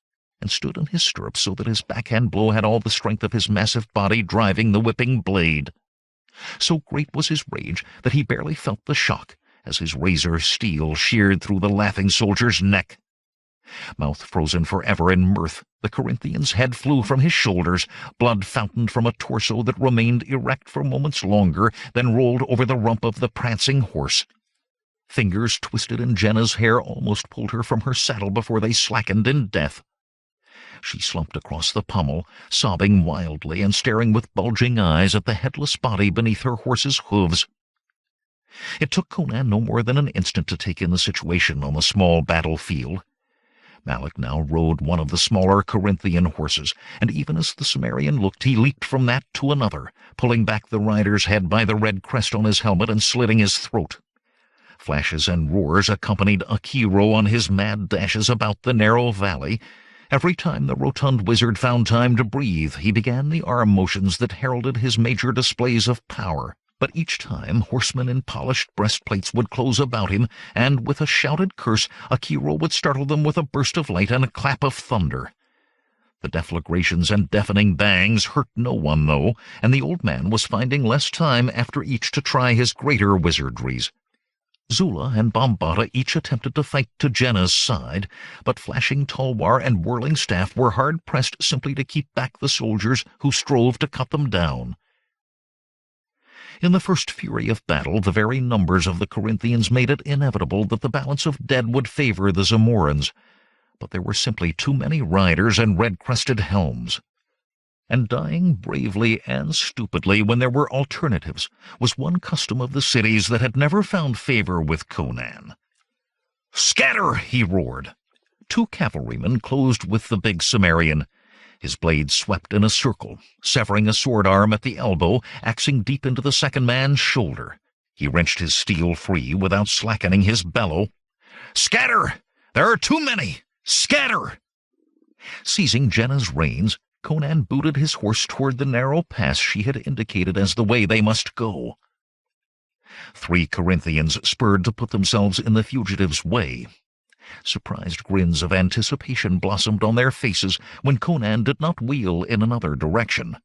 and stood in his stirrups so that his backhand blow had all the strength of his massive body driving the whipping blade. So great was his rage that he barely felt the shock as his razor steel sheared through the laughing soldier's neck. Mouth frozen forever in mirth, the Corinthian's head flew from his shoulders, blood fountained from a torso that remained erect for moments longer, then rolled over the rump of the prancing horse. Fingers twisted in Jehnna's hair almost pulled her from her saddle before they slackened in death. She slumped across the pommel, sobbing wildly and staring with bulging eyes at the headless body beneath her horse's hooves. It took Conan no more than an instant to take in the situation on the small battlefield. Malak now rode one of the smaller Corinthian horses, and even as the Cimmerian looked, he leaped from that to another, pulling back the rider's head by the red crest on his helmet and slitting his throat. Flashes and roars accompanied Akiro on his mad dashes about the narrow valley. Every time the rotund wizard found time to breathe, he began the arm motions that heralded his major displays of power. But each time horsemen in polished breastplates would close about him, and with a shouted curse, Akiro would startle them with a burst of light and a clap of thunder. The deflagrations and deafening bangs hurt no one, though, and the old man was finding less time after each to try his greater wizardries. Zula and Bombata each attempted to fight to Jehnna's side, but flashing tulwar and whirling staff were hard-pressed simply to keep back the soldiers who strove to cut them down. In the first fury of battle, the very numbers of the Corinthians made it inevitable that the balance of dead would favor the Zamorans, but there were simply too many riders and red-crested helms. And dying bravely and stupidly when there were alternatives was one custom of the cities that had never found favor with Conan. "Scatter!" he roared. 2 cavalrymen closed with the big Cimmerian. His blade swept in a circle, severing a sword arm at the elbow, axing deep into the second man's shoulder. He wrenched his steel free without slackening his bellow. "Scatter! There are too many! Scatter!" Seizing Jehnna's reins, Conan booted his horse toward the narrow pass she had indicated as the way they must go. 3 Corinthians spurred to put themselves in the fugitives' way. Surprised grins of anticipation blossomed on their faces when Conan did not wheel in another direction.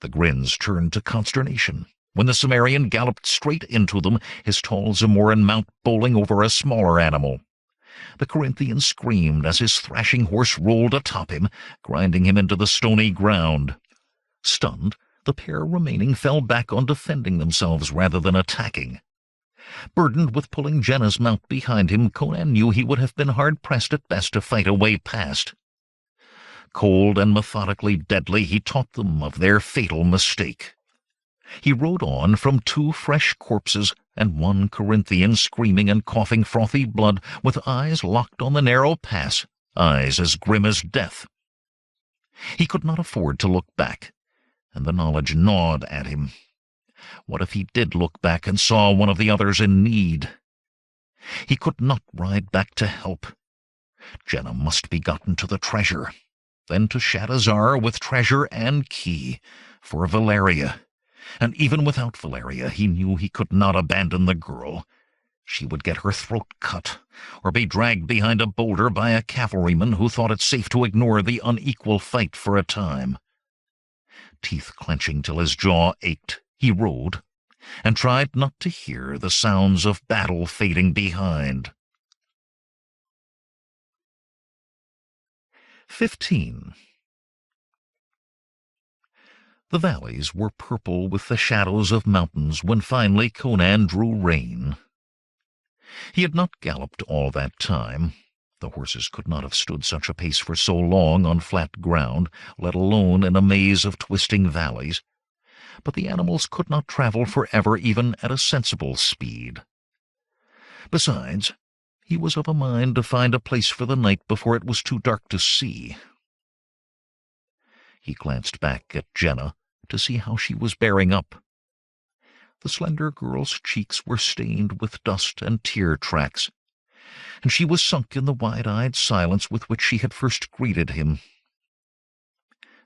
The grins turned to consternation when the Cimmerian galloped straight into them, his tall Zamoran mount bowling over a smaller animal. The Corinthian screamed as his thrashing horse rolled atop him, grinding him into the stony ground. Stunned, the pair remaining fell back on defending themselves rather than attacking. Burdened with pulling Jehnna's mount behind him, Conan knew he would have been hard-pressed at best to fight a way past. Cold and methodically deadly, he taught them of their fatal mistake. He rode on from 2 fresh corpses and 1 Corinthian screaming and coughing frothy blood with eyes locked on the narrow pass, eyes as grim as death. He could not afford to look back, and the knowledge gnawed at him. What if he did look back and saw one of the others in need? He could not ride back to help. Jehnna must be gotten to the treasure, then to Shadazar with treasure and key, for Valeria. And even without Valeria, he knew he could not abandon the girl. She would get her throat cut, or be dragged behind a boulder by a cavalryman who thought it safe to ignore the unequal fight for a time. Teeth clenching till his jaw ached, he rode, and tried not to hear the sounds of battle fading behind. 15. The valleys were purple with the shadows of mountains when finally Conan drew rein. He had not galloped all that time. The horses could not have stood such a pace for so long on flat ground, let alone in a maze of twisting valleys. But the animals could not travel forever even at a sensible speed. Besides, he was of a mind to find a place for the night before it was too dark to see. He glanced back at Jehnna to see how she was bearing up. The slender girl's cheeks were stained with dust and tear tracks, and she was sunk in the wide-eyed silence with which she had first greeted him.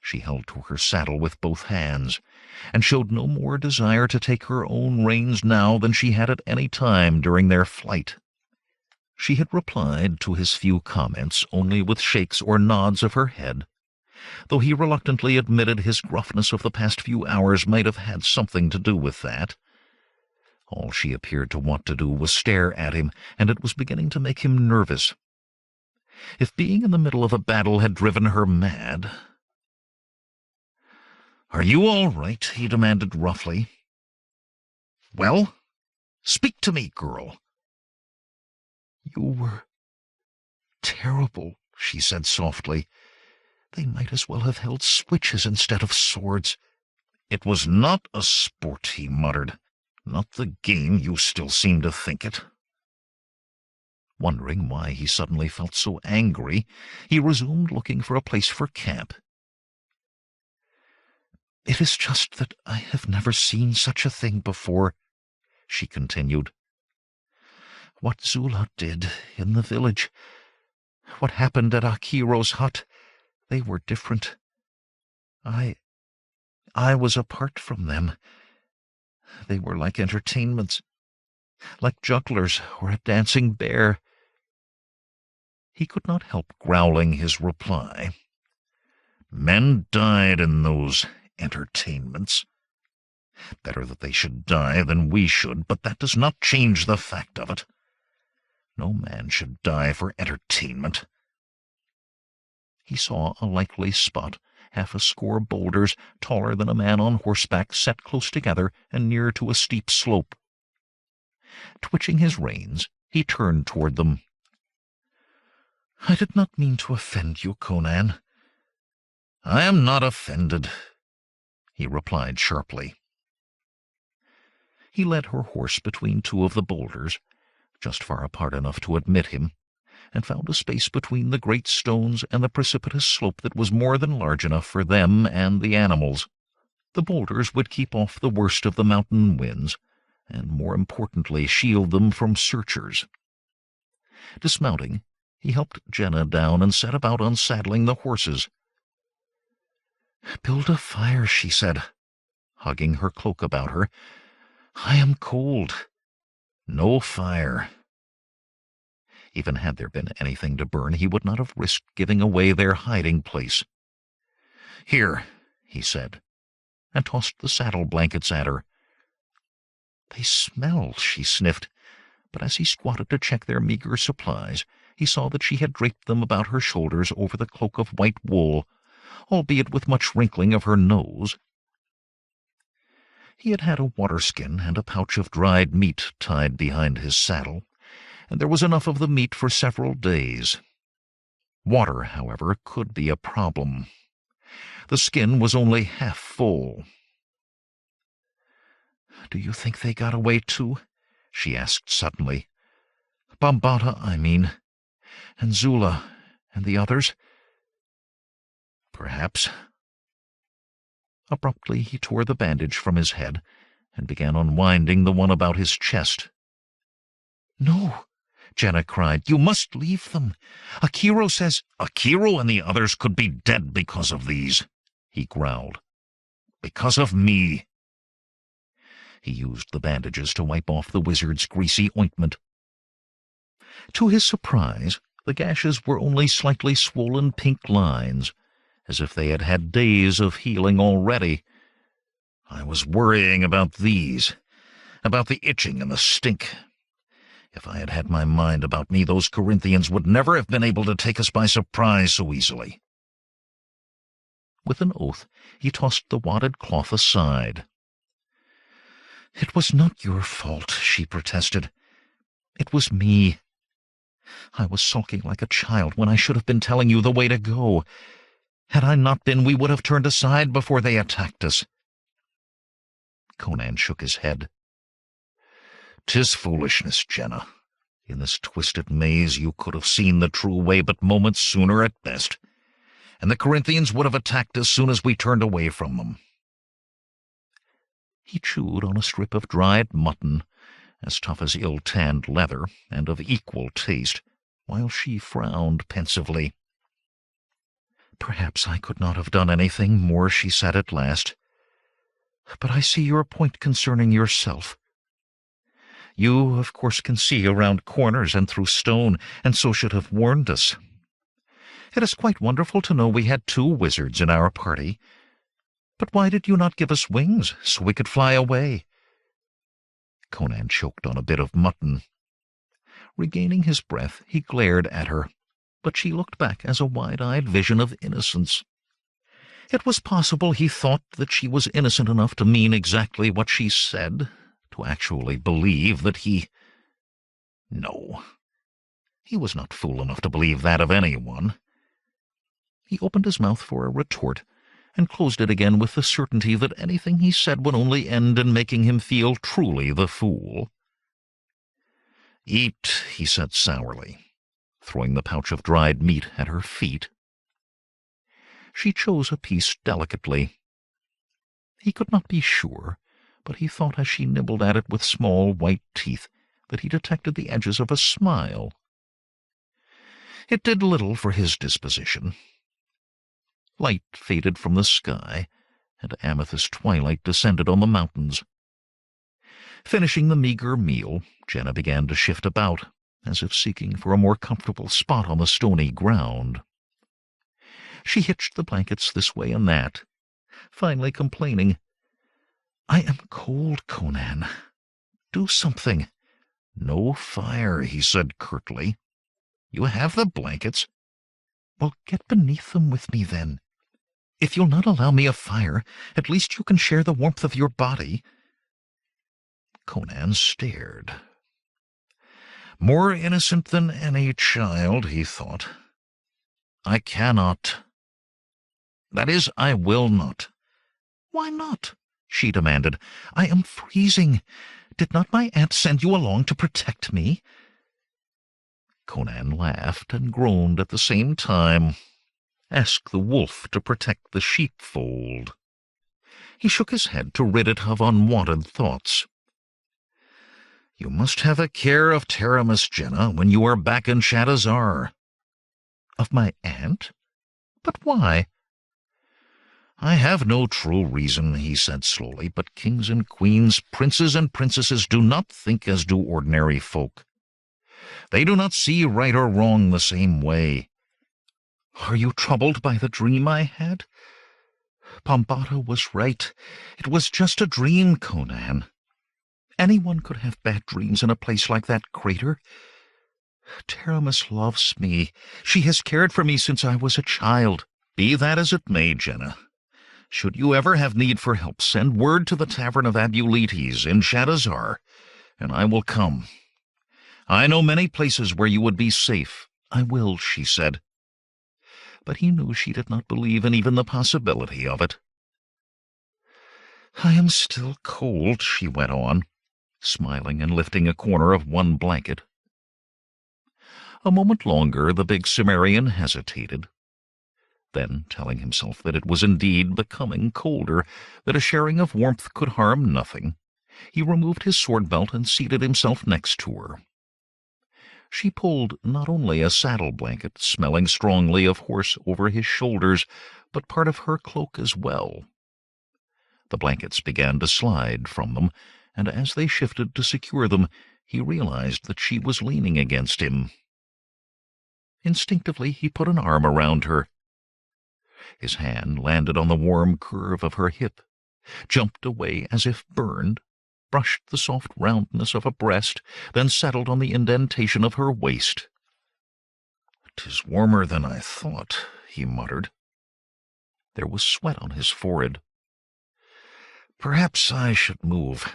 She held to her saddle with both hands, and showed no more desire to take her own reins now than she had at any time during their flight. She had replied to his few comments only with shakes or nods of her head, though he reluctantly admitted his gruffness of the past few hours might have had something to do with that. All she appeared to want to do was stare at him, and it was beginning to make him nervous. If being in the middle of a battle had driven her mad... "Are you all right?" he demanded roughly. "Well, speak to me, girl." "You were terrible," she said softly. "They might as well have held switches instead of swords." "It was not a sport," he muttered. "Not the game you still seem to think it." Wondering why he suddenly felt so angry, he resumed looking for a place for camp. "It is just that I have never seen such a thing before," she continued. "What Zula did in the village, what happened at Akiro's hut, they were different. I was apart from them. They were like entertainments, like jugglers or a dancing bear." He could not help growling his reply. "Men died in those entertainments. Better that they should die than we should, but that does not change the fact of it. No man should die for entertainment." He saw a likely spot, half a score boulders taller than a man on horseback set close together and near to a steep slope. Twitching his reins, he turned toward them. "I did not mean to offend you, Conan." "I am not offended," he replied sharply. He led her horse between two of the boulders, just far apart enough to admit him, and found a space between the great stones and the precipitous slope that was more than large enough for them and the animals. The boulders would keep off the worst of the mountain winds, and more importantly shield them from searchers. Dismounting, he helped Jehnna down and set about unsaddling the horses. "Build a fire," she said, hugging her cloak about her. "I am cold." "No fire." Even had there been anything to burn, he would not have risked giving away their hiding place. "Here," he said, and tossed the saddle blankets at her. "They smell," she sniffed, but as he squatted to check their meager supplies, he saw that she had draped them about her shoulders over the cloak of white wool, albeit with much wrinkling of her nose. He had had a waterskin and a pouch of dried meat tied behind his saddle, and there was enough of the meat for several days. Water, however, could be a problem. The skin was only half full. "Do you think they got away too?" she asked suddenly. "Bambata, I mean, and Zula, and the others?" "Perhaps." Abruptly he tore the bandage from his head and began unwinding the one about his chest. "No," Jehnna cried. "You must leave them. Akiro says—" "Akiro and the others could be dead because of these," he growled. "Because of me." He used the bandages to wipe off the wizard's greasy ointment. To his surprise, the gashes were only slightly swollen pink lines, as if they had had days of healing already. "I was worrying about these, about the itching and the stink. If I had had my mind about me, those Corinthians would never have been able to take us by surprise so easily." With an oath, he tossed the wadded cloth aside. "It was not your fault," she protested. "It was me. I was sulking like a child when I should have been telling you the way to go. Had I not been, we would have turned aside before they attacked us." Conan shook his head. "'Tis foolishness, Jehnna. In this twisted maze you could have seen the true way but moments sooner at best, and the Corinthians would have attacked as soon as we turned away from them." He chewed on a strip of dried mutton, as tough as ill-tanned leather, and of equal taste, while she frowned pensively. "Perhaps I could not have done anything more," she said at last. "But I see your point concerning yourself. You, of course, can see around corners and through stone, and so should have warned us. It is quite wonderful to know we had 2 wizards in our party. But why did you not give us wings, so we could fly away?" Conan choked on a bit of mutton. Regaining his breath, he glared at her, but she looked back as a wide-eyed vision of innocence. It was possible he thought that she was innocent enough to mean exactly what she said, to actually believe that he— No, he was not fool enough to believe that of anyone. He opened his mouth for a retort, and closed it again with the certainty that anything he said would only end in making him feel truly the fool. "Eat," he said sourly, throwing the pouch of dried meat at her feet. She chose a piece delicately. He could not be sure, but he thought as she nibbled at it with small white teeth that he detected the edges of a smile. It did little for his disposition. Light faded from the sky, and amethyst twilight descended on the mountains. Finishing the meager meal, Jehnna began to shift about, as if seeking for a more comfortable spot on the stony ground. She hitched the blankets this way and that, finally complaining, "I am cold, Conan. Do something." "No fire," he said curtly. "You have the blankets." "Well, get beneath them with me, then. If you'll not allow me a fire, at least you can share the warmth of your body." Conan stared. More innocent than any child, he thought. "I cannot. That is, I will not." "Why not?" she demanded. "I am freezing. Did not my aunt send you along to protect me?" Conan laughed and groaned at the same time. Ask the wolf to protect the sheepfold. He shook his head to rid it of unwanted thoughts. "You must have a care of Taramis, Jehnna, when you are back in Shadazar." "Of my aunt? But why?" "I have no true reason," he said slowly, "but kings and queens, princes and princesses do not think as do ordinary folk. They do not see right or wrong the same way." "Are you troubled by the dream I had?" "Bombata was right. It was just a dream, Conan. Anyone could have bad dreams in a place like that crater. Taramis loves me. She has cared for me since I was a child." "Be that as it may, Jehnna. Should you ever have need for help, send word to the Tavern of Abuletes in Shadazar, and I will come. I know many places where you would be safe." "I will," she said. But he knew she did not believe in even the possibility of it. "I am still cold," she went on, smiling and lifting a corner of one blanket. A moment longer the big Cimmerian hesitated. Then, telling himself that it was indeed becoming colder, that a sharing of warmth could harm nothing, he removed his sword-belt and seated himself next to her. She pulled not only a saddle-blanket, smelling strongly of horse, over his shoulders, but part of her cloak as well. The blankets began to slide from them, and as they shifted to secure them, he realized that she was leaning against him. Instinctively he put an arm around her. His hand landed on the warm curve of her hip, jumped away as if burned, brushed the soft roundness of a breast, then settled on the indentation of her waist. "'Tis warmer than I thought," he muttered. There was sweat on his forehead. "Perhaps I should move."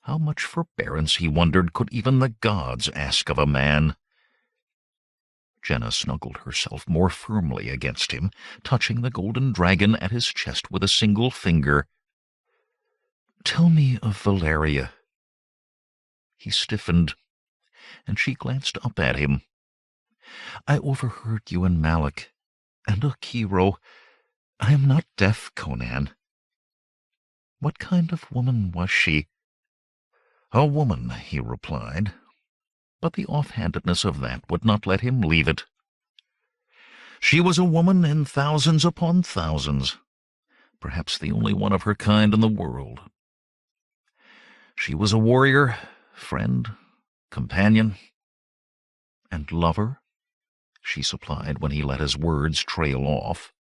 How much forbearance, he wondered, could even the gods ask of a man? Jehnna snuggled herself more firmly against him, touching the golden dragon at his chest with a single finger. "Tell me of Valeria." He stiffened, and she glanced up at him. "I overheard you and Malik, and Akiro. I am not deaf, Conan." "What kind of woman was she?" "A woman," he replied, but the offhandedness of that would not let him leave it. "She was a woman in thousands upon thousands, perhaps the only one of her kind in the world. She was a warrior, friend, companion, and lover," she supplied when he let his words trail off.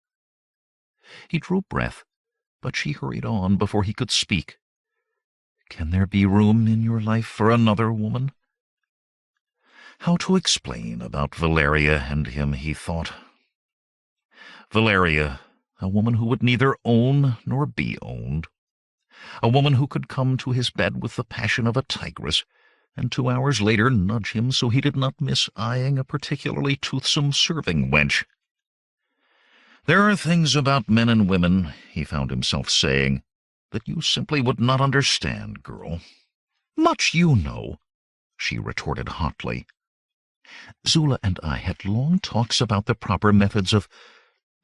He drew breath, but she hurried on before he could speak. "Can there be room in your life for another woman?" How to explain about Valeria and him, he thought. Valeria, a woman who would neither own nor be owned. A woman who could come to his bed with the passion of a tigress, and 2 hours later nudge him so he did not miss eyeing a particularly toothsome serving wench. There are things about men and women, he found himself saying, that you simply would not understand, girl. Much you know, she retorted hotly. Zula and I had long talks about the proper methods of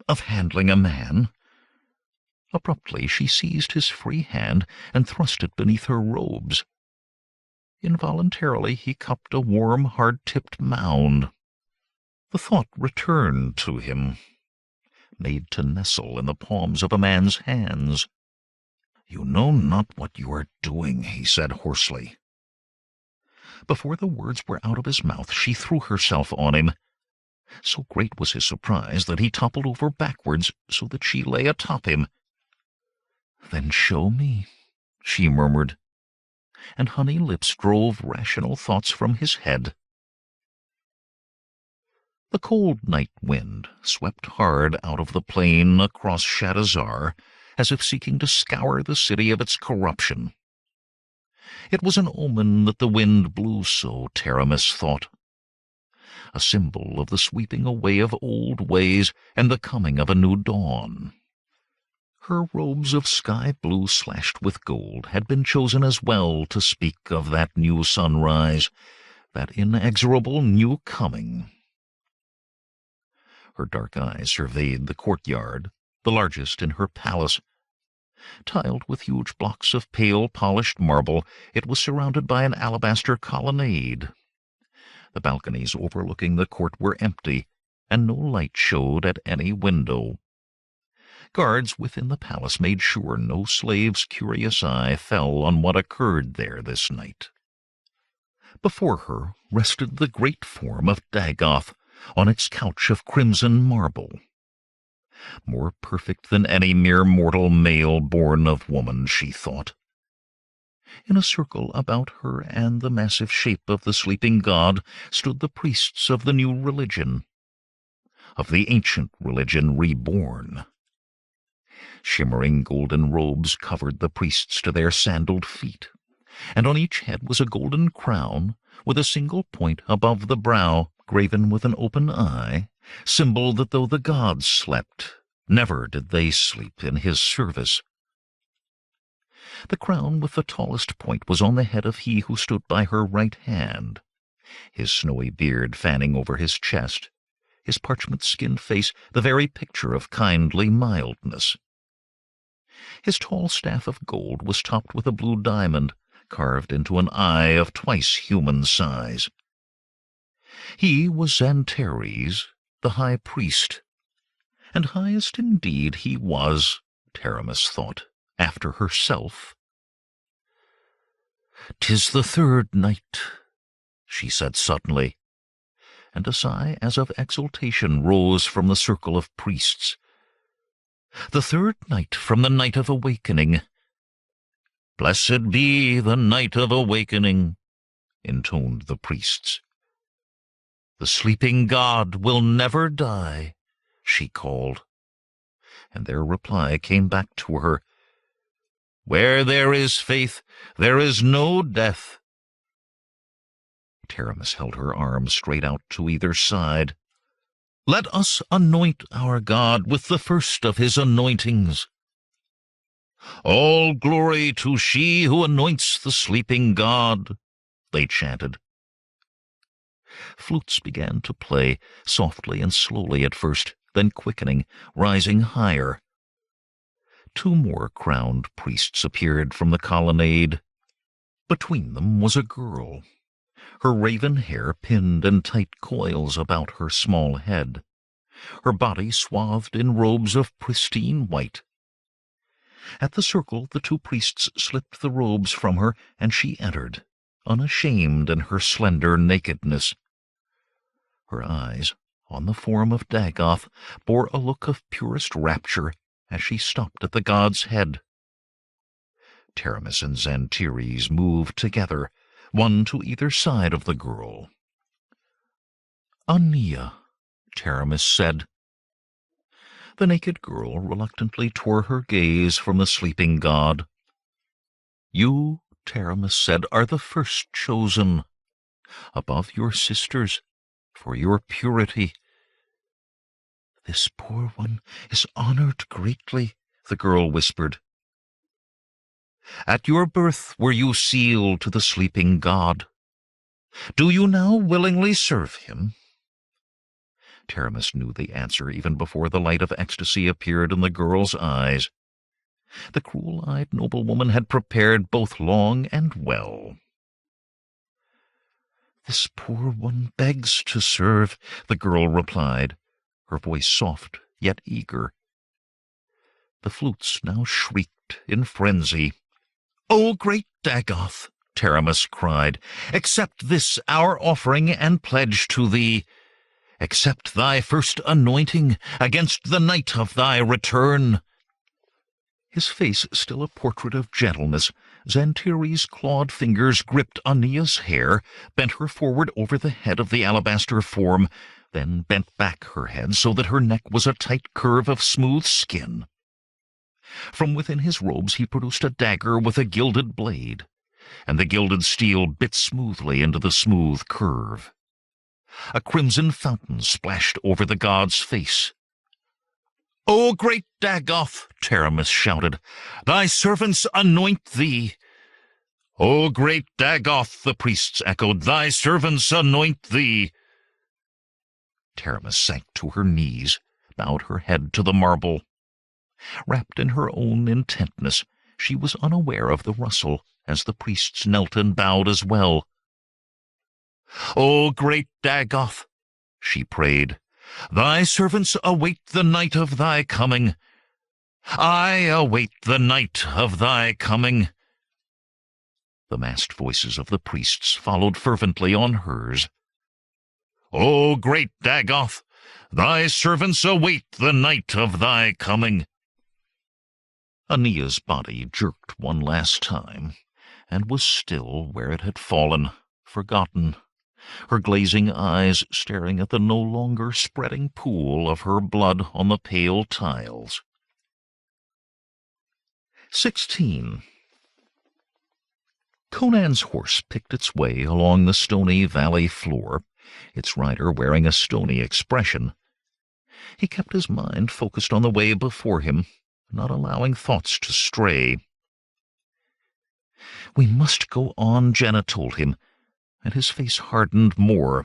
handling a man. Abruptly she seized his free hand and thrust it beneath her robes. Involuntarily he cupped a warm, hard-tipped mound. The thought returned to him, made to nestle in the palms of a man's hands. You know not what you are doing, he said hoarsely. Before the words were out of his mouth, she threw herself on him. So great was his surprise that he toppled over backwards so that she lay atop him. Then show me, she murmured, and honey lips drove rational thoughts from his head. The cold night wind swept hard out of the plain across Shadazar, as if seeking to scour the city of its corruption. It was an omen that the wind blew so, Taramis thought. A symbol of the sweeping away of old ways and the coming of a new dawn. Her robes of sky blue slashed with gold had been chosen as well to speak of that new sunrise, that inexorable new coming. Her dark eyes surveyed the courtyard, the largest in her palace. Tiled with huge blocks of pale polished marble, it was surrounded by an alabaster colonnade. The balconies overlooking the court were empty, and no light showed at any window. Guards within the palace made sure no slave's curious eye fell on what occurred there this night. Before her rested the great form of Dagoth on its couch of crimson marble. More perfect than any mere mortal male born of woman, she thought. In a circle about her and the massive shape of the sleeping god stood the priests of the new religion, of the ancient religion reborn. Shimmering golden robes covered the priests to their sandaled feet, and on each head was a golden crown with a single point above the brow graven with an open eye, symbol that though the gods slept, never did they sleep in his service. The crown with the tallest point was on the head of he who stood by her right hand, his snowy beard fanning over his chest, his parchment-skinned face the very picture of kindly mildness. His tall staff of gold was topped with a blue diamond, carved into an eye of twice human size. He was Xantares, the high priest, and highest indeed he was, Taramis thought, after herself. "'Tis the third night," she said suddenly, and a sigh as of exultation rose from the circle of priests. "The third night from the night of awakening." "Blessed be the night of awakening," intoned the priests. "The sleeping god will never die," she called, and their reply came back to her. "Where there is faith, there is no death." Taramis held her arms straight out to either side. "Let us anoint our God with the first of his anointings." "All glory to she who anoints the sleeping god," they chanted. Flutes began to play, softly and slowly at first, then quickening, rising higher. 2 more crowned priests appeared from the colonnade. Between them was a girl, her raven hair pinned in tight coils about her small head, her body swathed in robes of pristine white. At the circle the 2 priests slipped the robes from her, and she entered, unashamed in her slender nakedness. Her eyes, on the form of Dagoth, bore a look of purest rapture as she stopped at the god's head. Taramis and Xantares moved together, one to either side of the girl. Aeneas, Taramis said. The naked girl reluctantly tore her gaze from the sleeping god. You, Taramis said, are the first chosen, above your sisters, for your purity. This poor one is honored greatly, the girl whispered. At your birth were you sealed to the sleeping god. Do you now willingly serve him? Taramis knew the answer even before the light of ecstasy appeared in the girl's eyes. The cruel-eyed noblewoman had prepared both long and well. This poor one begs to serve, the girl replied, her voice soft yet eager. The flutes now shrieked in frenzy. O great Dagoth, Taramis cried, accept this our offering and pledge to thee. Accept thy first anointing against the night of thy return. His face still a portrait of gentleness, Xantire's clawed fingers gripped Aeneas' hair, bent her forward over the head of the alabaster form, then bent back her head so that her neck was a tight curve of smooth skin. From within his robes he produced a dagger with a gilded blade, and the gilded steel bit smoothly into the smooth curve. A crimson fountain splashed over the god's face. O great Dagoth, Taramis shouted, thy servants anoint thee. O great Dagoth, the priests echoed, thy servants anoint thee. Taramis sank to her knees, bowed her head to the marble. Wrapped in her own intentness, she was unaware of the rustle as the priests knelt and bowed as well. O great Dagoth, she prayed, thy servants await the night of thy coming. I await the night of thy coming. The massed voices of the priests followed fervently on hers. O great Dagoth, thy servants await the night of thy coming. Aeneas' body jerked one last time, and was still where it had fallen, forgotten, her glazing eyes staring at the no longer spreading pool of her blood on the pale tiles. 16. Conan's horse picked its way along the stony valley floor, its rider wearing a stony expression. He kept his mind focused on the way before him, not allowing thoughts to stray. We must go on, Jehnna told him, and his face hardened more.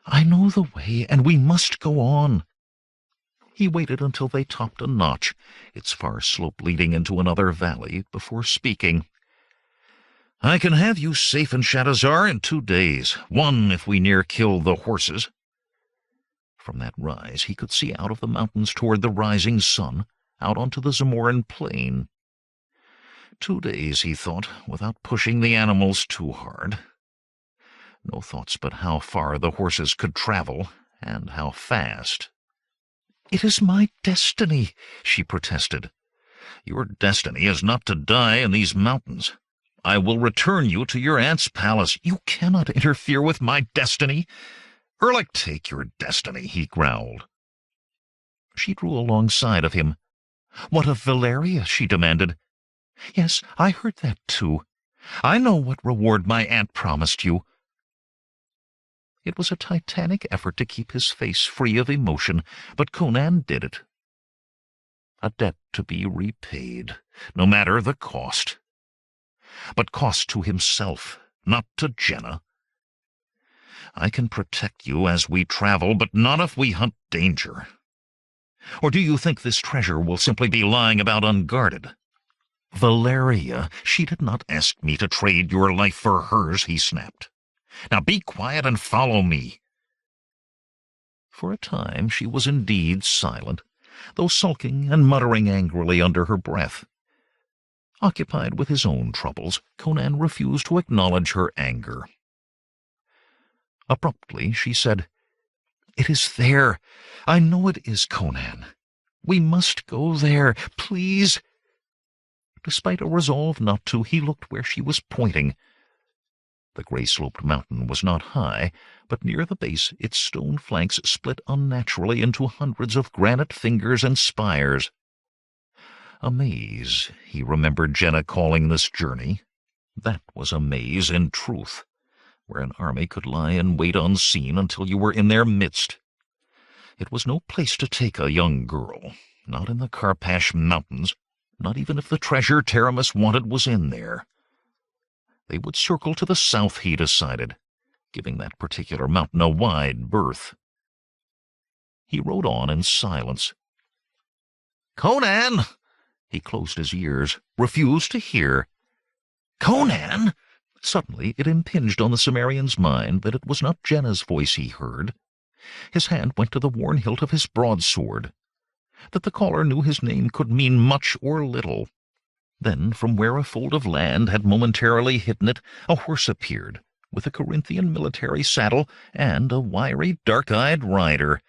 I know the way, and we must go on. He waited until they topped a notch, its far slope leading into another valley, before speaking. I can have you safe in Shadazar in 2 days, 1 if we near kill the horses. From that rise he could see out of the mountains toward the rising sun, out onto the Zamoran plain. 2 days, he thought, without pushing the animals too hard. No thoughts but how far the horses could travel, and how fast. It is my destiny, she protested. Your destiny is not to die in these mountains. I will return you to your aunt's palace. You cannot interfere with my destiny. Erlich, take your destiny, he growled. She drew alongside of him. What of Valeria? She demanded. Yes, I heard that too. I know what reward my aunt promised you. It was a titanic effort to keep his face free of emotion, but Conan did it. A debt to be repaid, no matter the cost. But cost to himself, not to Jehnna. I can protect you as we travel, but not if we hunt danger. Or do you think this treasure will simply be lying about unguarded? Valeria, she did not ask me to trade your life for hers, he snapped. Now be quiet and follow me. For a time she was indeed silent, though sulking and muttering angrily under her breath. Occupied with his own troubles, Conan refused to acknowledge her anger. Abruptly she said, It is there. I know it is, Conan. We must go there, please. Despite a resolve not to, he looked where she was pointing. The gray-sloped mountain was not high, but near the base its stone flanks split unnaturally into hundreds of granite fingers and spires. A maze, he remembered Jehnna calling this journey. That was a maze in truth, where an army could lie in wait unseen until you were in their midst. It was no place to take a young girl, not in the Carpash Mountains, not even if the treasure Taramis wanted was in there. They would circle to the south, he decided, giving that particular mountain a wide berth. He rode on in silence. "Conan!" He closed his ears, refused to hear. "Conan!" Suddenly it impinged on the Cimmerian's mind that it was not Jehnna's voice he heard. His hand went to the worn hilt of his broadsword. That the caller knew his name could mean much or little. Then, from where a fold of land had momentarily hidden it, a horse appeared, with a Corinthian military saddle and a wiry, dark-eyed rider.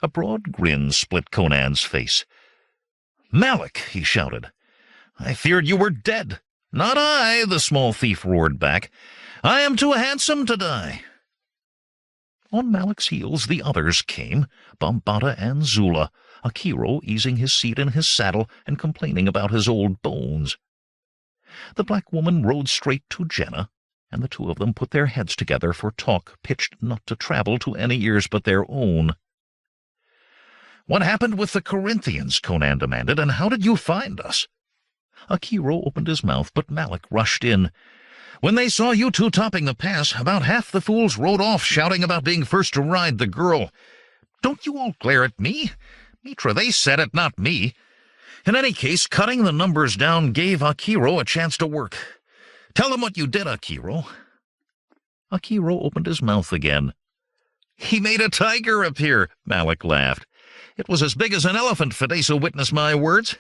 A broad grin split Conan's face. "Malak!" he shouted. "I feared you were dead." "Not I," the small thief roared back. "I am too handsome to die." On Malak's heels the others came, Bombata and Zula, Akiro easing his seat in his saddle and complaining about his old bones. The black woman rode straight to Jehnna, and the two of them put their heads together for talk pitched not to travel to any ears but their own. "What happened with the Corinthians?" Conan demanded, "and how did you find us?" Akiro opened his mouth, but Malak rushed in. "When they saw you two topping the pass, about half the fools rode off shouting about being first to ride the girl. Don't you all glare at me? Mitra, they said it, not me. In any case, cutting the numbers down gave Akiro a chance to work. Tell them what you did, Akiro." Akiro opened his mouth again. "He made a tiger appear," Malak laughed. "It was as big as an elephant, Fidesa witnessed my words.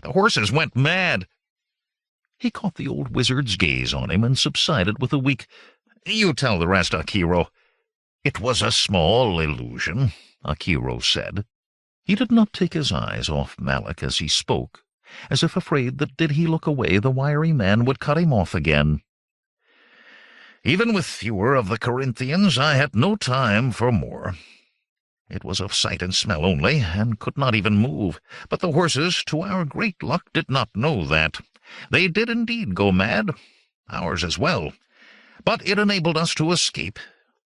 The horses went mad." He caught the old wizard's gaze on him and subsided with a weak, "You tell the rest, Akiro." "It was a small illusion," Akiro said. He did not take his eyes off Malak as he spoke, as if afraid that did he look away the wiry man would cut him off again. "Even with fewer of the Corinthians, I had no time for more. It was of sight and smell only, and could not even move. But the horses, to our great luck, did not know that. They did indeed go mad, ours as well. But it enabled us to escape,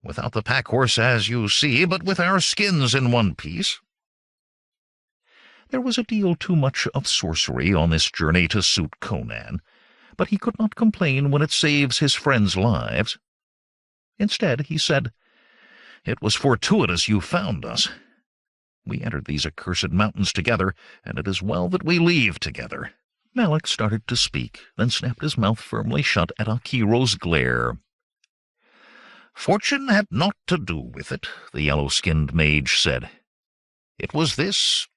without the pack-horse as you see, but with our skins in one piece." There was a deal too much of sorcery on this journey to suit Conan, but he could not complain when it saves his friends' lives. Instead, he said, "It was fortuitous you found us. We entered these accursed mountains together, and it is well that we leave together." Malak started to speak, then snapped his mouth firmly shut at Akiro's glare. "Fortune had naught to do with it," the yellow-skinned mage said. "It was this."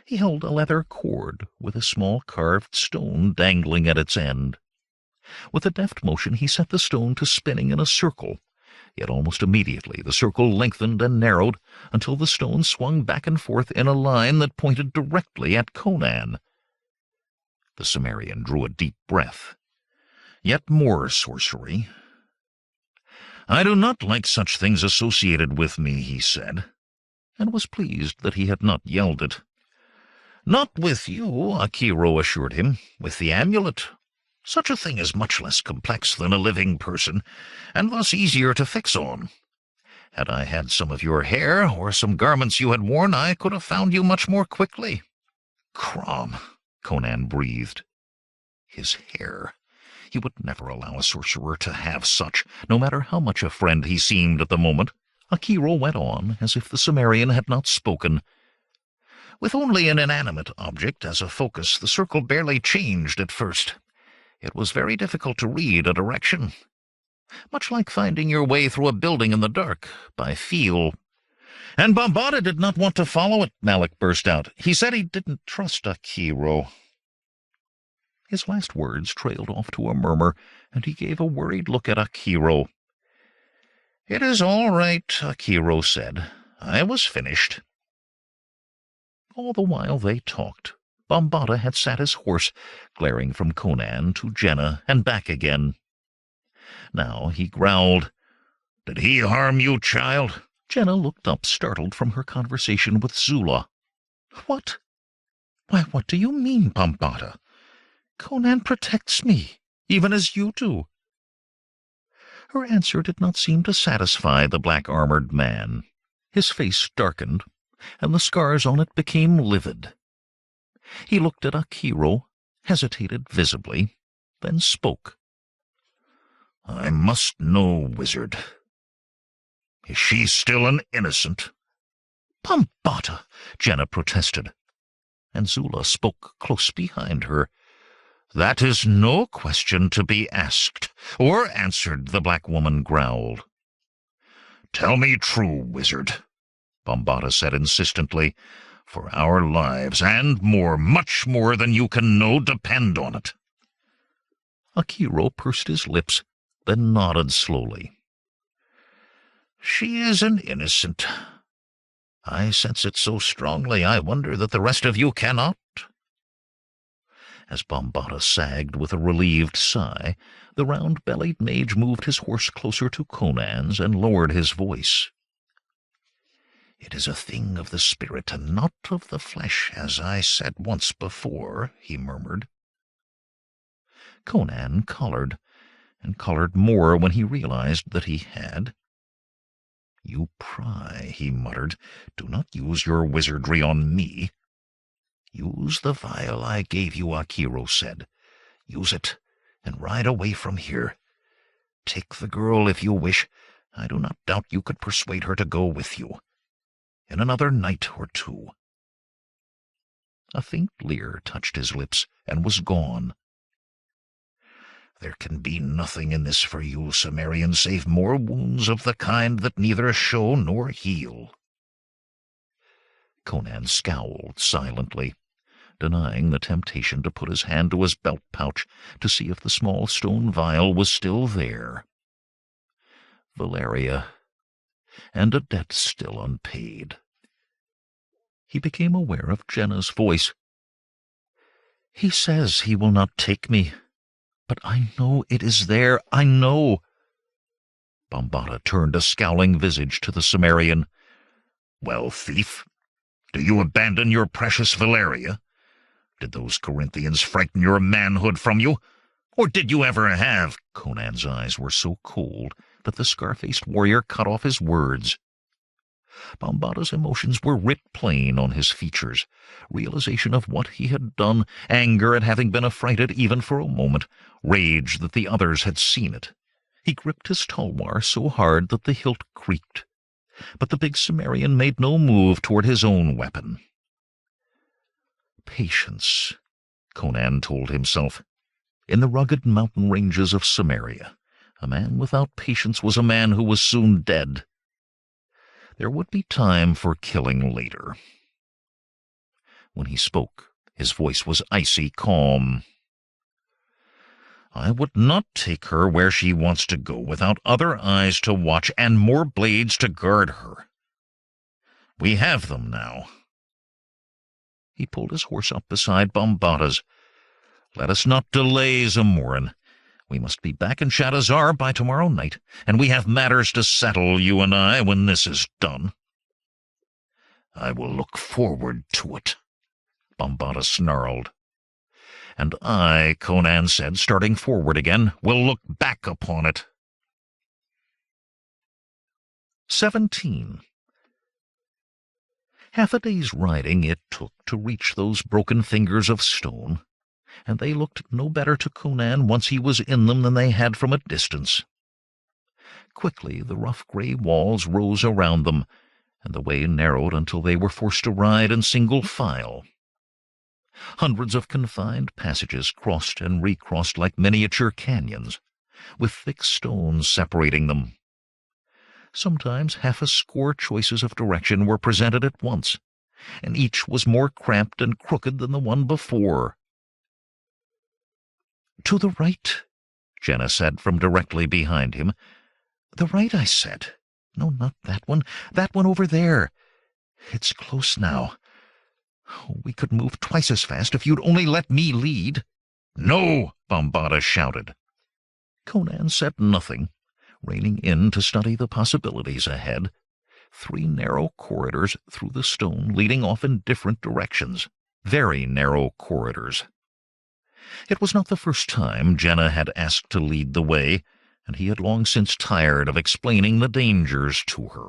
He held a leather cord with a small carved stone dangling at its end. With a deft motion he set the stone to spinning in a circle, yet almost immediately the circle lengthened and narrowed until the stone swung back and forth in a line that pointed directly at Conan. The Cimmerian drew a deep breath. Yet more sorcery. "I do not like such things associated with me," he said, and was pleased that he had not yelled it. "Not with you," Akiro assured him, "with the amulet. Such a thing is much less complex than a living person, and thus easier to fix on. Had I had some of your hair, or some garments you had worn, I could have found you much more quickly." "Crom," Conan breathed. His hair. He would never allow a sorcerer to have such, no matter how much a friend he seemed at the moment. Akiro went on, as if the Cimmerian had not spoken. "With only an inanimate object as a focus, the circle barely changed at first. It was very difficult to read a direction. Much like finding your way through a building in the dark, by feel." "And Bombata did not want to follow it," Malak burst out. "He said he didn't trust Akiro." His last words trailed off to a murmur, and he gave a worried look at Akiro. "It is all right," Akiro said. "I was finished." All the while they talked, Bombata had sat his horse, glaring from Conan to Jehnna and back again. Now he growled, "Did he harm you, child?" Jehnna looked up, startled from her conversation with Zula. "What? Why, what do you mean, Bambata? Conan protects me, even as you do." Her answer did not seem to satisfy the black-armored man. His face darkened, and the scars on it became livid. He looked at Akiro, hesitated visibly, then spoke. "I must know, wizard. Is she still an innocent?" "Bambata!" Jehnna protested, and Zula spoke close behind her. "That is no question to be asked or answered," the black woman growled. "Tell me true, wizard," Bambata said insistently. "For our lives, and more, much more than you can know, depend on it." Akiro pursed his lips, then nodded slowly. "She is an innocent. I sense it so strongly, I wonder that the rest of you cannot." As Bambata sagged with a relieved sigh, the round-bellied mage moved his horse closer to Conan's and lowered his voice. "It is a thing of the spirit and not of the flesh, as I said once before," he murmured. Conan colored, and colored more when he realized that he had. "You pry," he muttered. "Do not use your wizardry on me." "Use the vial I gave you," Akiro said. "Use it, and ride away from here. Take the girl if you wish. I do not doubt you could persuade her to go with you. In another night or two." A faint leer touched his lips and was gone. "There can be nothing in this for you, Cimmerian, save more wounds of the kind that neither show nor heal." Conan scowled silently, denying the temptation to put his hand to his belt pouch to see if the small stone vial was still there. Valeria, and a debt still unpaid. He became aware of Jehnna's voice. "He says he will not take me, but I know it is there, I know." Bambata turned a scowling visage to the Cimmerian. "Well, thief, do you abandon your precious Valeria? Did those Corinthians frighten your manhood from you? Or did you ever have—" Conan's eyes were so cold that the scar-faced warrior cut off his words. Bambata's emotions were writ plain on his features. Realization of what he had done, anger at having been affrighted even for a moment, rage that the others had seen it. He gripped his tulwar so hard that the hilt creaked. But the big Cimmerian made no move toward his own weapon. Patience, Conan told himself. In the rugged mountain ranges of Cimmeria, a man without patience was a man who was soon dead. There would be time for killing later. When he spoke, his voice was icy calm. "I would not take her where she wants to go without other eyes to watch and more blades to guard her. We have them now." He pulled his horse up beside Bambata's. "Let us not delay, Zamorin. We must be back in Shadazar by tomorrow night, and we have matters to settle, you and I, when this is done." "I will look forward to it," Bambata snarled. "And I," Conan said, starting forward again, "will look back upon it." 17. Half a day's riding it took to reach those broken fingers of stone, and they looked no better to Conan once he was in them than they had from a distance. Quickly the rough grey walls rose around them, and the way narrowed until they were forced to ride in single file. Hundreds of confined passages crossed and recrossed like miniature canyons, with thick stones separating them. Sometimes half a score choices of direction were presented at once, and each was more cramped and crooked than the one before. "To the right," Jehnna said from directly behind him. "The right, I said. No, not that one. That one over there. It's close now. Oh, we could move twice as fast if you'd only let me lead." "No!" Bambata shouted. Conan said nothing, reining in to study the possibilities ahead. 3 narrow corridors through the stone leading off in different directions. Very narrow corridors. It was not the first time Jehnna had asked to lead the way, and he had long since tired of explaining the dangers to her.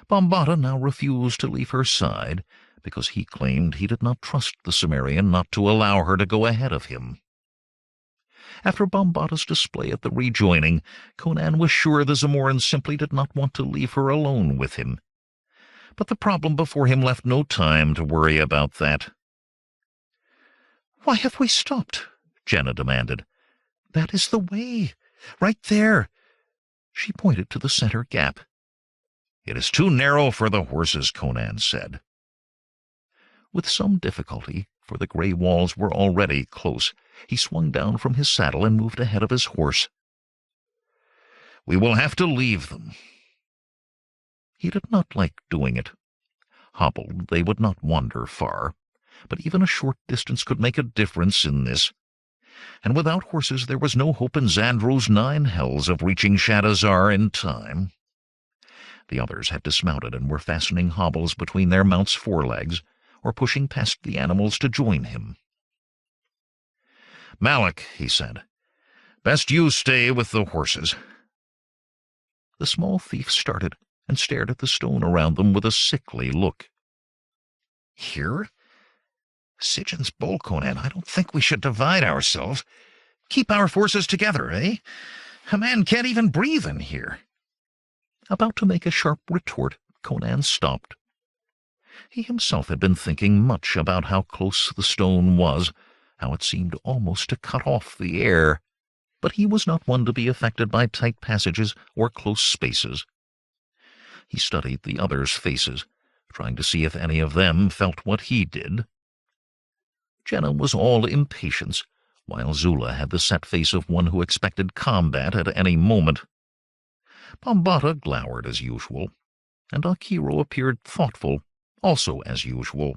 Bambata now refused to leave her side, because he claimed he did not trust the Cimmerian not to allow her to go ahead of him. After Bambata's display at the rejoining, Conan was sure the Zamorin simply did not want to leave her alone with him. But the problem before him left no time to worry about that. "Why have we stopped?" Jehnna demanded. "That is the way. Right there." She pointed to the center gap. "It is too narrow for the horses," Conan said. With some difficulty, for the gray walls were already close, he swung down from his saddle and moved ahead of his horse. "We will have to leave them." He did not like doing it. Hobbled, they would not wander far, but even a short distance could make a difference in this. And without horses there was no hope in Xandru's 9 hells of reaching Shadazar in time. The others had dismounted and were fastening hobbles between their mounts' forelegs, or pushing past the animals to join him. "Malik," he said, "best you stay with the horses." The small thief started and stared at the stone around them with a sickly look. "Here? Sijin's bull, Conan. I don't think we should divide ourselves. Keep our forces together, eh? A man can't even breathe in here." About to make a sharp retort, Conan stopped. He himself had been thinking much about how close the stone was, how it seemed almost to cut off the air, but he was not one to be affected by tight passages or close spaces. He studied the others' faces, trying to see if any of them felt what he did. Jehnna was all impatience, while Zula had the set face of one who expected combat at any moment. Bambata glowered as usual, and Akiro appeared thoughtful, also as usual.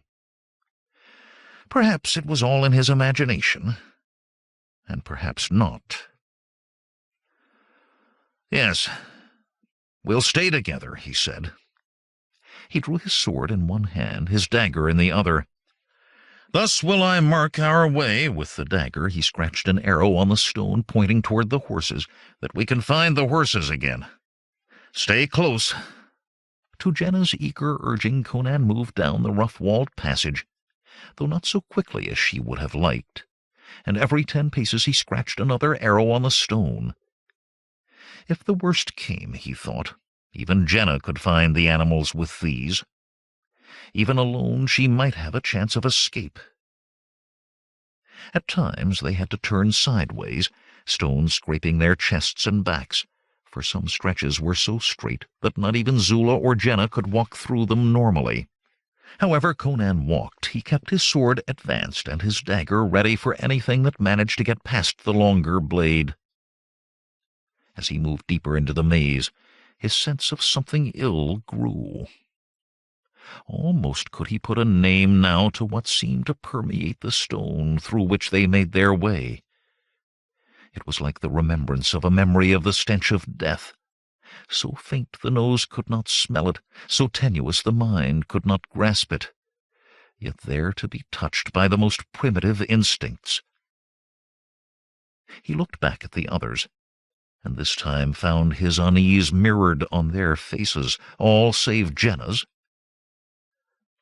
Perhaps it was all in his imagination, and perhaps not. "Yes, we'll stay together," he said. He drew his sword in one hand, his dagger in the other. "Thus will I mark our way." With the dagger he scratched an arrow on the stone pointing toward the horses, "that we can find the horses again. Stay close." To Jehnna's eager urging, Conan moved down the rough-walled passage, though not so quickly as she would have liked, and every 10 paces he scratched another arrow on the stone. If the worst came, he thought, even Jehnna could find the animals with these. Even alone she might have a chance of escape. At times they had to turn sideways, stones scraping their chests and backs, for some stretches were so straight that not even Zula or Jehnna could walk through them normally. However Conan walked, he kept his sword advanced and his dagger ready for anything that managed to get past the longer blade. As he moved deeper into the maze, his sense of something ill grew. Almost could he put a name now to what seemed to permeate the stone through which they made their way. It was like the remembrance of a memory of the stench of death, so faint the nose could not smell it, so tenuous the mind could not grasp it, yet there to be touched by the most primitive instincts. He looked back at the others, and this time found his unease mirrored on their faces, all save Jehnna's.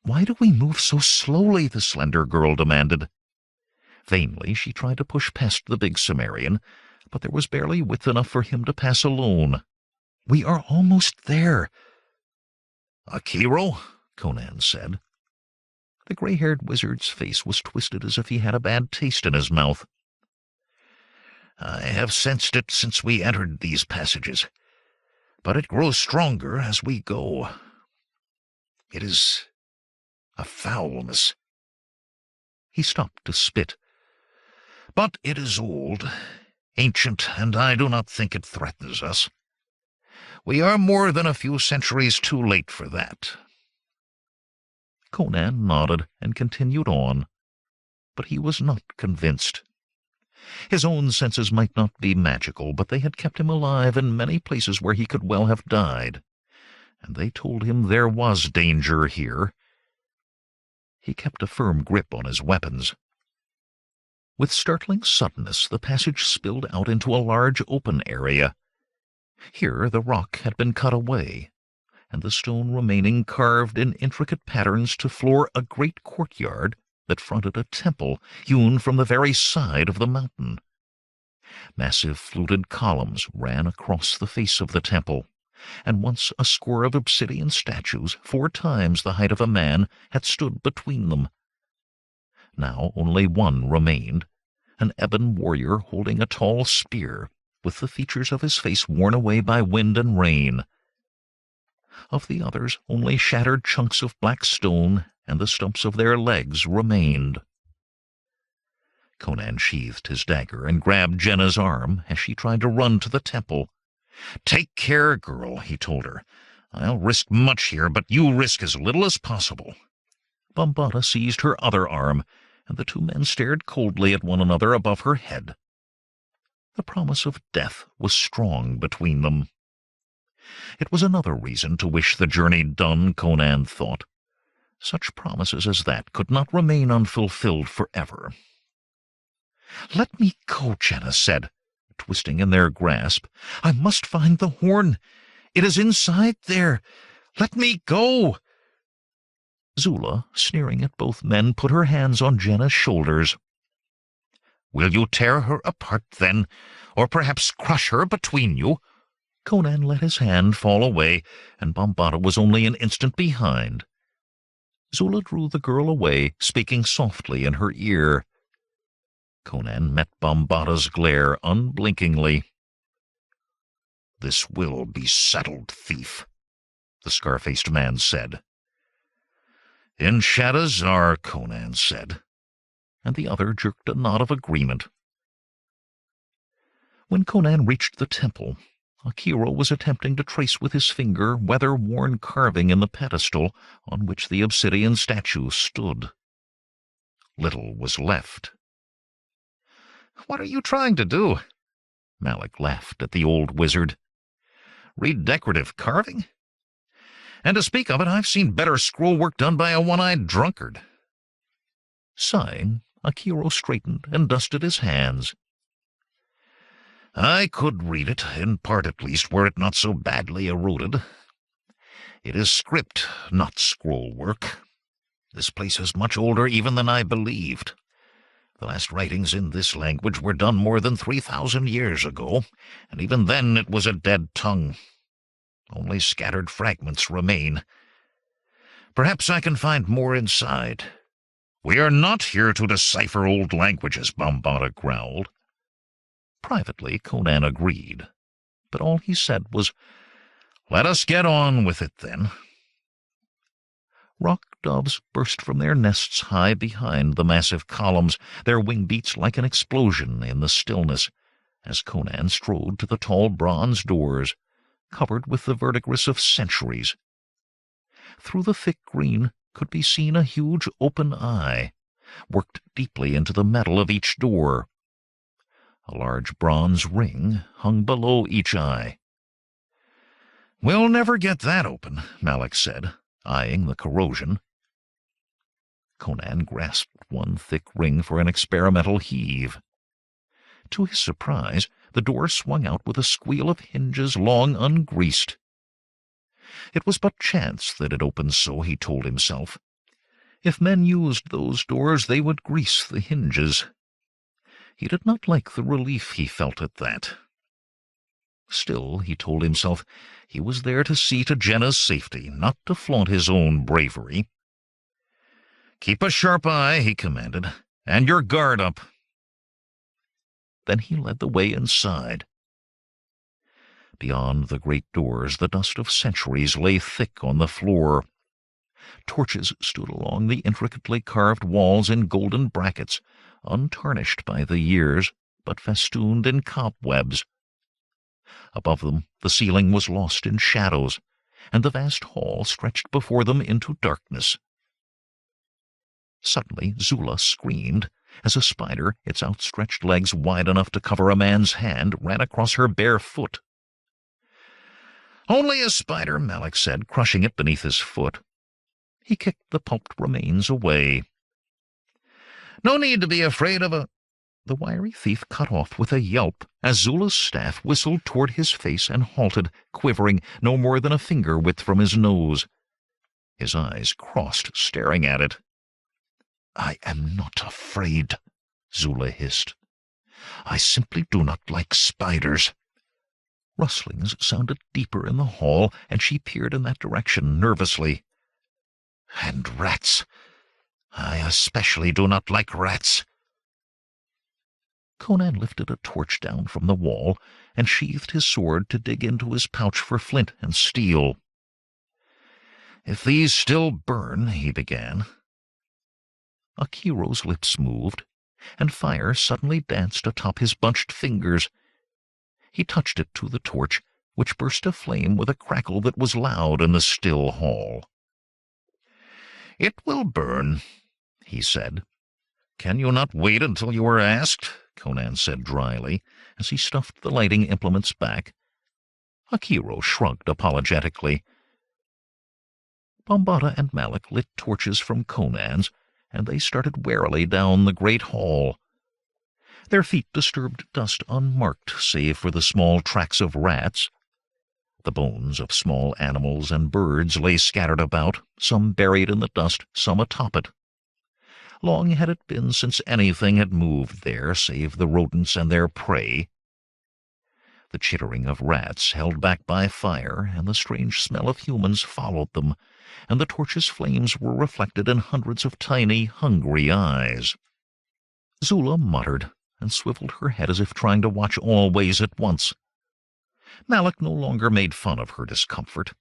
"Why do we move so slowly?" the slender girl demanded. Vainly she tried to push past the big Cimmerian, but there was barely width enough for him to pass alone. "We are almost there." "Akiro?" Conan said. The gray-haired wizard's face was twisted as if he had a bad taste in his mouth. "I have sensed it since we entered these passages, but it grows stronger as we go. It is a foulness." He stopped to spit. "But it is old, ancient, and I do not think it threatens us. We are more than a few centuries too late for that." Conan nodded and continued on, but he was not convinced. His own senses might not be magical, but they had kept him alive in many places where he could well have died, and they told him there was danger here. He kept a firm grip on his weapons. With startling suddenness, the passage spilled out into a large open area. Here the rock had been cut away, and the stone remaining carved in intricate patterns to floor a great courtyard that fronted a temple hewn from the very side of the mountain. Massive fluted columns ran across the face of the temple, and once a score of obsidian statues, 4 times the height of a man, had stood between them. Now only one remained, an ebon warrior holding a tall spear, with the features of his face worn away by wind and rain. Of the others, only shattered chunks of black stone and the stumps of their legs remained. Conan sheathed his dagger and grabbed Jehnna's arm as she tried to run to the temple. "Take care, girl," he told her. "I'll risk much here, but you risk as little as possible." Bambata seized her other arm, and the 2 men stared coldly at one another above her head. The promise of death was strong between them. It was another reason to wish the journey done, Conan thought. Such promises as that could not remain unfulfilled forever. "Let me go," Jehnna said, twisting in their grasp. "I must find the horn. It is inside there. Let me go." Zula, sneering at both men, put her hands on Jehnna's shoulders. "Will you tear her apart, then, or perhaps crush her between you?" Conan let his hand fall away, and Bambata was only an instant behind. Zula drew the girl away, speaking softly in her ear. Conan met Bambata's glare unblinkingly. "This will be settled, thief," the scar-faced man said. "In Shadazar," Conan said, and the other jerked a nod of agreement. When Conan reached the temple, Akira was attempting to trace with his finger weather-worn carving in the pedestal on which the obsidian statue stood. Little was left. "What are you trying to do?" Malik laughed at the old wizard. "Read decorative carving? And to speak of it, I've seen better scroll work done by a one-eyed drunkard." Sighing, Akira straightened and dusted his hands. "I could read it, in part at least, were it not so badly eroded. It is script, not scroll work. This place is much older even than I believed. The last writings in this language were done more than 3,000 years ago, and even then it was a dead tongue. Only scattered fragments remain. Perhaps I can find more inside." "We are not here to decipher old languages," Bambata growled. Privately, Conan agreed, but all he said was, "Let us get on with it, then." Rock doves burst from their nests high behind the massive columns, their wing beats like an explosion in the stillness, as Conan strode to the tall bronze doors, covered with the verdigris of centuries. Through the thick green could be seen a huge open eye, worked deeply into the metal of each door. A large bronze ring hung below each eye. "We'll never get that open," Malik said, eyeing the corrosion. Conan grasped one thick ring for an experimental heave. To his surprise, the door swung out with a squeal of hinges long ungreased. It was but chance that it opened so, he told himself. If men used those doors, they would grease the hinges. He did not like the relief he felt at that. Still, he told himself, he was there to see to Jehnna's safety, not to flaunt his own bravery. "Keep a sharp eye," he commanded, "and your guard up." Then he led the way inside. Beyond the great doors, the dust of centuries lay thick on the floor. Torches stood along the intricately carved walls in golden brackets, untarnished by the years, but festooned in cobwebs. Above them, the ceiling was lost in shadows, and the vast hall stretched before them into darkness. Suddenly Zula screamed, as a spider, its outstretched legs wide enough to cover a man's hand, ran across her bare foot. "Only a spider," Malik said, crushing it beneath his foot. He kicked the pulped remains away. "No need to be afraid of a—" The wiry thief cut off with a yelp as Zula's staff whistled toward his face and halted, quivering no more than a finger width from his nose. His eyes crossed, staring at it. "I am not afraid," Zula hissed. "I simply do not like spiders." Rustlings sounded deeper in the hall, and she peered in that direction nervously. "And rats. I especially do not like rats." Conan lifted a torch down from the wall and sheathed his sword to dig into his pouch for flint and steel. "If these still burn," he began. Akiro's lips moved, and fire suddenly danced atop his bunched fingers. He touched it to the torch, which burst aflame with a crackle that was loud in the still hall. "It will burn," he said. "Can you not wait until you are asked?" Conan said dryly, as he stuffed the lighting implements back. Akiro shrugged apologetically. Bombata and Malik lit torches from Conan's, and they started warily down the great hall. Their feet disturbed dust unmarked, save for the small tracks of rats. The bones of small animals and birds lay scattered about, some buried in the dust, some atop it. Long had it been since anything had moved there, save the rodents and their prey. The chittering of rats held back by fire, and the strange smell of humans followed them, and the torch's flames were reflected in hundreds of tiny, hungry eyes. Zula muttered, and swiveled her head as if trying to watch all ways at once. Malik no longer made fun of her discomfort.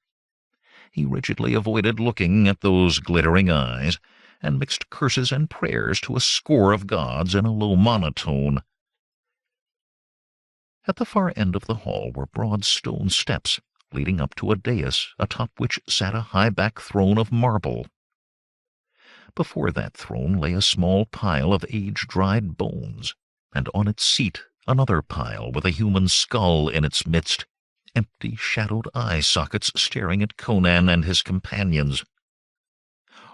He rigidly avoided looking at those glittering eyes, and mixed curses and prayers to a score of gods in a low monotone. At the far end of the hall were broad stone steps, leading up to a dais, atop which sat a high-backed throne of marble. Before that throne lay a small pile of age-dried bones, and on its seat another pile with a human skull in its midst, empty, shadowed eye sockets staring at Conan and his companions.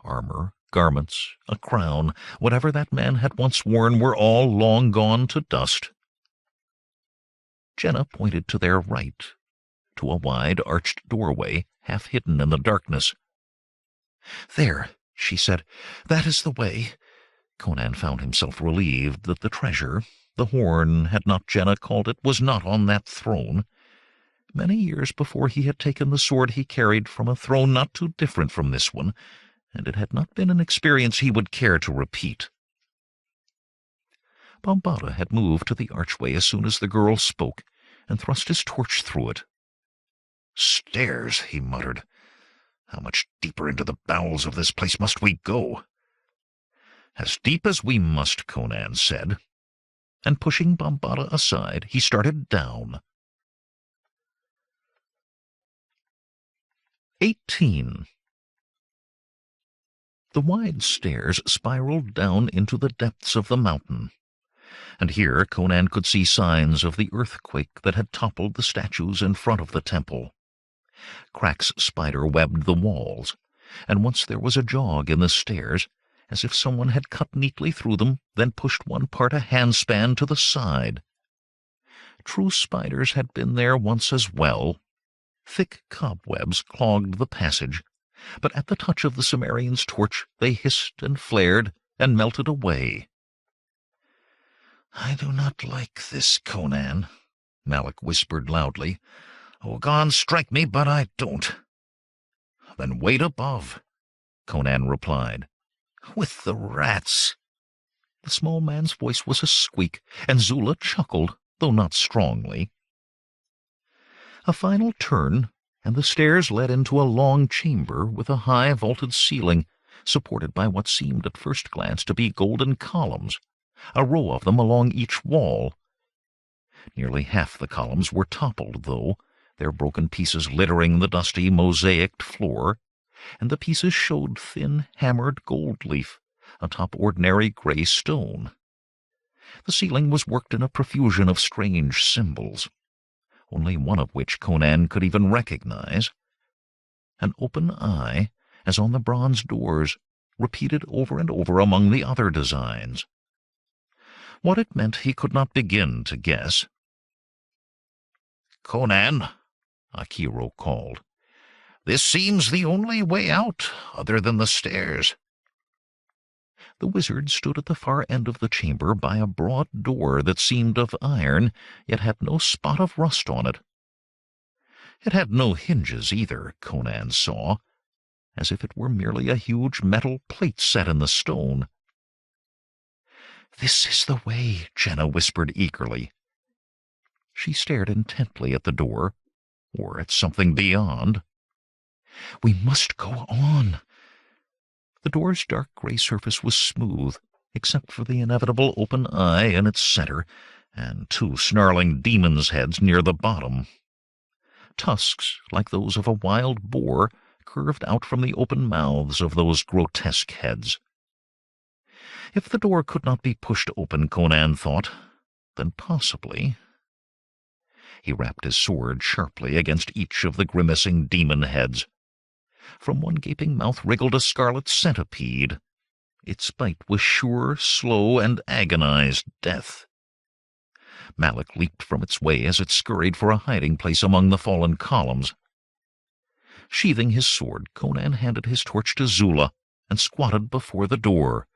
Armor, garments, a crown, whatever that man had once worn, were all long gone to dust. Jehnna pointed to their right, to a wide, arched doorway, half hidden in the darkness. "There," she said, "that is the way." Conan found himself relieved that the treasure, the horn had not Jehnna called it, was not on that throne. Many years before he had taken the sword he carried from a throne not too different from this one, and it had not been an experience he would care to repeat. Bombata had moved to the archway as soon as the girl spoke, and thrust his torch through it. "Stairs," he muttered. "How much deeper into the bowels of this place must we go?" "As deep as we must," Conan said, and pushing Bombata aside, he started down. 18. The wide stairs spiraled down into the depths of the mountain, and here Conan could see signs of the earthquake that had toppled the statues in front of the temple. Cracks spider-webbed the walls, and once there was a jog in the stairs, as if someone had cut neatly through them, then pushed one part a handspan to the side. True spiders had been there once as well. Thick cobwebs clogged the passage, but at the touch of the Cimmerian's torch they hissed and flared and melted away. "I do not like this, Conan," Malik whispered loudly. "Oh, God, strike me, but I don't." "Then wait above," Conan replied. "With the rats." The small man's voice was a squeak, and Zula chuckled, though not strongly. A final turn, and the stairs led into a long chamber with a high vaulted ceiling, supported by what seemed at first glance to be golden columns, a row of them along each wall. Nearly half the columns were toppled, though, their broken pieces littering the dusty, mosaicked floor, and the pieces showed thin, hammered gold leaf atop ordinary gray stone. The ceiling was worked in a profusion of strange symbols, only one of which Conan could even recognize. An open eye, as on the bronze doors, repeated over and over among the other designs. What it meant he could not begin to guess. "Conan," Akiro called, "this seems the only way out, other than the stairs." The wizard stood at the far end of the chamber by a broad door that seemed of iron, yet had no spot of rust on it. It had no hinges either, Conan saw, as if it were merely a huge metal plate set in the stone. "This is the way," Jehnna whispered eagerly. She stared intently at the door, or at something beyond. "We must go on." The door's dark gray surface was smooth, except for the inevitable open eye in its center, and two snarling demons' heads near the bottom. Tusks, like those of a wild boar, curved out from the open mouths of those grotesque heads. If the door could not be pushed open, Conan thought, then possibly. He rapped his sword sharply against each of the grimacing demon heads. From one gaping mouth wriggled a scarlet centipede. Its bite was sure, slow, and agonized death. Malik leaped from its way as it scurried for a hiding place among the fallen columns. Sheathing his sword, Conan handed his torch to Zula and squatted before the door.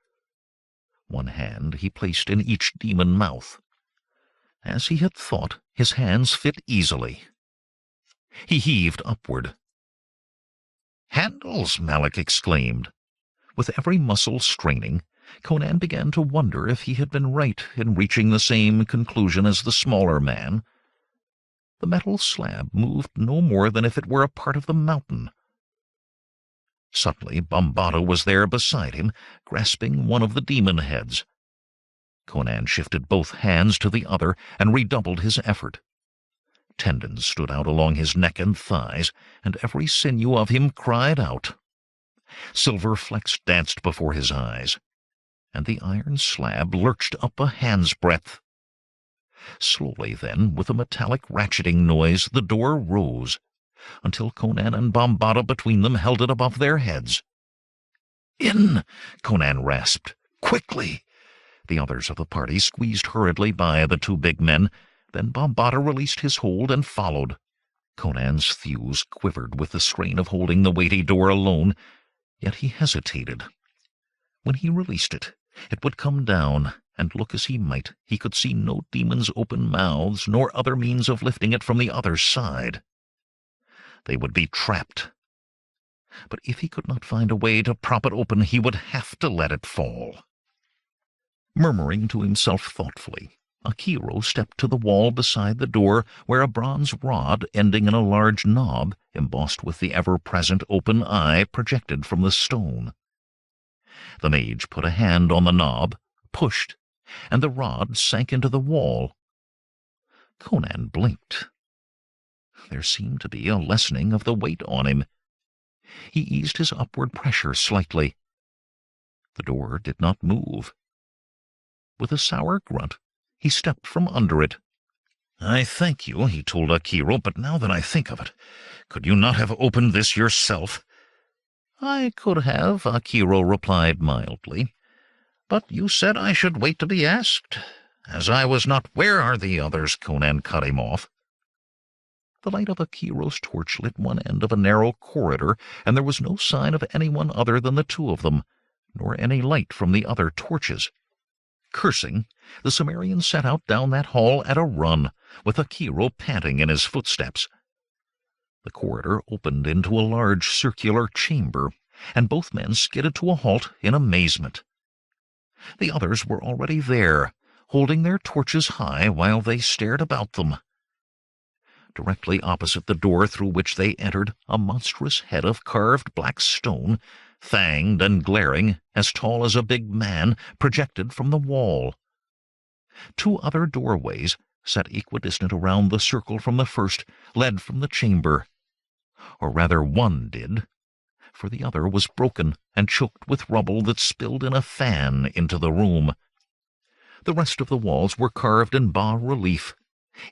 One hand he placed in each demon mouth. As he had thought, his hands fit easily. He heaved upward. "Handles!" Malik exclaimed. With every muscle straining, Conan began to wonder if he had been right in reaching the same conclusion as the smaller man. The metal slab moved no more than if it were a part of the mountain. Suddenly Bombada was there beside him, grasping one of the demon heads. Conan shifted both hands to the other and redoubled his effort. Tendons stood out along his neck and thighs, and every sinew of him cried out. Silver flecks danced before his eyes, and the iron slab lurched up a hand's breadth. Slowly then, with a metallic ratcheting noise, the door rose, until Conan and Bombada between them held it above their heads. "In!" Conan rasped. "Quickly!" The others of the party squeezed hurriedly by the two big men. Then Bombada released his hold and followed. Conan's thews quivered with the strain of holding the weighty door alone, yet he hesitated. When he released it, it would come down, and look as he might, he could see no demons' open mouths, nor other means of lifting it from the other side. They would be trapped. But if he could not find a way to prop it open, he would have to let it fall. Murmuring to himself thoughtfully, Akiro stepped to the wall beside the door, where a bronze rod ending in a large knob, embossed with the ever-present open eye, projected from the stone. The mage put a hand on the knob, pushed, and the rod sank into the wall. Conan blinked. There seemed to be a lessening of the weight on him. He eased his upward pressure slightly. The door did not move. With a sour grunt, he stepped from under it. "I thank you," he told Akiro, "but now that I think of it, could you not have opened this yourself?" "I could have," Akiro replied mildly, "but you said I should wait to be asked. As I was not—" "Where are the others?" Conan cut him off. The light of Akiro's torch lit one end of a narrow corridor, and there was no sign of anyone other than the two of them, nor any light from the other torches. Cursing, the Cimmerian set out down that hall at a run, with Akiro panting in his footsteps. The corridor opened into a large circular chamber, and both men skidded to a halt in amazement. The others were already there, holding their torches high while they stared about them. Directly opposite the door through which they entered, a monstrous head of carved black stone, fanged and glaring, as tall as a big man, projected from the wall. Two other doorways, set equidistant around the circle from the first, led from the chamber. Or rather one did, for the other was broken and choked with rubble that spilled in a fan into the room. The rest of the walls were carved in bas-relief,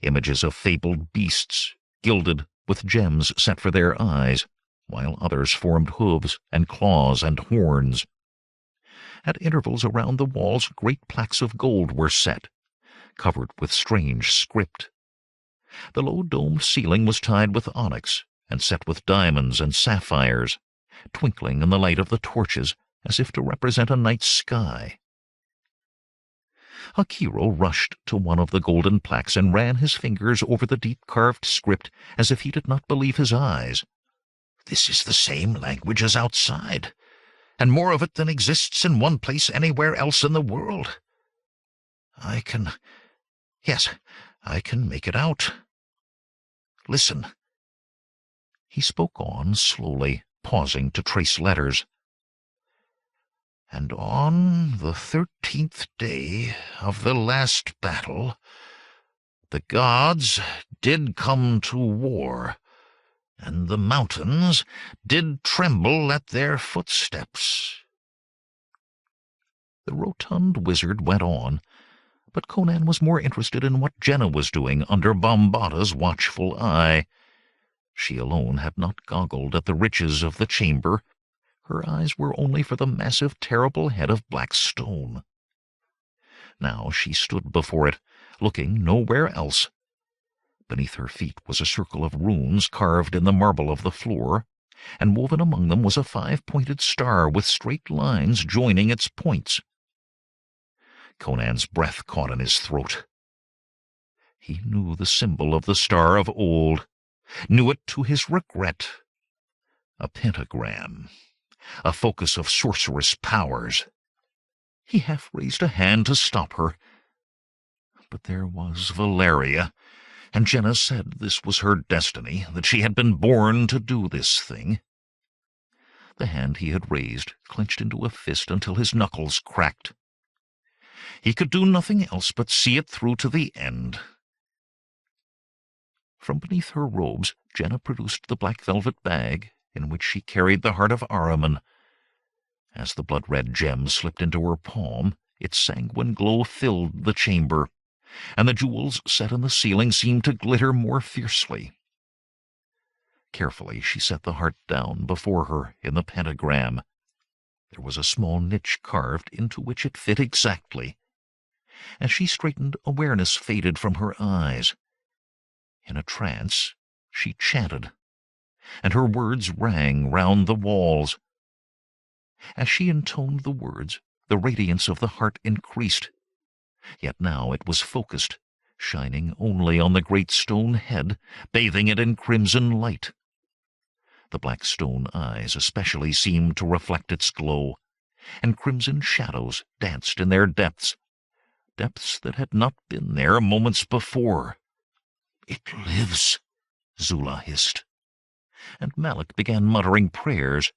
images of fabled beasts, gilded with gems set for their eyes, while others formed hooves and claws and horns. At intervals around the walls great plaques of gold were set, covered with strange script. The low domed ceiling was tied with onyx and set with diamonds and sapphires, twinkling in the light of the torches as if to represent a night sky. Akiro rushed to one of the golden plaques and ran his fingers over the deep-carved script as if he did not believe his eyes. "This is the same language as outside, and more of it than exists in one place anywhere else in the world. I can make it out. Listen." He spoke on slowly, pausing to trace letters. "And on the 13th day of the last battle, the gods did come to war, and the mountains did tremble at their footsteps." The rotund wizard went on, but Conan was more interested in what Jehnna was doing under Bombaata's watchful eye. She alone had not goggled at the riches of the chamber. Her eyes were only for the massive, terrible head of black stone. Now she stood before it, looking nowhere else. Beneath her feet was a circle of runes carved in the marble of the floor, and woven among them was a 5-pointed star with straight lines joining its points. Conan's breath caught in his throat. He knew the symbol of the star of old, knew it to his regret. A pentagram, a focus of sorcerous powers. He half raised a hand to stop her. But there was Valeria, and Jehnna said this was her destiny, that she had been born to do this thing. The hand he had raised clenched into a fist until his knuckles cracked. He could do nothing else but see it through to the end. From beneath her robes, Jehnna produced the black velvet bag in which she carried the Heart of Ahriman. As the blood-red gem slipped into her palm, its sanguine glow filled the chamber, and the jewels set in the ceiling seemed to glitter more fiercely. Carefully she set the heart down before her in the pentagram. There was a small niche carved into which it fit exactly. As she straightened, awareness faded from her eyes. In a trance, she chanted, and her words rang round the walls. As she intoned the words, the radiance of the heart increased. Yet now it was focused, shining only on the great stone head, bathing it in crimson light. The black stone eyes especially seemed to reflect its glow, and crimson shadows danced in their depths that had not been there moments before. "It lives," Zula hissed, and Malik began muttering prayers.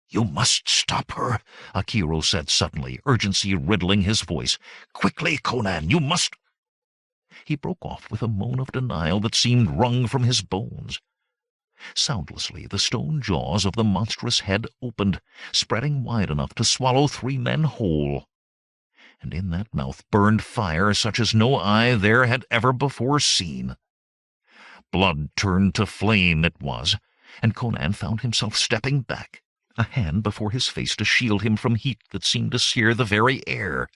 "You must stop her," Akiro said suddenly, urgency riddling his voice. "Quickly, Conan, you must—" He broke off with a moan of denial that seemed wrung from his bones. Soundlessly, the stone jaws of the monstrous head opened, spreading wide enough to swallow 3 men whole. And in that mouth burned fire such as no eye there had ever before seen. Blood turned to flame it was, and Conan found himself stepping back, a hand before his face to shield him from heat that seemed to sear the very air.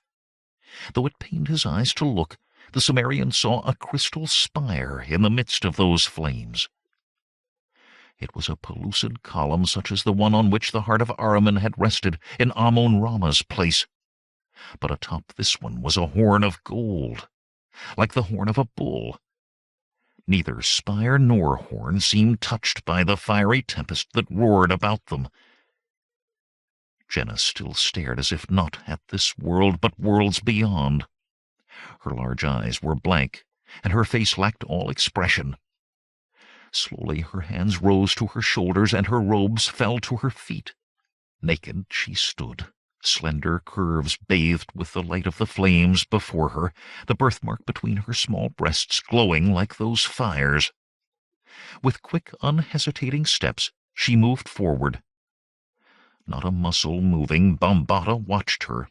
Though it pained his eyes to look, the Cimmerian saw a crystal spire in the midst of those flames. It was a pellucid column such as the one on which the Heart of Ahriman had rested in Amun-Rama's place. But atop this one was a horn of gold, like the horn of a bull. Neither spire nor horn seemed touched by the fiery tempest that roared about them. Jehnna still stared as if not at this world, but worlds beyond. Her large eyes were blank, and her face lacked all expression. Slowly her hands rose to her shoulders, and her robes fell to her feet. Naked she stood, slender curves bathed with the light of the flames before her, the birthmark between her small breasts glowing like those fires. With quick, unhesitating steps, she moved forward. Not a muscle moving, Bombaata watched her.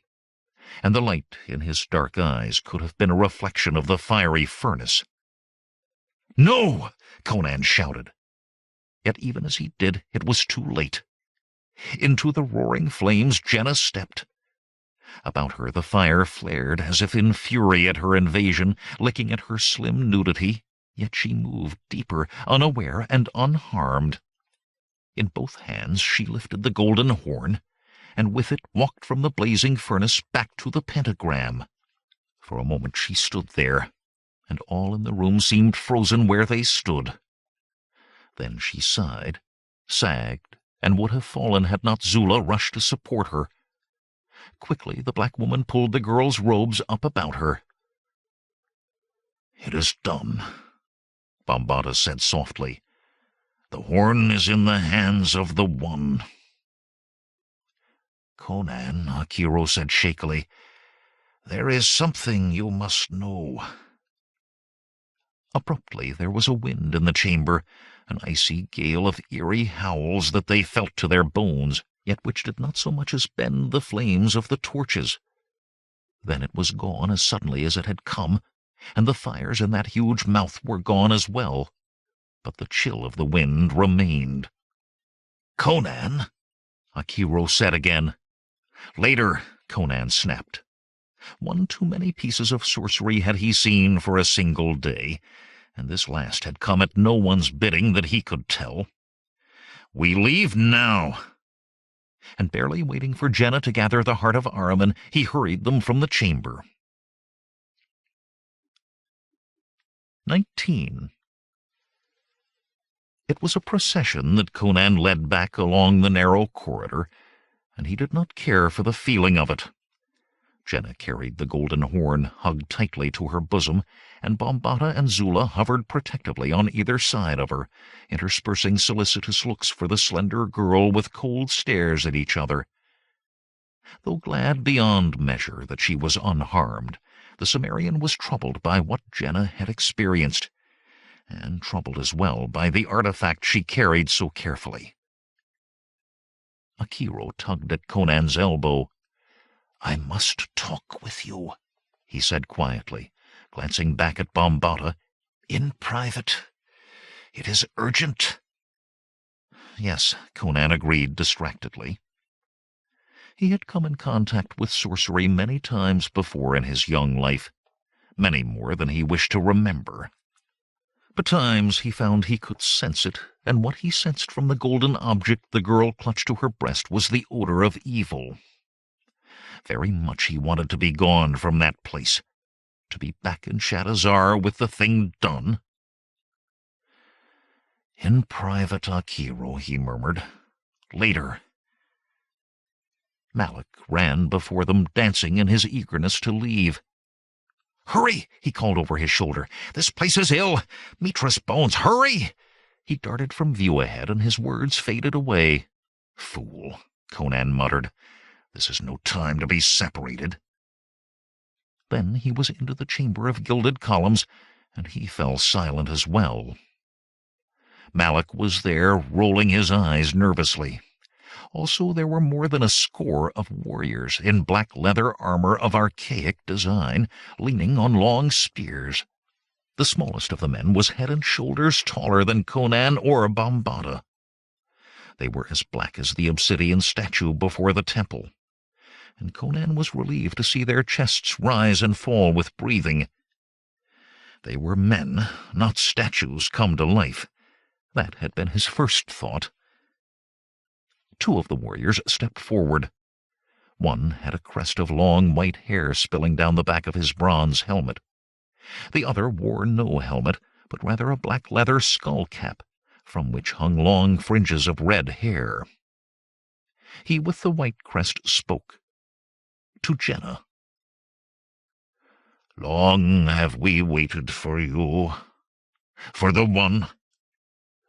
and the light in his dark eyes could have been a reflection of the fiery furnace. "No!" Conan shouted. Yet even as he did, it was too late. Into the roaring flames Jehnna stepped. About her the fire flared as if in fury at her invasion, licking at her slim nudity, yet she moved deeper, unaware and unharmed. In both hands she lifted the golden horn, and with it walked from the blazing furnace back to the pentagram. For a moment she stood there, and all in the room seemed frozen where they stood. Then she sighed, sagged, and would have fallen had not Zula rushed to support her. Quickly the black woman pulled the girl's robes up about her. "It is done," Bambata said softly. "The horn is in the hands of the One." "Conan," Akiro said shakily, "there is something you must know." Abruptly there was a wind in the chamber, an icy gale of eerie howls that they felt to their bones, yet which did not so much as bend the flames of the torches. Then it was gone as suddenly as it had come, and the fires in that huge mouth were gone as well. But the chill of the wind remained. "Conan," Akiro said again. "Later," Conan snapped. One too many pieces of sorcery had he seen for a single day, and this last had come at no one's bidding that he could tell. "We leave now." And barely waiting for Jehnna to gather the Heart of Ahriman, he hurried them from the chamber. 19. It was a procession that Conan led back along the narrow corridor, and he did not care for the feeling of it. Jehnna carried the golden horn hugged tightly to her bosom, and Bambata and Zula hovered protectively on either side of her, interspersing solicitous looks for the slender girl with cold stares at each other. Though glad beyond measure that she was unharmed, the Cimmerian was troubled by what Jehnna had experienced, and troubled as well by the artifact she carried so carefully. Akiro tugged at Conan's elbow. "I must talk with you," he said quietly, glancing back at Bambata. "In private. It is urgent." "Yes," Conan agreed distractedly. He had come in contact with sorcery many times before in his young life, many more than he wished to remember. Betimes he found he could sense it, and what he sensed from the golden object the girl clutched to her breast was the odor of evil. Very much he wanted to be gone from that place, to be back in Shadazar with the thing done. "In private, Akiro," he murmured. "Later." Malik ran before them, dancing in his eagerness to leave. "Hurry!" he called over his shoulder. "This place is ill! Mitra's bones! Hurry!" He darted from view ahead, and his words faded away. "Fool," Conan muttered. "This is no time to be separated." Then he was into the chamber of gilded columns, and he fell silent as well. Malik was there, rolling his eyes nervously. Also there were more than a score of warriors in black leather armor of archaic design, leaning on long spears. The smallest of the men was head and shoulders taller than Conan or Bambata. They were as black as the obsidian statue before the temple, and Conan was relieved to see their chests rise and fall with breathing. They were men, not statues come to life. That had been his first thought. Two of the warriors stepped forward. One had a crest of long white hair spilling down the back of his bronze helmet. The other wore no helmet, but rather a black leather skull cap, from which hung long fringes of red hair. He with the white crest spoke. To Jehnna. "Long have we waited for you, for the One.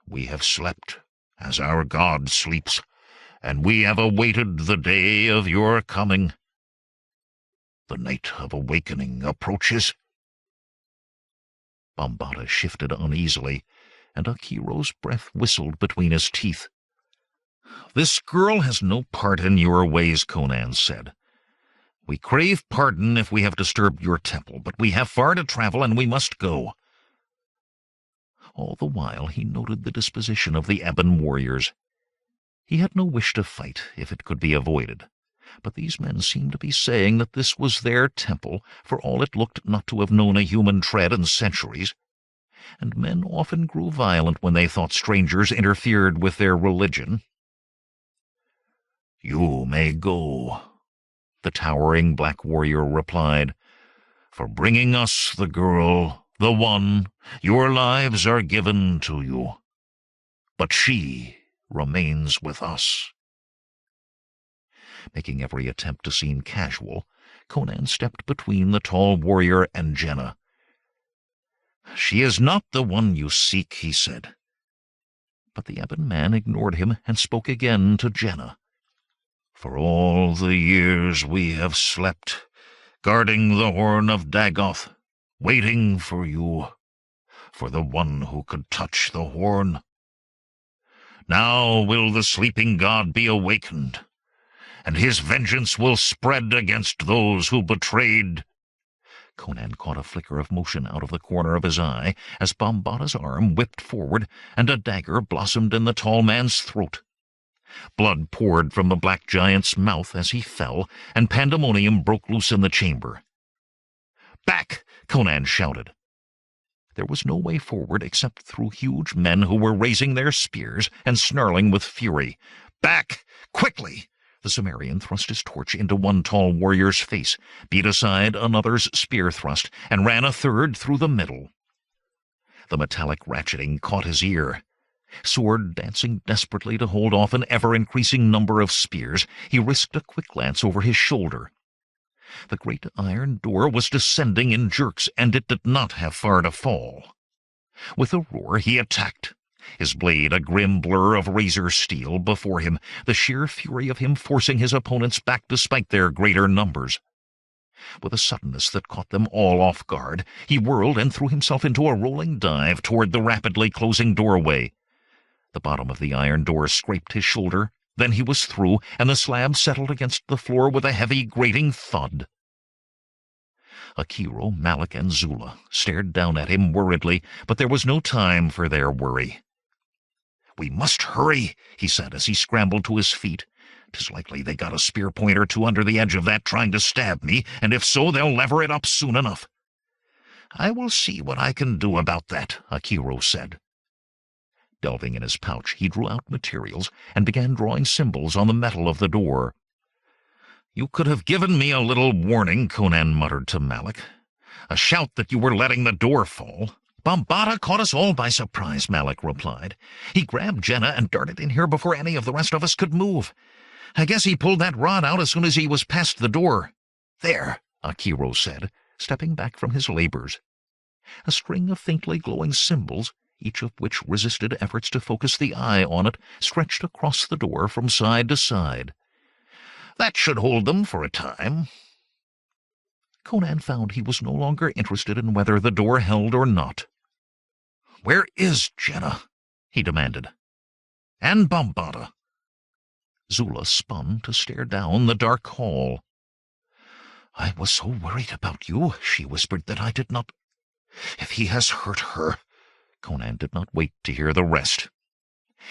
We have slept as our God sleeps, and we have awaited the day of your coming. The night of awakening approaches." Bambata shifted uneasily, and Akiro's breath whistled between his teeth. "This girl has no part in your ways," Conan said. We crave pardon if we have disturbed your temple, but we have far to travel, and we must go." All the while he noted the disposition of the ebon warriors. He had no wish to fight, if it could be avoided, but these men seemed to be saying that this was their temple, for all it looked not to have known a human tread in centuries, and men often grew violent when they thought strangers interfered with their religion. "You may go," the towering black warrior replied. "For bringing us the girl, the one, your lives are given to you. But she remains with us." Making every attempt to seem casual, Conan stepped between the tall warrior and Jehnna. "She is not the one you seek," he said. But the ebon man ignored him and spoke again to Jehnna. "For all the years we have slept, guarding the horn of Dagoth, waiting for you, for the one who could touch the horn. Now will the sleeping god be awakened, and his vengeance will spread against those who betrayed—" Conan caught a flicker of motion out of the corner of his eye as Bombada's arm whipped forward and a dagger blossomed in the tall man's throat. Blood poured from the black giant's mouth as he fell, and pandemonium broke loose in the chamber. "Back!" Conan shouted. There was no way forward except through huge men who were raising their spears and snarling with fury. "Back! Quickly!" The Cimmerian thrust his torch into one tall warrior's face, beat aside another's spear thrust, and ran a third through the middle. The metallic ratcheting caught his ear. Sword dancing desperately to hold off an ever-increasing number of spears, he risked a quick glance over his shoulder. The great iron door was descending in jerks, and it did not have far to fall. With a roar he attacked, his blade a grim blur of razor steel before him, the sheer fury of him forcing his opponents back despite their greater numbers. With a suddenness that caught them all off guard, he whirled and threw himself into a rolling dive toward the rapidly closing doorway. The bottom of the iron door scraped his shoulder, then he was through, and the slab settled against the floor with a heavy, grating thud. Akiro, Malik, and Zula stared down at him worriedly, but there was no time for their worry. "We must hurry," he said as he scrambled to his feet. "'Tis likely they got a spear point or two under the edge of that trying to stab me, and if so, they'll lever it up soon enough." "I will see what I can do about that," Akiro said. Delving in his pouch, he drew out materials and began drawing symbols on the metal of the door. "You could have given me a little warning," Conan muttered to Malik. "A shout that you were letting the door fall." "Bombada caught us all by surprise," Malik replied. "He grabbed Jehnna and darted in here before any of the rest of us could move. I guess he pulled that rod out as soon as he was past the door." "There," Akiro said, stepping back from his labors. A string of faintly glowing symbols, each of which resisted efforts to focus the eye on it, stretched across the door from side to side. "That should hold them for a time." Conan found he was no longer interested in whether the door held or not. "Where is Jehnna?" he demanded. "And Bombada?" Zula spun to stare down the dark hall. "I was so worried about you," she whispered, "that I did not— If he has hurt her—" Conan did not wait to hear the rest.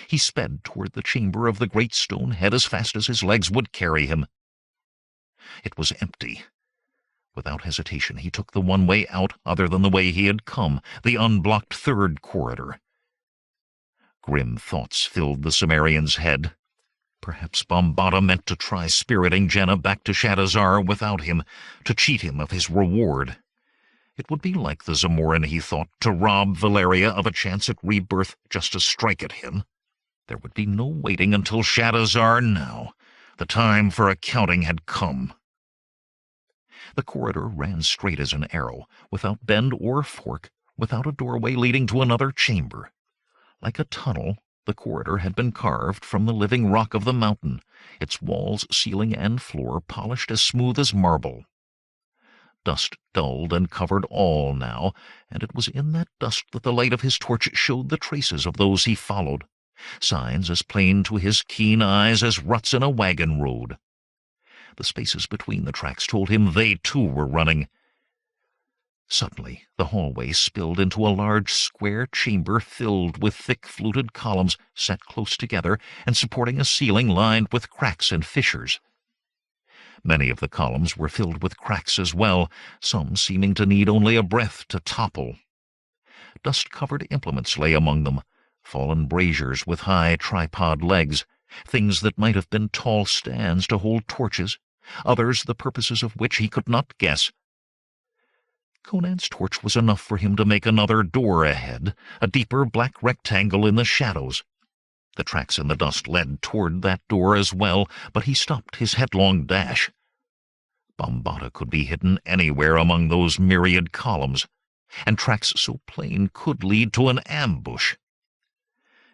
He sped toward the chamber of the great stone head as fast as his legs would carry him. It was empty. Without hesitation he took the one way out other than the way he had come, the unblocked third corridor. Grim thoughts filled the Cimmerian's head. Perhaps Bombada meant to try spiriting Jehnna back to Shadazar without him, to cheat him of his reward. It would be like the Zamorin, he thought, to rob Valeria of a chance at rebirth just to strike at him. There would be no waiting until Shadazar now. The time for accounting had come. The corridor ran straight as an arrow, without bend or fork, without a doorway leading to another chamber. Like a tunnel, the corridor had been carved from the living rock of the mountain, its walls, ceiling, and floor polished as smooth as marble. Dust dulled and covered all now, and it was in that dust that the light of his torch showed the traces of those he followed, signs as plain to his keen eyes as ruts in a wagon road. The spaces between the tracks told him they too were running. Suddenly, the hallway spilled into a large square chamber filled with thick fluted columns set close together and supporting a ceiling lined with cracks and fissures. Many of the columns were filled with cracks as well, some seeming to need only a breath to topple. Dust-covered implements lay among them, fallen braziers with high tripod legs, things that might have been tall stands to hold torches, others the purposes of which he could not guess. Conan's torch was enough for him to make another door ahead, a deeper black rectangle in the shadows. The tracks in the dust led toward that door as well, but he stopped his headlong dash. Bambata could be hidden anywhere among those myriad columns, and tracks so plain could lead to an ambush.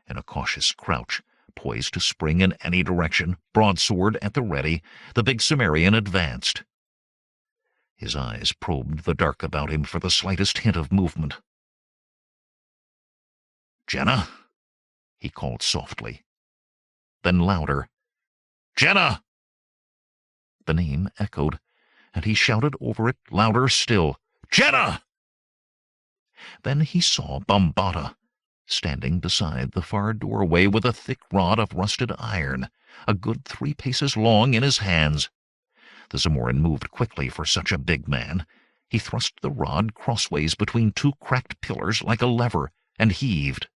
In a cautious crouch, poised to spring in any direction, broadsword at the ready, the big Cimmerian advanced. His eyes probed the dark about him for the slightest hint of movement. "Jehnna?" he called softly. Then louder, "Jehnna!" The name echoed, and he shouted over it louder still, "Jehnna!" Then he saw Bambata, standing beside the far doorway with a thick rod of rusted iron, a good 3 paces long, in his hands. The Zamorin moved quickly for such a big man. He thrust the rod crossways between 2 cracked pillars like a lever, and heaved.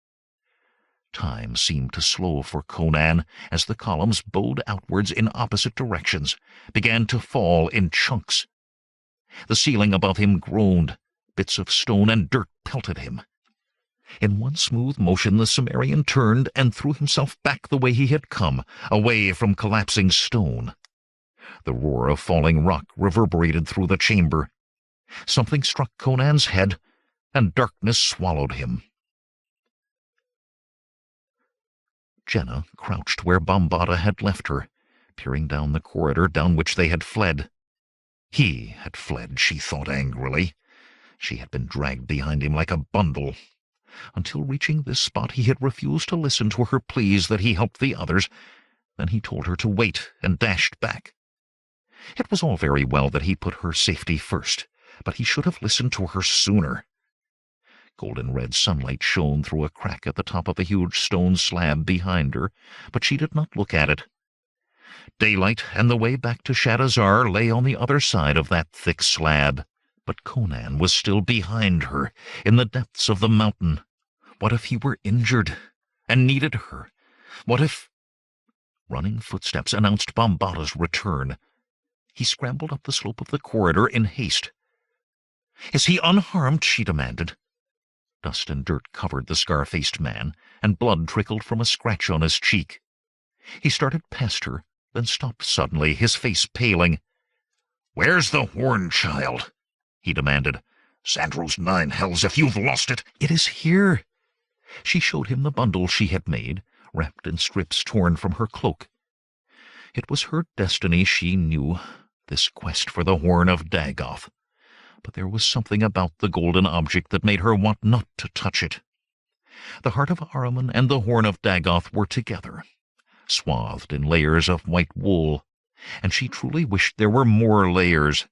Time seemed to slow for Conan as the columns bowed outwards in opposite directions, began to fall in chunks. The ceiling above him groaned. Bits of stone and dirt pelted him. In one smooth motion the Cimmerian turned and threw himself back the way he had come, away from collapsing stone. The roar of falling rock reverberated through the chamber. Something struck Conan's head, and darkness swallowed him. Jehnna crouched where Bambata had left her, peering down the corridor down which they had fled. He had fled, she thought angrily. She had been dragged behind him like a bundle. Until reaching this spot he had refused to listen to her pleas that he help the others. Then he told her to wait and dashed back. It was all very well that he put her safety first, but he should have listened to her sooner. Golden-red sunlight shone through a crack at the top of a huge stone slab behind her, but she did not look at it. Daylight and the way back to Shadazar lay on the other side of that thick slab, but Conan was still behind her, in the depths of the mountain. What if he were injured and needed her? What if— Running footsteps announced Bambata's return. He scrambled up the slope of the corridor in haste. "Is he unharmed?" she demanded. Dust and dirt covered the scar-faced man, and blood trickled from a scratch on his cheek. He started past her, then stopped suddenly, his face paling. "Where's the horn, child?" he demanded. "Sandro's 9 hells if you've lost it!" "It is here." She showed him the bundle she had made, wrapped in strips torn from her cloak. It was her destiny, she knew, this quest for the horn of Dagoth. But there was something about the golden object that made her want not to touch it. The Heart of Ahriman and the horn of Dagoth were together, swathed in layers of white wool, and she truly wished there were more layers,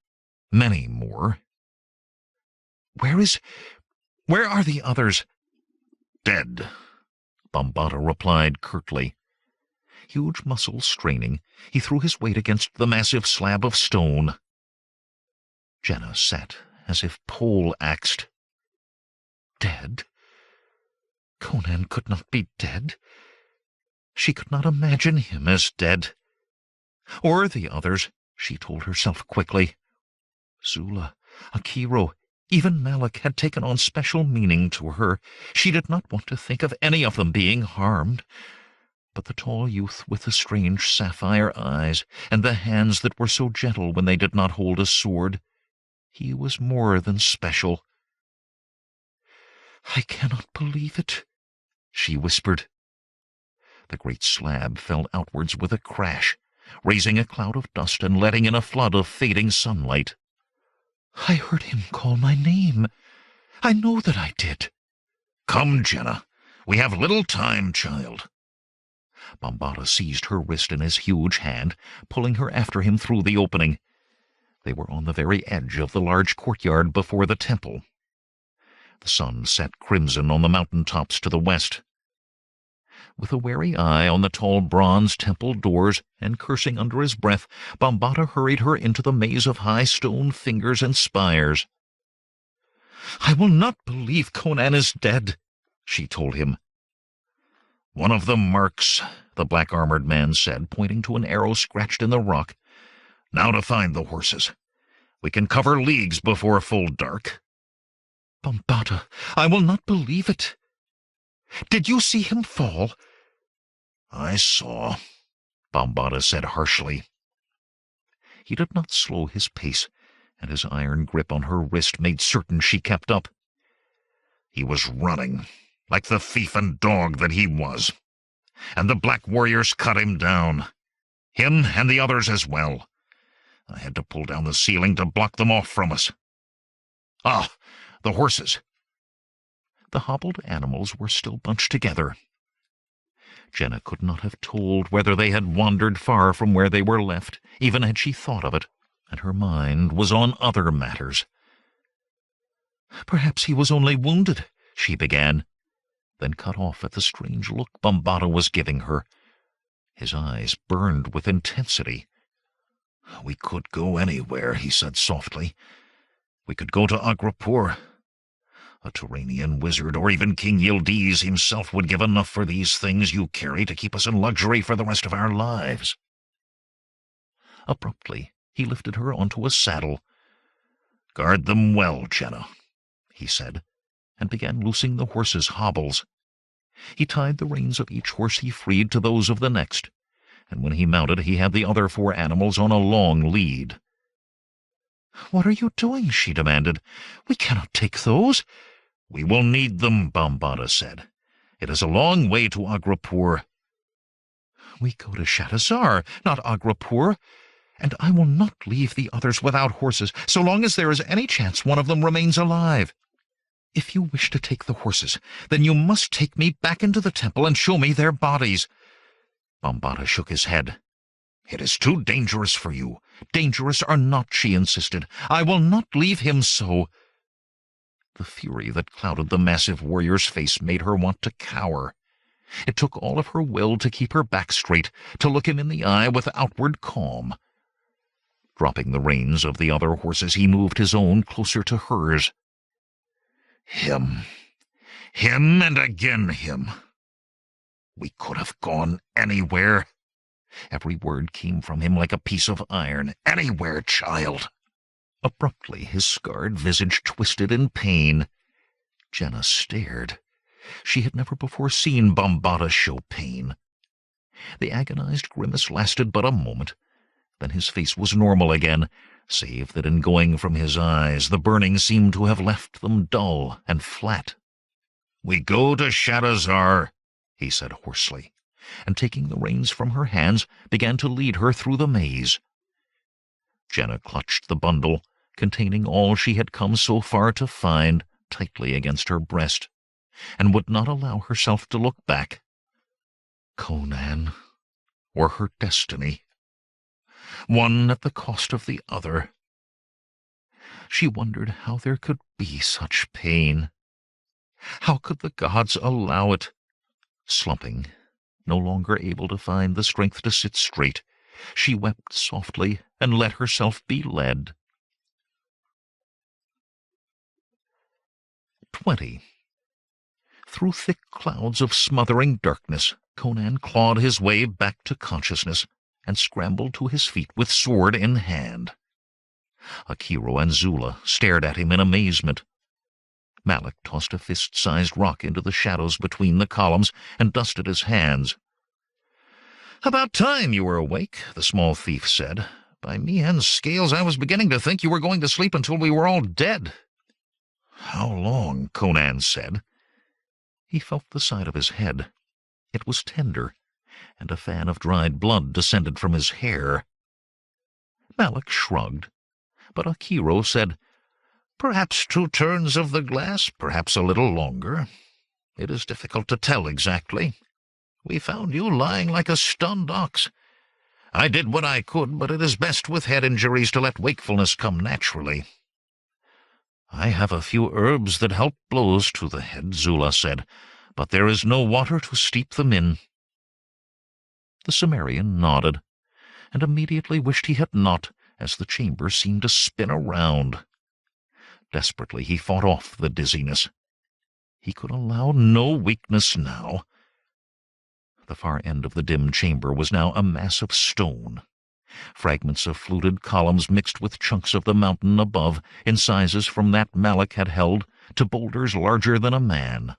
many more. Where are the others?" "Dead," Bambata replied curtly. Huge muscles straining, he threw his weight against the massive slab of stone. Jehnna sat as if pole-axed. Dead? Conan could not be dead. She could not imagine him as dead. Or the others, she told herself quickly. Zula, Akiro, even Malik had taken on special meaning to her. She did not want to think of any of them being harmed. But the tall youth with the strange sapphire eyes, and the hands that were so gentle when they did not hold a sword, he was more than special. "I cannot believe it," she whispered. The great slab fell outwards with a crash, raising a cloud of dust and letting in a flood of fading sunlight. "I heard him call my name. I know that I did." "Come, Jehnna. We have little time, child." Bambata seized her wrist in his huge hand, pulling her after him through the opening. They were on the very edge of the large courtyard before the temple. The sun set crimson on the mountain tops to the west. With a wary eye on the tall bronze temple doors, and cursing under his breath, Bambata hurried her into the maze of high stone fingers and spires. "I will not believe Conan is dead," she told him. "One of the marks," the black-armored man said, pointing to an arrow scratched in the rock. "Now to find the horses. We can cover leagues before full dark." "Bambata, I will not believe it. Did you see him fall?" "I saw," Bambata said harshly. He did not slow his pace, and his iron grip on her wrist made certain she kept up. "He was running, like the thief and dog that he was, and the black warriors cut him down. Him and the others as well. I had to pull down the ceiling to block them off from us. Ah, the horses." The hobbled animals were still bunched together. Jehnna could not have told whether they had wandered far from where they were left, even had she thought of it, and her mind was on other matters. "Perhaps he was only wounded," she began, then cut off at the strange look Bambata was giving her. His eyes burned with intensity. "We could go anywhere," he said softly. "We could go to Aghrapur. A Turanian wizard, or even King Yildiz himself, would give enough for these things you carry to keep us in luxury for the rest of our lives." Abruptly, he lifted her onto a saddle. "Guard them well, Jehnna," he said, and began loosing the horses' hobbles. He tied the reins of each horse he freed to those of the next, and when he mounted he had the other 4 animals on a long lead. "What are you doing?" she demanded. "We cannot take those." "We will need them," Bambata said. "It is a long way to Aghrapur." "We go to Shadazar, not Aghrapur, and I will not leave the others without horses, so long as there is any chance one of them remains alive. If you wish to take the horses, then you must take me back into the temple and show me their bodies." Bambata shook his head. "It is too dangerous for you." "Dangerous or not," she insisted, "I will not leave him so." The fury that clouded the massive warrior's face made her want to cower. It took all of her will to keep her back straight, to look him in the eye with outward calm. Dropping the reins of the other horses, he moved his own closer to hers. Him and again him. We could have gone anywhere." Every word came from him like a piece of iron. "Anywhere, child." Abruptly, his scarred visage twisted in pain. Jehnna stared. She had never before seen Bambata show pain. The agonized grimace lasted but a moment. Then his face was normal again, save that in going from his eyes the burning seemed to have left them dull and flat. "We go to Shadazar," he said hoarsely, and taking the reins from her hands, began to lead her through the maze. Jehnna clutched the bundle, containing all she had come so far to find, tightly against her breast, and would not allow herself to look back. Conan, or her destiny, one at the cost of the other. She wondered how there could be such pain. How could the gods allow it? Slumping, no longer able to find the strength to sit straight, she wept softly and let herself be led. 20. Through thick clouds of smothering darkness, Conan clawed his way back to consciousness and scrambled to his feet with sword in hand. Akiro and Zula stared at him in amazement. Malik tossed a fist-sized rock into the shadows between the columns and dusted his hands. "About time you were awake," the small thief said. "By Mihan's scales, I was beginning to think you were going to sleep until we were all dead." "How long?" Conan said. He felt the side of his head. It was tender, and a fan of dried blood descended from his hair. Malik shrugged, but Akiro said, "Perhaps 2 turns of the glass, perhaps a little longer. It is difficult to tell exactly. We found you lying like a stunned ox. I did what I could, but it is best with head injuries to let wakefulness come naturally." "I have a few herbs that help blows to the head," Zula said, "but there is no water to steep them in." The Cimmerian nodded, and immediately wished he had not, as the chamber seemed to spin around. Desperately he fought off the dizziness. He could allow no weakness now. The far end of the dim chamber was now a mass of stone. Fragments of fluted columns mixed with chunks of the mountain above, in sizes from that Malak had held to boulders larger than a man.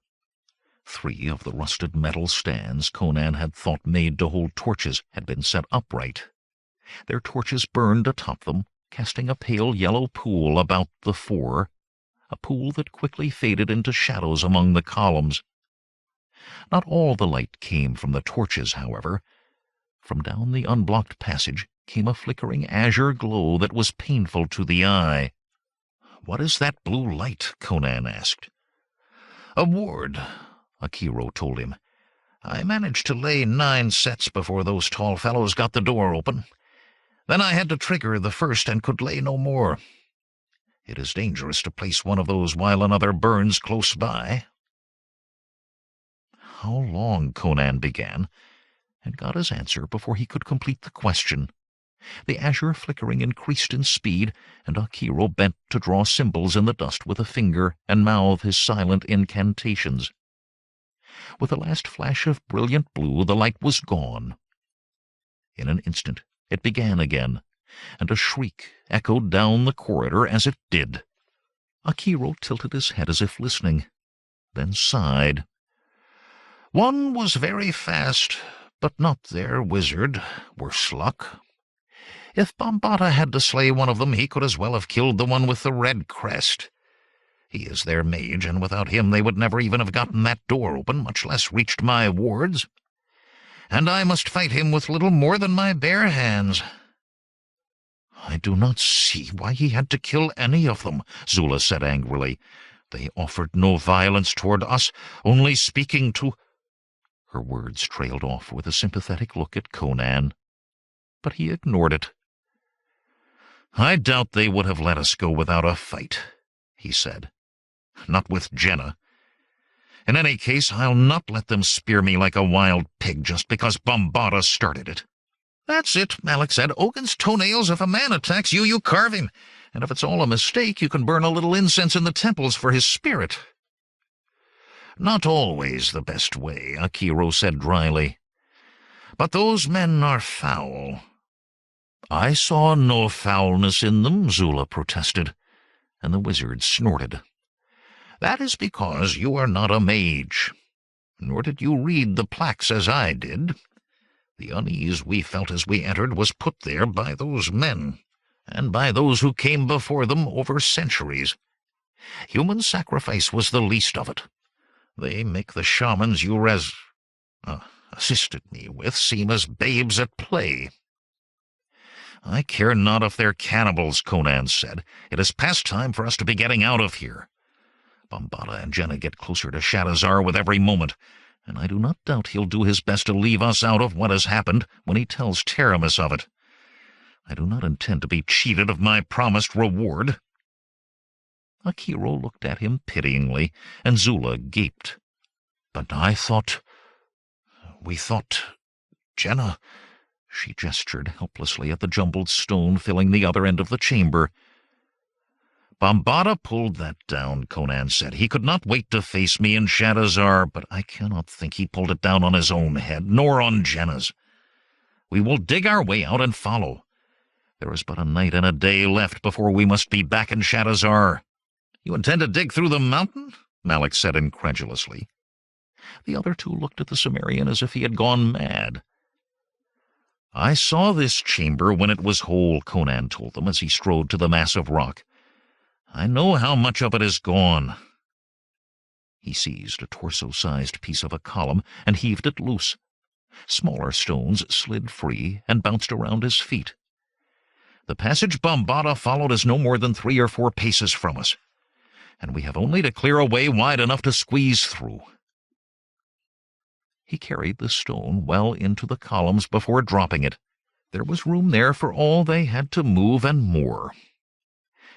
3 of the rusted metal stands Conan had thought made to hold torches had been set upright. Their torches burned atop them, casting a pale yellow pool about the 4, a pool that quickly faded into shadows among the columns. Not all the light came from the torches, however. From down the unblocked passage came a flickering azure glow that was painful to the eye. "What is that blue light?" Conan asked. "A ward," Akiro told him. "I managed to lay 9 sets before those tall fellows got the door open. Then I had to trigger the first and could lay no more. It is dangerous to place one of those while another burns close by." "How long?" Conan began, and got his answer before he could complete the question. The azure flickering increased in speed, and Akiro bent to draw symbols in the dust with a finger and mouth his silent incantations. With a last flash of brilliant blue, the light was gone. In an instant it began again, and a shriek echoed down the corridor as it did. Akiro tilted his head as if listening, then sighed. "One was very fast, but not their wizard, worse luck. If Bambata had to slay one of them, he could as well have killed the one with the red crest. He is their mage, and without him they would never even have gotten that door open, much less reached my wards. And I must fight him with little more than my bare hands." "I do not see why he had to kill any of them," Zula said angrily. "They offered no violence toward us, only speaking to—" Her words trailed off with a sympathetic look at Conan, but he ignored it. "I doubt they would have let us go without a fight," he said. "Not with Jehnna. In any case, I'll not let them spear me like a wild pig just because Bambata started it." "That's it," Malak said. "Ogun's toenails. If a man attacks you, you carve him. And if it's all a mistake, you can burn a little incense in the temples for his spirit." "Not always the best way," Akiro said dryly. "But those men are foul." "I saw no foulness in them," Zula protested, and the wizard snorted. "That is because you are not a mage. Nor did you read the plaques as I did. The unease we felt as we entered was put there by those men, and by those who came before them over centuries. Human sacrifice was the least of it. They make the shamans you assisted me with seem as babes at play." "I care not if they're cannibals," Conan said. "It is past time for us to be getting out of here. Bambata and Jehnna get closer to Shadazar with every moment, and I do not doubt he'll do his best to leave us out of what has happened when he tells Taramis of it. I do not intend to be cheated of my promised reward." Akiro looked at him pityingly, and Zula gaped. "But we thought, Jehnna—" She gestured helplessly at the jumbled stone filling the other end of the chamber. "Bambata pulled that down," Conan said. "He could not wait to face me in Shadazar, but I cannot think he pulled it down on his own head, nor on Jehnna's. We will dig our way out and follow. There is but a night and a day left before we must be back in Shadazar." "You intend to dig through the mountain?" Malak said incredulously. The other 2 looked at the Cimmerian as if he had gone mad. "I saw this chamber when it was whole," Conan told them as he strode to the mass of rock. "I know how much of it is gone." He seized a torso-sized piece of a column and heaved it loose. Smaller stones slid free and bounced around his feet. "The passage Bambata followed is no more than 3 or 4 paces from us, and we have only to clear a way wide enough to squeeze through." He carried the stone well into the columns before dropping it. There was room there for all they had to move and more.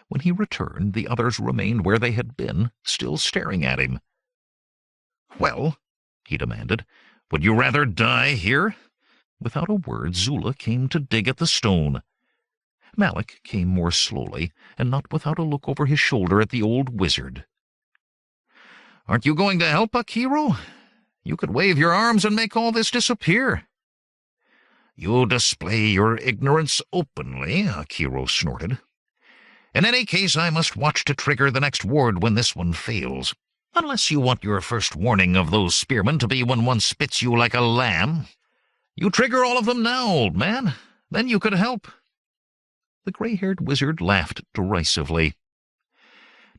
When he returned, the others remained where they had been, still staring at him. "Well," he demanded, "would you rather die here?" Without a word, Zula came to dig at the stone. Malik came more slowly, and not without a look over his shoulder at the old wizard. "Aren't you going to help, Akiro? You could wave your arms and make all this disappear." "You display your ignorance openly," Akiro snorted. "In any case, I must watch to trigger the next ward when this one fails. Unless you want your first warning of those spearmen to be when one spits you like a lamb. You trigger all of them now, old man. Then you could help." The gray-haired wizard laughed derisively.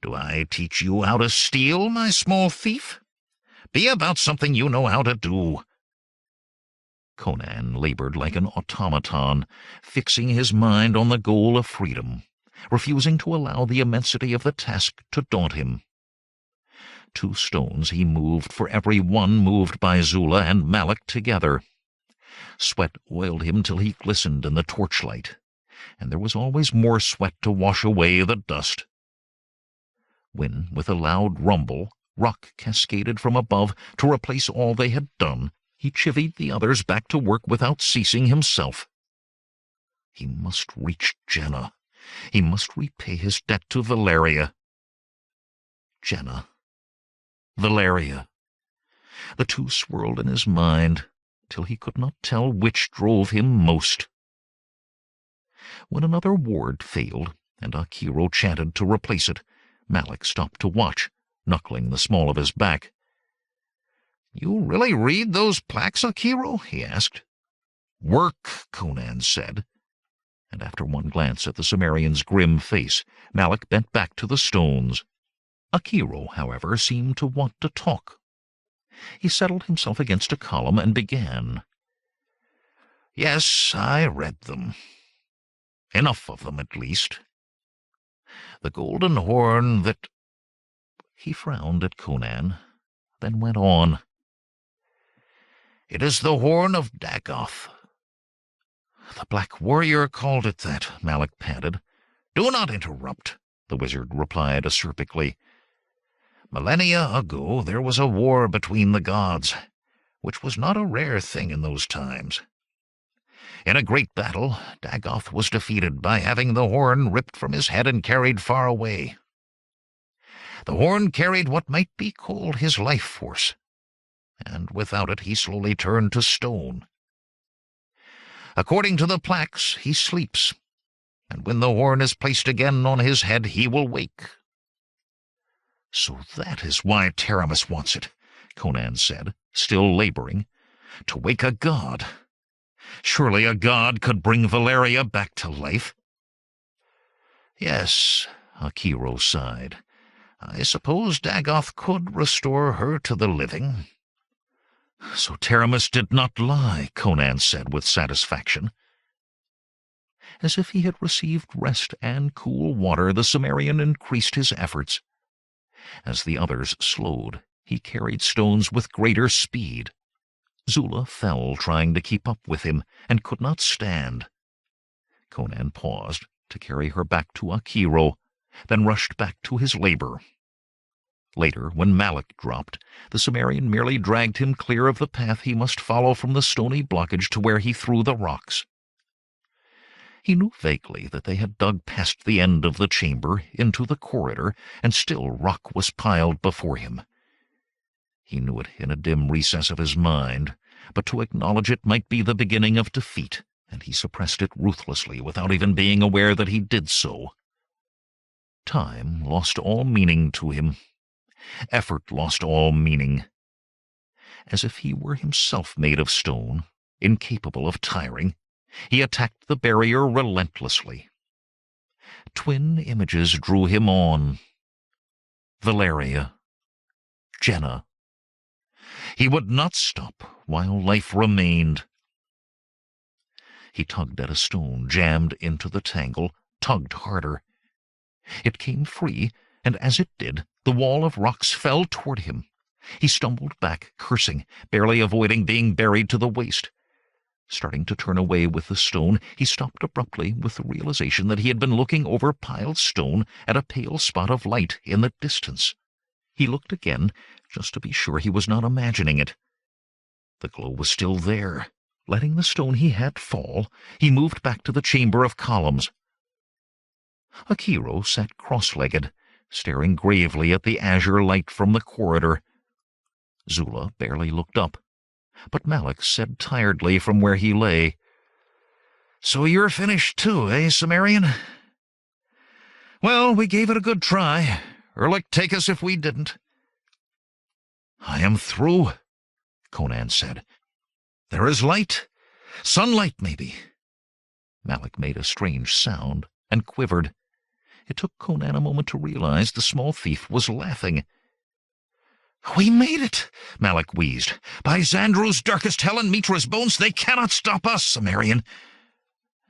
"Do I teach you how to steal, my small thief? Be about something you know how to do." Conan labored like an automaton, fixing his mind on the goal of freedom, refusing to allow the immensity of the task to daunt him. 2 stones he moved for every one moved by Zula and Malik together. Sweat oiled him till he glistened in the torchlight, and there was always more sweat to wash away the dust. When, with a loud rumble, rock cascaded from above to replace all they had done, he chivied the others back to work without ceasing himself. He must reach Jehnna. He must repay his debt to Valeria. Jehnna. Valeria. The two swirled in his mind, till he could not tell which drove him most. When another ward failed, and Akiro chanted to replace it, Malik stopped to watch, knuckling the small of his back. "You really read those plaques, Akiro?" he asked. "Work," Conan said. And after one glance at the Cimmerian's grim face, Malik bent back to the stones. Akiro, however, seemed to want to talk. He settled himself against a column and began. "Yes, I read them. Enough of them, at least. The golden horn that—" He frowned at Conan, then went on. "It is the horn of Dagoth." "The Black Warrior called it that," Malik panted. "Do not interrupt," the wizard replied acerbically. "Millennia ago there was a war between the gods, which was not a rare thing in those times. In a great battle, Dagoth was defeated by having the horn ripped from his head and carried far away. The horn carried what might be called his life force, and without it he slowly turned to stone. According to the plaques, he sleeps, and when the horn is placed again on his head, he will wake." "So that is why Taramis wants it," Conan said, still laboring. "To wake a god. Surely a god could bring Valeria back to life." "Yes," Akiro sighed. "I suppose Dagoth could restore her to the living." "So Taramis did not lie," Conan said with satisfaction. As if he had received rest and cool water, the Cimmerian increased his efforts. As the others slowed, he carried stones with greater speed. Zula fell trying to keep up with him, and could not stand. Conan paused to carry her back to Akiro, then rushed back to his labor. Later, when Malik dropped, the Cimmerian merely dragged him clear of the path he must follow from the stony blockage to where he threw the rocks. He knew vaguely that they had dug past the end of the chamber into the corridor, and still rock was piled before him. He knew it in a dim recess of his mind, but to acknowledge it might be the beginning of defeat, and he suppressed it ruthlessly without even being aware that he did so. Time lost all meaning to him. Effort lost all meaning. As if he were himself made of stone, incapable of tiring, he attacked the barrier relentlessly. Twin images drew him on. Valeria. Jehnna. He would not stop while life remained. He tugged at a stone jammed into the tangle, tugged harder. It came free, and as it did, the wall of rocks fell toward him, He stumbled back, cursing, barely avoiding being buried to the waist. Starting to turn away with the stone, he stopped abruptly with the realization that he had been looking over piled stone at a pale spot of light in the distance. He looked again, just to be sure he was not imagining it. The glow was still there. Letting the stone he had fall, he moved back to the chamber of columns. Akiro sat cross-legged, staring gravely at the azure light from the corridor. Zula barely looked up, but Malik said tiredly from where he lay, "So you're finished too, eh, Cimmerian? Well, we gave it a good try. Erlich take us if we didn't." "I am through," Conan said. "There is light. Sunlight, maybe." Malik made a strange sound and quivered. It took Conan a moment to realize the small thief was laughing. "We made it," Malik wheezed. "By Xandru's darkest hell and Mitra's bones, they cannot stop us, Cimmerian."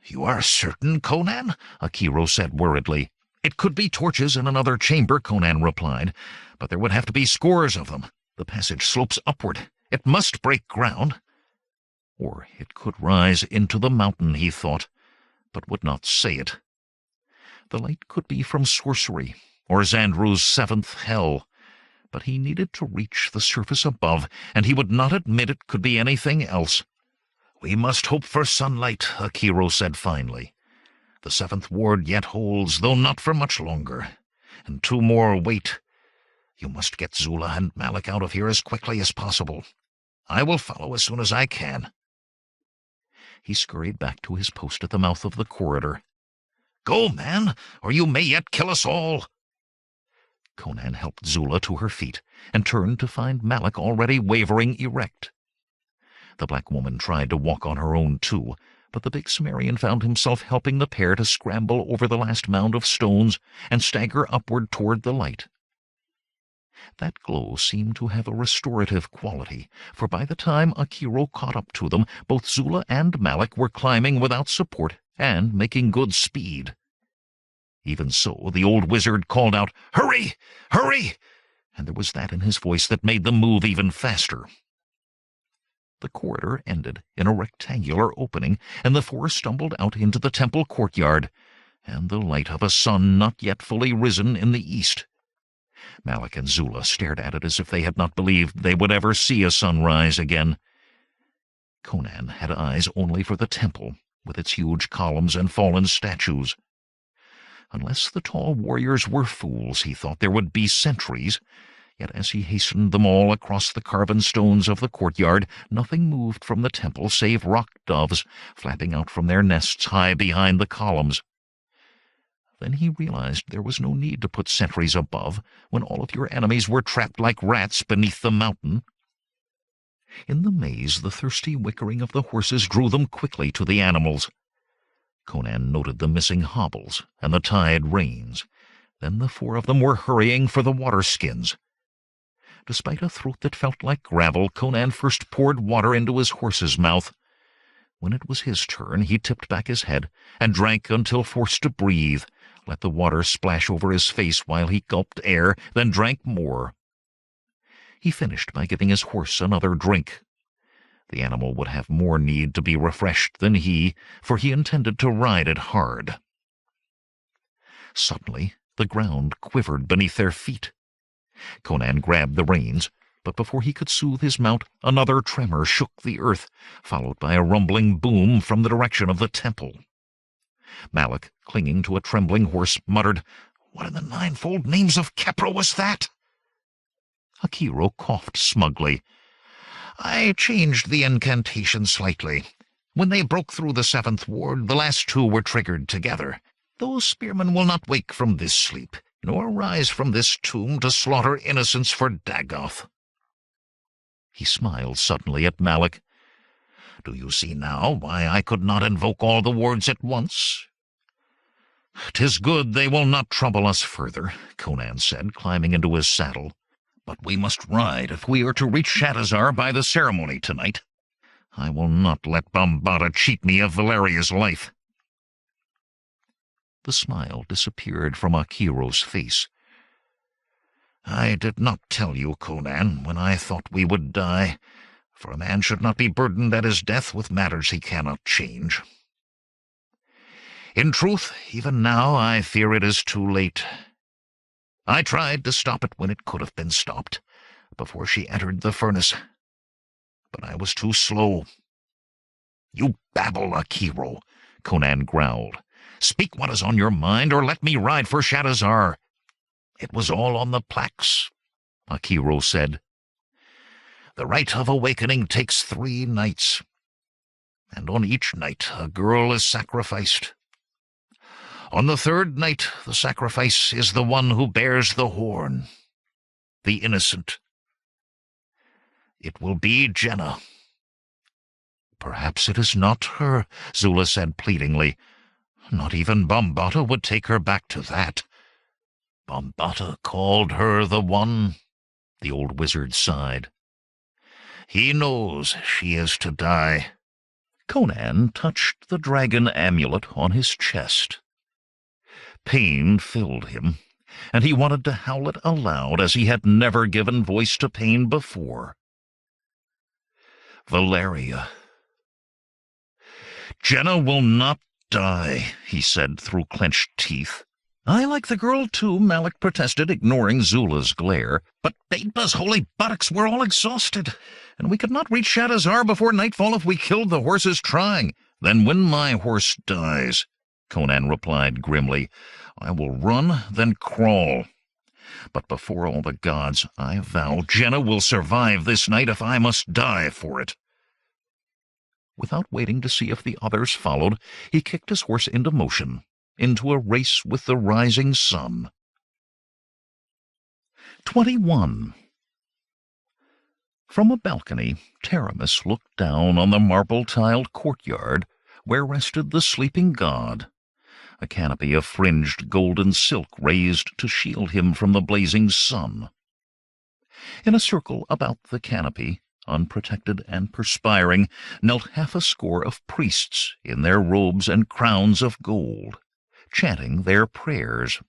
"You are certain, Conan?" Akiro said worriedly. "It could be torches in another chamber," Conan replied, "but there would have to be scores of them. The passage slopes upward. It must break ground." Or it could rise into the mountain, he thought, but would not say it. The light could be from sorcery, or Xandru's seventh hell, but he needed to reach the surface above, and he would not admit it could be anything else. "We must hope for sunlight," Akiro said finally. "The seventh ward yet holds, though not for much longer, and 2 more wait. You must get Zula and Malik out of here as quickly as possible. I will follow as soon as I can." He scurried back to his post at the mouth of the corridor. "Go, man, or you may yet kill us all." Conan helped Zula to her feet and turned to find Malik already wavering erect. The black woman tried to walk on her own too, but the big Cimmerian found himself helping the pair to scramble over the last mound of stones and stagger upward toward the light. That glow seemed to have a restorative quality, for by the time Akiro caught up to them, both Zula and Malik were climbing without support and making good speed. Even so, the old wizard called out, "Hurry! Hurry!" and there was that in his voice that made them move even faster. The corridor ended in a rectangular opening, and the 4 stumbled out into the temple courtyard, and the light of a sun not yet fully risen in the east. Malik and Zula stared at it as if they had not believed they would ever see a sunrise again. Conan had eyes only for the temple, with its huge columns and fallen statues. Unless the tall warriors were fools, he thought there would be sentries, yet as he hastened them all across the carven stones of the courtyard, nothing moved from the temple save rock doves flapping out from their nests high behind the columns. Then he realized there was no need to put sentries above when all of your enemies were trapped like rats beneath the mountain. In the maze, the thirsty whickering of the horses drew them quickly to the animals. Conan noted the missing hobbles and the tied reins. Then the 4 of them were hurrying for the water-skins. Despite a throat that felt like gravel, Conan first poured water into his horse's mouth. When it was his turn, he tipped back his head and drank until forced to breathe, let the water splash over his face while he gulped air, then drank more. He finished by giving his horse another drink. The animal would have more need to be refreshed than he, for he intended to ride it hard. Suddenly, the ground quivered beneath their feet. Conan grabbed the reins, but before he could soothe his mount, another tremor shook the earth, followed by a rumbling boom from the direction of the temple. Malik, clinging to a trembling horse, muttered, "What in the ninefold names of Kepra was that?" Akiro coughed smugly. "I changed the incantation slightly. When they broke through the 7th ward, the last 2 were triggered together. Those spearmen will not wake from this sleep, nor rise from this tomb to slaughter innocents for Dagoth." He smiled suddenly at Malik. "Do you see now why I could not invoke all the wards at once?" "'Tis good they will not trouble us further," Conan said, climbing into his saddle. "But we must ride if we are to reach Shatazar by the ceremony tonight. I will not let Bambata cheat me of Valeria's life." The smile disappeared from Akiro's face. I did not tell you, Conan, when I thought we would die, for a man should not be burdened at his death with matters he cannot change. In truth, even now I fear it is too late. I tried to stop it when it could have been stopped, before she entered the furnace, but I was too slow. You babble, Akiro, Conan growled. Speak what is on your mind, or let me ride for Shadazar. It was all on the plaques, Akiro said. The rite of awakening takes 3 nights, and on each night a girl is sacrificed. On the 3rd night, the sacrifice is the one who bears the horn, the innocent. It will be Jehnna. Perhaps it is not her, Zula said pleadingly. Not even Bombata would take her back to that. Bombata called her the one, the old wizard sighed. He knows she is to die. Conan touched the dragon amulet on his chest. Pain filled him, and he wanted to howl it aloud as he had never given voice to pain before. Valeria. Jehnna will not die, he said through clenched teeth. I like the girl too, Malik protested, ignoring Zula's glare. But Baitba's holy buttocks were all exhausted, and we could not reach Shadazar before nightfall if we killed the horses trying. Then when my horse dies, Conan replied grimly, I will run, then crawl. But before all the gods, I vow Jehnna will survive this night if I must die for it. Without waiting to see if the others followed, he kicked his horse into motion, into a race with the rising sun. 21. From a balcony, Taramis looked down on the marble-tiled courtyard where rested the sleeping god, a canopy of fringed golden silk raised to shield him from the blazing sun. In a circle about the canopy, unprotected and perspiring, knelt 50 score of priests in their robes and crowns of gold, chanting their prayers.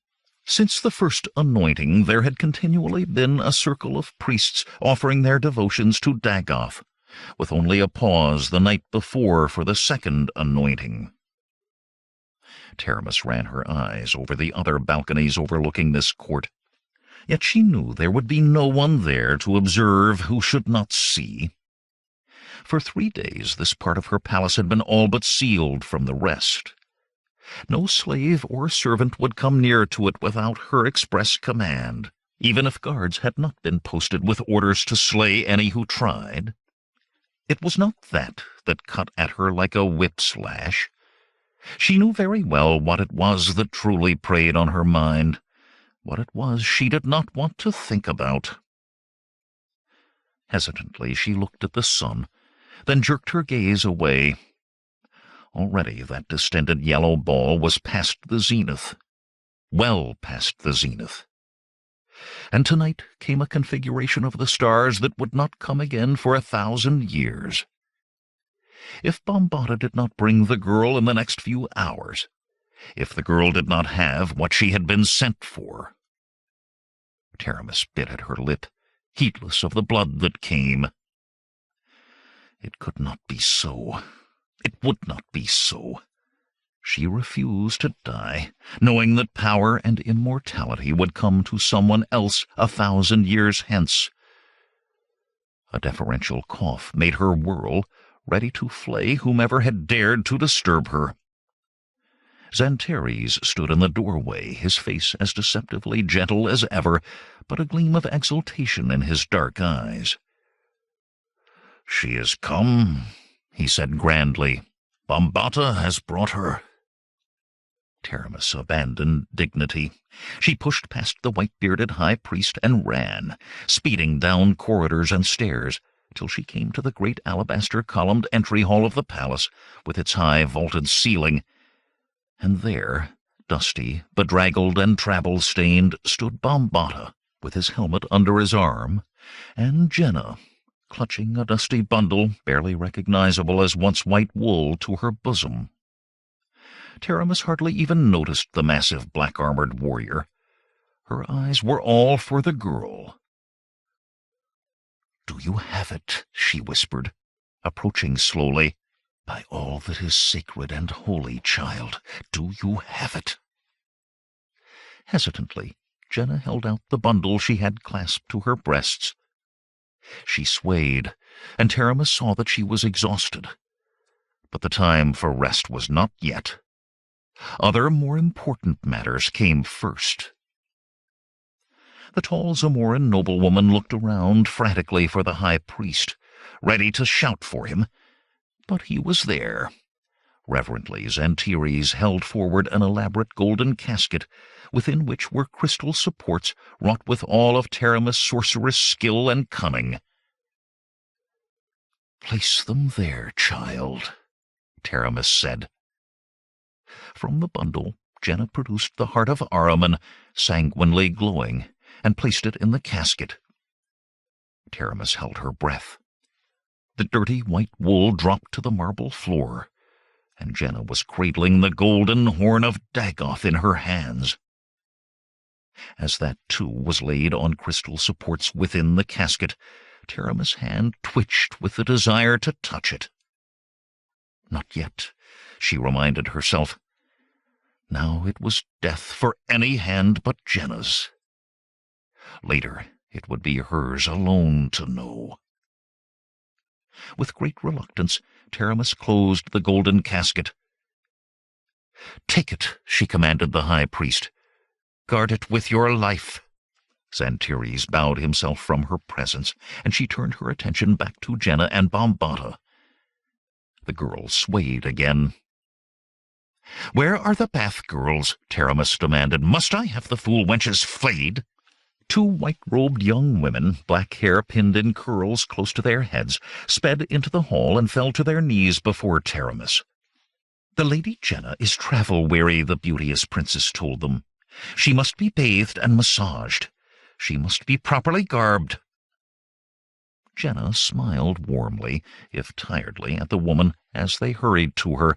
Since the first anointing, there had continually been a circle of priests offering their devotions to Dagoth, with only a pause the night before for the second anointing. Taramis ran her eyes over the other balconies overlooking this court. Yet she knew there would be no one there to observe who should not see. For 3 days this part of her palace had been all but sealed from the rest. No slave or servant would come near to it without her express command, even if guards had not been posted with orders to slay any who tried. It was not that cut at her like a whip-slash. She knew very well what it was that truly preyed on her mind, what it was she did not want to think about. Hesitantly she looked at the sun, then jerked her gaze away. Already that distended yellow ball was past the zenith, well past the zenith. And tonight came a configuration of the stars that would not come again for 1,000 years. If Bombata did not bring the girl in the next few hours, if the girl did not have what she had been sent for. Taramis bit at her lip, heedless of the blood that came. It could not be so. It would not be so. She refused to die, knowing that power and immortality would come to someone else 1,000 years hence. A deferential cough made her whirl, ready to flay whomever had dared to disturb her. Xantares stood in the doorway, his face as deceptively gentle as ever, but a gleam of exultation in his dark eyes. "She is come," he said grandly. "Bombata has brought her." Taramis abandoned dignity. She pushed past the white-bearded high priest and ran, speeding down corridors and stairs, till she came to the great alabaster-columned entry hall of the palace, with its high vaulted ceiling. And there, dusty, bedraggled, and travel-stained, stood Bombata, with his helmet under his arm, and Jehnna, clutching a dusty bundle, barely recognizable as once white wool, to her bosom. Taramis hardly even noticed the massive black-armored warrior. Her eyes were all for the girl. "Do you have it?" she whispered, approaching slowly. "By all that is sacred and holy, child, do you have it?" Hesitantly, Jehnna held out the bundle she had clasped to her breasts. She swayed, and Taramis saw that she was exhausted. But the time for rest was not yet. Other, more important matters came first. The tall Zamoran noblewoman looked around frantically for the high priest, ready to shout for him, but he was there. Reverently, Xantiris held forward an elaborate golden casket, within which were crystal supports wrought with all of Taramis' sorceress skill and cunning. "Place them there, child," Taramis said. From the bundle, Jehnna produced the Heart of Ahriman, sanguinely glowing, and placed it in the casket. Taramis held her breath. The dirty white wool dropped to the marble floor, and Jehnna was cradling the golden horn of Dagoth in her hands. As that, too, was laid on crystal supports within the casket, Taramis' hand twitched with the desire to touch it. Not yet, she reminded herself. Now it was death for any hand but Jehnna's. Later, it would be hers alone to know. With great reluctance, Taramis closed the golden casket. "Take it," she commanded the high priest. "Guard it with your life." Xantiris bowed himself from her presence, and she turned her attention back to Jehnna and Bombata. The girl swayed again. "Where are the bath girls?" Taramis demanded. "Must I have the fool wenches flayed?" Two white-robed young women, black hair pinned in curls close to their heads, sped into the hall and fell to their knees before Taramis. "The Lady Jehnna is travel-weary," the beauteous princess told them. "She must be bathed and massaged. She must be properly garbed." Jehnna smiled warmly, if tiredly, at the woman as they hurried to her.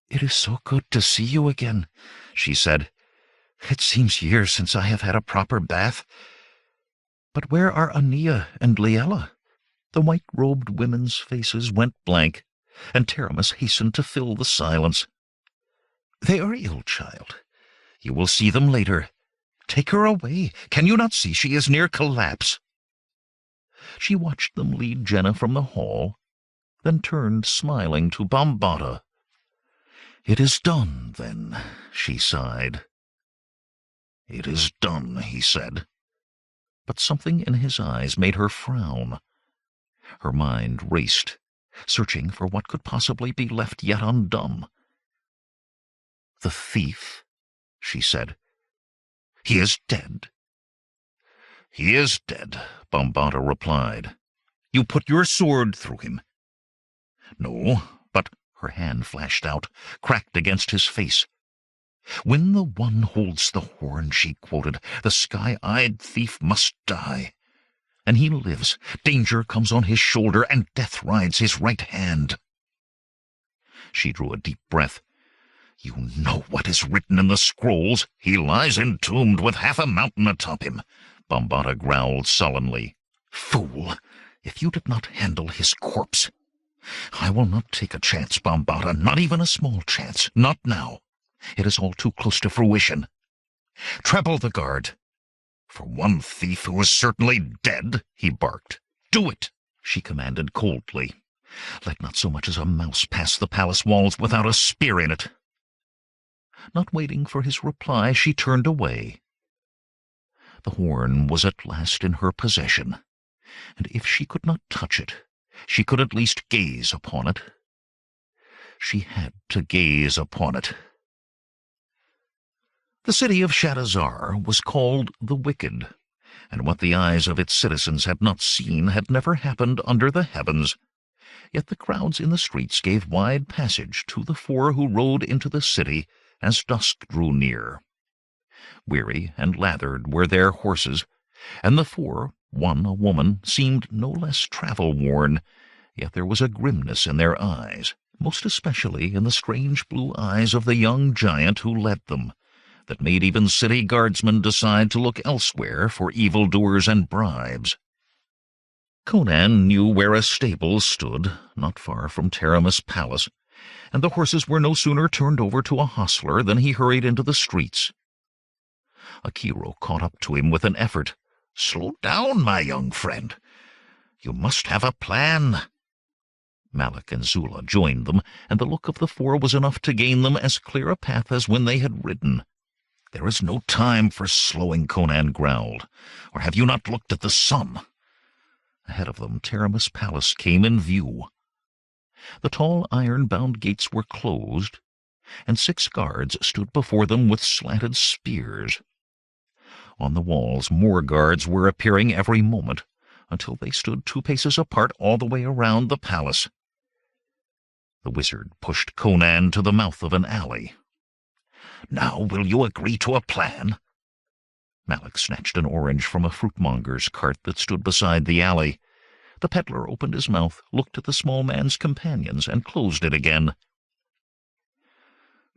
"It is so good to see you again," she said. "It seems years since I have had a proper bath. But where are Ania and Liella?" The white-robed women's faces went blank, and Taramis hastened to fill the silence. "They are ill, child. You will see them later. Take her away. Can you not see she is near collapse?" She watched them lead Jehnna from the hall, then turned smiling to Bombata. "It is done, then," she sighed. "It is done," he said. But something in his eyes made her frown. Her mind raced, searching for what could possibly be left yet undone. "The thief," she said. "He is dead." "He is dead," Bombata replied. "You put your sword through him." "No, but—" her hand flashed out, cracked against his face. "When the one holds the horn," she quoted, "the sky-eyed thief must die. And he lives. Danger comes on his shoulder, and death rides his right hand." She drew a deep breath. "You know what is written in the scrolls. He lies entombed with half a mountain atop him," Bombata growled sullenly. "Fool! If you did not handle his corpse—" "I will not take a chance, Bombata, not even a small chance. Not now. It is all too close to fruition. Treble the guard." "For one thief who is certainly dead," he barked. "Do it," she commanded coldly. "Let not so much as a mouse pass the palace walls without a spear in it." Not waiting for his reply, she turned away. The horn was at last in her possession, and if she could not touch it, she could at least gaze upon it. She had to gaze upon it. The city of Shadazar was called the Wicked, and what the eyes of its citizens had not seen had never happened under the heavens. Yet the crowds in the streets gave wide passage to the four who rode into the city as dusk drew near. Weary and lathered were their horses, and the four, one a woman, seemed no less travel-worn, yet there was a grimness in their eyes, most especially in the strange blue eyes of the young giant who led them, that made even city guardsmen decide to look elsewhere for evildoers and bribes. Conan knew where a stable stood, not far from Taramis' palace, and the horses were no sooner turned over to a hostler than he hurried into the streets. Akiro caught up to him with an effort. "Slow down, my young friend. You must have a plan." Malik and Zula joined them, and the look of the four was enough to gain them as clear a path as when they had ridden. "There is no time for slowing," Conan growled. "Or have you not looked at the sun?" Ahead of them, Taramis' palace came in view. The tall iron-bound gates were closed, and 6 guards stood before them with slanted spears. On the walls, more guards were appearing every moment, until they stood 2 paces apart all the way around the palace. The wizard pushed Conan to the mouth of an alley. "Now will you agree to a plan?" Malik snatched an orange from a fruitmonger's cart that stood beside the alley. The peddler opened his mouth, looked at the small man's companions, and closed it again.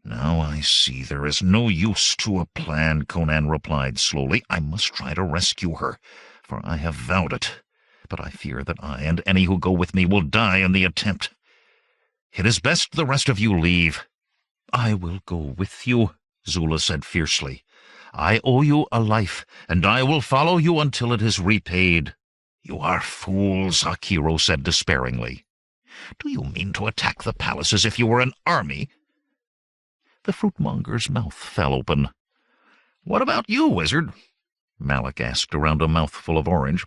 "Now I see there is no use to a plan," Conan replied slowly. "I must try to rescue her, for I have vowed it, but I fear that I and any who go with me will die in the attempt. It is best the rest of you leave." "I will go with you," Zula said fiercely. "I owe you a life, and I will follow you until it is repaid." "You are fools," Akiro said despairingly. "Do you mean to attack the palace as if you were an army?" The fruitmonger's mouth fell open. "What about you, wizard?" Malik asked around a mouthful of orange.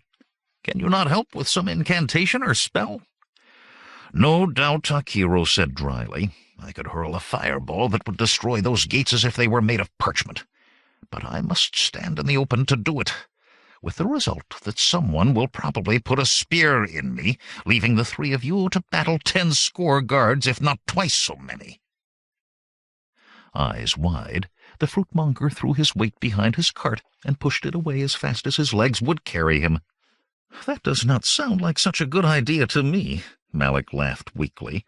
"Can you not help with some incantation or spell?" "No doubt," Akiro said dryly. "I could hurl a fireball that would destroy those gates as if they were made of parchment. But I must stand in the open to do it, with the result that someone will probably put a spear in me, leaving the 3 of you to battle 10 score guards, if not twice so many." Eyes wide, the fruitmonger threw his weight behind his cart and pushed it away as fast as his legs would carry him. "That does not sound like such a good idea to me," Malik laughed weakly.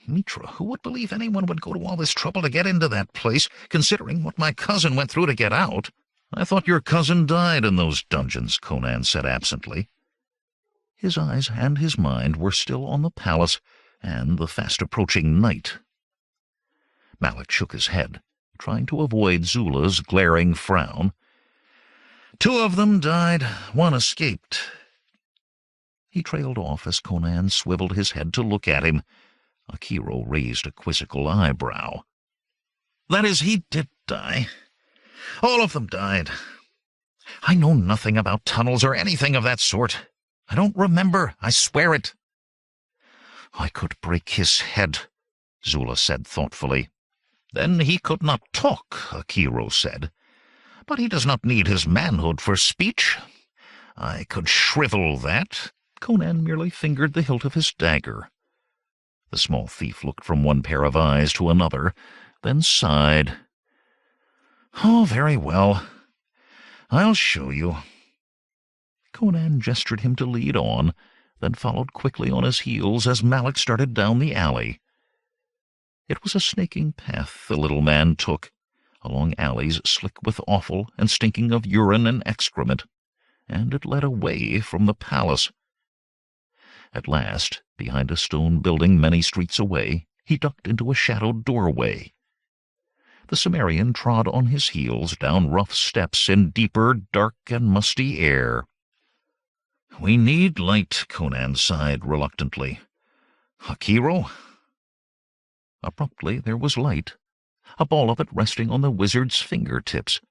"Mitra, who would believe anyone would go to all this trouble to get into that place, considering what my cousin went through to get out?" "I thought your cousin died in those dungeons," Conan said absently. His eyes and his mind were still on the palace and the fast-approaching night. Malik shook his head, trying to avoid Zula's glaring frown. "2 of them died, 1 escaped." He trailed off as Conan swiveled his head to look at him. Akiro raised a quizzical eyebrow. "That is, he did die. All of them died. I know nothing about tunnels or anything of that sort. I don't remember, I swear it." "I could break his head," Zula said thoughtfully. "Then he could not talk," Akiro said. "But he does not need his manhood for speech. I could shrivel that." Conan merely fingered the hilt of his dagger. The small thief looked from one pair of eyes to another, then sighed. "Oh, very well. I'll show you." Conan gestured him to lead on, then followed quickly on his heels as Malik started down the alley. It was a snaking path the little man took, along alleys slick with offal and stinking of urine and excrement, and it led away from the palace. At last, behind a stone building many streets away, he ducked into a shadowed doorway. The Cimmerian trod on his heels down rough steps in deeper, dark and musty air. "We need light," Conan sighed reluctantly. "Akiro?" Abruptly there was light, a ball of it resting on the wizard's fingertips.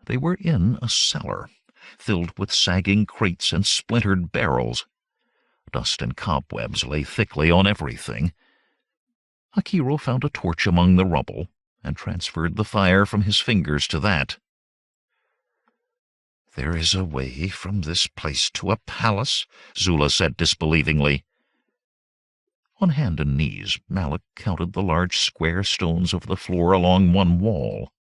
They were in a cellar, filled with sagging crates and splintered barrels. Dust and cobwebs lay thickly on everything. Akiro found a torch among the rubble, and transferred the fire from his fingers to that. "There is a way from this place to a palace," Zula said disbelievingly. On hand and knees, Malik counted the large square stones of the floor along one wall.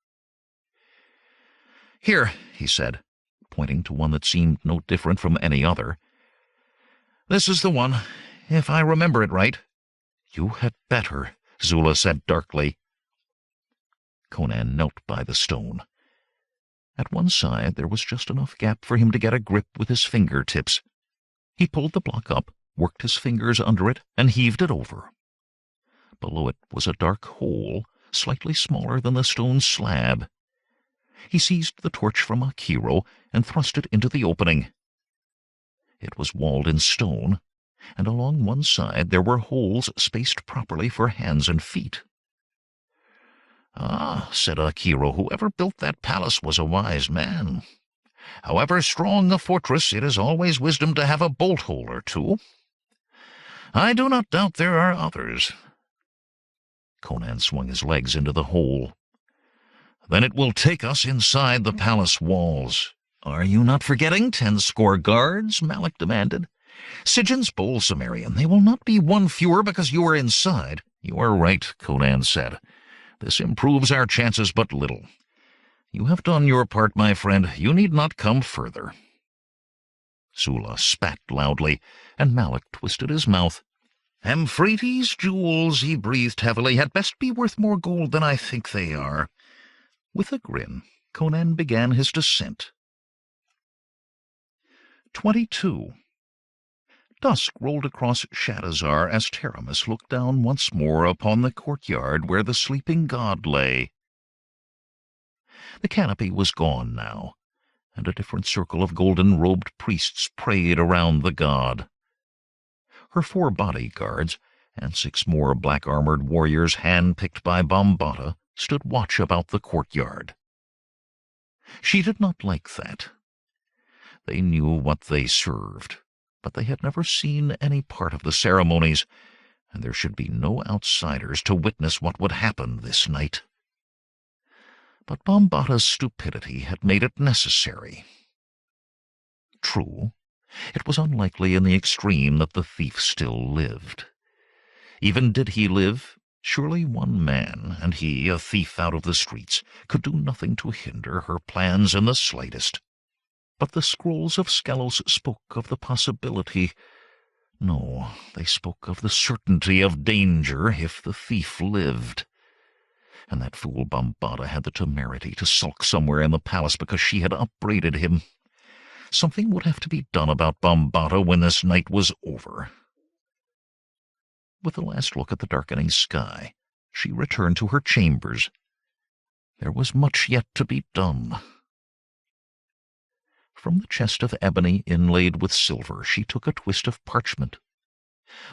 "Here," he said, pointing to one that seemed no different from any other. "This is the one, if I remember it right." "You had better," Zula said darkly. Conan knelt by the stone. At one side there was just enough gap for him to get a grip with his fingertips. He pulled the block up, worked his fingers under it, and heaved it over. Below it was a dark hole, slightly smaller than the stone slab. He seized the torch from Akiro and thrust it into the opening. It was walled in stone, and along one side there were holes spaced properly for hands and feet. "Ah," said Akiro, "whoever built that palace was a wise man. However strong a fortress, it is always wisdom to have a bolt hole or two. I do not doubt there are others." Conan swung his legs into the hole. "Then it will take us inside the palace walls." "Are you not forgetting 10 guards?" Malik demanded. "Sigyn's bold, Cimmerian. They will not be one fewer because you are inside." "You are right," Conan said. "This improves our chances but little. You have done your part, my friend. You need not come further." Zula spat loudly, and Malik twisted his mouth. "Amphrates' jewels," he breathed heavily, "had best be worth more gold than I think they are." With a grin, Conan began his descent. 22. Dusk rolled across Shadazar as Taramis looked down once more upon the courtyard where the sleeping god lay. The canopy was gone now, and a different circle of golden-robed priests prayed around the god. Her 4 bodyguards, and 6 more black-armored warriors hand-picked by Bombata, stood watch about the courtyard. She did not like that. They knew what they served, but they had never seen any part of the ceremonies, and there should be no outsiders to witness what would happen this night. But Bombata's stupidity had made it necessary. True, it was unlikely in the extreme that the thief still lived. Even did he live, surely one man, and he, a thief out of the streets, could do nothing to hinder her plans in the slightest. But the scrolls of Skelos spoke of the possibility. No, they spoke of the certainty of danger if the thief lived. And that fool Bombata had the temerity to sulk somewhere in the palace because she had upbraided him. Something would have to be done about Bombata when this night was over. With a last look at the darkening sky, she returned to her chambers. There was much yet to be done. From the chest of ebony inlaid with silver she took a twist of parchment.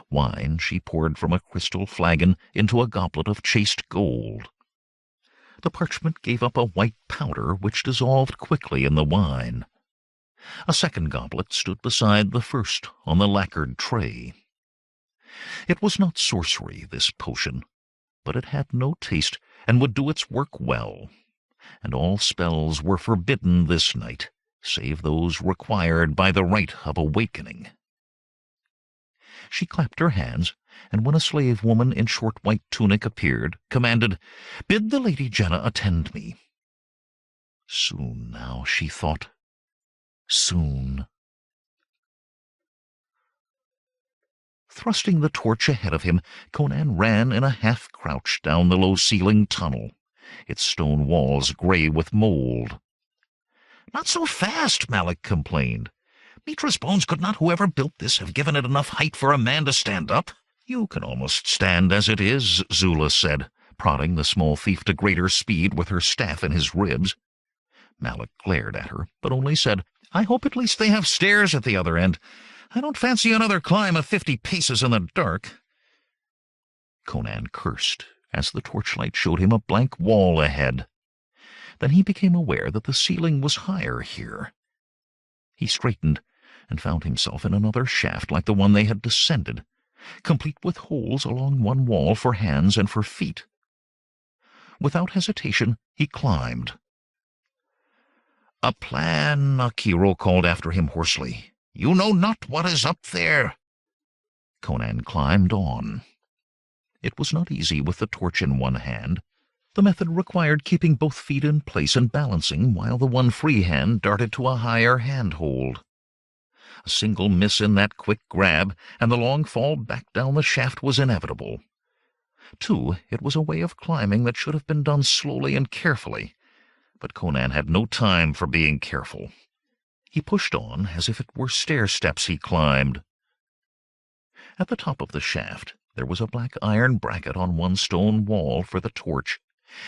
Wine she poured from a crystal flagon into a goblet of chased gold. The parchment gave up a white powder which dissolved quickly in the wine. A second goblet stood beside the first on the lacquered tray. It was not sorcery, this potion, but it had no taste and would do its work well, and all spells were forbidden this night, save those required by the rite of awakening. She clapped her hands, and when a slave woman in short white tunic appeared, commanded, "Bid the Lady Jehnna attend me." Soon now, she thought. Soon. Thrusting the torch ahead of him, Conan ran in a half-crouch down the low-ceilinged tunnel, its stone walls gray with mold. "Not so fast," Malik complained. "Mitra's bones could not whoever built this have given it enough height for a man to stand up." "You can almost stand as it is," Zula said, prodding the small thief to greater speed with her staff in his ribs. Malik glared at her, but only said, "I hope at least they have stairs at the other end. I don't fancy another climb of 50 paces in the dark." Conan cursed as the torchlight showed him a blank wall ahead. Then he became aware that the ceiling was higher here. He straightened and found himself in another shaft like the one they had descended, complete with holes along one wall for hands and for feet. Without hesitation, he climbed. "A plan," Akiro called after him hoarsely. "You know not what is up there." Conan climbed on. It was not easy with the torch in one hand. The method required keeping both feet in place and balancing while the one free hand darted to a higher handhold. A single miss in that quick grab, and the long fall back down the shaft was inevitable. Too, it was a way of climbing that should have been done slowly and carefully, but Conan had no time for being careful. He pushed on as if it were stair-steps he climbed. At the top of the shaft there was a black iron bracket on one stone wall for the torch,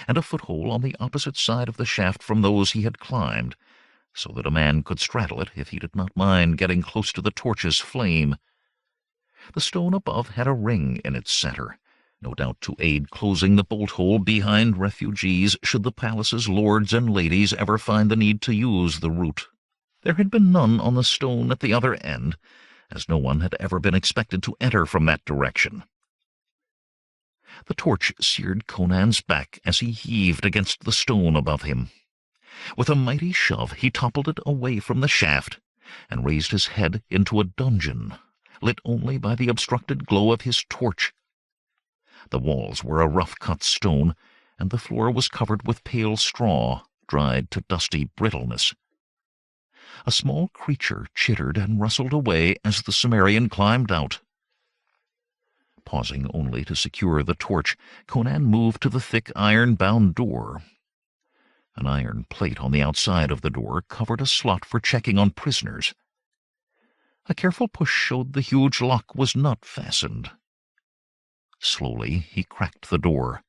and a foothold on the opposite side of the shaft from those he had climbed, so that a man could straddle it if he did not mind getting close to the torch's flame. The stone above had a ring in its center, no doubt to aid closing the bolt-hole behind refugees should the palace's lords and ladies ever find the need to use the route. There had been none on the stone at the other end, as no one had ever been expected to enter from that direction. The torch seared Conan's back as he heaved against the stone above him. With a mighty shove he toppled it away from the shaft, and raised his head into a dungeon, lit only by the obstructed glow of his torch. The walls were a rough-cut stone, and the floor was covered with pale straw, dried to dusty brittleness. A small creature chittered and rustled away as the Cimmerian climbed out. Pausing only to secure the torch, Conan moved to the thick iron-bound door. An iron plate on the outside of the door covered a slot for checking on prisoners. A careful push showed the huge lock was not fastened. Slowly he cracked the door,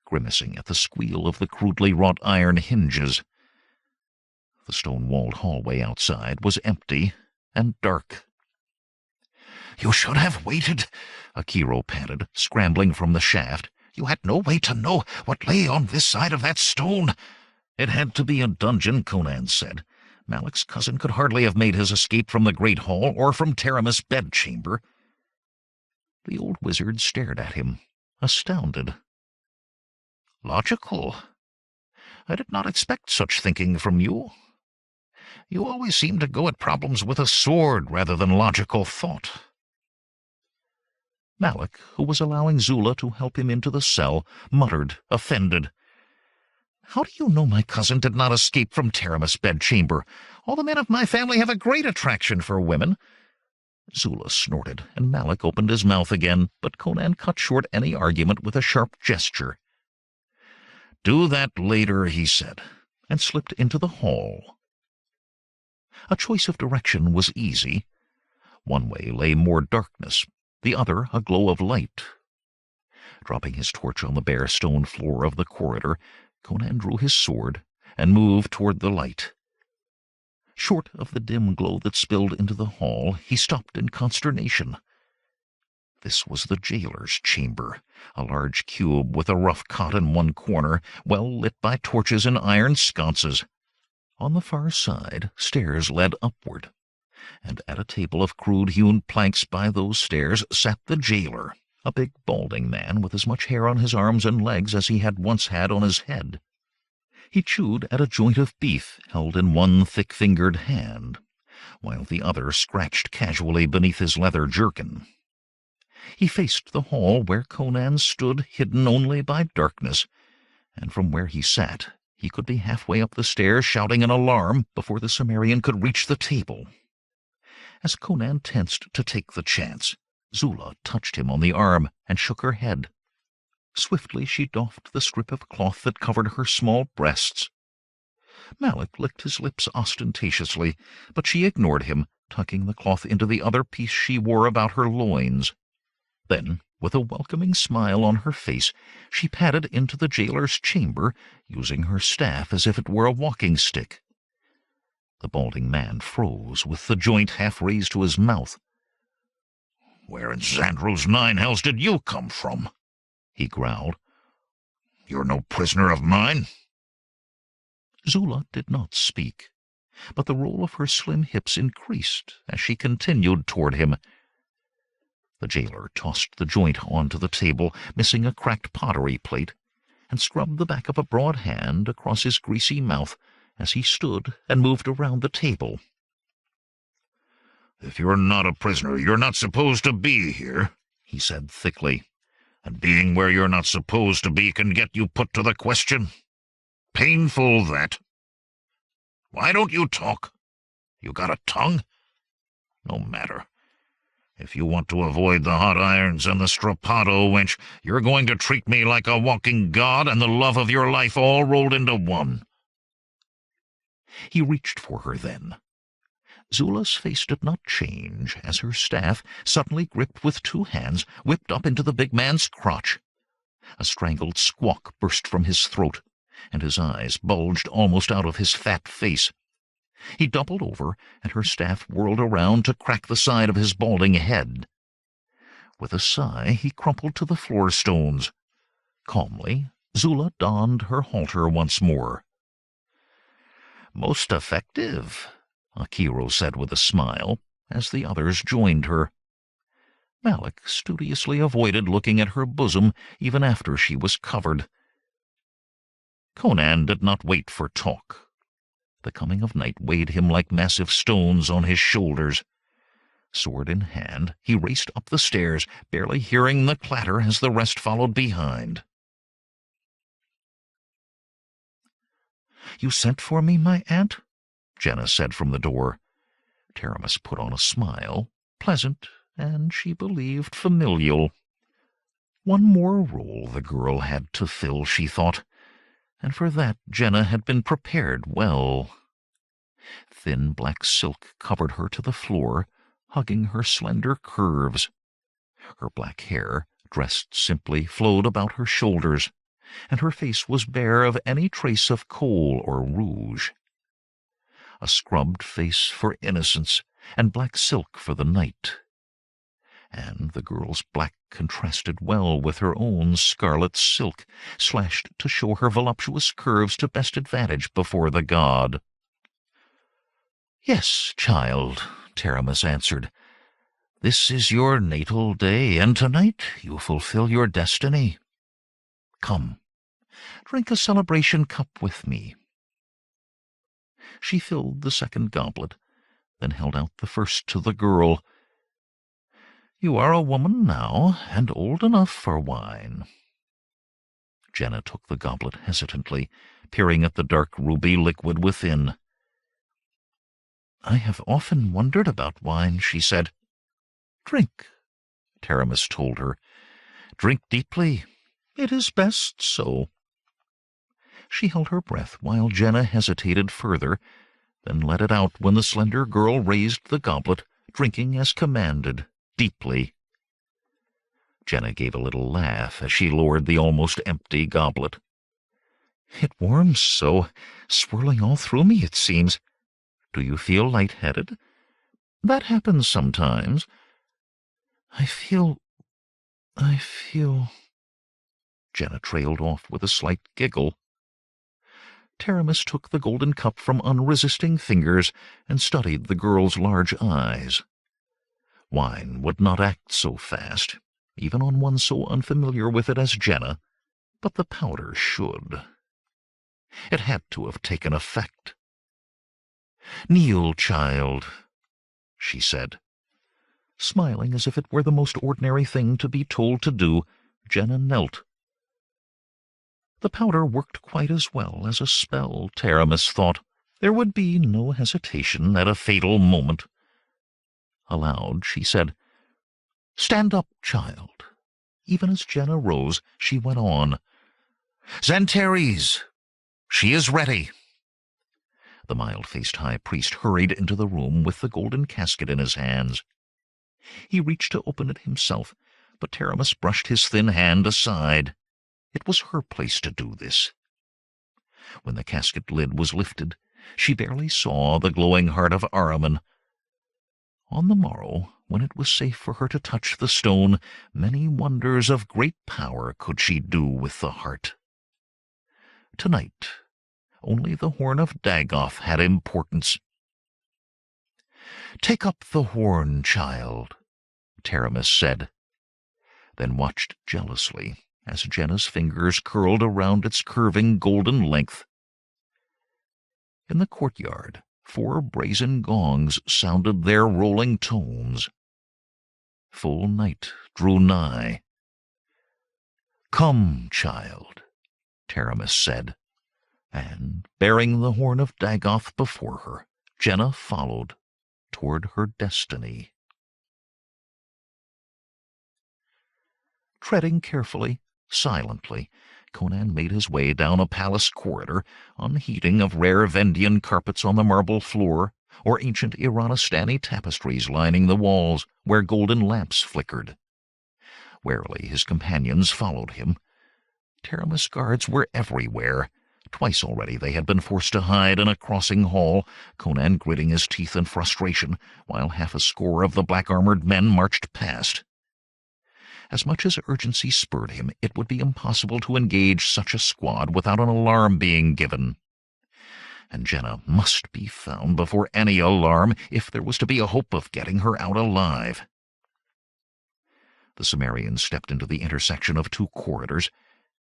grimacing at the squeal of the crudely wrought iron hinges. The stone-walled hallway outside was empty and dark. "You should have waited," Akiro panted, scrambling from the shaft. "You had no way to know what lay on this side of that stone." "It had to be a dungeon," Conan said. "Malik's cousin could hardly have made his escape from the great hall or from Taramis' bedchamber." The old wizard stared at him, astounded. "Logical. I did not expect such thinking from you. You always seem to go at problems with a sword rather than logical thought." Malik, who was allowing Zula to help him into the cell, muttered, offended. "How do you know my cousin did not escape from Taramis' bedchamber? All the men of my family have a great attraction for women." Zula snorted, and Malik opened his mouth again, but Conan cut short any argument with a sharp gesture. "Do that later," he said, and slipped into the hall. A choice of direction was easy. One way lay more darkness, the other a glow of light. Dropping his torch on the bare stone floor of the corridor, Conan drew his sword and moved toward the light. Short of the dim glow that spilled into the hall, he stopped in consternation. This was the jailer's chamber, a large cube with a rough cot in one corner, well lit by torches and iron sconces. On the far side, stairs led upward, and at a table of crude-hewn planks by those stairs sat the jailer, a big balding man with as much hair on his arms and legs as he had once had on his head. He chewed at a joint of beef held in one thick-fingered hand, while the other scratched casually beneath his leather jerkin. He faced the hall where Conan stood, hidden only by darkness, and from where he sat he could be halfway up the stairs shouting an alarm before the Cimmerian could reach the table. As Conan tensed to take the chance, Zula touched him on the arm and shook her head. Swiftly she doffed the strip of cloth that covered her small breasts. Malik licked his lips ostentatiously, but she ignored him, tucking the cloth into the other piece she wore about her loins. Then, with a welcoming smile on her face, she padded into the jailer's chamber, using her staff as if it were a walking stick. The balding man froze, with the joint half raised to his mouth. "Where in Xandril's nine hells did you come from?" he growled. "You're no prisoner of mine." Zula did not speak, but the roll of her slim hips increased as she continued toward him. The jailer tossed the joint onto the table, missing a cracked pottery plate, and scrubbed the back of a broad hand across his greasy mouth as he stood and moved around the table. "If you're not a prisoner, you're not supposed to be here," he said thickly. "And being where you're not supposed to be can get you put to the question. Painful, that. Why don't you talk? You got a tongue? No matter. If you want to avoid the hot irons and the strappado, wench, you're going to treat me like a walking god and the love of your life all rolled into one." He reached for her then. Zula's face did not change as her staff, suddenly gripped with two hands, whipped up into the big man's crotch. A strangled squawk burst from his throat, and his eyes bulged almost out of his fat face. He doubled over, and her staff whirled around to crack the side of his balding head. With a sigh, he crumpled to the floor stones. Calmly, Zula donned her halter once more. "Most effective," Akiro said with a smile, as the others joined her. Malik studiously avoided looking at her bosom even after she was covered. Conan did not wait for talk. The coming of night weighed him like massive stones on his shoulders. Sword in hand, he raced up the stairs, barely hearing the clatter as the rest followed behind. "You sent for me, my aunt?" Jehnna said from the door. Taramis put on a smile, pleasant, and she believed familial. One more role the girl had to fill, she thought, and for that Jehnna had been prepared well. Thin black silk covered her to the floor, hugging her slender curves. Her black hair, dressed simply, flowed about her shoulders, and her face was bare of any trace of kohl or rouge. A scrubbed face for innocence, and black silk for the night. And the girl's black contrasted well with her own scarlet silk, slashed to show her voluptuous curves to best advantage before the god. "Yes, child," Taramis answered. "This is your natal day, and tonight you fulfill your destiny. Come, drink a celebration cup with me." She filled the second goblet, then held out the first to the girl. "You are a woman now, and old enough for wine." Jehnna took the goblet hesitantly, peering at the dark ruby liquid within. "I have often wondered about wine," she said. "Drink," Taramis told her. "Drink deeply. It is best so." She held her breath while Jehnna hesitated further, then let it out when the slender girl raised the goblet, drinking as commanded, deeply. Jehnna gave a little laugh as she lowered the almost empty goblet. "It warms so, swirling all through me, it seems. Do you feel light-headed? That happens sometimes. I feel... Jehnna trailed off with a slight giggle. Taramis took the golden cup from unresisting fingers and studied the girl's large eyes. Wine would not act so fast, even on one so unfamiliar with it as Jehnna, but the powder should. It had to have taken effect. "Kneel, child," she said. Smiling as if it were the most ordinary thing to be told to do, Jehnna knelt. The powder worked quite as well as a spell, Taramis thought. There would be no hesitation at a fatal moment. Aloud she said, "Stand up, child." Even as Jehnna rose, she went on, "Xantares! She is ready." The mild-faced high priest hurried into the room with the golden casket in his hands. He reached to open it himself, but Taramis brushed his thin hand aside. It was her place to do this. When the casket lid was lifted, she barely saw the glowing heart of Ahriman. On the morrow, when it was safe for her to touch the stone, many wonders of great power could she do with the heart. Tonight, only the horn of Dagoth had importance. "Take up the horn, child," Taramis said, then watched jealously as Jehnna's fingers curled around its curving golden length. In the courtyard, 4 brazen gongs sounded their rolling tones. Full night drew nigh. "Come, child," Taramis said, and, bearing the horn of Dagoth before her, Jehnna followed toward her destiny. Treading carefully, silently, Conan made his way down a palace corridor, unheeding of rare Vendian carpets on the marble floor, or ancient Iranistani tapestries lining the walls where golden lamps flickered. Warily his companions followed him. Taramis guards were everywhere. Twice already they had been forced to hide in a crossing hall, Conan gritting his teeth in frustration, while half a score of the black-armored men marched past. As much as urgency spurred him, it would be impossible to engage such a squad without an alarm being given. And Jehnna must be found before any alarm if there was to be a hope of getting her out alive. The Cimmerian stepped into the intersection of two corridors,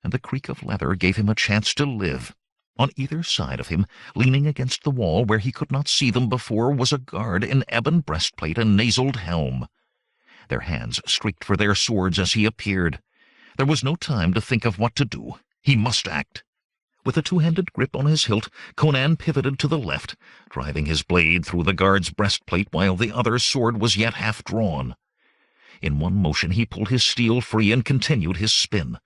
and the creak of leather gave him a chance to live. On either side of him, leaning against the wall where he could not see them before, was a guard in ebon breastplate and naseled helm. Their hands streaked for their swords as he appeared. There was no time to think of what to do. He must act. With a two-handed grip on his hilt, Conan pivoted to the left, driving his blade through the guard's breastplate while the other's sword was yet half drawn. In one motion he pulled his steel free and continued his spin.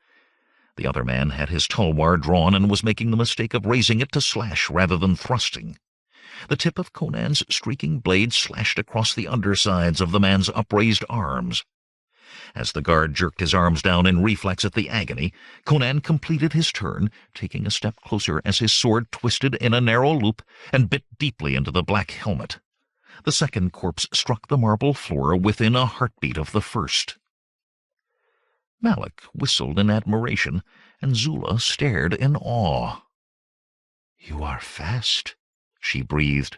The other man had his tulwar drawn and was making the mistake of raising it to slash rather than thrusting. The tip of Conan's streaking blade slashed across the undersides of the man's upraised arms. As the guard jerked his arms down in reflex at the agony, Conan completed his turn, taking a step closer as his sword twisted in a narrow loop and bit deeply into the black helmet. The second corpse struck the marble floor within a heartbeat of the first. Malik whistled in admiration, and Zula stared in awe. "You are fast," she breathed.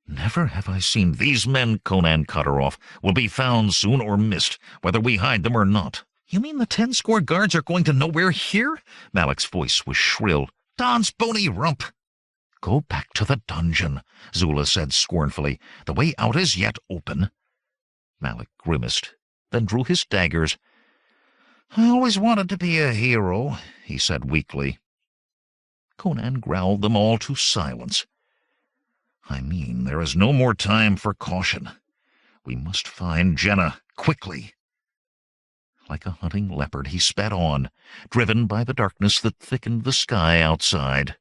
"Never have I seen these men," Conan cut her off. "Will be found soon or missed, whether we hide them or not." "You mean the 10 guards are going to know we're here?" Malik's voice was shrill. "Don's bony rump!" "Go back to the dungeon," Zula said scornfully. "The way out is yet open." Malik grimaced, then drew his daggers. "I always wanted to be a hero," he said weakly. Conan growled them all to silence. "I mean, there is no more time for caution. We must find Jehnna, quickly." Like a hunting leopard he sped on, driven by the darkness that thickened the sky outside.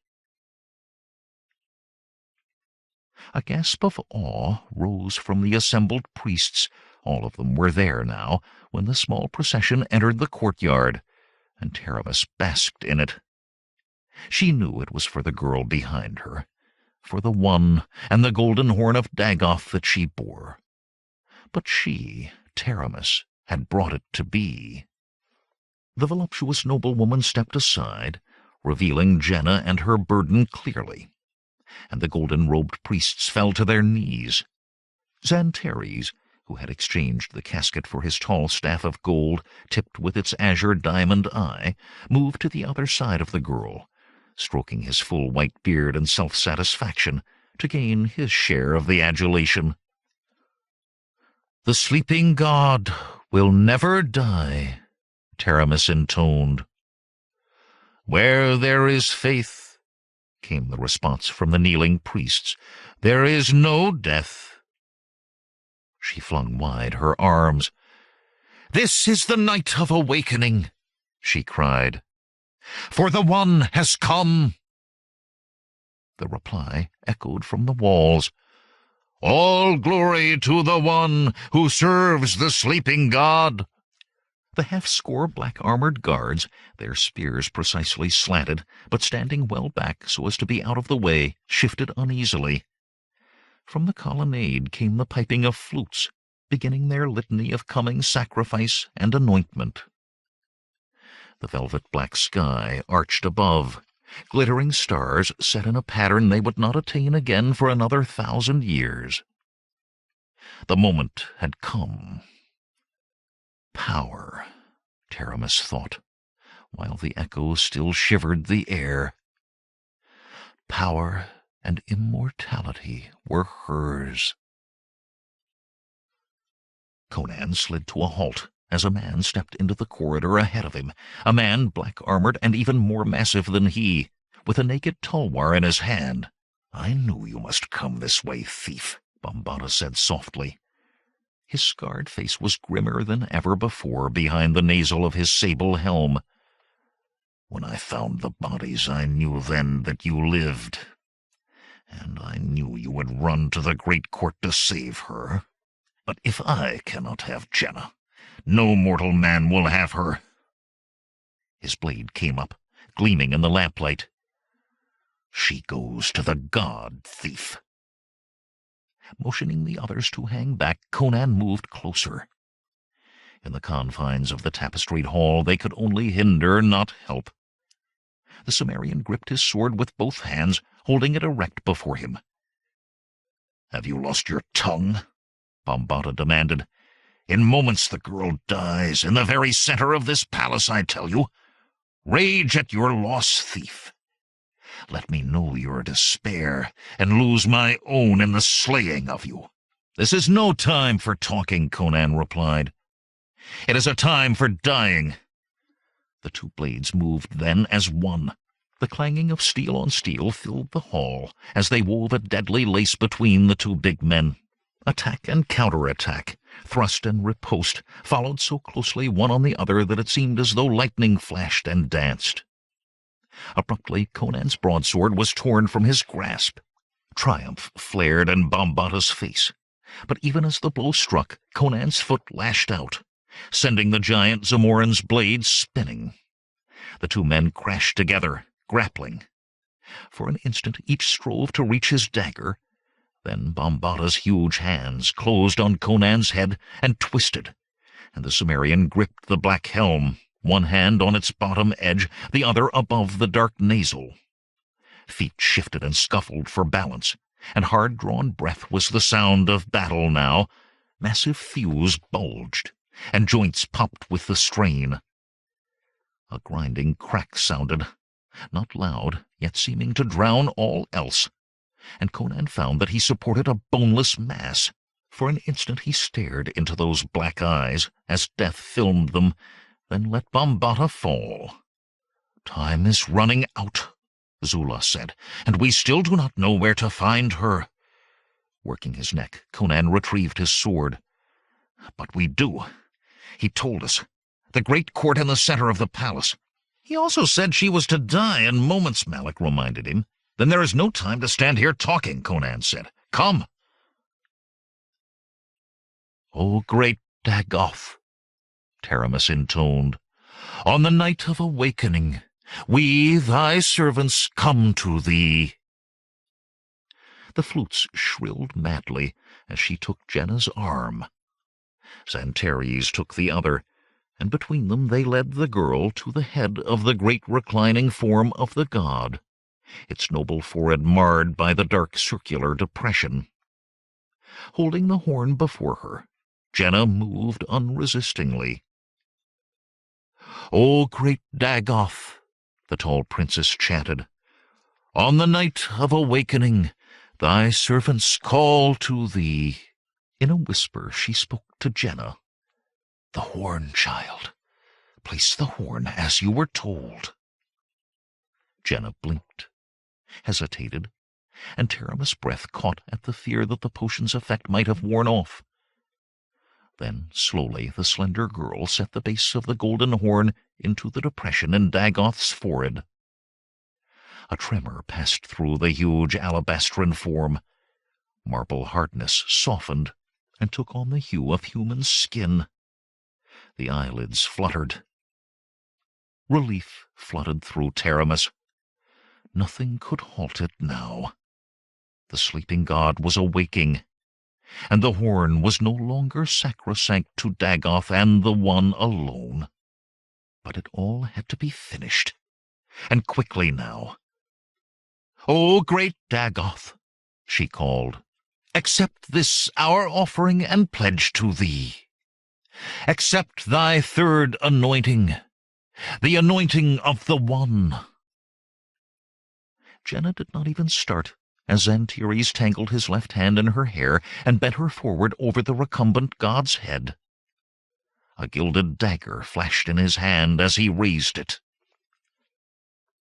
A gasp of awe rose from the assembled priests. All of them were there now, when the small procession entered the courtyard, and Taramis basked in it. She knew it was for the girl behind her, for the one and the golden horn of Dagoth that she bore. But she, Taramis, had brought it to be. The voluptuous noblewoman stepped aside, revealing Jehnna and her burden clearly, and the golden-robed priests fell to their knees. Xantares, who had exchanged the casket for his tall staff of gold, tipped with its azure diamond eye, moved to the other side of the girl, stroking his full white beard in self-satisfaction to gain his share of the adulation. "The sleeping god will never die," Taramis intoned. "Where there is faith," came the response from the kneeling priests, "there is no death." She flung wide her arms. "This is the night of awakening," she cried. "For the One has come." The reply echoed from the walls. "All glory to the One who serves the sleeping god." The half-score black-armored guards, their spears precisely slanted, but standing well back so as to be out of the way, shifted uneasily. From the colonnade came the piping of flutes, beginning their litany of coming sacrifice and anointment. The velvet-black sky arched above, glittering stars set in a pattern they would not attain again for another 1,000 years. The moment had come. Power, Taramis thought, while the echo still shivered the air. Power and immortality were hers. Conan slid to a halt as a man stepped into the corridor ahead of him, a man black-armored and even more massive than he, with a naked tulwar in his hand. "I knew you must come this way, thief," Bambata said softly. His scarred face was grimmer than ever before behind the nasal of his sable helm. "When I found the bodies, I knew then that you lived, and I knew you would run to the great court to save her. But if I cannot have Jehnna, no mortal man will have her." His blade came up, gleaming in the lamplight. "She goes to the god thief." Motioning the others to hang back, Conan moved closer. In the confines of the tapestried hall they could only hinder, not help. The Cimmerian gripped his sword with both hands, holding it erect before him. "Have you lost your tongue?" Bambata demanded. "In moments the girl dies, in the very center of this palace, I tell you. Rage at your loss, thief. Let me know your despair, and lose my own in the slaying of you." "This is no time for talking," Conan replied. "It is a time for dying." The two blades moved then as one. The clanging of steel on steel filled the hall as they wove a deadly lace between the two big men. Attack and counterattack, thrust and riposte, followed so closely one on the other that it seemed as though lightning flashed and danced. Abruptly, Conan's broadsword was torn from his grasp. Triumph flared in Bambata's face. But even as the blow struck, Conan's foot lashed out, sending the giant Zamorin's blade spinning. The two men crashed together, grappling. For an instant each strove to reach his dagger. Then Bambata's huge hands closed on Conan's head and twisted, and the Cimmerian gripped the black helm, one hand on its bottom edge, the other above the dark nasal. Feet shifted and scuffled for balance, and hard-drawn breath was the sound of battle now. Massive thews bulged, and joints popped with the strain. A grinding crack sounded, not loud, yet seeming to drown all else, and Conan found that he supported a boneless mass. For an instant he stared into those black eyes as death filmed them, then let Bambata fall. "Time is running out," Zula said, "and we still do not know where to find her." Working his neck, Conan retrieved his sword. "But we do. He told us. The great court in the center of the palace. He also said she was to die in moments," Malik reminded him. "Then there is no time to stand here talking," Conan said. "Come." "O great Dagoth," Taramis intoned, "on the night of awakening, we, thy servants, come to thee." The flutes shrilled madly as she took Jehnna's arm. Xantares took the other, and between them they led the girl to the head of the great reclining form of the god, its noble forehead marred by the dark circular depression. Holding the horn before her, Jehnna moved unresistingly. "O great Dagoth," the tall princess chanted, "on the night of awakening, thy servants call to thee." In a whisper she spoke to Jehnna. "The horn, child. Place the horn as you were told." Jehnna blinked, hesitated, and Taramis' breath caught at the fear that the potion's effect might have worn off. Then, slowly, the slender girl set the base of the golden horn into the depression in Dagoth's forehead. A tremor passed through the huge alabastron form. Marble hardness softened and took on the hue of human skin. The eyelids fluttered. Relief flooded through Taramis. Nothing could halt it now. The sleeping god was awaking, and the horn was no longer sacrosanct to Dagoth and the One alone. But it all had to be finished, and quickly now. "O great Dagoth," she called, "accept this our offering and pledge to thee. Accept thy third anointing, the anointing of the One." Jehnna did not even start, as Xantares tangled his left hand in her hair and bent her forward over the recumbent god's head. A gilded dagger flashed in his hand as he raised it.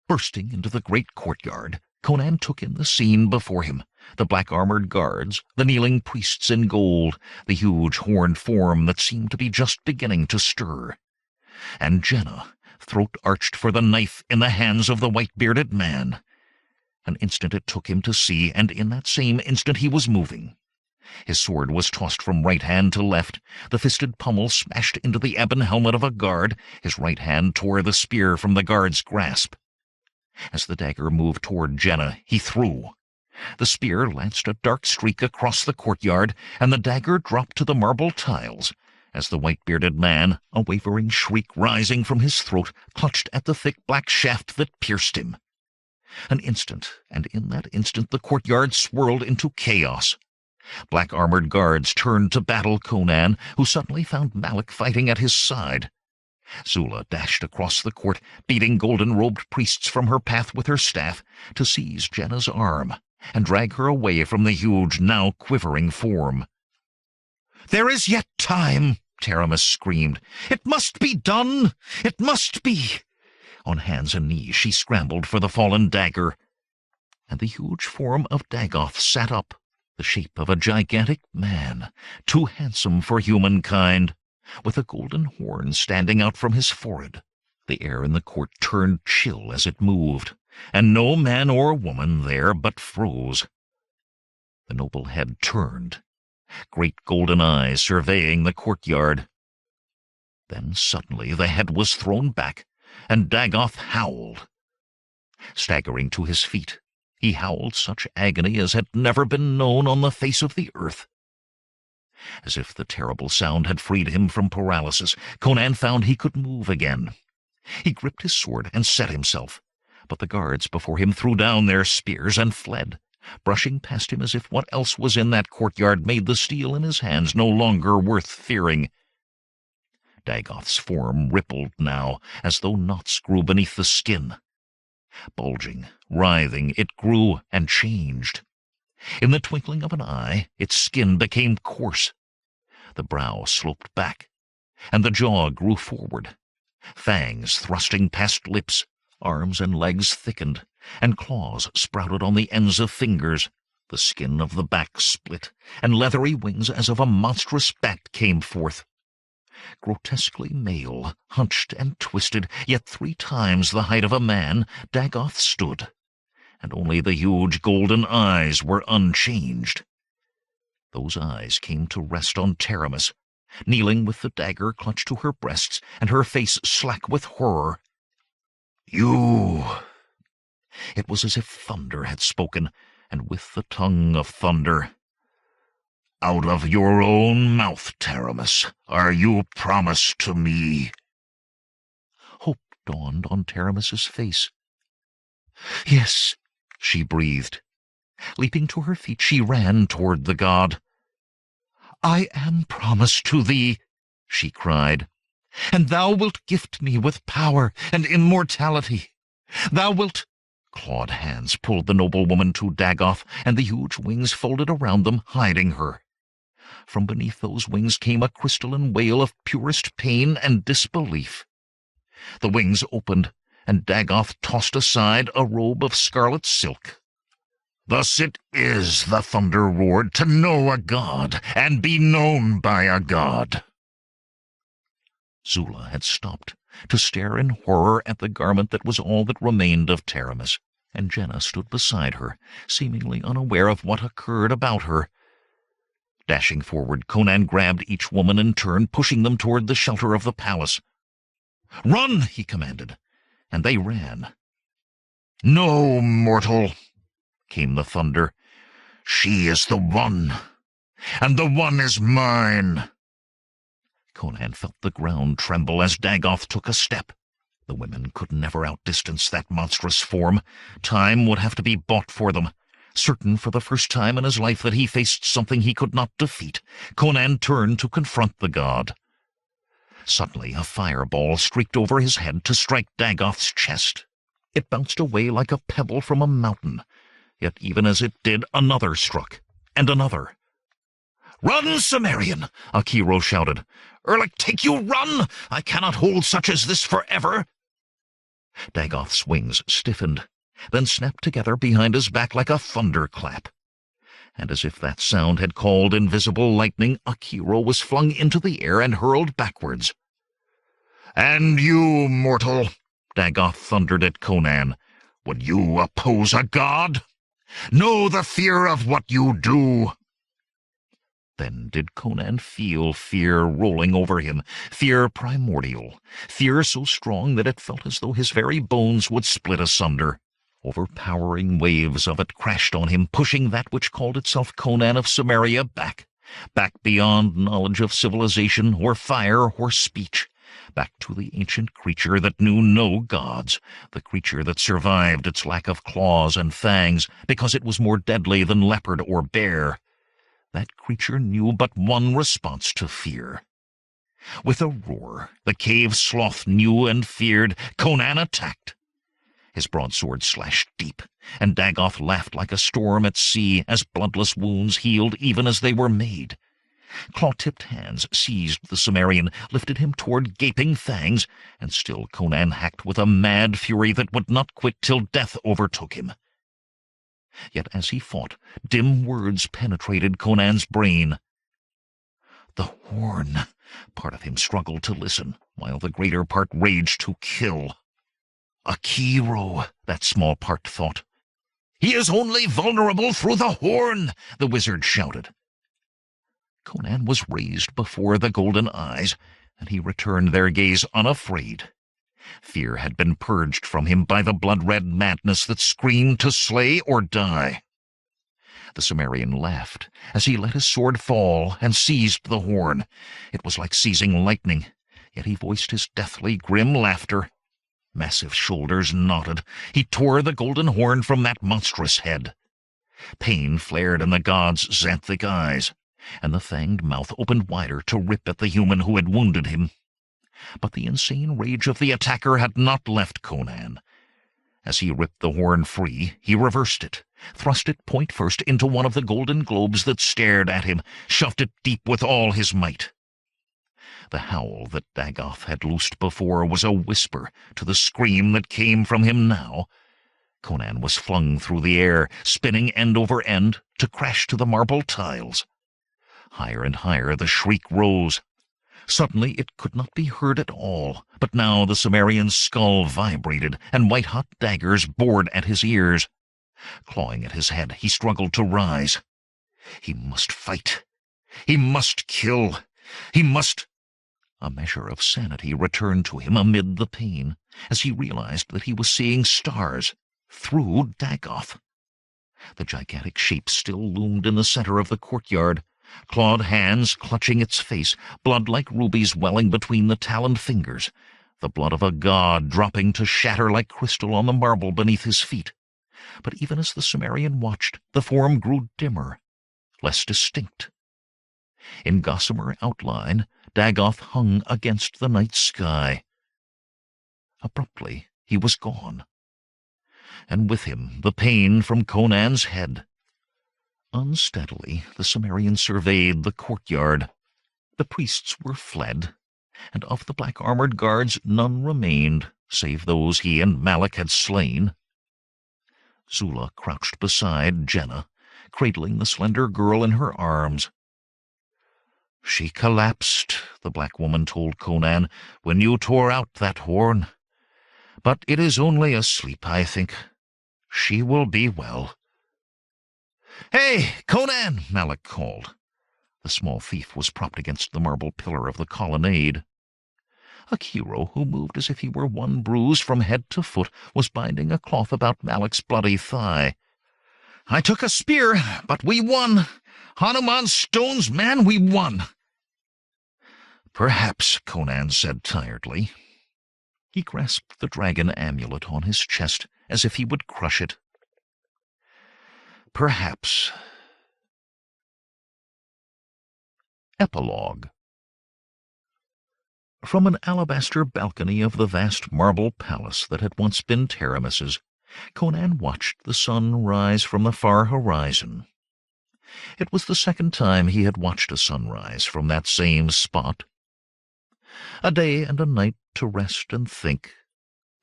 Bursting into the great courtyard, Conan took in the scene before him, The black-armored guards, the kneeling priests in gold, the huge horned form that seemed to be just beginning to stir. And Jehnna, throat arched for the knife in the hands of the white-bearded man. An instant it took him to see, and in that same instant he was moving. His sword was tossed from right hand to left, the fisted pommel smashed into the ebon helmet of a guard, his right hand tore the spear from the guard's grasp. As the dagger moved toward Jehnna, he threw. The spear lanced a dark streak across the courtyard, and the dagger dropped to the marble tiles, as the white-bearded man, a wavering shriek rising from his throat, clutched at the thick black shaft that pierced him. An instant, and in that instant the courtyard swirled into chaos. Black-armored guards turned to battle Conan, who suddenly found Malik fighting at his side. Zula dashed across the court, beating golden-robed priests from her path with her staff, to seize Jehnna's arm and drag her away from the huge, now quivering form. "There is yet time!" Taramis screamed. "It must be done! It must be!" On hands and knees she scrambled for the fallen dagger, and the huge form of Dagoth sat up, the shape of a gigantic man, too handsome for humankind, with a golden horn standing out from his forehead. The air in the court turned chill as it moved, and no man or woman there but froze. The noble head turned, great golden eyes surveying the courtyard. Then suddenly the head was thrown back, and Dagoth howled. Staggering to his feet, he howled such agony as had never been known on the face of the earth. As if the terrible sound had freed him from paralysis, Conan found he could move again. He gripped his sword and set himself, but the guards before him threw down their spears and fled, brushing past him as if what else was in that courtyard made the steel in his hands no longer worth fearing. Dagoth's form rippled now, as though knots grew beneath the skin. Bulging, writhing, it grew and changed. In the twinkling of an eye, its skin became coarse. The brow sloped back, and the jaw grew forward. Fangs thrusting past lips, arms and legs thickened, and claws sprouted on the ends of fingers. The skin of the back split, and leathery wings as of a monstrous bat came forth. Grotesquely male, hunched and twisted, yet 3 times the height of a man, Dagoth stood, and only the huge golden eyes were unchanged. Those eyes came to rest on Taramis, kneeling with the dagger clutched to her breasts and her face slack with horror. "You!" It was as if thunder had spoken, and with the tongue of thunder. "Out of your own mouth, Taramis, are you promised to me?" Hope dawned on Taramis's face. "Yes," she breathed. Leaping to her feet, she ran toward the god. "I am promised to thee," she cried, "and thou wilt gift me with power and immortality. Thou wilt—" Clawed hands pulled the noblewoman to Dagoth, and the huge wings folded around them, hiding her. From beneath those wings came a crystalline wail of purest pain and disbelief. The wings opened, and Dagoth tossed aside a robe of scarlet silk. "Thus it is," the thunder roared, "to know a god, and be known by a god." Zula had stopped, to stare in horror at the garment that was all that remained of Taramis, and Jehnna stood beside her, seemingly unaware of what occurred about her. Dashing forward, Conan grabbed each woman in turn, pushing them toward the shelter of the palace. "Run!" he commanded, and they ran. "No, mortal!" came the thunder. "She is the one, and the one is mine." Conan felt the ground tremble as Dagoth took a step. The women could never outdistance that monstrous form. Time would have to be bought for them. Certain for the first time in his life that he faced something he could not defeat, Conan turned to confront the god. Suddenly a fireball streaked over his head to strike Dagoth's chest. It bounced away like a pebble from a mountain, yet even as it did, another struck, and another. "Run, Cimmerian!" Akiro shouted. "Erlich, take you, run! I cannot hold such as this forever!" Dagoth's wings stiffened, then snapped together behind his back like a thunderclap. and as if that sound had called invisible lightning, Akiro was flung into the air and hurled backwards. "And you, mortal," Dagoth thundered at Conan, "would you oppose a god? Know the fear of what you do." Then did Conan feel fear rolling over him, fear primordial, fear so strong that it felt as though his very bones would split asunder. Overpowering waves of it crashed on him, pushing that which called itself Conan of Cimmeria back beyond knowledge of civilization or fire or speech, back to the ancient creature that knew no gods, the creature that survived its lack of claws and fangs because it was more deadly than leopard or bear. That creature knew but one response to fear. With a roar, the cave sloth knew and feared. Conan attacked. His broadsword slashed deep, and Dagoth laughed like a storm at sea as bloodless wounds healed even as they were made. Claw-tipped hands seized the Cimmerian, lifted him toward gaping fangs, and still Conan hacked with a mad fury that would not quit till death overtook him. Yet as he fought, dim words penetrated Conan's brain. The horn! Part of him struggled to listen, while the greater part raged to kill. Akiro, that small part thought. "He is only vulnerable through the horn," the wizard shouted. Conan was raised before the golden eyes, and he returned their gaze unafraid. Fear had been purged from him by the blood-red madness that screamed to slay or die. The Cimmerian laughed as he let his sword fall and seized the horn. It was like seizing lightning, yet he voiced his deathly grim laughter. Massive shoulders knotted. He tore the golden horn from that monstrous head. Pain flared in the god's xanthic eyes, and the fanged mouth opened wider to rip at the human who had wounded him. But the insane rage of the attacker had not left Conan. As he ripped the horn free, he reversed it, thrust it point first into one of the golden globes that stared at him, shoved it deep with all his might. The howl that Dagoth had loosed before was a whisper to the scream that came from him now. Conan was flung through the air, spinning end over end, to crash to the marble tiles. Higher and higher the shriek rose. Suddenly it could not be heard at all, but now the Cimmerian's skull vibrated, and white-hot daggers bored at his ears. Clawing at his head, he struggled to rise. He must fight. He must kill. He must... A measure of sanity returned to him amid the pain, as he realized that he was seeing stars through Dagoth. The gigantic shape still loomed in the center of the courtyard, clawed hands clutching its face, blood like rubies welling between the taloned fingers, the blood of a god dropping to shatter like crystal on the marble beneath his feet. But even as the Cimmerian watched, the form grew dimmer, less distinct. In gossamer outline, Dagoth hung against the night sky. Abruptly, he was gone, and with him the pain from Conan's head. Unsteadily, the Cimmerian surveyed the courtyard. The priests were fled, and of the black-armored guards none remained, save those he and Malak had slain. Zula crouched beside Jehnna, cradling the slender girl in her arms. "She collapsed," the black woman told Conan, "when you tore out that horn. But it is only a sleep, I think. She will be well." "Hey, Conan!" Malak called. The small thief was propped against the marble pillar of the colonnade. Akiro, who moved as if he were one bruise from head to foot, was binding a cloth about Malak's bloody thigh. "I took a spear, but we won. Hanuman's stones, man, we won." "Perhaps," Conan said tiredly. He grasped the dragon amulet on his chest as if he would crush it. "Perhaps." Epilogue. From an alabaster balcony of the vast marble palace that had once been Taramis's, Conan watched the sun rise from the far horizon. It was the second time he had watched a sunrise from that same spot. A day and a night to rest and think,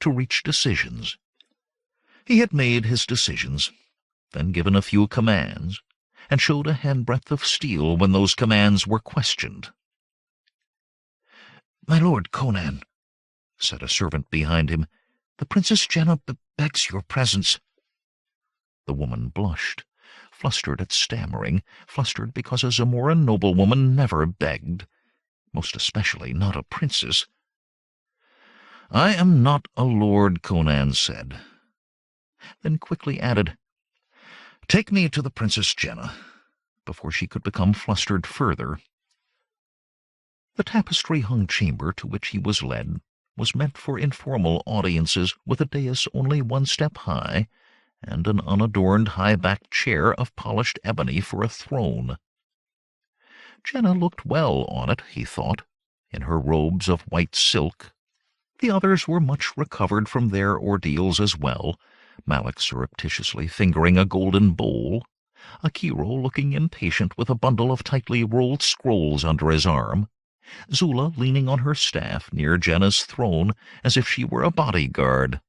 to reach decisions. He had made his decisions, then given a few commands, and showed a handbreadth of steel when those commands were questioned. "My lord Conan," said a servant behind him, "the Princess Jehnna begs your presence." The woman blushed, flustered at stammering, flustered because a Zamoran noblewoman never begged, most especially not a princess. "I am not a lord," Conan said, then quickly added, "Take me to the Princess Jehnna," before she could become flustered further. The tapestry-hung chamber to which he was led was meant for informal audiences, with a dais only one step high, and an unadorned high-backed chair of polished ebony for a throne. Jehnna looked well on it, he thought, in her robes of white silk. The others were much recovered from their ordeals as well, Malak surreptitiously fingering a golden bowl, Akiro looking impatient with a bundle of tightly rolled scrolls under his arm, Zula leaning on her staff near Jehnna's throne as if she were a bodyguard.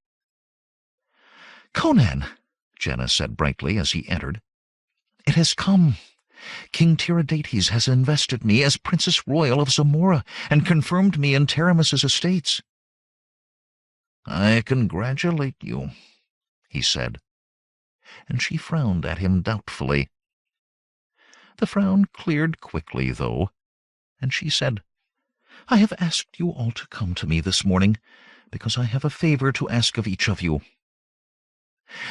"Conan," Jehnna said brightly as he entered, "it has come. King Tiridates has invested me as Princess Royal of Zamora and confirmed me in Taramis's estates." "I congratulate you," he said, and she frowned at him doubtfully. The frown cleared quickly, though, and she said, "I have asked you all to come to me this morning, because I have a favor to ask of each of you.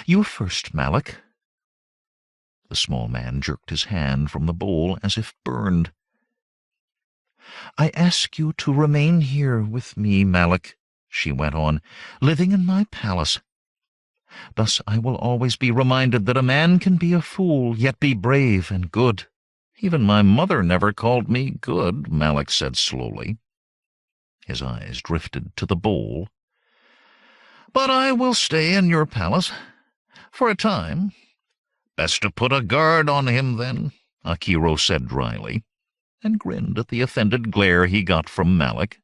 You first, Malak." The small man jerked his hand from the bowl as if burned. "I ask you to remain here with me, Malak," she went on, "living in my palace. Thus I will always be reminded that a man can be a fool, yet be brave and good." "Even my mother never called me good," Malak said slowly. His eyes drifted to the bowl. "But I will stay in your palace, for a time." "Best to put a guard on him, then," Akiro said dryly, and grinned at the offended glare he got from Malak.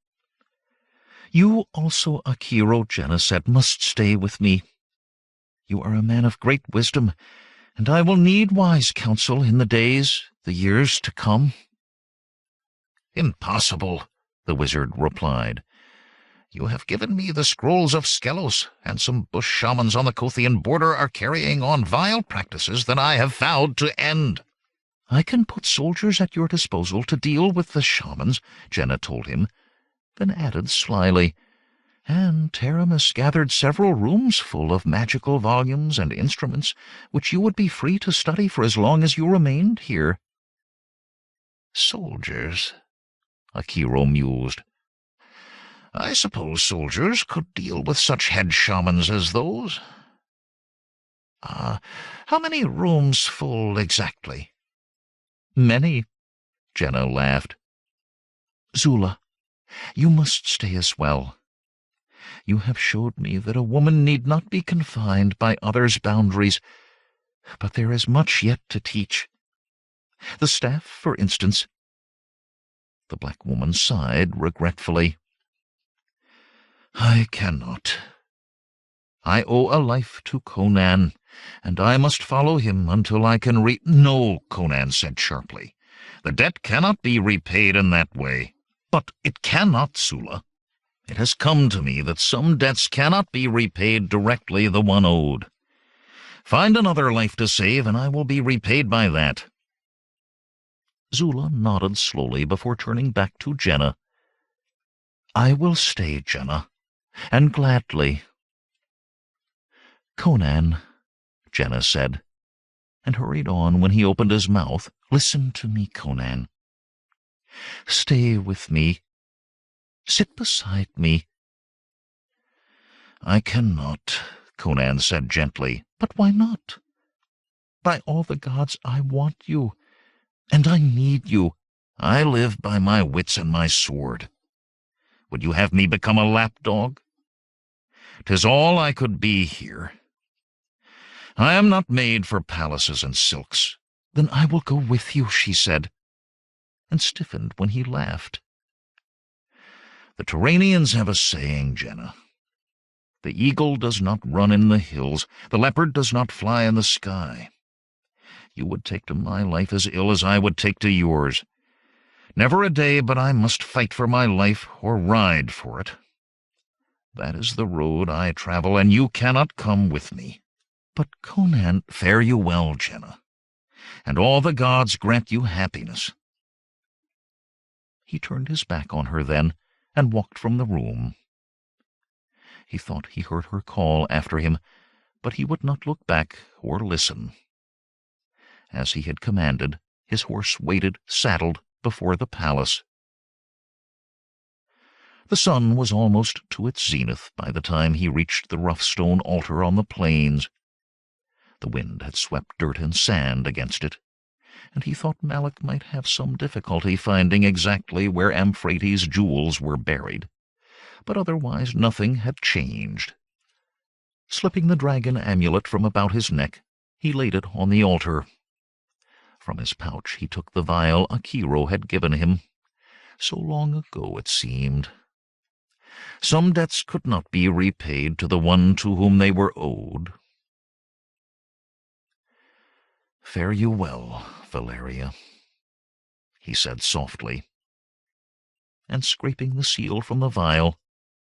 "You also, Akiro," Jehnna said, "must stay with me. You are a man of great wisdom, and I will need wise counsel in the years to come." "Impossible," the wizard replied. "You have given me the scrolls of Skelos, and some bush shamans on the Kothian border are carrying on vile practices that I have vowed to end." "I can put soldiers at your disposal to deal with the shamans," Jehnna told him, then added slyly, "and Taramis gathered several rooms full of magical volumes and instruments, which you would be free to study for as long as you remained here." "Soldiers," Akiro mused. "I suppose soldiers could deal with such head shamans as those. How many rooms full exactly?" "Many," Jehnna laughed. "Zula, you must stay as well. You have showed me that a woman need not be confined by others' boundaries, but there is much yet to teach. The staff, for instance." The black woman sighed regretfully. "I cannot. I owe a life to Conan, and I must follow him until I can "No," Conan said sharply. "The debt cannot be repaid in that way." "But it cannot, Zula. It has come to me that some debts cannot be repaid directly the one owed. Find another life to save, and I will be repaid by that." Zula nodded slowly before turning back to Jehnna. "I will stay, Jehnna, and gladly." "Conan," Jehnna said, and hurried on when he opened his mouth, "listen to me, Conan. Stay with me. Sit beside me." "I cannot," Conan said gently. "But why not? By all the gods, I want you, and I need you." "I live by my wits and my sword. Would you have me become a lapdog? 'Tis all I could be here. I am not made for palaces and silks." "Then I will go with you," she said, and stiffened when he laughed. "The Turanians have a saying, Jehnna. The eagle does not run in the hills, the leopard does not fly in the sky. You would take to my life as ill as I would take to yours. Never a day but I must fight for my life or ride for it. That is the road I travel, and you cannot come with me. But, Conan, fare you well, Jehnna, and all the gods grant you happiness." He turned his back on her then, and walked from the room. He thought he heard her call after him, but he would not look back or listen. As he had commanded, his horse waited saddled before the palace. The sun was almost to its zenith by the time he reached the rough stone altar on the plains. The wind had swept dirt and sand against it, and he thought Malak might have some difficulty finding exactly where Amphrates' jewels were buried, but otherwise nothing had changed. Slipping the dragon amulet from about his neck, he laid it on the altar. From his pouch he took the vial Akiro had given him. So long ago it seemed. Some debts could not be repaid to the one to whom they were owed. "Fare you well, Valeria," he said softly, and scraping the seal from the vial,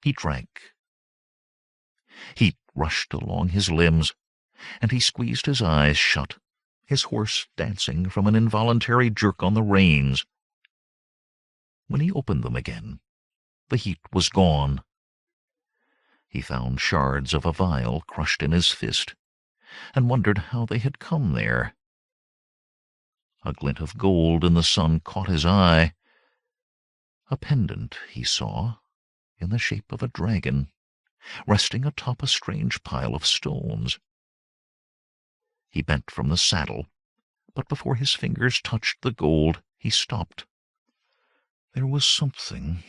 he drank. Heat rushed along his limbs, and he squeezed his eyes shut, his horse dancing from an involuntary jerk on the reins. When he opened them again, the heat was gone. He found shards of a vial crushed in his fist, and wondered how they had come there. A glint of gold in the sun caught his eye. A pendant he saw, in the shape of a dragon, resting atop a strange pile of stones. He bent from the saddle, but before his fingers touched the gold, he stopped. There was something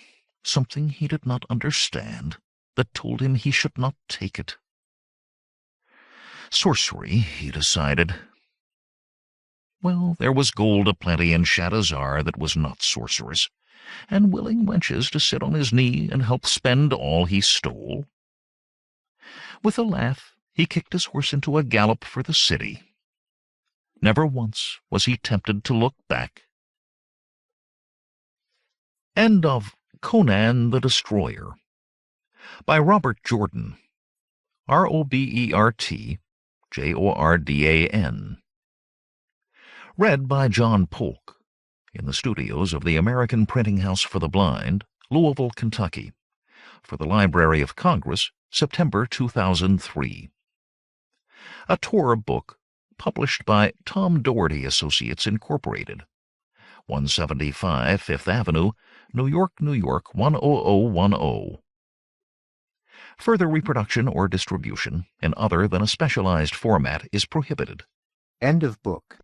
he did not understand, that told him he should not take it. Sorcery, he decided. Well, there was gold aplenty in Shadazar that was not sorcerous, and willing wenches to sit on his knee and help spend all he stole. With a laugh, he kicked his horse into a gallop for the city. Never once was he tempted to look back. End of Conan the Destroyer by Robert Jordan, RobertJordan. Read by John Polk, in the studios of the American Printing House for the Blind, Louisville, Kentucky, for the Library of Congress, September 2003. A Tor book published by Tom Doherty Associates, Incorporated, 175 Fifth Avenue, New York, New York, 10010. Further reproduction or distribution in other than a specialized format is prohibited. End of book.